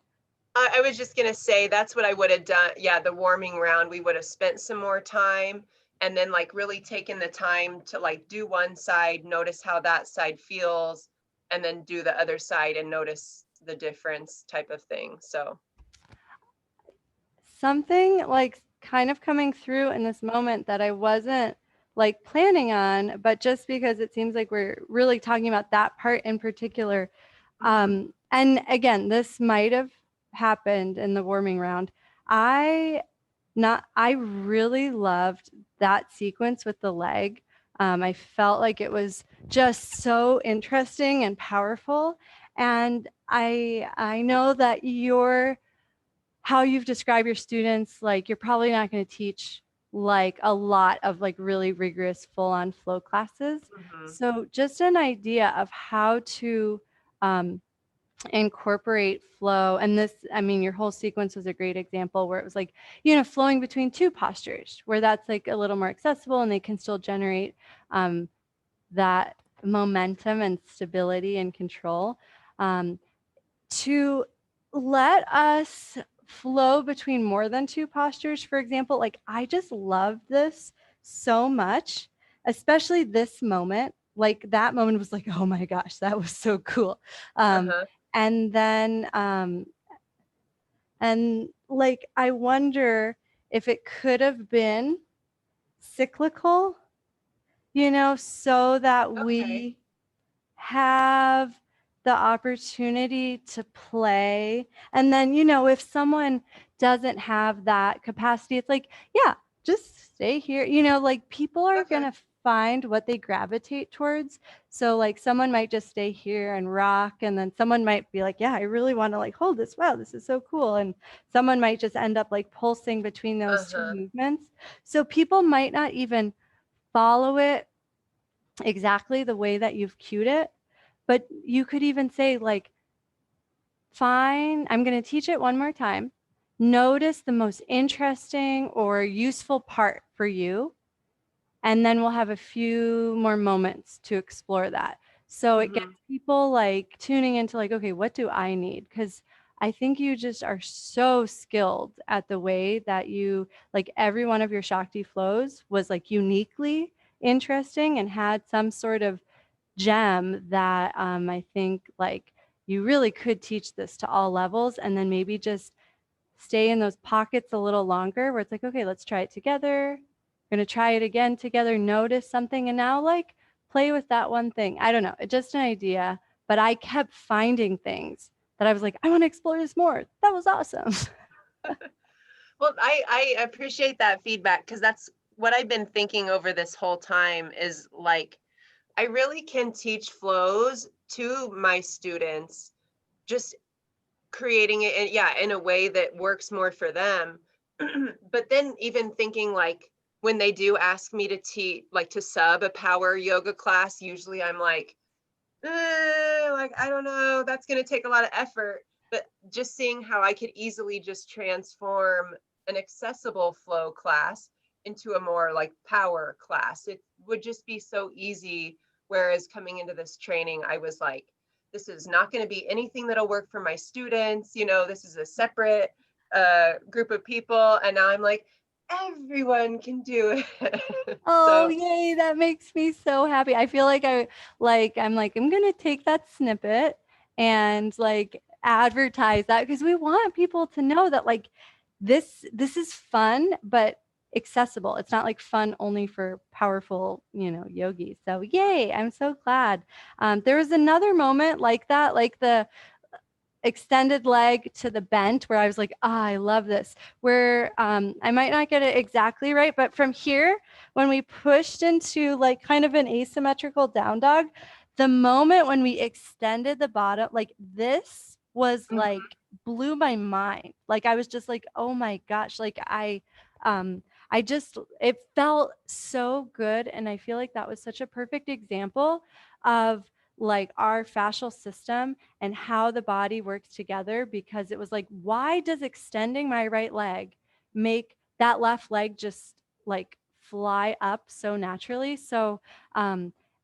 I was just gonna say that's what I would have done. Yeah, the warming round, we would have spent some more time and then like really taken the time to like do one side, notice how that side feels, and then do the other side and notice the difference type of thing. So
Something like kind of coming through in this moment that I wasn't like planning on, but just because it seems like we're really talking about that part in particular. And again, this might have happened in the warming round. I really loved that sequence with the leg. I felt like it was just so interesting and powerful. And I know that how you've described your students, like you're probably not going to teach like a lot of like really rigorous full on flow classes. So just an idea of how to incorporate flow. And this, I mean, your whole sequence was a great example where it was like, you know, flowing between two postures where that's like a little more accessible and they can still generate that momentum and stability and control. To let us flow between more than two postures, for example, like I just love this so much, especially this moment. Like that moment was like, oh my gosh, that was so cool. And then and like I wonder if it could have been cyclical, you know, so that we have the opportunity to play. And then, you know, if someone doesn't have that capacity, it's like, yeah, just stay here. You know, like people are going to find what they gravitate towards. So like someone might just stay here and rock. And then someone might be like, yeah, I really want to like hold this. Wow, this is so cool. And someone might just end up like pulsing between those two movements. So people might not even follow it exactly the way that you've cued it, but you could even say like, fine, I'm going to teach it one more time. Notice the most interesting or useful part for you. And then we'll have a few more moments to explore that. So it gets people like tuning into like, okay, what do I need? Because I think you just are so skilled at the way that you, like, every one of your Shakti flows was like uniquely interesting and had some sort of gem that I think like you really could teach this to all levels, and then maybe just stay in those pockets a little longer where it's like, okay, let's try it together. We're going to try it again together, notice something, and now like play with that one thing. I don't know, it's just an idea, but I kept finding things that I was like, I want to explore this more. That was awesome.
Well, I appreciate that feedback, because that's what I've been thinking over this whole time is like, I really can teach flows to my students, just creating it, yeah, in a way that works more for them. But then even thinking like, when they do ask me to teach, like to sub a power yoga class, usually I'm like, like, I don't know, that's going to take a lot of effort. But just seeing how I could easily just transform an accessible flow class into a more like power class, it would just be so easy. Whereas coming into this training, I was like, this is not going to be anything that'll work for my students. You know, this is a separate group of people. And now I'm like, everyone can do it.
Oh,
So
yay, that makes me so happy. I feel like I'm like, I'm gonna take that snippet and like advertise that, because we want people to know that like this is fun, but accessible. It's not like fun only for powerful, yogis. So yay, I'm so glad. There was another moment like that, like the extended leg to the bent, where I was like, I love this. Where I might not get it exactly right, but from here, when we pushed into like kind of an asymmetrical down dog, the moment when we extended the bottom, like this was like blew my mind. Like I was just like, oh my gosh, like I just, it felt so good. And I feel like that was such a perfect example of like our fascial system and how the body works together, because it was like, why does extending my right leg make that left leg just like fly up so naturally? So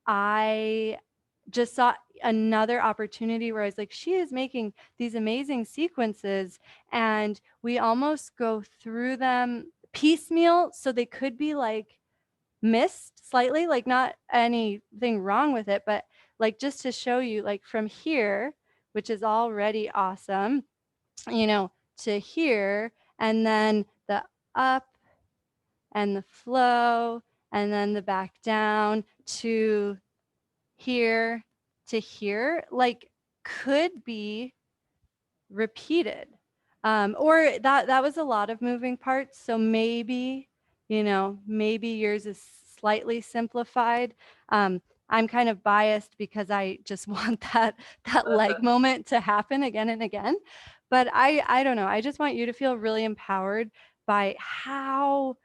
I just saw another opportunity where I was like, she is making these amazing sequences and we almost go through them piecemeal, so they could be like missed slightly, like not anything wrong with it, but like just to show you, like from here, which is already awesome, to here, and then the up and the flow, and then the back down to here to here, like could be repeated. Or that was a lot of moving parts. So maybe yours is slightly simplified. I'm kind of biased because I just want that leg moment to happen again and again. But I don't know. I just want you to feel really empowered by how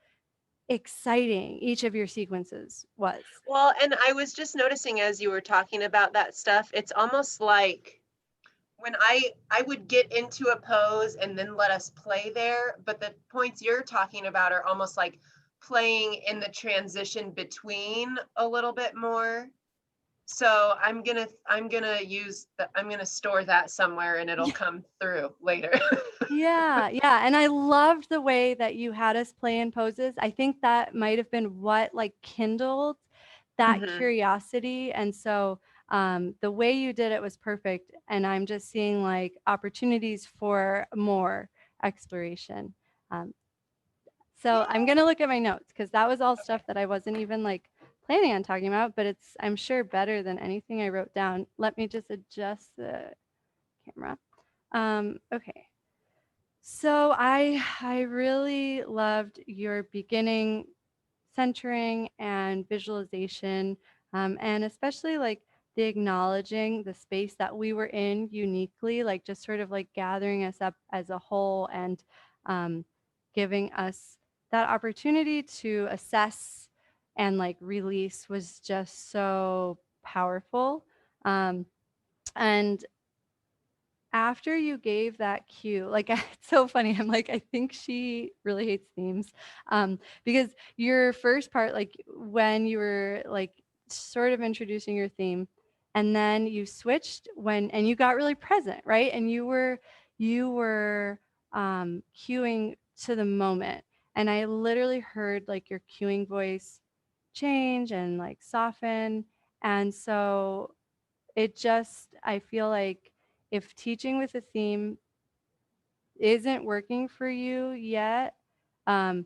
exciting each of your sequences was.
well, and I was just noticing as you were talking about that stuff, it's almost like when I would get into a pose and then let us play there, but the points you're talking about are almost like playing in the transition between a little bit more. So I'm gonna store that somewhere and it'll come through later.
Yeah. And I loved the way that you had us play in poses. I think that might have been what like kindled that curiosity. And so the way you did it was perfect. And I'm just seeing like opportunities for more exploration. Um, so I'm going to look at my notes, because that was all stuff that I wasn't even like planning on talking about, but it's, I'm sure, better than anything I wrote down. Let me just adjust the camera. Okay. So I really loved your beginning centering and visualization, and especially like the acknowledging the space that we were in uniquely, like just sort of like gathering us up as a whole and giving us that opportunity to assess and like release was just so powerful. And after you gave that cue, like it's so funny. I'm like, I think she really hates themes, because your first part, like when you were like sort of introducing your theme, and then you switched and you got really present, right? And you were you were cueing to the moment. And I literally heard like your cueing voice change and like soften. And so it just, I feel like if teaching with a theme isn't working for you yet, um,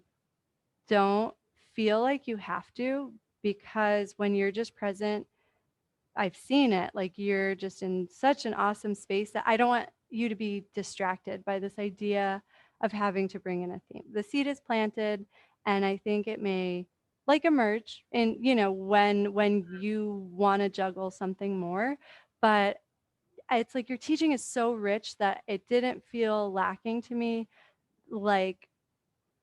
don't feel like you have to, because when you're just present, I've seen it, like you're just in such an awesome space that I don't want you to be distracted by this idea of having to bring in a theme. The seed is planted, and I think it may like emerge in, you know, when you want to juggle something more. But it's like your teaching is so rich that it didn't feel lacking to me, like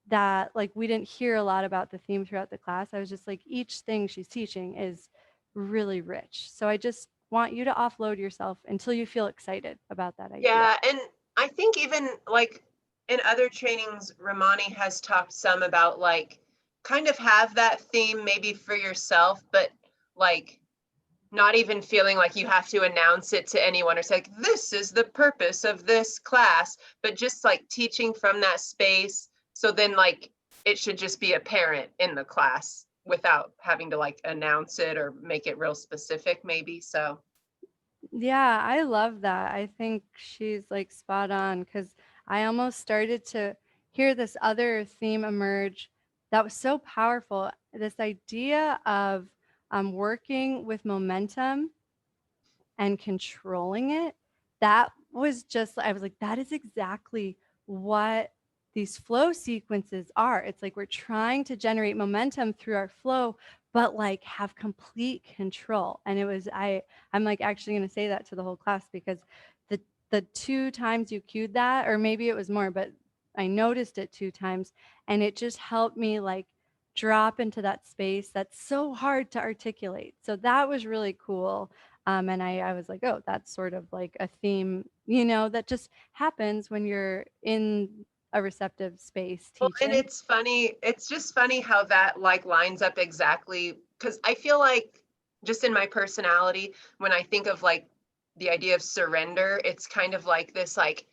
that, like we didn't hear a lot about the theme throughout the class. I was just like, each thing she's teaching is really rich. So I just want you to offload yourself until you feel excited about that idea.
Yeah, and I think even like in other trainings, Ramani has talked some about like kind of have that theme maybe for yourself, but like not even feeling like you have to announce it to anyone or say like, this is the purpose of this class, but just like teaching from that space. So then like it should just be apparent in the class without having to like announce it or make it real specific maybe. So
Yeah, I love that. I think she's like spot on, because I almost started to hear this other theme emerge that was so powerful. This idea of working with momentum and controlling it. That was just, I was like, that is exactly what these flow sequences are. It's like we're trying to generate momentum through our flow, but like have complete control. And it was, I'm like actually going to say that to the whole class, because the 2 times you cued that, or maybe it was more, but I noticed it 2 times, and it just helped me like drop into that space that's so hard to articulate. So that was really cool. And I was like, oh, that's sort of like a theme, you know, that just happens when you're in a receptive space
well, and
teaching.
it's just funny how that like lines up exactly, because I feel like just in my personality, when I think of like the idea of surrender, it's kind of like this like,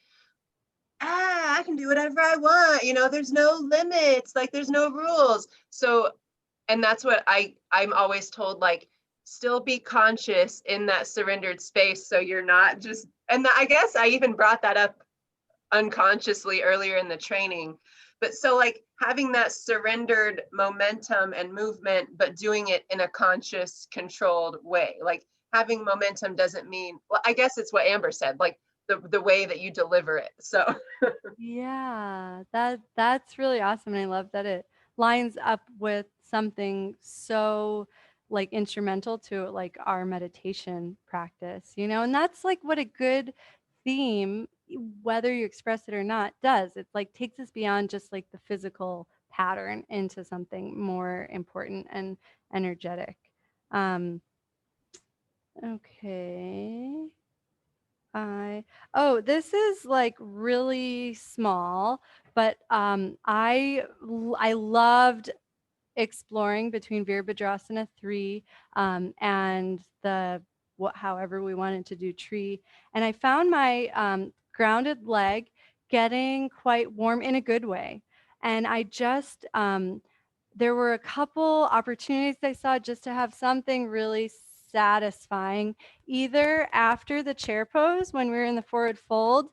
I can do whatever I want, you know, there's no limits, like there's no rules. So, and that's what I'm always told, like, still be conscious in that surrendered space. So you're not just, and I guess I even brought that up unconsciously earlier in the training. But so like having that surrendered momentum and movement, but doing it in a conscious, controlled way. Like having momentum doesn't mean, well, I guess it's what Amber said, like the way that you deliver it. So
Yeah, that's really awesome. And I love that it lines up with something so like instrumental to like our meditation practice, you know, and that's like what a good theme, whether you express it or not, does. It's like takes us beyond just like the physical pattern into something more important and energetic. Um, okay. Oh, this is like really small, but I loved exploring between Virabhadrasana 3 and the what however we wanted to do tree. And I found my grounded leg getting quite warm in a good way. And I just there were a couple opportunities I saw just to have something really satisfying, either after the chair pose when we were in the forward fold.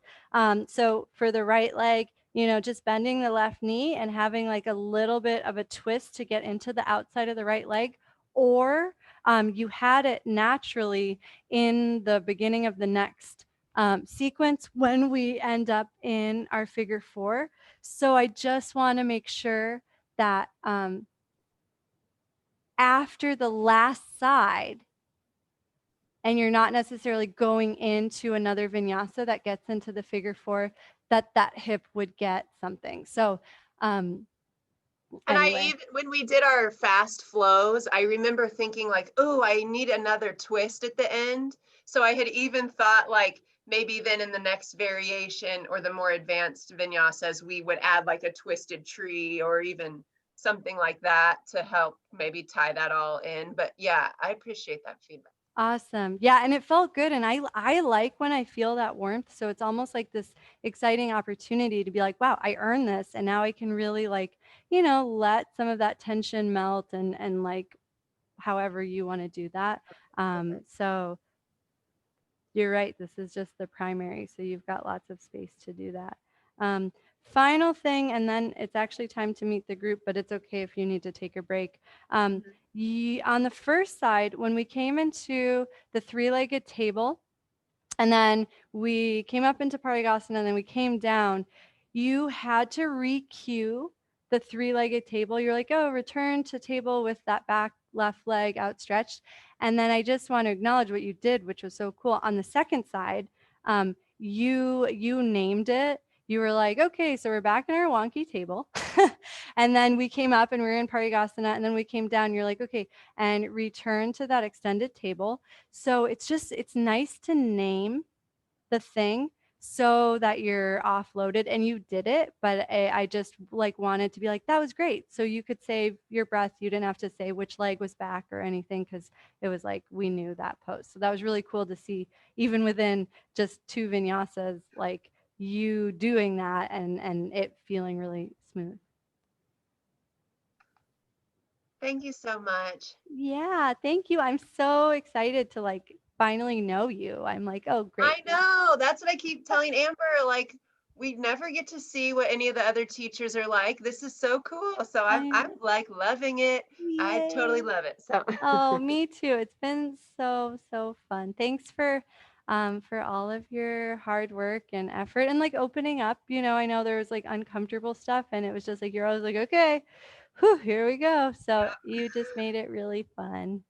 So for the right leg, you know, just bending the left knee and having like a little bit of a twist to get into the outside of the right leg. Or you had it naturally in the beginning of the next sequence when we end up in our figure 4. So I just want to make sure that after the last side, and you're not necessarily going into another vinyasa that gets into the figure 4, that hip would get something. So
and I
anyway.
even when we did our fast flows, I remember thinking like, oh, I need another twist at the end. So I had even thought like maybe then in the next variation or the more advanced vinyasas, we would add like a twisted tree or even something like that to help maybe tie that all in. But yeah, I appreciate that feedback.
Awesome. Yeah, and it felt good, and I like when I feel that warmth, so it's almost like this exciting opportunity to be like, "Wow, I earned this," and now I can really, like, let some of that tension melt and, like, however you wanna do that. So you're right, this is just the primary, so you've got lots of space to do that. Um, Final thing, and then it's actually time to meet the group, but it's okay if you need to take a break. On the first side, when we came into the three-legged table, and then we came up into Parigasana, and then we came down, you had to re-cue the three-legged table. You're like, oh, return to table with that back left leg outstretched. And then I just want to acknowledge what you did, which was so cool. On the second side, you named it. You were like, okay, so we're back in our wonky table. And then we came up and we were in Parigasana, and then we came down. You're like, okay, and return to that extended table. So it's nice to name the thing so that you're offloaded, and you did it, but I just like wanted to be like, that was great. So you could save your breath. You didn't have to say which leg was back or anything, because it was like we knew that pose. So that was really cool to see, even within just 2 vinyasas, like you doing that and it feeling really smooth.
Thank you so much.
Yeah, thank you. I'm so excited to like finally know you. I'm like, oh, great.
I know. That's what I keep telling Amber. Like, we never get to see what any of the other teachers are like. This is so cool. So I'm like loving it. I totally
Yay.
love it. So
Oh, me too. It's been so fun. Thanks for all of your hard work and effort and like opening up. I know there was like uncomfortable stuff, and it was just like you're always like, okay, whew, here we go. So you just made it really fun.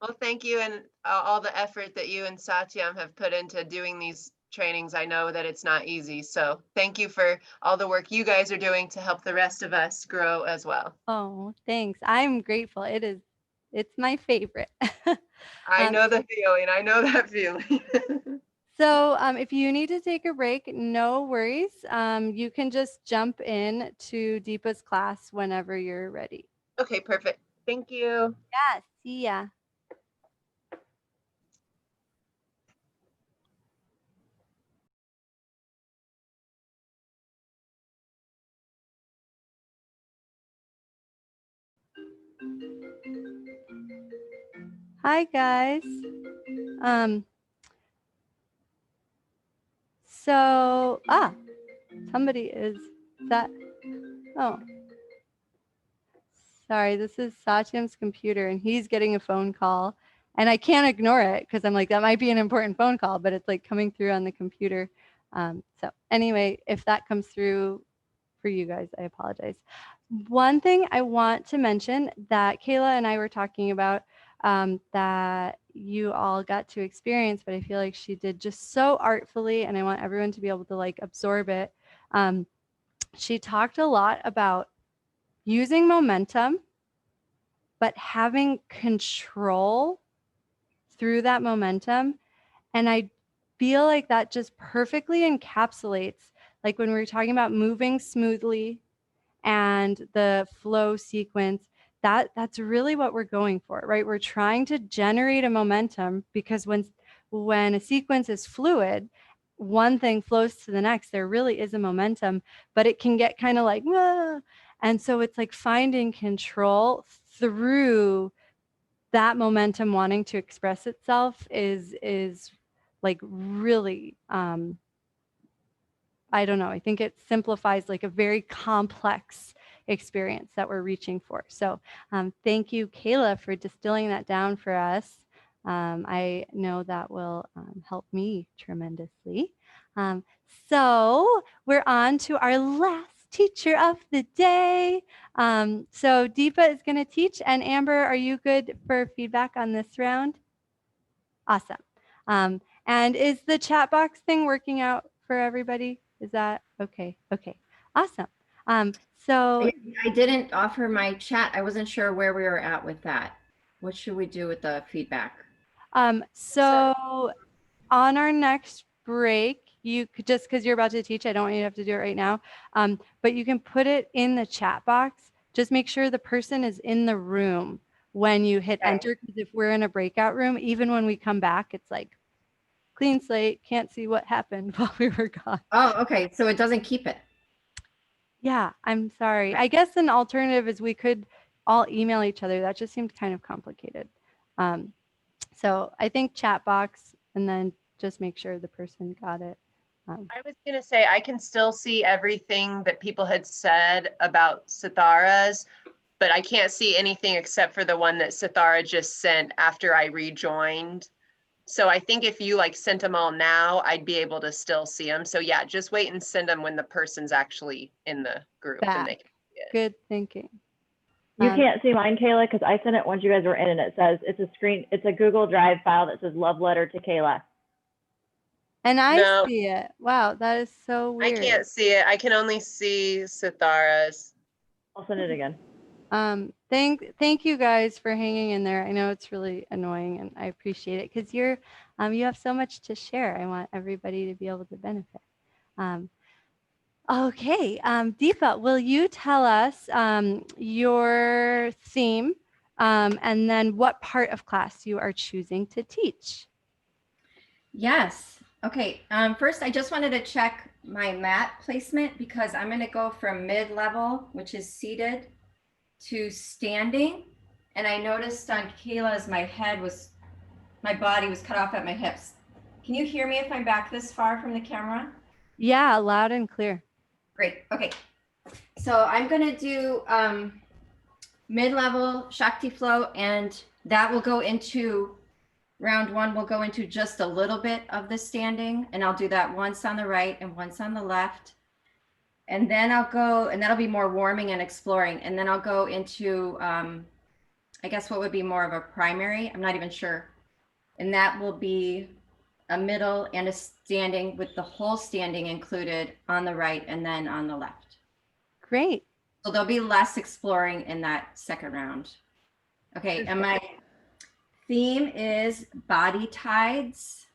well, thank you, and all the effort that you and Satyam have put into doing these trainings. I know that it's not easy. So thank you for all the work you guys are doing to help the rest of us grow as well.
Oh, thanks. I'm grateful. It's my favorite.
I know the feeling. I know that feeling.
So if you need to take a break, no worries. You can just jump in to Deepa's class whenever you're ready.
Okay, perfect. Thank you.
Yeah, see ya. Hi, guys. Um, so, somebody is that, oh, sorry, this is Satyam's computer, and he's getting a phone call, and I can't ignore it because I'm like, that might be an important phone call, but it's like coming through on the computer. So anyway, if that comes through for you guys, I apologize. One thing I want to mention that Kayla and I were talking about, that you all got to experience, but I feel like she did just so artfully, and I want everyone to be able to like absorb it. She talked a lot about using momentum, but having control through that momentum. And I feel like that just perfectly encapsulates, like when we were talking about moving smoothly and the flow sequence, that's really what we're going for, right? We're trying to generate a momentum, because when a sequence is fluid, one thing flows to the next. There really is a momentum, but it can get kind of like, whoa. And so it's like finding control through that momentum wanting to express itself is like really I don't know. I think it simplifies like a very complex experience that we're reaching for. So thank you, Kayla, for distilling that down for us. I know that will help me tremendously. So we're on to our last teacher of the day. So Deepa is going to teach. And Amber, are you good for feedback on this round? Awesome. And is the chat box thing working out for everybody? Is that okay? Okay, awesome. So
I didn't offer my chat. I wasn't sure where we were at with that. What should we do with the feedback?
So on our next break, you could, just because you're about to teach, I don't want you to have to do it right now, but you can put it in the chat box. Just make sure the person is in the room when you hit
Okay.
enter, because if we're in a breakout room, even when we come back, it's like clean slate, can't see what happened while we were gone.
Oh, okay. So it doesn't keep it.
Yeah, I'm sorry. I guess an alternative is we could all email each other. That just seemed kind of complicated. So I think chat box and then just make sure the person got it.
I was going to say, I can still see everything that people had said about Sitharas, but I can't see anything except for the one that Sithara just sent after I rejoined. So I think if you like sent them all now, I'd be able to still see them. So yeah, just wait and send them when the person's actually in the group and they
Back.
can see it.
Good thinking.
You can't see mine, Kayla, because I sent it once you guys were in, and it says it's a Google Drive file that says love letter to Kayla.
And I
No.
see it. Wow, that is so
I
weird.
can't see it. I can only see Sithara's.
I'll send it again.
Thank you guys for hanging in there. I know it's really annoying, and I appreciate it because you have so much to share. I want everybody to be able to benefit. Okay, Deepa, will you tell us your theme and then what part of class you are choosing to teach?
Yes. Okay. First, I just wanted to check my mat placement because I'm going to go from mid-level, which is seated, to standing. And I noticed on Kayla's, my body was cut off at my hips. Can you hear me if I'm back this far from the camera?
Yeah, loud and clear.
Great. Okay. So I'm going to do mid-level Shakti flow, and that will go into round one. We'll go into just a little bit of the standing, and I'll do that once on the right and once on the left. And then I'll go, and that'll be more warming and exploring. And then I'll go into, I guess what would be more of a primary. I'm not even sure. And that will be a middle and a standing with the whole standing included on the right and then on the left.
Great.
So there'll be less exploring in that second round. Okay, and my theme is body tides.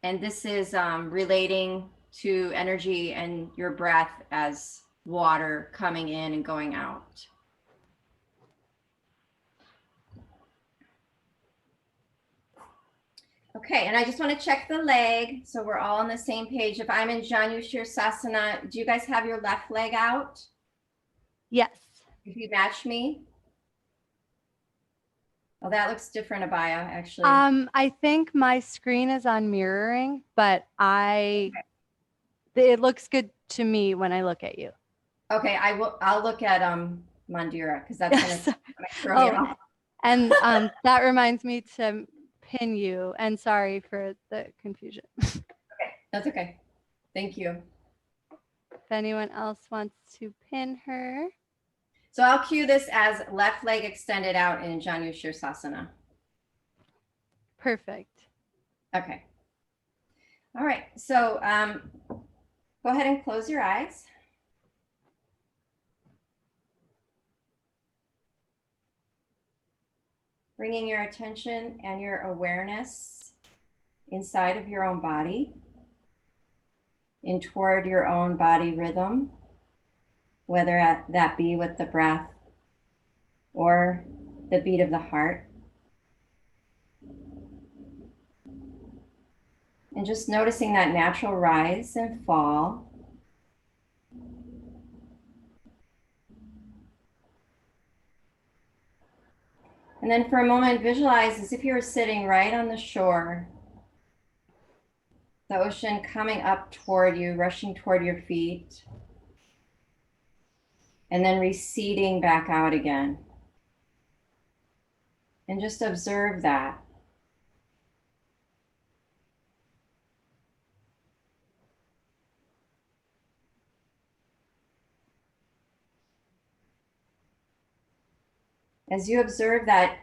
And this is relating to energy and your breath as water coming in and going out. Okay, and I just want to check the leg so we're all on the same page. If I'm in Janu Shirsasana, do you guys have your left leg out?
Yes.
If you match me. Oh, that looks different, Abaya, actually.
I think my screen is on mirroring, but it looks good to me when I look at you.
Okay, I'll look at Mandira because that's gonna throw me off.
And that reminds me to pin you, and sorry for the confusion.
Okay, that's okay. Thank you.
If anyone else wants to pin her.
So I'll cue this as left leg extended out in Janu Shirsasana.
Perfect.
Okay. All right, so go ahead and close your eyes. Bringing your attention and your awareness inside of your own body, in toward your own body rhythm, whether that be with the breath or the beat of the heart. And just noticing that natural rise and fall. And then for a moment, visualize as if you were sitting right on the shore, the ocean coming up toward you, rushing toward your feet, and then receding back out again. And just observe that. As you observe that,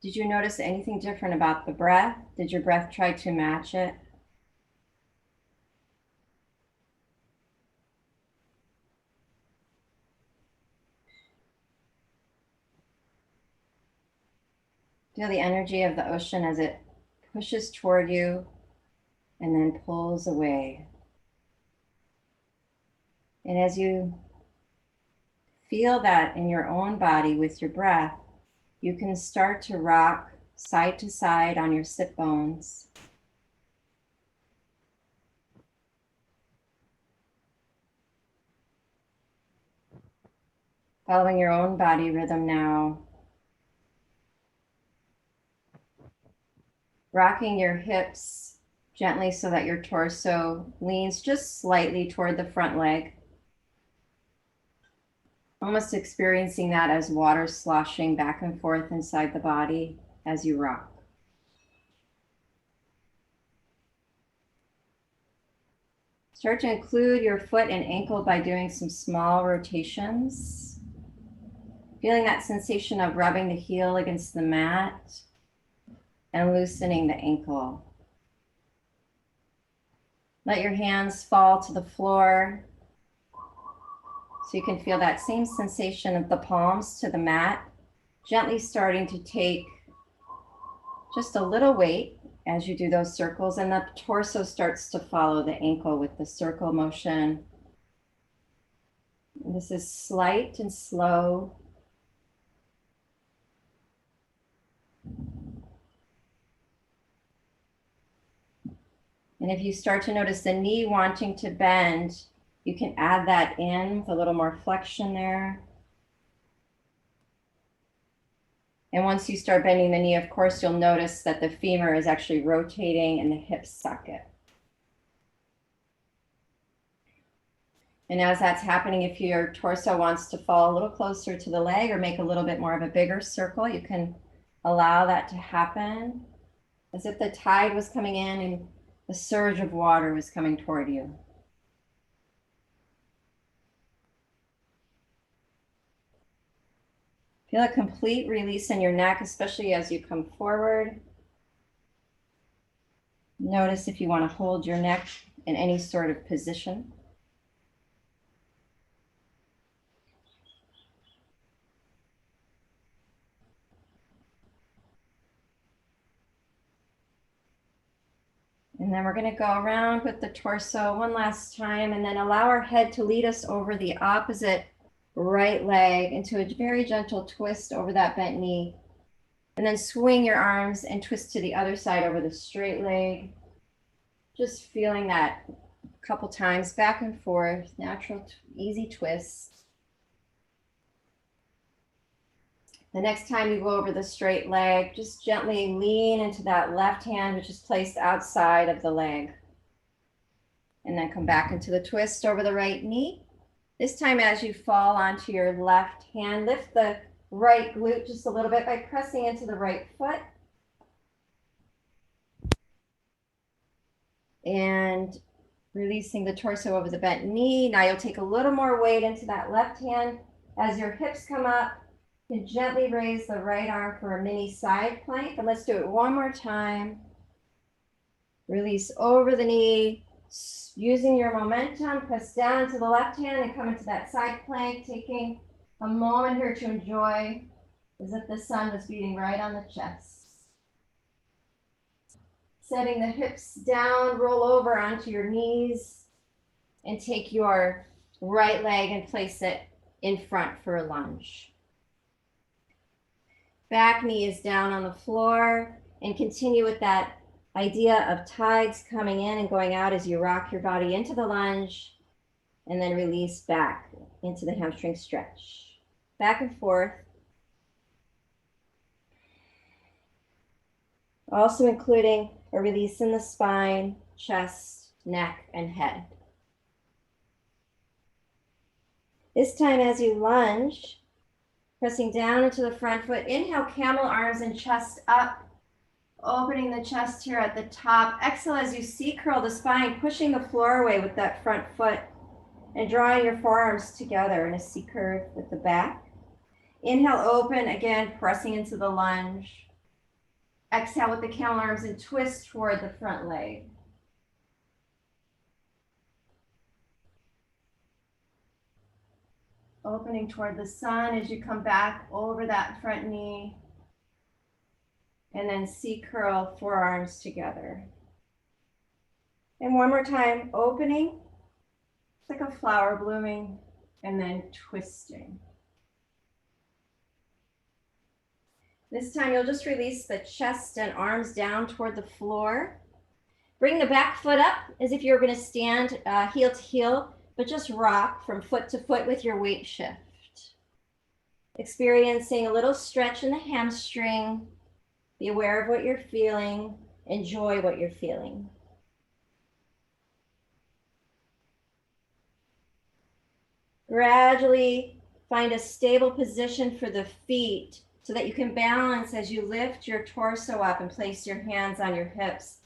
did you notice anything different about the breath? Did your breath try to match it? Feel the energy of the ocean as it pushes toward you and then pulls away. And as you feel that in your own body with your breath, you can start to rock side to side on your sit bones. Following your own body rhythm now. Rocking your hips gently so that your torso leans just slightly toward the front leg. Almost experiencing that as water sloshing back and forth inside the body as you rock. Start to include your foot and ankle by doing some small rotations. Feeling that sensation of rubbing the heel against the mat and loosening the ankle. Let your hands fall to the floor so you can feel that same sensation of the palms to the mat, gently starting to take just a little weight as you do those circles, and the torso starts to follow the ankle with the circle motion. And this is slight and slow. And if you start to notice the knee wanting to bend, you can add that in with a little more flexion there. And once you start bending the knee, of course, you'll notice that the femur is actually rotating in the hip socket. And as that's happening, if your torso wants to fall a little closer to the leg or make a little bit more of a bigger circle, you can allow that to happen as if the tide was coming in and the surge of water was coming toward you. Feel a complete release in your neck, especially as you come forward. Notice if you want to hold your neck in any sort of position. And then we're going to go around with the torso one last time and then allow our head to lead us over the opposite right leg into a very gentle twist over that bent knee. And then swing your arms and twist to the other side over the straight leg. Just feeling that a couple times back and forth, natural, easy twist. The next time you go over the straight leg, just gently lean into that left hand, which is placed outside of the leg. And then come back into the twist over the right knee. This time as you fall onto your left hand, lift the right glute just a little bit by pressing into the right foot. And releasing the torso over the bent knee. Now you'll take a little more weight into that left hand. As your hips come up, you can gently raise the right arm for a mini side plank. And let's do it one more time. Release over the knee. Using your momentum, press down into the left hand and come into that side plank, taking a moment here to enjoy as if the sun was beating right on the chest. Setting the hips down, roll over onto your knees and take your right leg and place it in front for a lunge. Back knee is down on the floor and continue with that idea of tides coming in and going out as you rock your body into the lunge and then release back into the hamstring stretch. Back and forth. Also including a release in the spine, chest, neck, and head. This time as you lunge, pressing down into the front foot, inhale, camel arms and chest up. Opening the chest here at the top. Exhale as you C-curl the spine, pushing the floor away with that front foot and drawing your forearms together in a C-curve with the back. Inhale, open, again, pressing into the lunge. Exhale with the camel arms and twist toward the front leg. Opening toward the sun as you come back over that front knee. And then C-curl forearms together. And one more time, opening. It's like a flower blooming and then twisting. This time you'll just release the chest and arms down toward the floor. Bring the back foot up as if you're going to stand heel to heel, but just rock from foot to foot with your weight shift. Experiencing a little stretch in the hamstring. Be aware of what you're feeling. Enjoy what you're feeling. Gradually find a stable position for the feet so that you can balance as you lift your torso up and place your hands on your hips.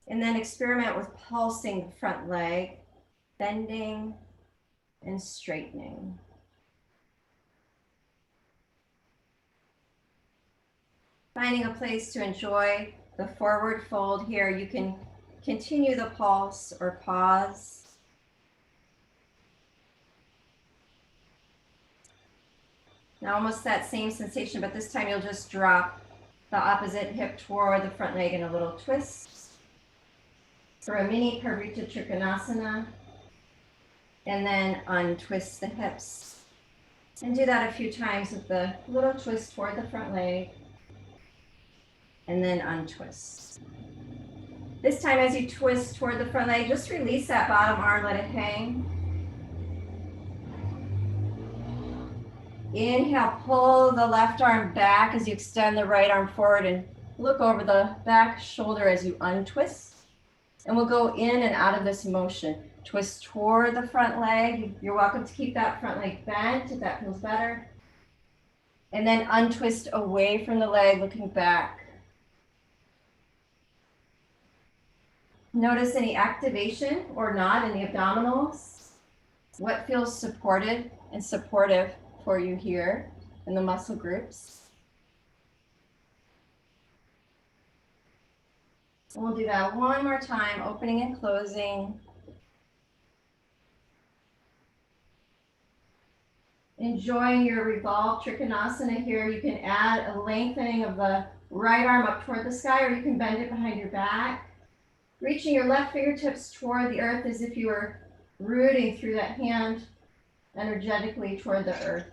And then experiment with pulsing the front leg, bending and straightening. Finding a place to enjoy the forward fold here. You can continue the pulse or pause. Now almost that same sensation, but this time you'll just drop the opposite hip toward the front leg in a little twist. For a mini Parita Trikonasana. And then untwist the hips. And do that a few times with the little twist toward the front leg. And then untwist. This time as you twist toward the front leg, just release that bottom arm, let it hang. Inhale, pull the left arm back as you extend the right arm forward and look over the back shoulder as you untwist. And we'll go in and out of this motion. Twist toward the front leg. You're welcome to keep that front leg bent if that feels better. And then untwist away from the leg, looking back. Notice any activation or not in the abdominals. What feels supported and supportive for you here in the muscle groups. We'll do that one more time, opening and closing. Enjoying your revolved Trikonasana here. You can add a lengthening of the right arm up toward the sky, or you can bend it behind your back. Reaching your left fingertips toward the earth as if you were rooting through that hand energetically toward the earth.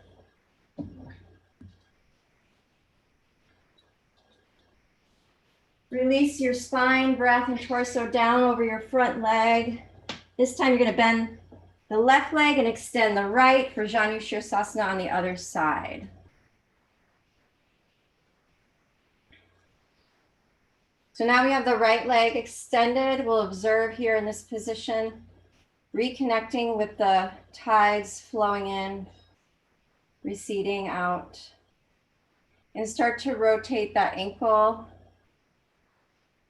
Release your spine, breath, and torso down over your front leg. This time you're going to bend the left leg and extend the right for Janu Shirsasana on the other side. So now we have the right leg extended. We'll observe here in this position, reconnecting with the tides flowing in, receding out, and start to rotate that ankle.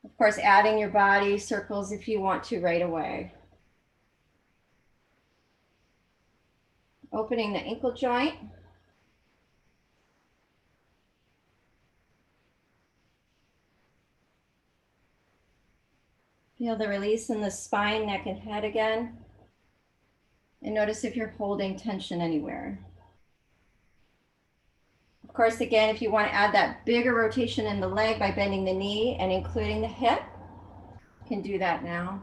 Of course, adding your body circles if you want to right away. Opening the ankle joint. Feel the release in the spine, neck, and head again. And notice if you're holding tension anywhere. Of course, again, if you want to add that bigger rotation in the leg by bending the knee and including the hip, you can do that now.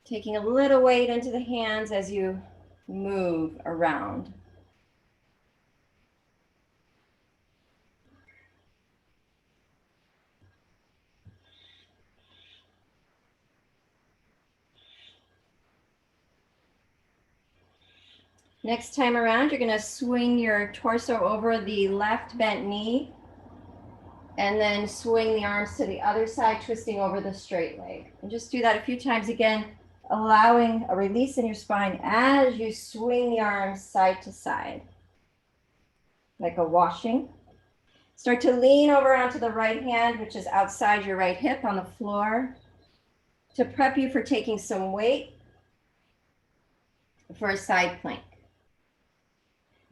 Taking a little weight into the hands as you move around. Next time around, you're going to swing your torso over the left bent knee and then swing the arms to the other side, twisting over the straight leg. And just do that a few times again, allowing a release in your spine as you swing the arms side to side, like a washing. Start to lean over onto the right hand, which is outside your right hip on the floor, to prep you for taking some weight for a side plank.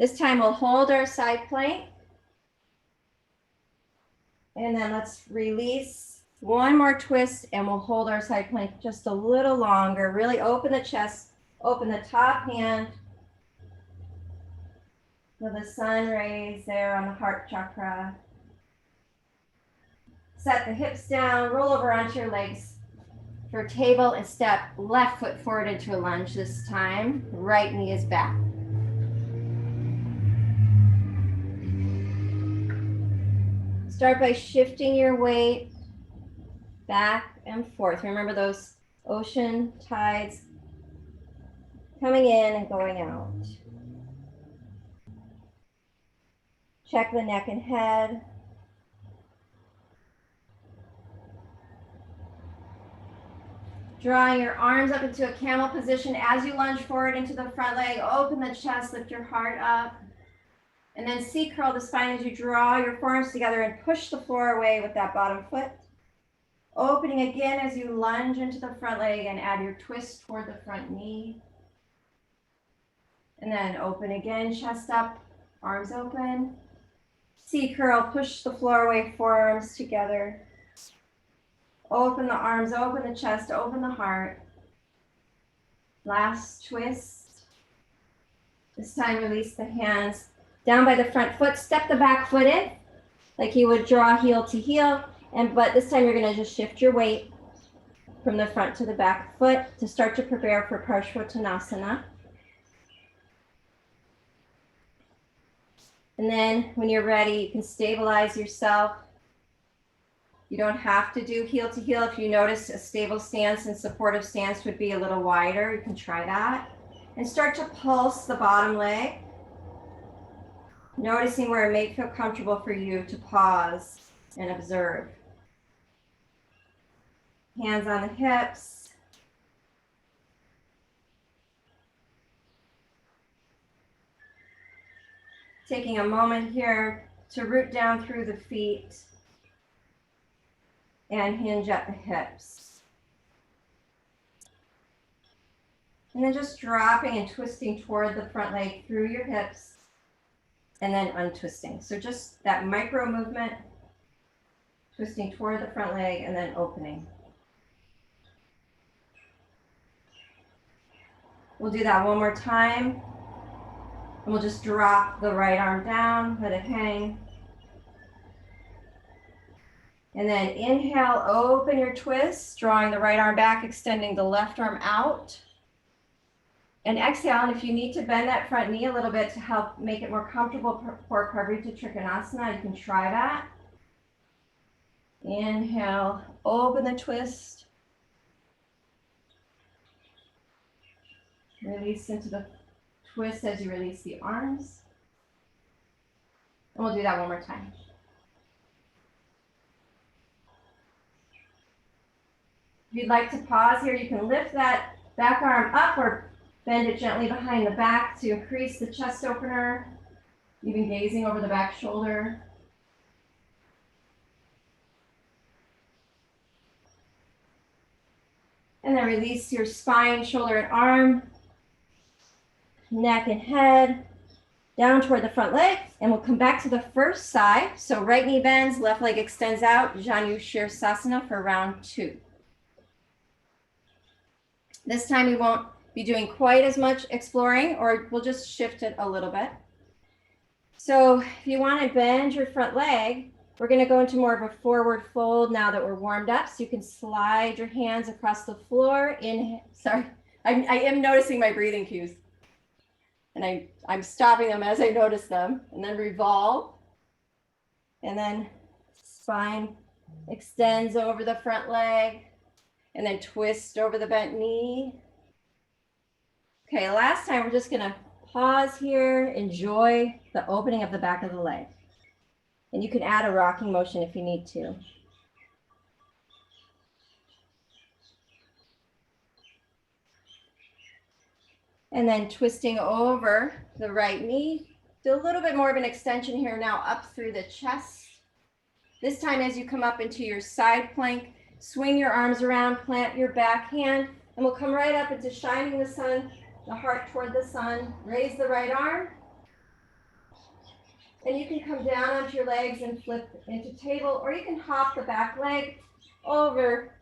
This time we'll hold our side plank. And then let's release. One more twist and we'll hold our side plank just a little longer. Really open the chest, open the top hand. Feel the sun rays there on the heart chakra. Set the hips down, roll over onto your legs. for a table and step left foot forward into a lunge this time. Right knee is back. Start by shifting your weight back and forth. Remember those ocean tides coming in and going out. Check the neck and head. Drawing your arms up into a camel position as you lunge forward into the front leg. Open the chest, lift your heart up. And then C-curl the spine as you draw your forearms together and push the floor away with that bottom foot. Opening again as you lunge into the front leg and add your twist toward the front knee. And then open again, chest up, arms open. C-curl, push the floor away, forearms together. Open the arms, open the chest, open the heart. Last twist. This time release the hands down by the front foot. Step the back foot in like you would draw heel to heel. But this time you're going to just shift your weight from the front to the back foot to start to prepare for Parshvottanasana. And then when you're ready, you can stabilize yourself. You don't have to do heel to heel. If you notice a stable stance and supportive stance would be a little wider, you can try that. And start to pulse the bottom leg. Noticing where it may feel comfortable for you to pause and observe. Hands on the hips. Taking a moment here to root down through the feet and hinge at the hips. And then just dropping and twisting toward the front leg through your hips and then untwisting. So just that micro movement, twisting toward the front leg and then opening. We'll do that one more time. And we'll just drop the right arm down, let it hang. And then inhale, open your twist, drawing the right arm back, extending the left arm out. And exhale, and if you need to bend that front knee a little bit to help make it more comfortable for Parvrita Trikonasana, you can try that. Inhale, open the twist. Release into the twist as you release the arms. And we'll do that one more time. If you'd like to pause here, you can lift that back arm up or bend it gently behind the back to increase the chest opener, even gazing over the back shoulder. And then release your spine, shoulder and arm, neck and head, down toward the front leg. And we'll come back to the first side. So right knee bends, left leg extends out, Janu Shirsasana for round 2. This time we won't be doing quite as much exploring, or we'll just shift it a little bit. So if you want to bend your front leg, we're going to go into more of a forward fold now that we're warmed up. So you can slide your hands across the floor. I am noticing my breathing cues. And I'm stopping them as I notice them. And then revolve. And then spine extends over the front leg. And then twist over the bent knee. Okay, last time we're just gonna pause here, enjoy the opening of the back of the leg. And you can add a rocking motion if you need to. And then twisting over the right knee. Do a little bit more of an extension here now up through the chest. This time as you come up into your side plank, swing your arms around, plant your back hand, and we'll come right up into shining the sun, the heart toward the sun. Raise the right arm. And you can come down onto your legs and flip into table, or you can hop the back leg over.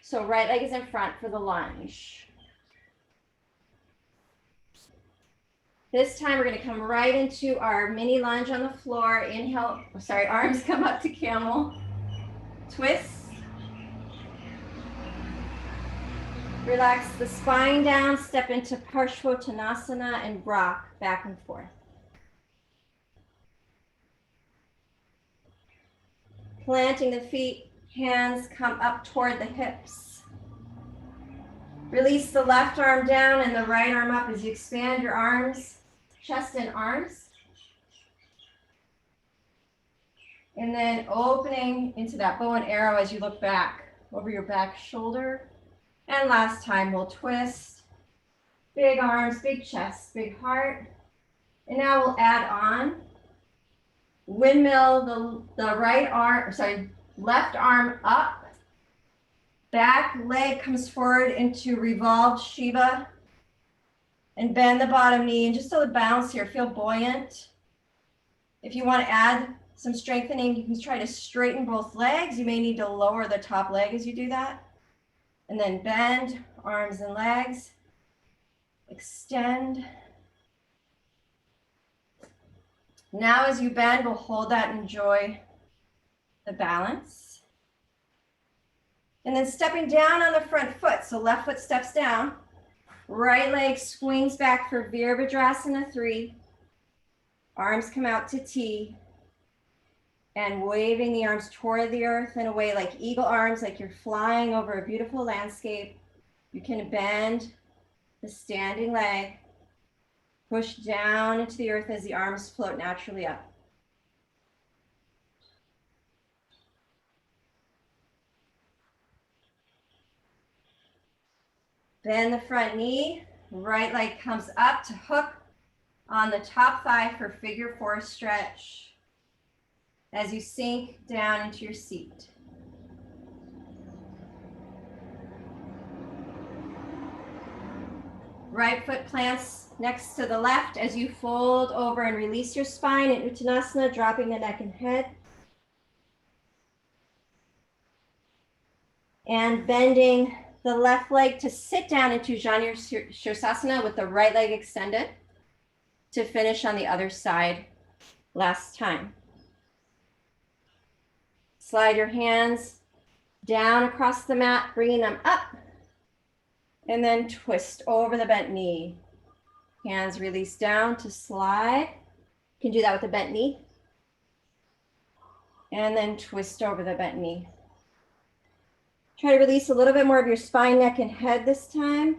So right leg is in front for the lunge. This time we're going to come right into our mini lunge on the floor. Inhale, arms come up to camel. Twist. Relax the spine down, step into Parshvottanasana and rock back and forth. Planting the feet, hands come up toward the hips. Release the left arm down and the right arm up as you expand your arms, chest and arms. And then opening into that bow and arrow as you look back over your back shoulder. And last time we'll twist. Big arms, big chest, big heart. And now we'll add on. Windmill the right arm, left arm up. Back leg comes forward into revolved Shiva. And bend the bottom knee and just a bounce here, feel buoyant. If you want to add some strengthening, you can try to straighten both legs. You may need to lower the top leg as you do that. And then bend, arms and legs. Extend. Now as you bend, we'll hold that and enjoy the balance. And then stepping down on the front foot. So left foot steps down. Right leg swings back for Virabhadrasana 3. Arms come out to T. And waving the arms toward the earth and away like eagle arms, like you're flying over a beautiful landscape. You can bend the standing leg. Push down into the earth as the arms float naturally up. Bend the front knee, right leg comes up to hook on the top thigh for figure 4 stretch as you sink down into your seat. Right foot plants next to the left as you fold over and release your spine in Uttanasana, dropping the neck and head. And bending the left leg to sit down into Janu Shirsasana with the right leg extended to finish on the other side last time. Slide your hands down across the mat, bringing them up, and then twist over the bent knee. Hands release down to slide. You can do that with the bent knee. And then twist over the bent knee. Try to release a little bit more of your spine, neck, and head this time.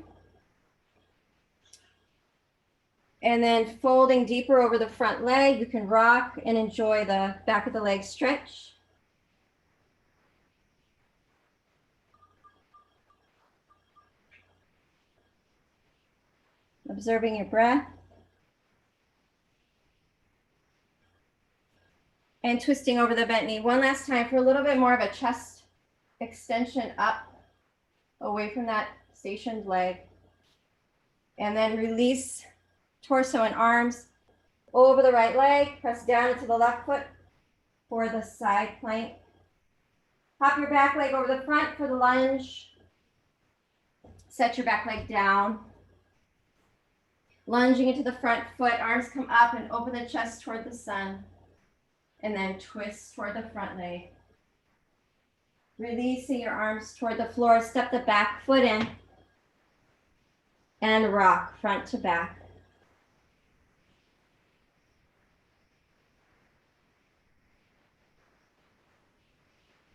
And then folding deeper over the front leg, you can rock and enjoy the back of the leg stretch. Observing your breath. And twisting over the bent knee. One last time for a little bit more of a chest extension up, away from that stationed leg. And then release torso and arms over the right leg. Press down into the left foot for the side plank. Hop your back leg over the front for the lunge. Set your back leg down. Lunging into the front foot, arms come up and open the chest toward the sun. And then twist toward the front leg. Releasing your arms toward the floor, step the back foot in. And rock front to back.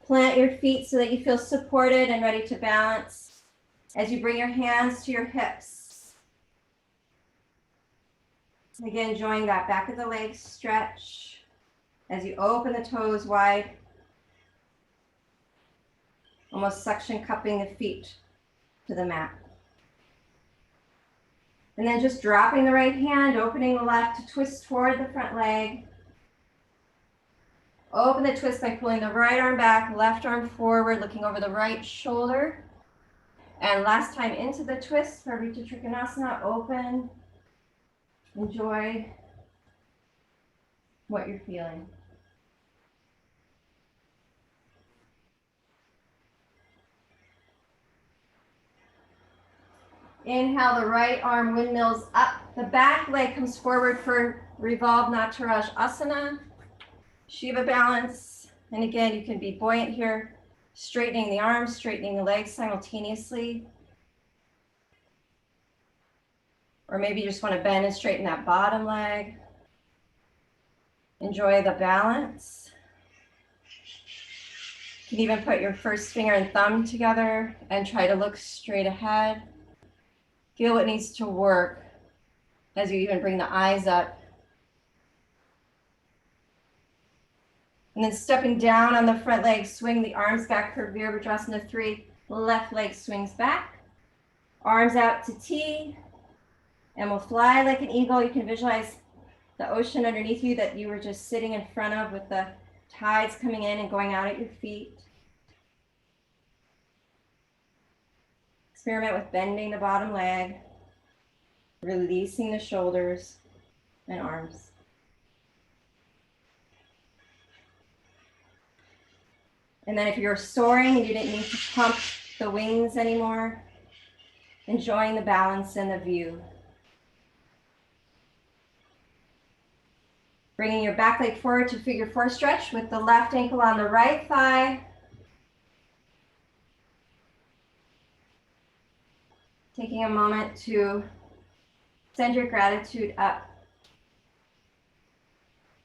Plant your feet so that you feel supported and ready to balance as you bring your hands to your hips. Again, enjoying that back of the leg stretch as you open the toes wide, almost suction cupping the feet to the mat. And then just dropping the right hand, opening the left to twist toward the front leg. Open the twist by pulling the right arm back, left arm forward, looking over the right shoulder. And last time into the twist, Parivrtta Trikonasana, open. Enjoy what you're feeling. Inhale, the right arm windmills up. The back leg comes forward for Revolved Nataraj Asana. Shiva balance. And again, you can be buoyant here, straightening the arms, straightening the legs simultaneously. Or maybe you just want to bend and straighten that bottom leg. Enjoy the balance. You can even put your first finger and thumb together and try to look straight ahead. Feel what needs to work as you even bring the eyes up. And then stepping down on the front leg, swing the arms back for Virabhadrasana 3. Left leg swings back. Arms out to T. And we'll fly like an eagle. You can visualize the ocean underneath you that you were just sitting in front of with the tides coming in and going out at your feet. Experiment with bending the bottom leg, releasing the shoulders and arms. And then if you're soaring and you didn't need to pump the wings anymore, enjoying the balance and the view. Bringing your back leg forward to figure four stretch with the left ankle on the right thigh. Taking a moment to send your gratitude up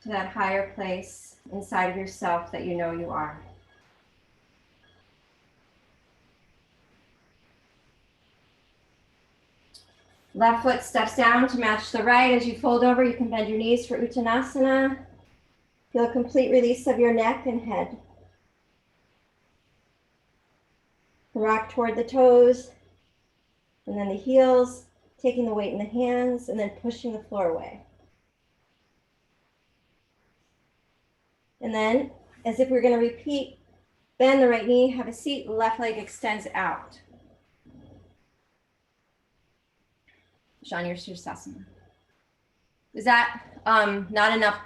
to that higher place inside of yourself that you know you are. Left foot steps down to match the right. As you fold over, you can bend your knees for Uttanasana. Feel a complete release of your neck and head. Rock toward the toes, and then the heels, taking the weight in the hands, and then pushing the floor away. And then, as if we're going to repeat, bend the right knee, have a seat, left leg extends out. Shanya Sirsasana. Is that not enough?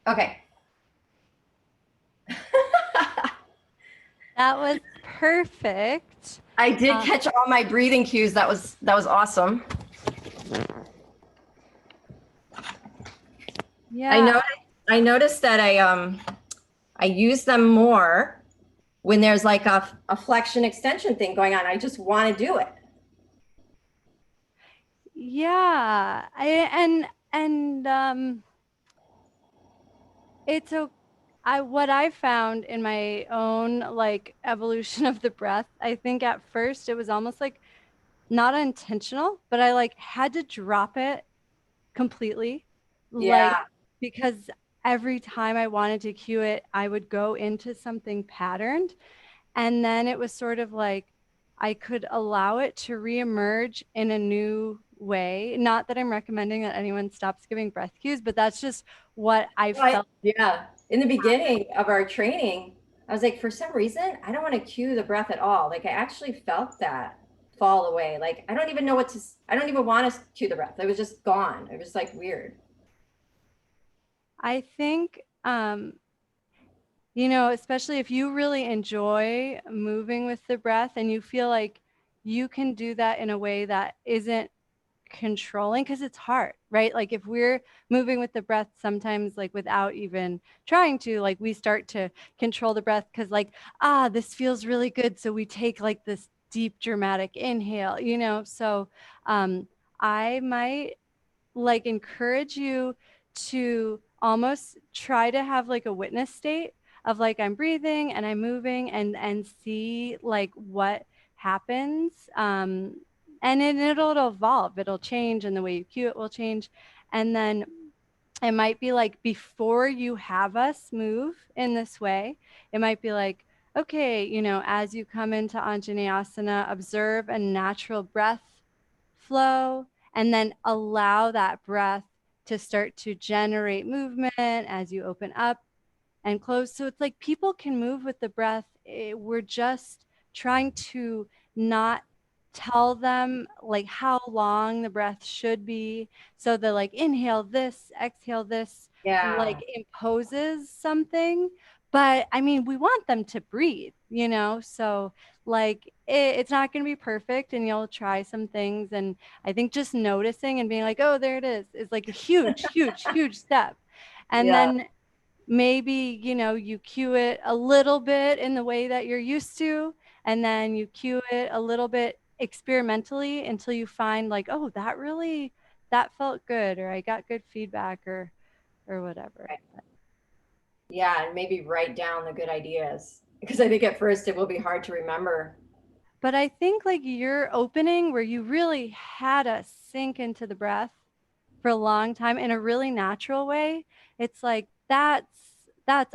Okay.
That was perfect.
I did catch all my breathing cues. That was awesome.
Yeah.
I noticed that I use them more when there's like a flexion extension thing going on. I just want to do it.
Yeah. It's what I found in my own like evolution of the breath, I think at first it was almost like not intentional, but I like had to drop it completely.
Yeah.
Like, because every time I wanted to cue it, I would go into something patterned. And then it was sort of like I could allow it to reemerge in a new way. Not that I'm recommending that anyone stops giving breath cues, but that's just what I felt.
Yeah. In the beginning of our training, I was like, for some reason, I don't want to cue the breath at all. Like I actually felt that fall away. Like I don't even want to cue the breath. It was just gone. It was like weird.
I think, you know, especially if you really enjoy moving with the breath and you feel like you can do that in a way that isn't controlling, because it's hard, right? Like if we're moving with the breath sometimes, like without even trying to, like we start to control the breath because like, this feels really good. So we take like this deep dramatic inhale, you know? So I might like encourage you to almost try to have like a witness state of like I'm breathing and I'm moving and see like what happens. And then it'll evolve, it'll change, and the way you cue it will change. And then it might be like before you have us move in this way, it might be like, okay, you know, as you come into Anjaneyasana, observe a natural breath flow, and then allow that breath to start to generate movement as you open up and close. So it's like people can move with the breath. We're just trying to not tell them like how long the breath should be. So the like inhale this, exhale this, like imposes something. But I mean, we want them to breathe, you know? So like it's not going to be perfect, and you'll try some things. And I think just noticing and being like, oh, there it is like a huge, huge, huge step. And then maybe, you know, you cue it a little bit in the way that you're used to, and then you cue it a little bit experimentally until you find like, oh, that really that felt good, or I got good feedback, or whatever.
Right. Yeah, and maybe write down the good ideas, because I think at first it will be hard to remember.
But I think like your opening where you really had us sink into the breath for a long time in a really natural way, it's like that's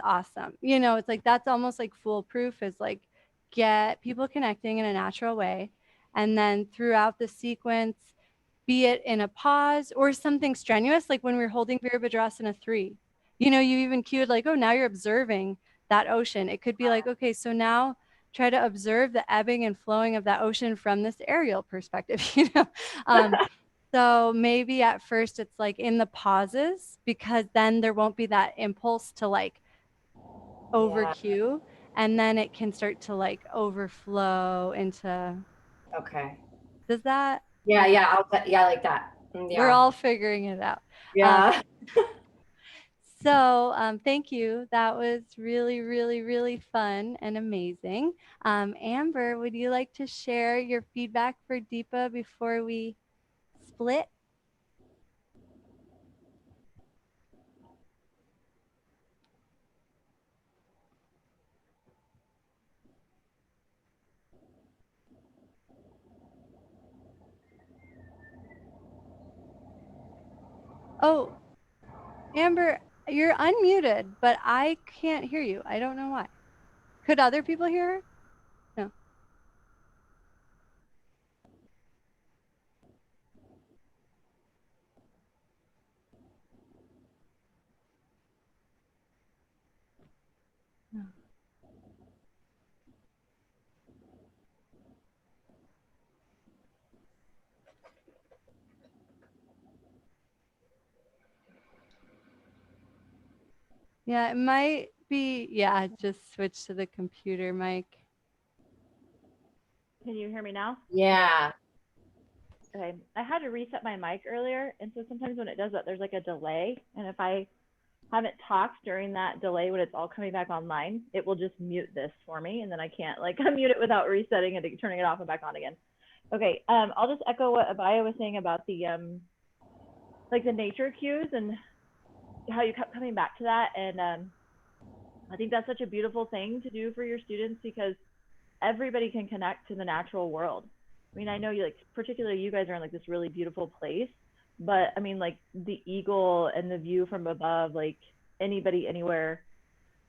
awesome. You know, it's like that's almost like foolproof, is like get people connecting in a natural way. And then throughout the sequence, be it in a pause or something strenuous, like when we were holding Virabhadrasana 3. You know, you even cued like, oh, now you're observing that ocean. It could be like, okay, so now try to observe the ebbing and flowing of that ocean from this aerial perspective, you know? So maybe at first it's like in the pauses, because then there won't be that impulse to like over cue, and then it can start to like overflow into.
Okay.
Does that?
Yeah, yeah, yeah, like that.
We're
Yeah.
all figuring it out.
Yeah.
So thank you. That was really, really, really fun and amazing. Amber, would you like to share your feedback for Deepa before we split? Oh, Amber, you're unmuted, but I can't hear you. I don't know why. Could other people hear her? No. No. Yeah, it might be. Yeah, just switch to the computer mic.
Can you hear me now?
Yeah.
Okay. I had to reset my mic earlier, and so sometimes when it does that, there's like a delay. And if I haven't talked during that delay when it's all coming back online, it will just mute this for me, and then I can't like unmute it without resetting it, turning it off and back on again. Okay. I'll just echo what Abaya was saying about the like the nature cues and how you kept coming back to that. And I think that's such a beautiful thing to do for your students, because everybody can connect to the natural world. I mean, I know you like, particularly you guys are in like this really beautiful place, but I mean, like the eagle and the view from above, like anybody anywhere,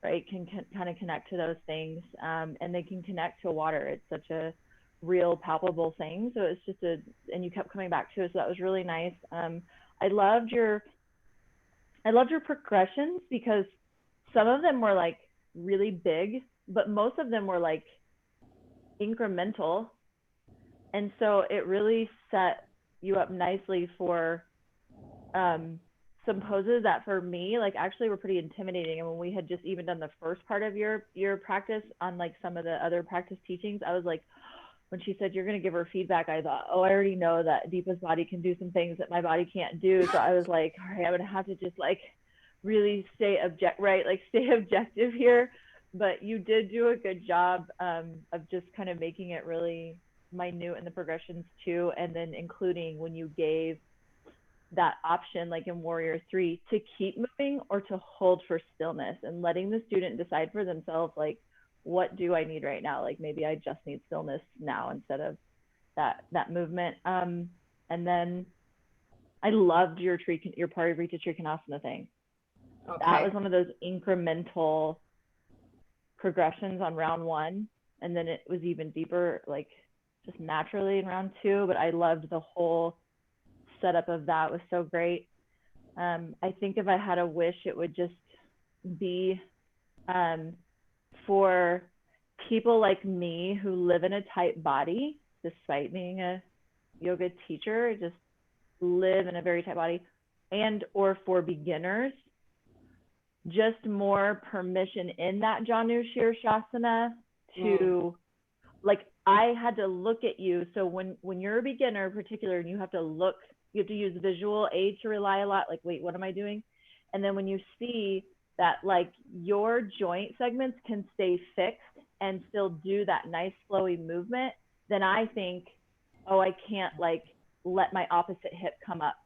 right, can kind of connect to those things, and they can connect to water. It's such a real, palpable thing. So it's just and you kept coming back to it, so that was really nice. I loved your progressions, because some of them were like really big, but most of them were like incremental. And so it really set you up nicely for some poses that for me like actually were pretty intimidating. And when we had just even done the first part of your practice on like some of the other practice teachings, I was like, when she said you're going to give her feedback, I thought, oh, I already know that Deepa's body can do some things that my body can't do. So I was like, all right, I'm going to have to just like really stay objective here. But you did do a good job of just kind of making it really minute in the progressions too, and then including when you gave that option, like in Warrior 3, to keep moving or to hold for stillness, and letting the student decide for themselves, like, what do I need right now? Like maybe I just need stillness now instead of that movement. And then I loved your Paririta Trikonasana thing. Okay. That was one of those incremental progressions on round 1, and then it was even deeper, like just naturally in round 2. But I loved the whole setup of that. It was so great. I think if I had a wish, it would just be for people like me who live in a tight body, despite being a yoga teacher, just live in a very tight body, and or for beginners, just more permission in that Janu Shirshasana to like, I had to look at you. So when you're a beginner in particular, and you have to use visual aid to rely a lot, like, wait, what am I doing? And then when you see that like your joint segments can stay fixed and still do that nice flowy movement, then I think, oh, I can't like let my opposite hip come up.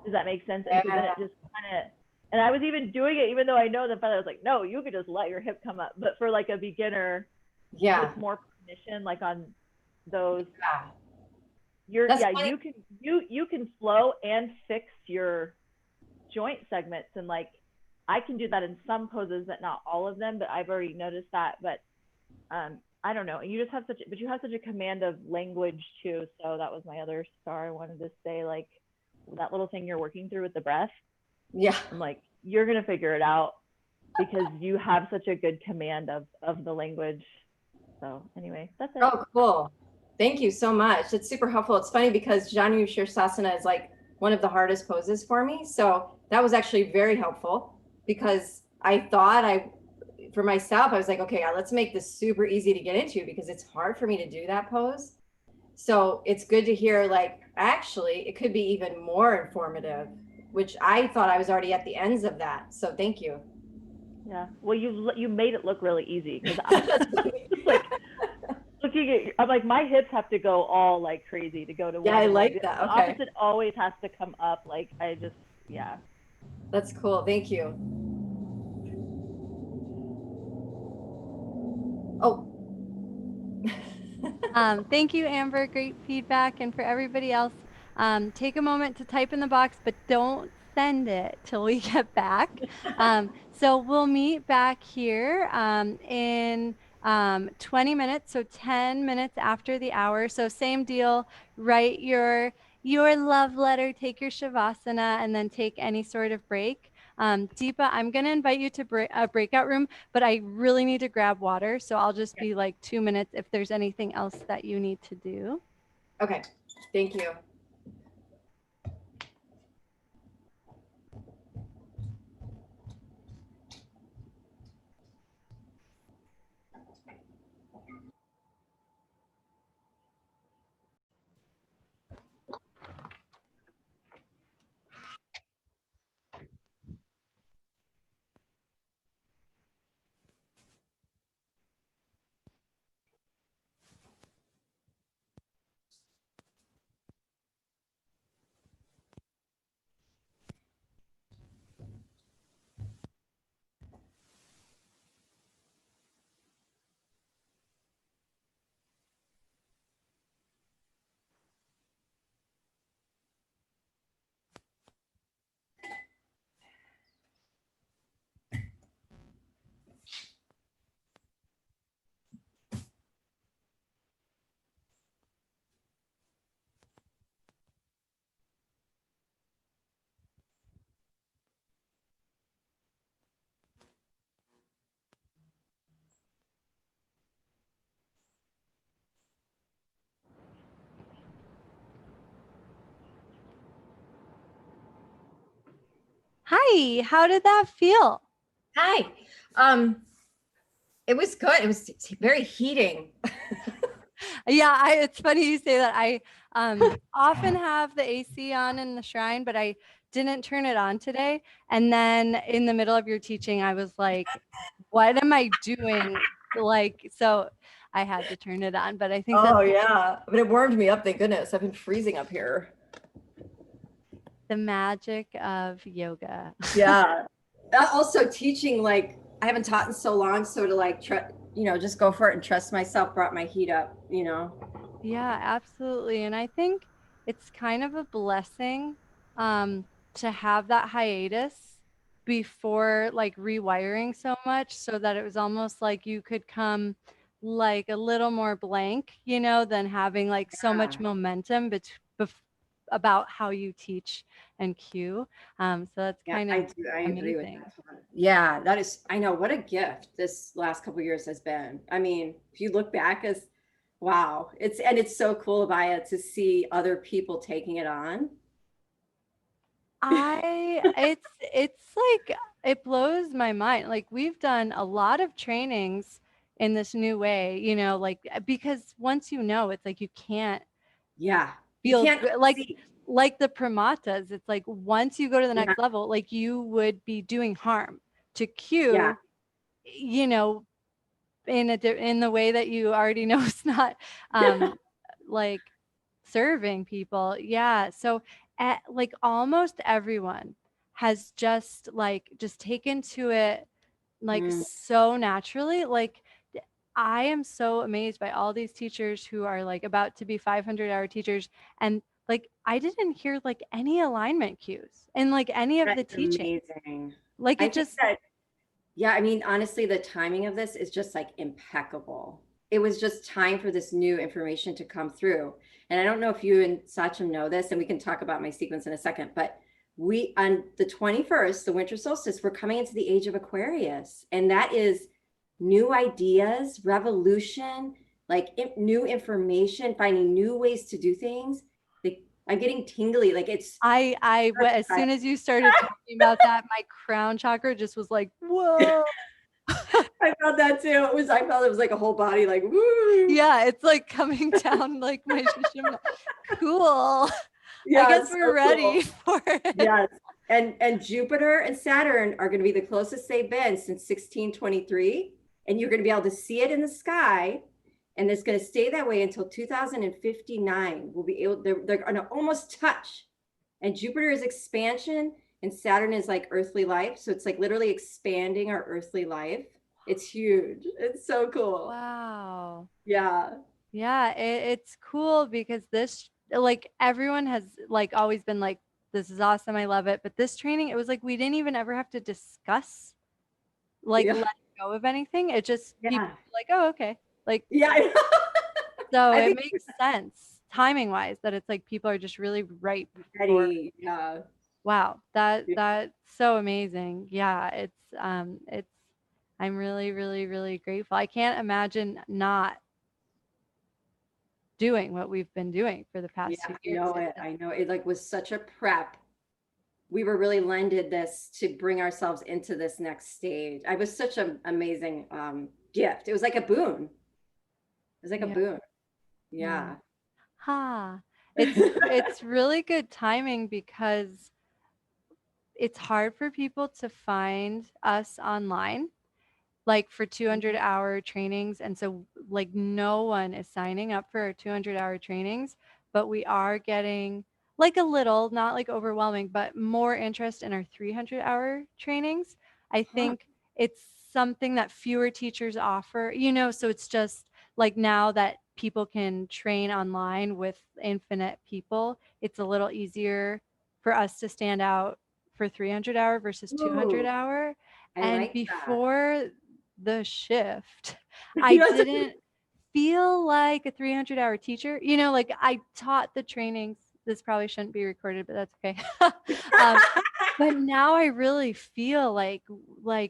Does that make sense? And so then it just kind of, and I was even doing it, even though I know the feather, I was like, no, you could just let your hip come up. But for like a beginner,
Yeah.
with more permission, like on those,
Yeah.
you can flow and fix your joint segments, and like I can do that in some poses, but not all of them. But I've already noticed that. But I don't know. You just have you have such a command of language too. So that was my other star I wanted to say, like that little thing you're working through with the breath.
Yeah.
I'm like, you're gonna figure it out because you have such a good command of the language. So anyway, that's it.
Oh, cool. Thank you so much. It's super helpful. It's funny because Janu Shirsasana is like one of the hardest poses for me. So that was actually very helpful because I thought for myself, I was like, okay, let's make this super easy to get into because it's hard for me to do that pose. So it's good to hear, like, actually, it could be even more informative, which I thought I was already at the ends of that. So thank you.
Yeah. Well, you made it look really easy because I was like looking at, I'm like, my hips have to go all like crazy to go to one.
Yeah, I like that.
The
Okay.
opposite always has to come up. Like I just, yeah.
That's cool. Thank you. Oh.
Thank you, Amber. Great feedback. And for everybody else, take a moment to type in the box, but don't send it till we get back. So we'll meet back here in 20 minutes, so 10 minutes after the hour. So same deal, write your love letter, take your Shavasana, and then take any sort of break. Deepa, I'm going to invite you to a breakout room, but I really need to grab water. So I'll just be like 2 minutes if there's anything else that you need to do.
Okay. Thank you.
Hi, how did that feel?
Hi. It was good. It was very heating.
Yeah, it's funny you say that. I often have the AC on in the shrine, but I didn't turn it on today. And then in the middle of your teaching, I was like, what am I doing? Like, so I had to turn it on, but I think
Oh yeah, but it warmed me up. Thank goodness. I've been freezing up here.
The magic of yoga.
Yeah. Also teaching, like I haven't taught in so long, so to like just go for it and trust myself brought my heat up,
Yeah, absolutely. And I think it's kind of a blessing to have that hiatus before like rewiring so much so that it was almost like you could come like a little more blank, than having like so much momentum about how you teach and cue. So that's kind of
I agree with
amazing.
that. Yeah, that is, I know what a gift this last couple of years has been. I mean, if you look back as wow, it's so cool, Abaya, to see other people taking it on.
It's like it blows my mind. Like we've done a lot of trainings in this new way, like because once it's like you can't feel like the pramatas. It's like once you go to the next level, like you would be doing harm to cue, in the way that you already know it's not like serving people. Yeah. So like almost everyone has just taken to it like
Mm,
so naturally. Like I am so amazed by all these teachers who are like about to be 500-hour teachers, and like I didn't hear like any alignment cues in like any of the
that's
teaching.
amazing.
Like
I
it
think
just
that, yeah, I mean, honestly, the timing of this is just like impeccable. It was just time for this new information to come through. And I don't know if you and Sachin know this, and we can talk about my sequence in a second, but we, on the 21st, the winter solstice, we're coming into the age of Aquarius. And that is new ideas, revolution, like new information, finding new ways to do things. Like, I'm getting tingly. Like it's,
as soon as you started talking about that, my crown chakra just was like, whoa.
I felt that too. I felt it was like a whole body, like, woo.
Yeah, it's like coming down like my shishim. Cool.
Yeah,
I guess
it's
we're
so
ready
cool.
for it.
Yes. And Jupiter and Saturn are going to be the closest they've been since 1623. And you're going to be able to see it in the sky. And it's going to stay that way until 2059. We'll be able, they're going to almost touch. And Jupiter is expansion and Saturn is like earthly life. So it's like literally expanding our earthly life. It's huge. It's so cool.
Wow.
Yeah.
Yeah, it's cool because this, like, everyone has like always been like, this is awesome, I love it. But this training, it was like we didn't even ever have to discuss like
Yeah.
letting go of anything. It just people
Yeah.
were like, oh, okay. Like,
Yeah.
so
I
it
think
makes sense timing wise that it's like people are just really ripe for,
Eddie, yeah.
wow,
Yeah.
that's so amazing. Yeah, it's I'm really, really, really grateful. I can't imagine not doing what we've been doing for the
Yeah,
past 2
I
years.
know it. I know it like was such a prep. We were really lended this to bring ourselves into this next stage. I was such an amazing gift. It was like a boon. It was like a
Yeah,
boon.
yeah.
Yeah.
Ha. It's really good timing because it's hard for people to find us online like for 200-hour trainings, and so like no one is signing up for our 200-hour trainings, but we are getting like a little, not like overwhelming, but more interest in our 300-hour trainings. I
Huh.
think it's something that fewer teachers offer, you know, so it's just like now that people can train online with infinite people, it's a little easier for us to stand out for 300-hour versus
Ooh,
200-hour.
I
And
like that.
before the shift, I
Yes.
didn't feel like a 300-hour teacher. You know, like I taught the trainings. This probably shouldn't be recorded, but that's okay. um, but now I really feel like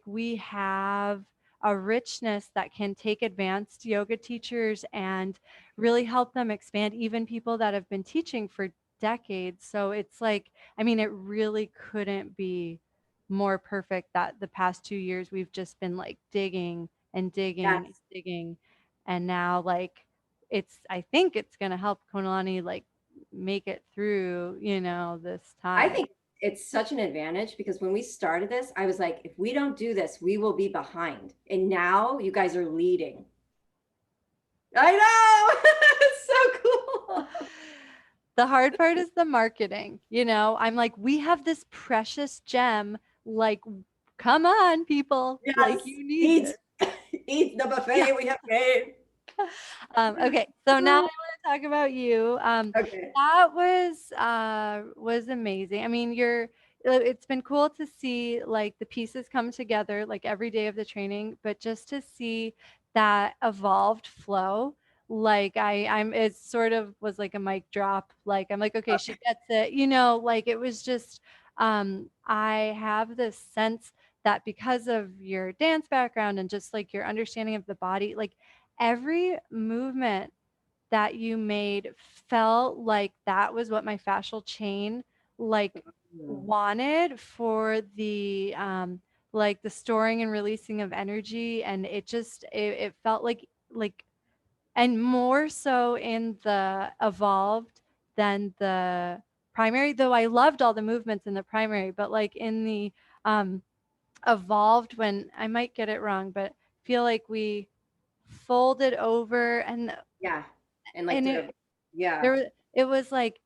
we have a richness that can take advanced yoga teachers and really help them expand, even people that have been teaching for decades. So it's like, I mean, it really couldn't be more perfect that the past 2 years we've just been like digging and digging and
Yes.
digging. And now like I think it's gonna help Konalani like make it through, you know, this
I
time.
think it's such an advantage because when we started this, I was like, if we don't do this, we will be behind. And now you guys are leading. I know. It's so cool.
The hard part is the marketing. You know, I'm like, we have this precious gem. Like, come on, people. Like,
Yes.
you need
Eat,
this.
eat the
Yeah.
buffet we have made.
Okay, so now I want to talk about you.
Okay.
That was amazing. I mean, it's been cool to see like the pieces come together like every day of the training, but just to see that evolved flow, like I'm it sort of was like a mic drop. Like I'm like, okay, she gets it. You know, like it was just I have this sense that because of your dance background and just like your understanding of the body, like every movement that you made felt like that was what my fascial chain like wanted for the like the storing and releasing of energy, and it felt like and more so in the evolved than the primary, though I loved all the movements in the primary, but like in the um evolved, when I might get it wrong, but feel like we folded over,
Yeah. And like
and
the, yeah.
it was like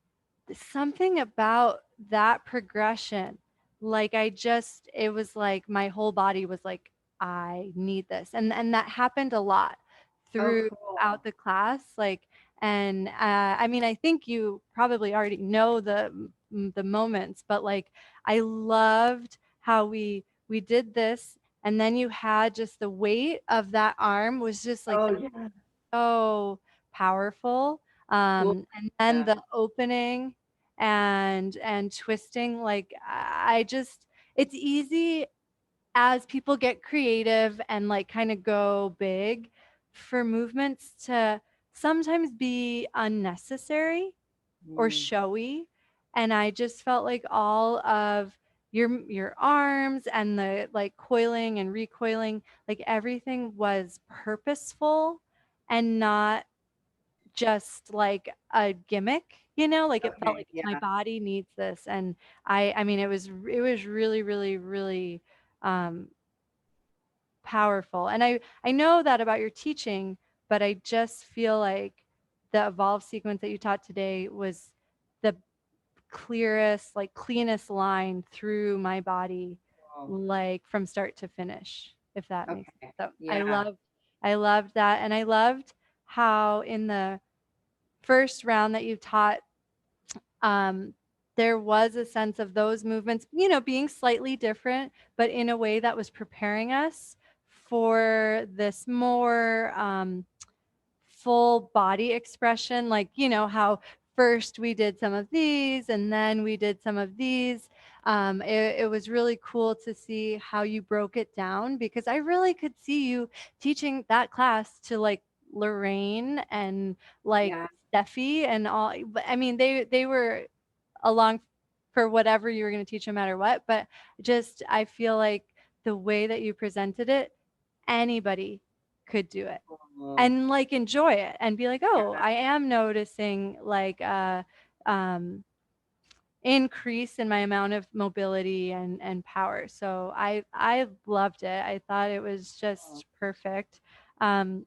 something about that progression, like it was like my whole body was like, I need this. And that happened a lot
Oh, cool.
throughout the class. Like, and I mean, I think you probably already know the moments, but like I loved how we did this, and then you had just the weight of that arm was just like
Oh, yeah.
so powerful.
Cool.
And then
Yeah.
the opening and twisting, like I just, it's easy as people get creative and like kind of go big for movements to sometimes be unnecessary or
Mm.
showy. And I just felt like all of your arms and the like coiling and recoiling, like everything was purposeful and not just like a gimmick, like it felt
Okay.
like my
Yeah.
body needs this. And I mean it was really really really um powerful. And I know that about your teaching, but I just feel like the evolve sequence that you taught today was the clearest, like cleanest line through my body,
Cool.
like from start to finish, if that makes
Okay.
sense. So
Yeah.
I loved that. And I loved how in the first round that you taught, um, there was a sense of those movements, being slightly different, but in a way that was preparing us for this more full body expression, like how first we did some of these and then we did some of these. It was really cool to see how you broke it down, because I really could see you teaching that class to like Lorraine and like
Yeah.
Steffi and all. I mean, they were along for whatever you were going to teach no matter what, but just I feel like the way that you presented it, anybody could do it
Cool.
and like enjoy it and be like, oh,
Yeah.
I am noticing like um increase in my amount of mobility and power. So I loved it. I thought it was
Cool.
just perfect. um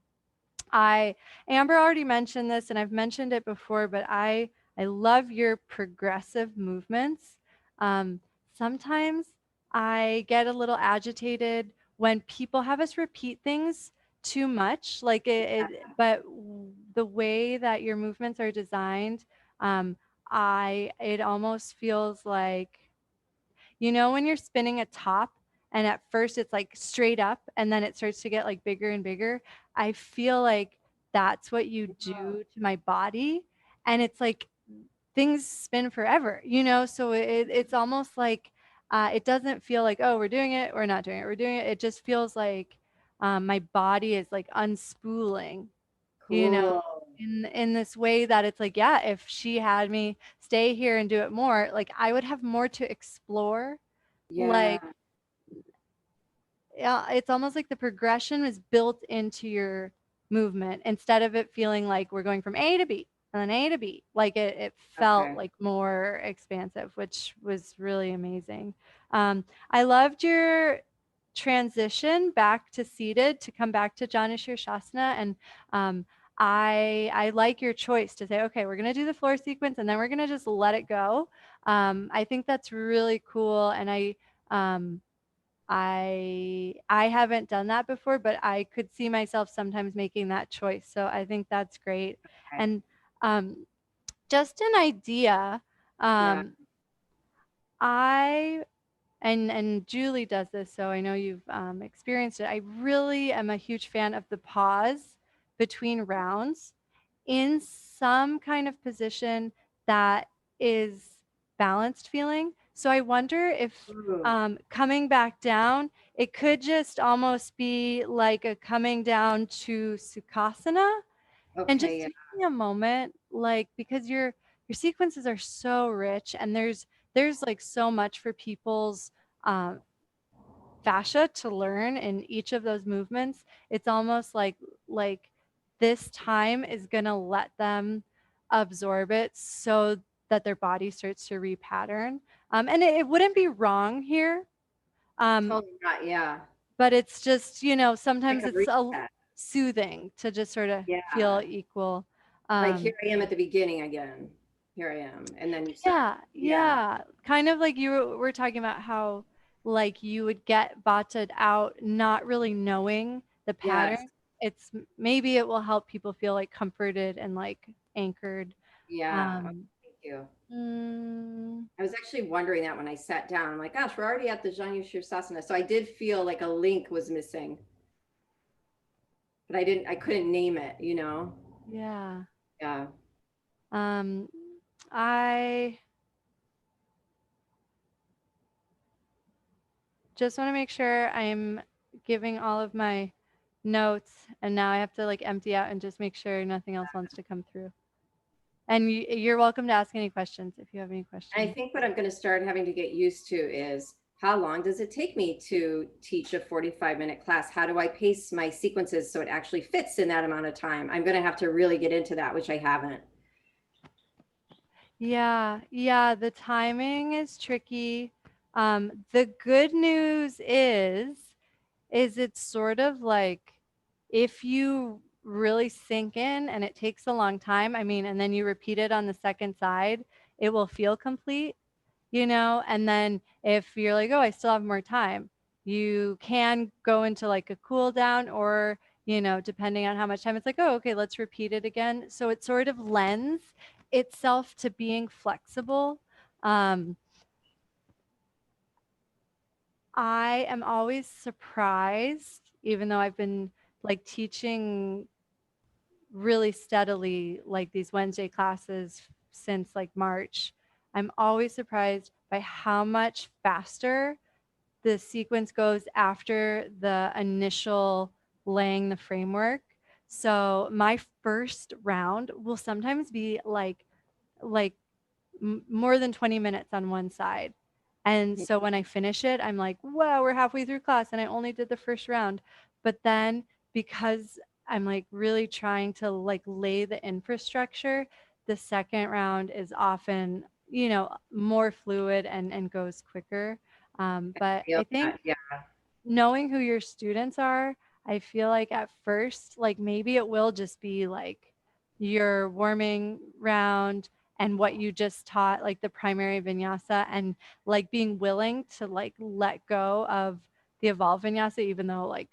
I Amber already mentioned this and I've mentioned it before, but I love your progressive movements. Um, Sometimes I get a little agitated when people have us repeat things too much, like but the way that your movements are designed, I it almost feels like, when you're spinning a top and at first it's like straight up and then it starts to get like bigger and bigger. I feel like that's what you do to my body. And it's like things spin forever, So it's almost like it doesn't feel like, oh, we're doing it, we're not doing it, we're doing it. It just feels like my body is like unspooling, you know,
Cool.
in this way that it's like, yeah, if she had me stay here and do it more, like I would have more to explore.
Yeah.
Like, yeah, it's almost like the progression is built into your movement instead of it feeling like we're going from A to B and then A to B. Like it felt
Okay.
like more expansive, which was really amazing. I loved your transition back to seated to come back to Janu Shirshasana. And I like your choice to say, okay, we're going to do the floor sequence and then we're going to just let it go. I think that's really cool. And um, I haven't done that before, but I could see myself sometimes making that choice. So I think that's great.
Okay.
And um, just an idea,
Yeah.
um, I and Julie does this, so I know you've experienced it. I really am a huge fan of the pause between rounds in some kind of position that is balanced feeling. So I wonder if
Ooh.
coming back down, it could just almost be like a coming down to Sukhasana, and just
Okay. Yeah.
taking a moment, like, because your sequences are so rich and there's like so much for people's um, fascia to learn in each of those movements. It's almost like this time is going to let them absorb it so that their body starts to repattern. And it wouldn't be wrong here, um,
Totally not. Yeah.
but it's just,
Like
sometimes
a
it's a
reset.
soothing to just sort of
Yeah.
feel equal.
Like here
um,
I am at the beginning again. here I am. And then you
Yeah,
start.
yeah. Kind of like you were talking about how like you would get battaed out not really knowing the
Yes.
pattern. Maybe it will help people feel like comforted and like anchored.
Yeah. Oh,
Um,
thank you.
mm,
I was actually wondering that when I sat down. I'm like, gosh, we're already at the Janu Shirsasana. So I did feel like a link was missing, but I couldn't name it, you know?
yeah.
Yeah.
Um, I just want to make sure I'm giving all of my notes, and now I have to like empty out and just make sure nothing else wants to come through. And you're welcome to ask any questions if you have any
And I
questions.
think what I'm going to start having to get used to is how long does it take me to teach a 45-minute class? How do I pace my sequences so it actually fits in that amount of time? I'm going to have to really get into that, which I haven't.
Yeah, yeah, the timing is tricky. The good news is it's sort of like if you really sink in and it takes a long time, I mean, and then you repeat it on the second side, it will feel complete, you know? And then if you're like, oh, I still have more time, you can go into like a cool down or, you know, depending on how much time it's like, oh, okay, let's repeat it again. So it sort of lends itself to being flexible. Um, I am always surprised, even though I've been like teaching really steadily, like these Wednesday classes since like March. I'm always surprised by how much faster the sequence goes after the initial laying the framework. So my first round will sometimes be like more than 20 minutes on one side. And so when I finish it, I'm like, wow, we're halfway through class and I only did the first round. But then because I'm like really trying to like lay the infrastructure, the second round is often, you know, more fluid and goes quicker. But
Feel
I think
that. Yeah.
knowing who your students are, I feel like at first, like maybe it will just be like your warming round and what you just taught, like the primary vinyasa, and like being willing to like let go of the evolved vinyasa, even though like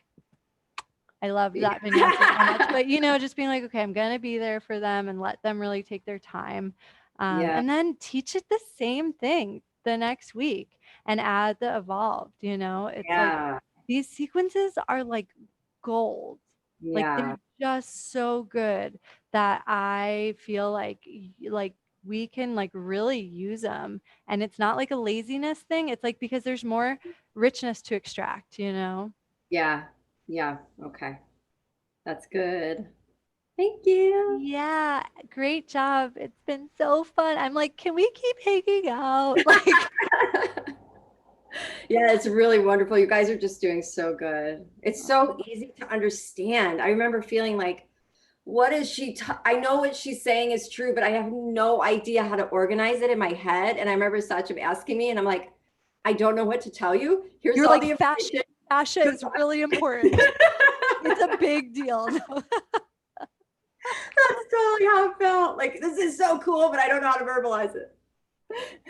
I love that vinyasa so much. But you know, just being like, okay, I'm gonna be there for them and let them really take their time.
Yeah.
And then teach it the same thing the next week and add the evolved, you know. It's like
Yeah.
these sequences are like gold. Like
Yeah.
they're just so good that I feel like like we can like really use them. And it's not like a laziness thing. It's like because there's more richness to extract, you know.
Yeah. Yeah. Okay. That's good. Thank you.
Yeah, great job. It's been so fun. I'm like, can we keep hanging out? Like,
Yeah, it's really wonderful. You guys are just doing so good. It's so easy to understand. I remember feeling like, what is she? I know what she's saying is true, but I have no idea how to organize it in my head. And I remember Sachin asking me, and I'm like, I don't know what to tell you. Here's
you're
all
like,
the information.
fascia is really important. It's a big deal.
That's totally how it felt. Like, this is so cool, but I don't know how to verbalize it.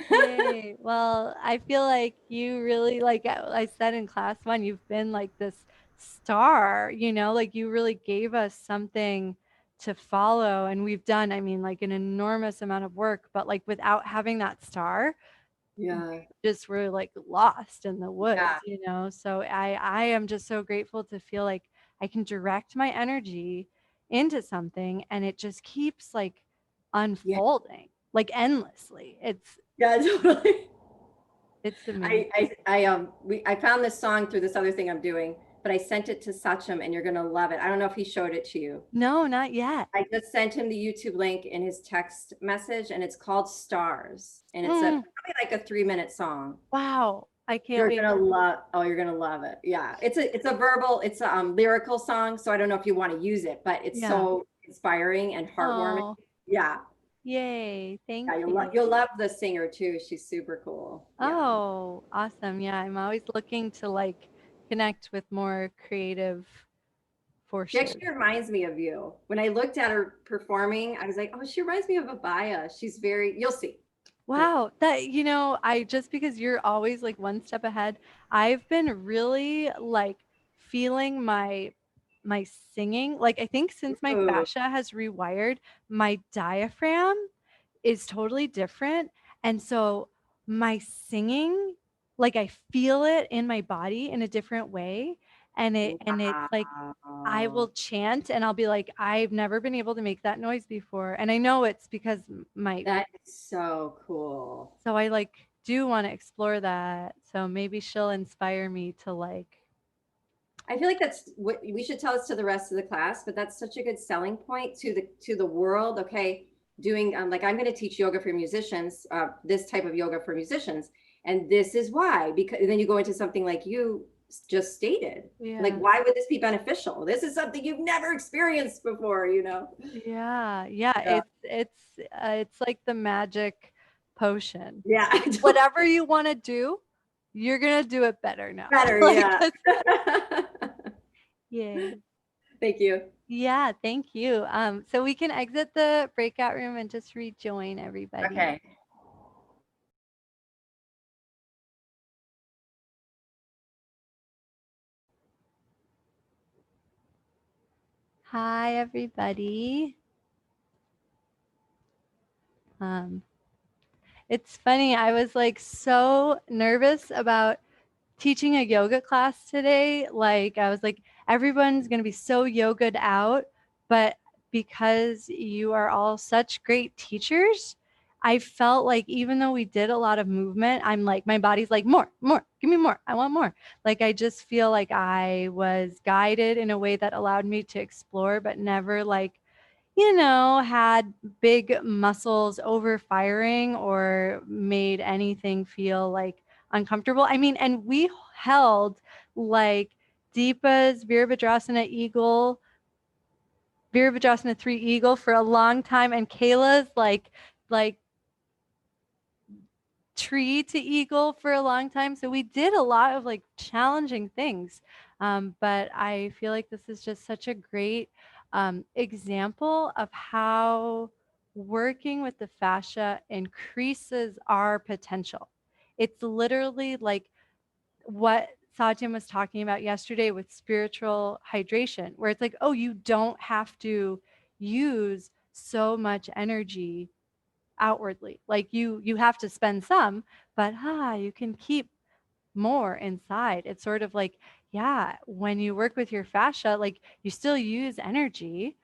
Yay. Well, I feel like you really, like I said in class one, you've been like this star, you know, like you really gave us something to follow. And we've done, I mean, like an enormous amount of work, but like without having that star,
Yeah.
just were like lost in the woods,
Yeah.
you know. So I am just so grateful to feel like I can direct my energy into something and it just keeps like
Yeah.
unfolding like endlessly.
Yeah, totally.
It's amazing.
I found this song through this other thing I'm doing, but I sent it to Sachin and you're gonna love it. I don't know if he showed it to you.
No, not yet.
I just sent him the YouTube link in his text message and it's called Stars. And it's
Mm,
probably like a 3-minute song.
wow. I can't
You're
wait.
gonna love, oh, you're gonna love it. Yeah. It's a verbal, it's a lyrical song. So I don't know if you want to use it, but it's
Yeah.
so inspiring and heartwarming.
Oh,
Yeah.
yay. Thank
Yeah,
you.
you'll love the singer too. She's super cool. Yeah.
Oh, awesome. Yeah, I'm always looking to like connect with more creative for
She
sure.
actually reminds me of you. When I looked at her performing, I was like, oh, she reminds me of Abaya. She's very, you'll see.
Wow, that I just because you're always like one step ahead, I've been really like feeling my singing. Like I think since my
Ooh.
fascia has rewired, my diaphragm is totally different. And so my singing, like I feel it in my body in a different way. And it's like I will
Wow.
chant and I'll be like, I've never been able to make that noise before. And I know it's because my
That is so cool.
so I like do want to explore that. So maybe she'll inspire me to like.
I feel like that's what we should tell this to the rest of the class, but that's such a good selling point to the world. Okay, doing like I'm going to teach yoga for musicians, this type of yoga for musicians, and this is why. Because then you go into something like you just stated, like
Yeah.
why would this be beneficial? This is something you've never experienced before, you know.
Yeah.
Yeah.
It's like the magic potion.
Yeah.
Whatever you want to do, you're gonna do it better now.
Better,
Like,
yeah.
Yay.
Thank you.
Yeah, thank you. So we can exit the breakout room and just rejoin everybody.
Okay.
Hi, everybody. It's funny. I was like so nervous about teaching a yoga class today. Like I was like, everyone's going to be so yogaed out, but because you are all such great teachers, I felt like even though we did a lot of movement, I'm like, my body's like, more, give me more. I want more. Like, I just feel like I was guided in a way that allowed me to explore, but never like, had big muscles over firing or made anything feel like uncomfortable. I mean, and we held like Deepa's Virabhadrasana 3 Eagle for a long time, and Kayla's like tree to eagle for a long time. So we did a lot of like challenging things. But I feel like this is just such a great example of how working with the fascia increases our potential. It's literally like what Satyam was talking about yesterday with spiritual hydration, where it's like, oh, you don't have to use so much energy outwardly. Like you have to spend some, but you can keep more inside. It's sort of like, yeah, when you work with your fascia, like you still use energy,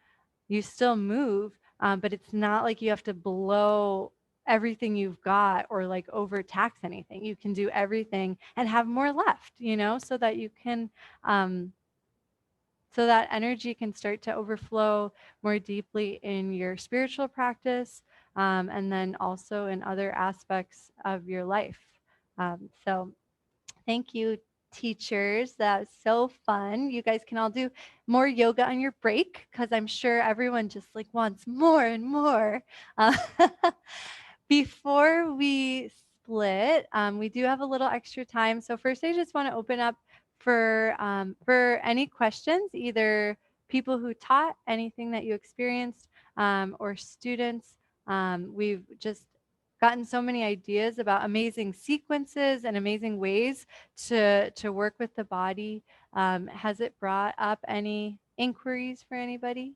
you still move, but it's not like you have to blow everything you've got or like overtax anything. You can do everything and have more left, so that you can so that energy can start to overflow more deeply in your spiritual practice, and then also in other aspects of your life. So thank you, teachers. That was so fun. You guys can all do more yoga on your break because I'm sure everyone just like wants more and more. Uh, Before we split, we do have a little extra time. So first, I just want to open up for any questions, either people who taught anything that you experienced, or students. We've just gotten so many ideas about amazing sequences and amazing ways to work with the body. Has it brought up any inquiries for anybody?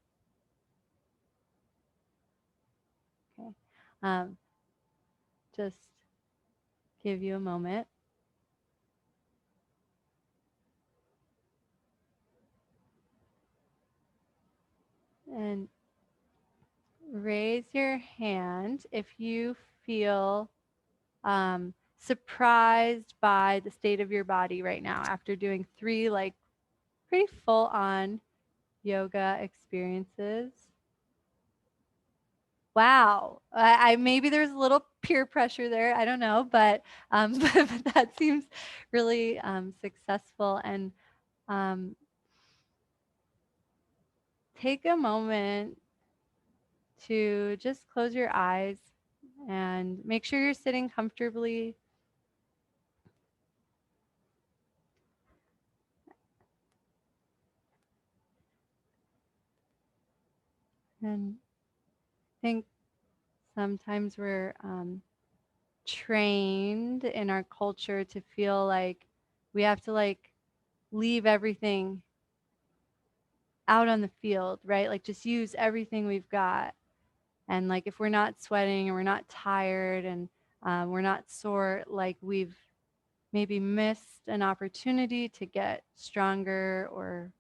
Okay. Just give you a moment. And raise your hand if you feel surprised by the state of your body right now after doing 3 like pretty full on yoga experiences. Wow. I maybe there's a little peer pressure there. I don't know, but, but that seems really successful. And take a moment to just close your eyes and make sure you're sitting comfortably. And I think sometimes we're trained in our culture to feel like we have to like leave everything out on the field, right? Like just use everything we've got. And like if we're not sweating and we're not tired and we're not sore, like we've maybe missed an opportunity to get stronger or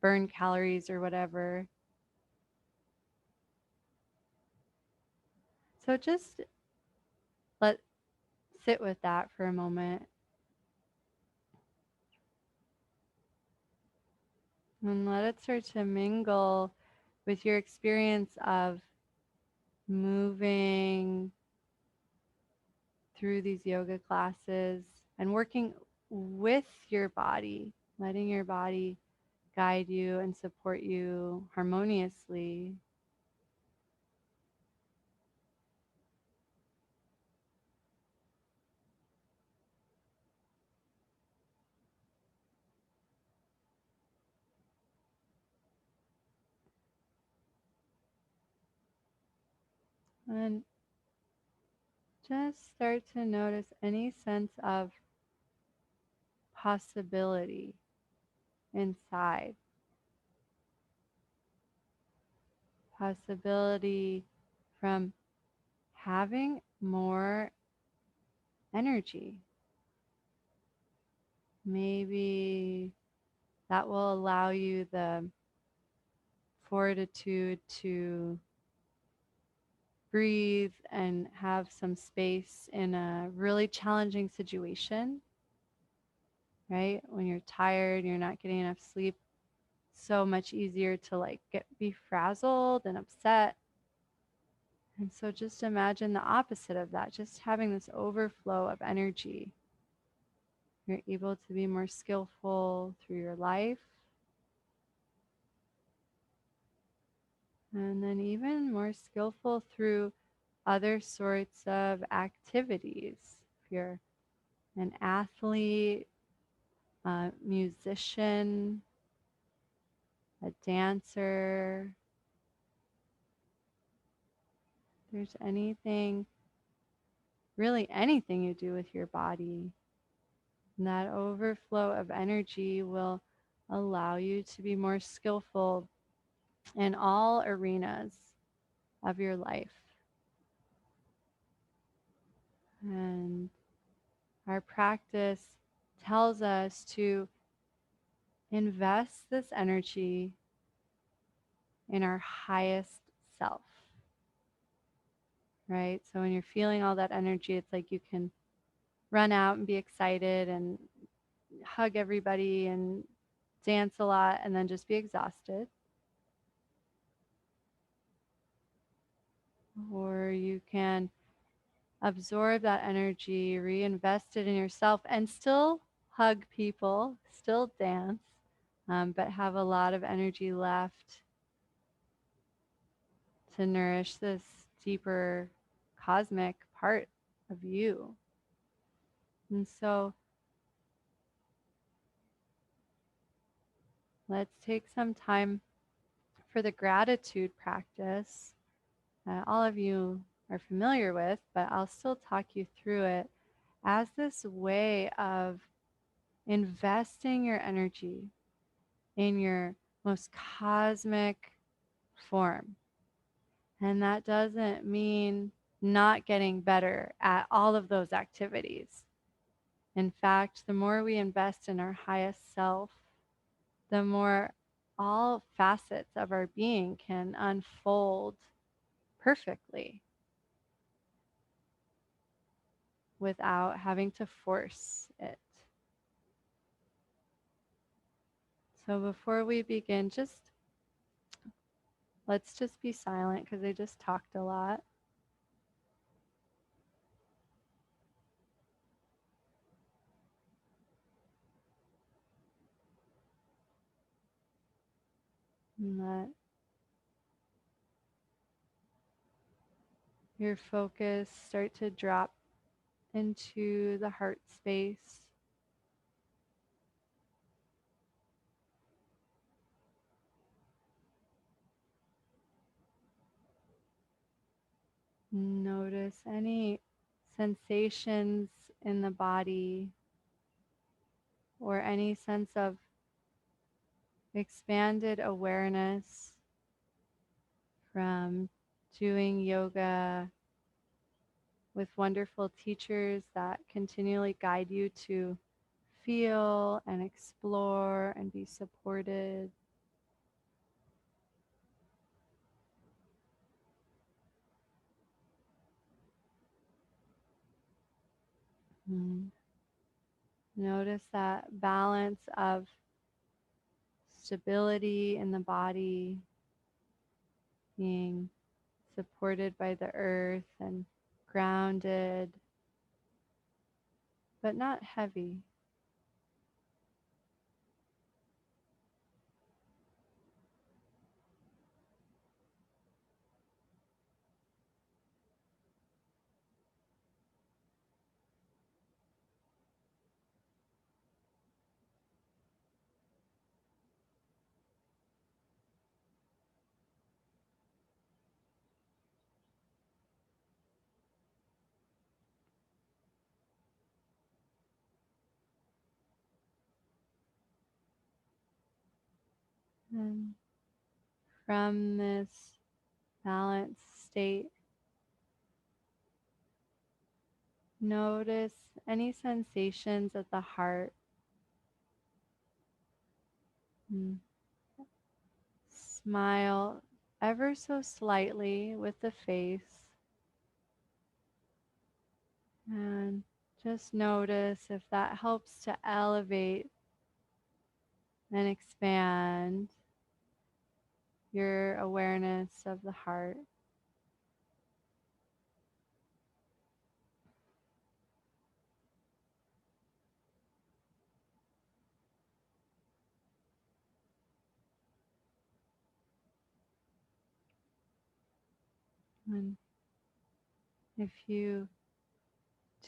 burn calories or whatever. So just let sit with that for a moment and let it start to mingle with your experience of moving through these yoga classes and working with your body, letting your body guide you and support you harmoniously. And just start to notice any sense of possibility inside. Possibility from having more energy. Maybe that will allow you the fortitude to breathe and have some space in a really challenging situation, right? When you're tired, you're not getting enough sleep, so much easier to like be frazzled and upset. And so just imagine the opposite of that, just having this overflow of energy. You're able to be more skillful through your life. And then even more skillful through other sorts of activities. If you're an athlete, a musician, a dancer, there's anything, really anything you do with your body, and that overflow of energy will allow you to be more skillful in all arenas of your life. And our practice tells us to invest this energy in our highest self, right? So when you're feeling all that energy, it's like you can run out and be excited and hug everybody and dance a lot and then just be exhausted. Or you can absorb that energy, reinvest it in yourself, and still hug people, still dance, but have a lot of energy left to nourish this deeper cosmic part of you. And so let's take some time for the gratitude practice that all of you are familiar with, but I'll still talk you through it as this way of investing your energy in your most cosmic form. And that doesn't mean not getting better at all of those activities. In fact, the more we invest in our highest self, the more all facets of our being can unfold perfectly without having to force it. So before we begin, let's just be silent because I just talked a lot. And let your focus start to drop into the heart space. Notice any sensations in the body or any sense of expanded awareness from doing yoga with wonderful teachers that continually guide you to feel and explore and be supported. Mm. Notice that balance of stability in the body, being supported by the earth and grounded, but not heavy. And from this balanced state, notice any sensations at the heart. Mm. Smile ever so slightly with the face and just notice if that helps to elevate and expand your awareness of the heart. And if you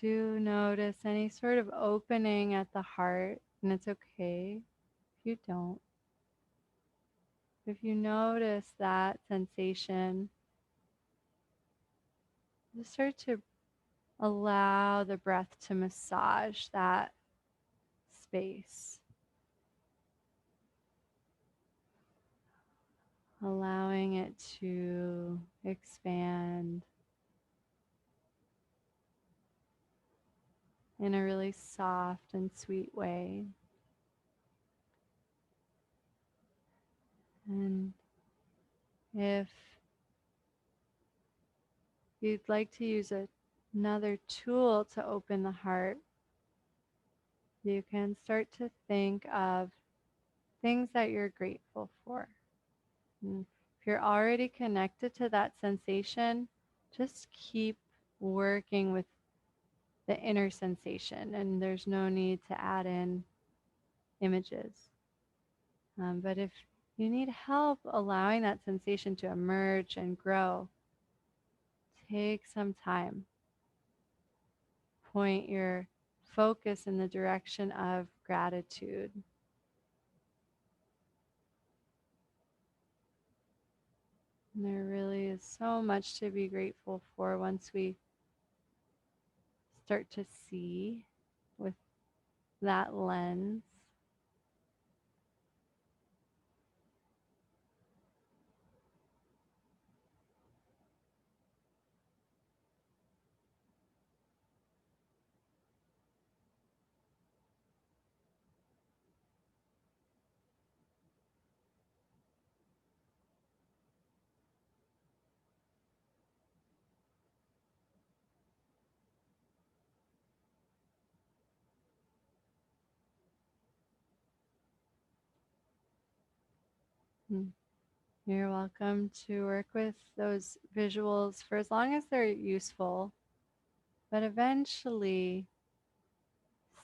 do notice any sort of opening at the heart, and it's okay if you don't, if you notice that sensation, just start to allow the breath to massage that space, allowing it to expand in a really soft and sweet way. And if you'd like to use another tool to open the heart, you can start to think of things that you're grateful for. And if you're already connected to that sensation, just keep working with the inner sensation, and there's no need to add in images. But if you need help allowing that sensation to emerge and grow, take some time. Point your focus in the direction of gratitude. And there really is so much to be grateful for once we start to see with that lens. Mm. You're welcome to work with those visuals for as long as they're useful, but eventually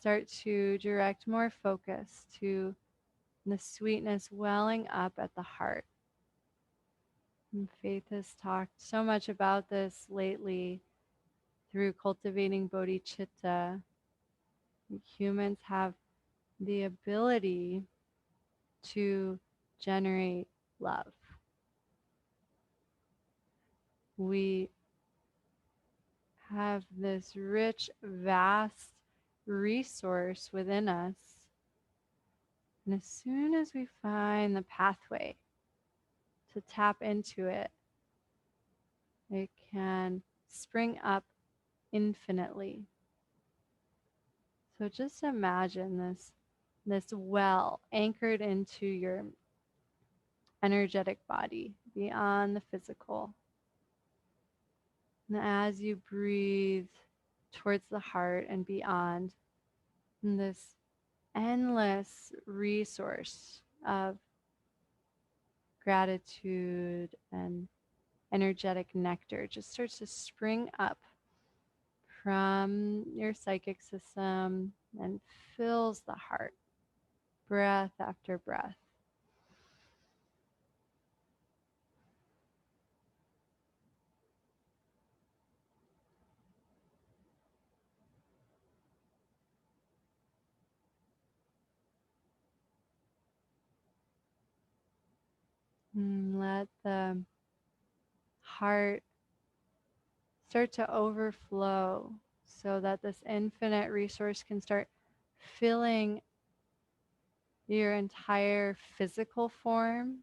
start to direct more focus to the sweetness welling up at the heart. And Faith has talked so much about this lately through cultivating bodhicitta. Humans have the ability to generate love. We have this rich, vast resource within us. And as soon as we find the pathway to tap into it, it can spring up infinitely. So just imagine this well anchored into your energetic body beyond the physical. And as you breathe towards the heart and beyond, and this endless resource of gratitude and energetic nectar just starts to spring up from your psychic system and fills the heart, breath after breath. And let the heart start to overflow so that this infinite resource can start filling your entire physical form.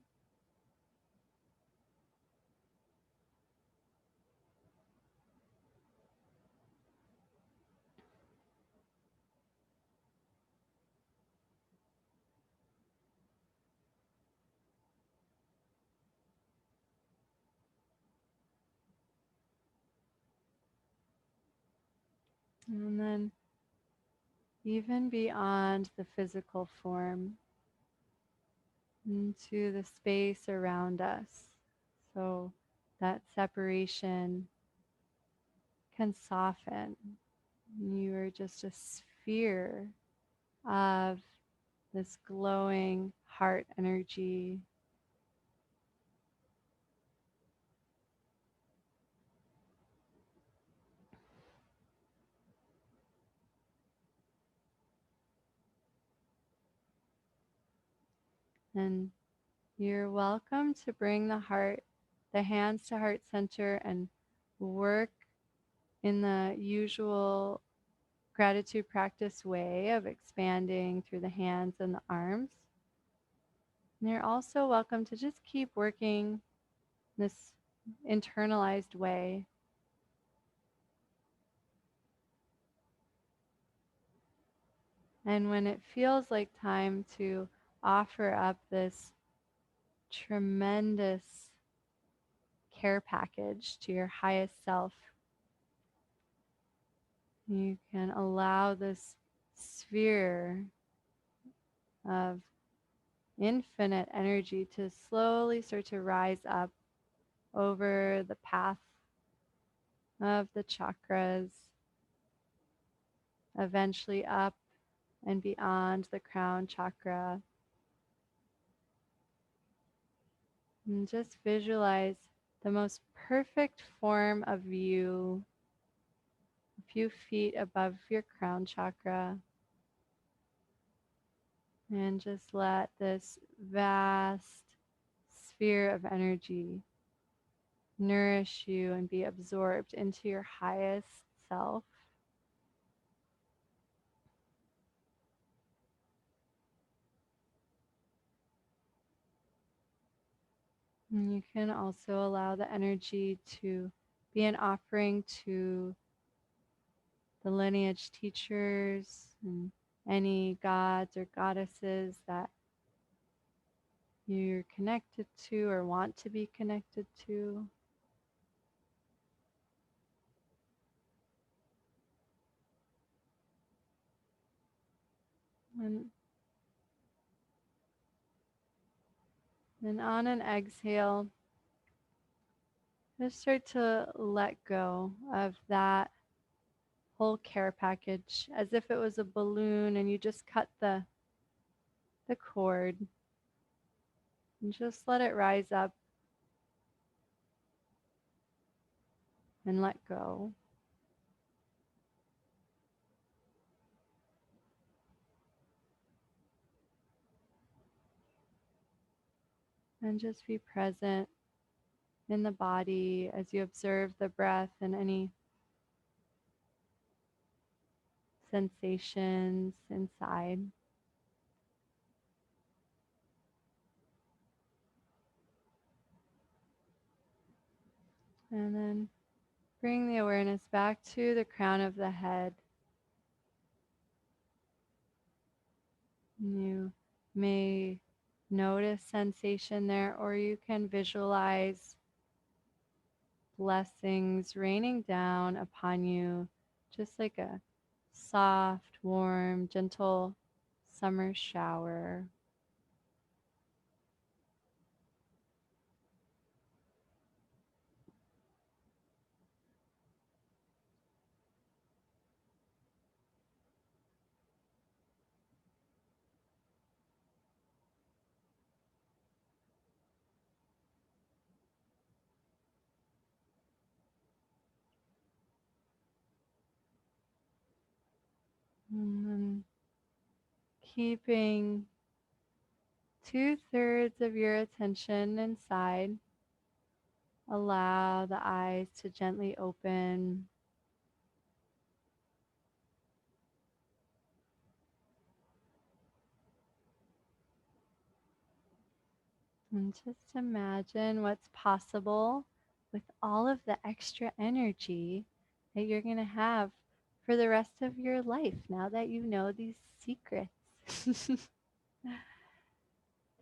And then even beyond the physical form, into the space around us. So that separation can soften. You are just a sphere of this glowing heart energy. And you're welcome to bring the hands to heart center and work in the usual gratitude practice way of expanding through the hands and the arms. And you're also welcome to just keep working this internalized way. And when it feels like time to offer up this tremendous care package to your highest self, you can allow this sphere of infinite energy to slowly start to rise up over the path of the chakras, eventually up and beyond the crown chakra. And just visualize the most perfect form of you a few feet above your crown chakra. And just let this vast sphere of energy nourish you and be absorbed into your highest self. And you can also allow the energy to be an offering to the lineage teachers and any gods or goddesses that you're connected to or want to be connected to. And then on an exhale, just start to let go of that whole care package as if it was a balloon and you just cut the cord and just let it rise up and let go. And just be present in the body as you observe the breath and any sensations inside. And then bring the awareness back to the crown of the head. You may notice sensation there, or you can visualize blessings raining down upon you, just like a soft, warm, gentle summer shower. And then keeping 2/3 of your attention inside, allow the eyes to gently open. And just imagine what's possible with all of the extra energy that you're going to have for the rest of your life now that you know these secrets.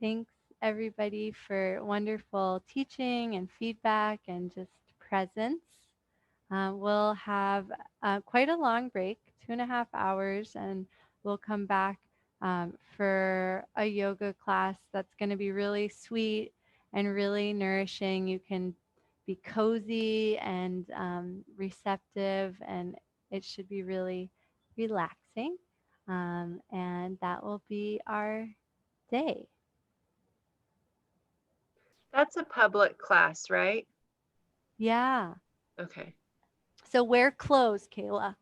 Thanks, everybody, for wonderful teaching and feedback and just presence. We'll have quite a long break, 2.5 hours, and we'll come back for a yoga class that's going to be really sweet and really nourishing. You can be cozy and receptive, and it should be really relaxing. And that will be our day.
That's a public class, right?
Yeah.
Okay.
So wear clothes, Kayla.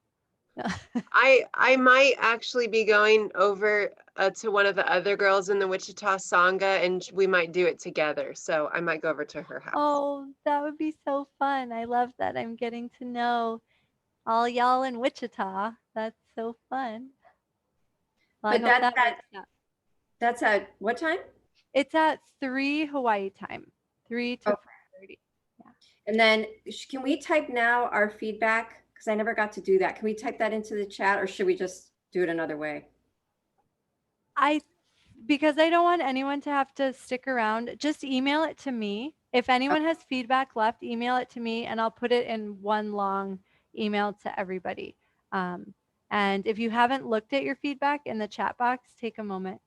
I might actually be going over to one of the other girls in the Wichita Sangha, and we might do it together. So I might go over to her house.
Oh, that would be so fun. I love that. I'm getting to know all y'all in Wichita. That's so fun. Well, I
But
hope that works out.
that's at what time?
It's at 3 Hawaii time, 3 to 4:30. Yeah.
And then can we type now our feedback? Because I never got to do that. Can we type that into the chat, or should we just do it another way?
Because I don't want anyone to have to stick around, just email it to me. If anyone has feedback left, email it to me and I'll put it in one long email to everybody. And if you haven't looked at your feedback in the chat box, take a moment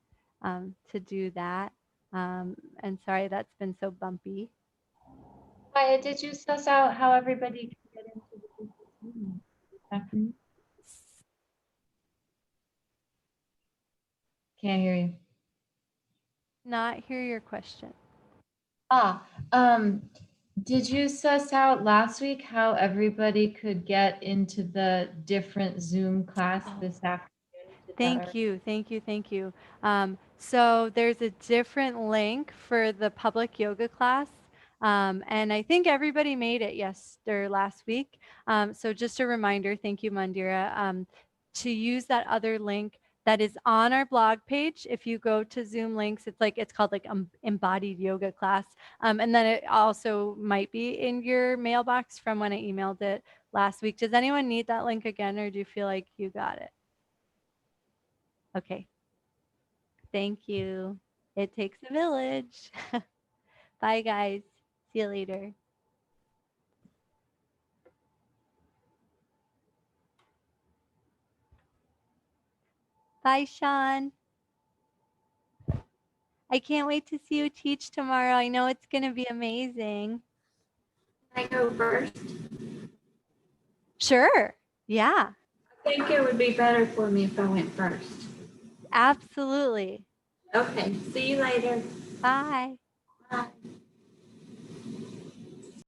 to do that. And sorry, that's been so bumpy.
Maya, did you suss out how everybody can get into the Zoom this afternoon? Can't hear you.
Not hear your question.
Did you suss out last week how everybody could get into the different Zoom class this afternoon?
Thank you, thank you, thank you. So there's a different link for the public yoga class. And I think everybody made it last week. So just a reminder, thank you, Mandira, to use that other link that is on our blog page. If you go to Zoom links, it's called like embodied yoga class. And then it also might be in your mailbox from when I emailed it last week. Does anyone need that link again, or do you feel like you got it? Okay. Thank you. It takes a village. Bye, guys. See you later. Bye, Sean. I can't wait to see you teach tomorrow. I know it's going to be amazing.
Can I go first?
Sure. Yeah.
I think it would be better for me if I went first.
Absolutely.
Okay, see you later.
Bye.
Bye.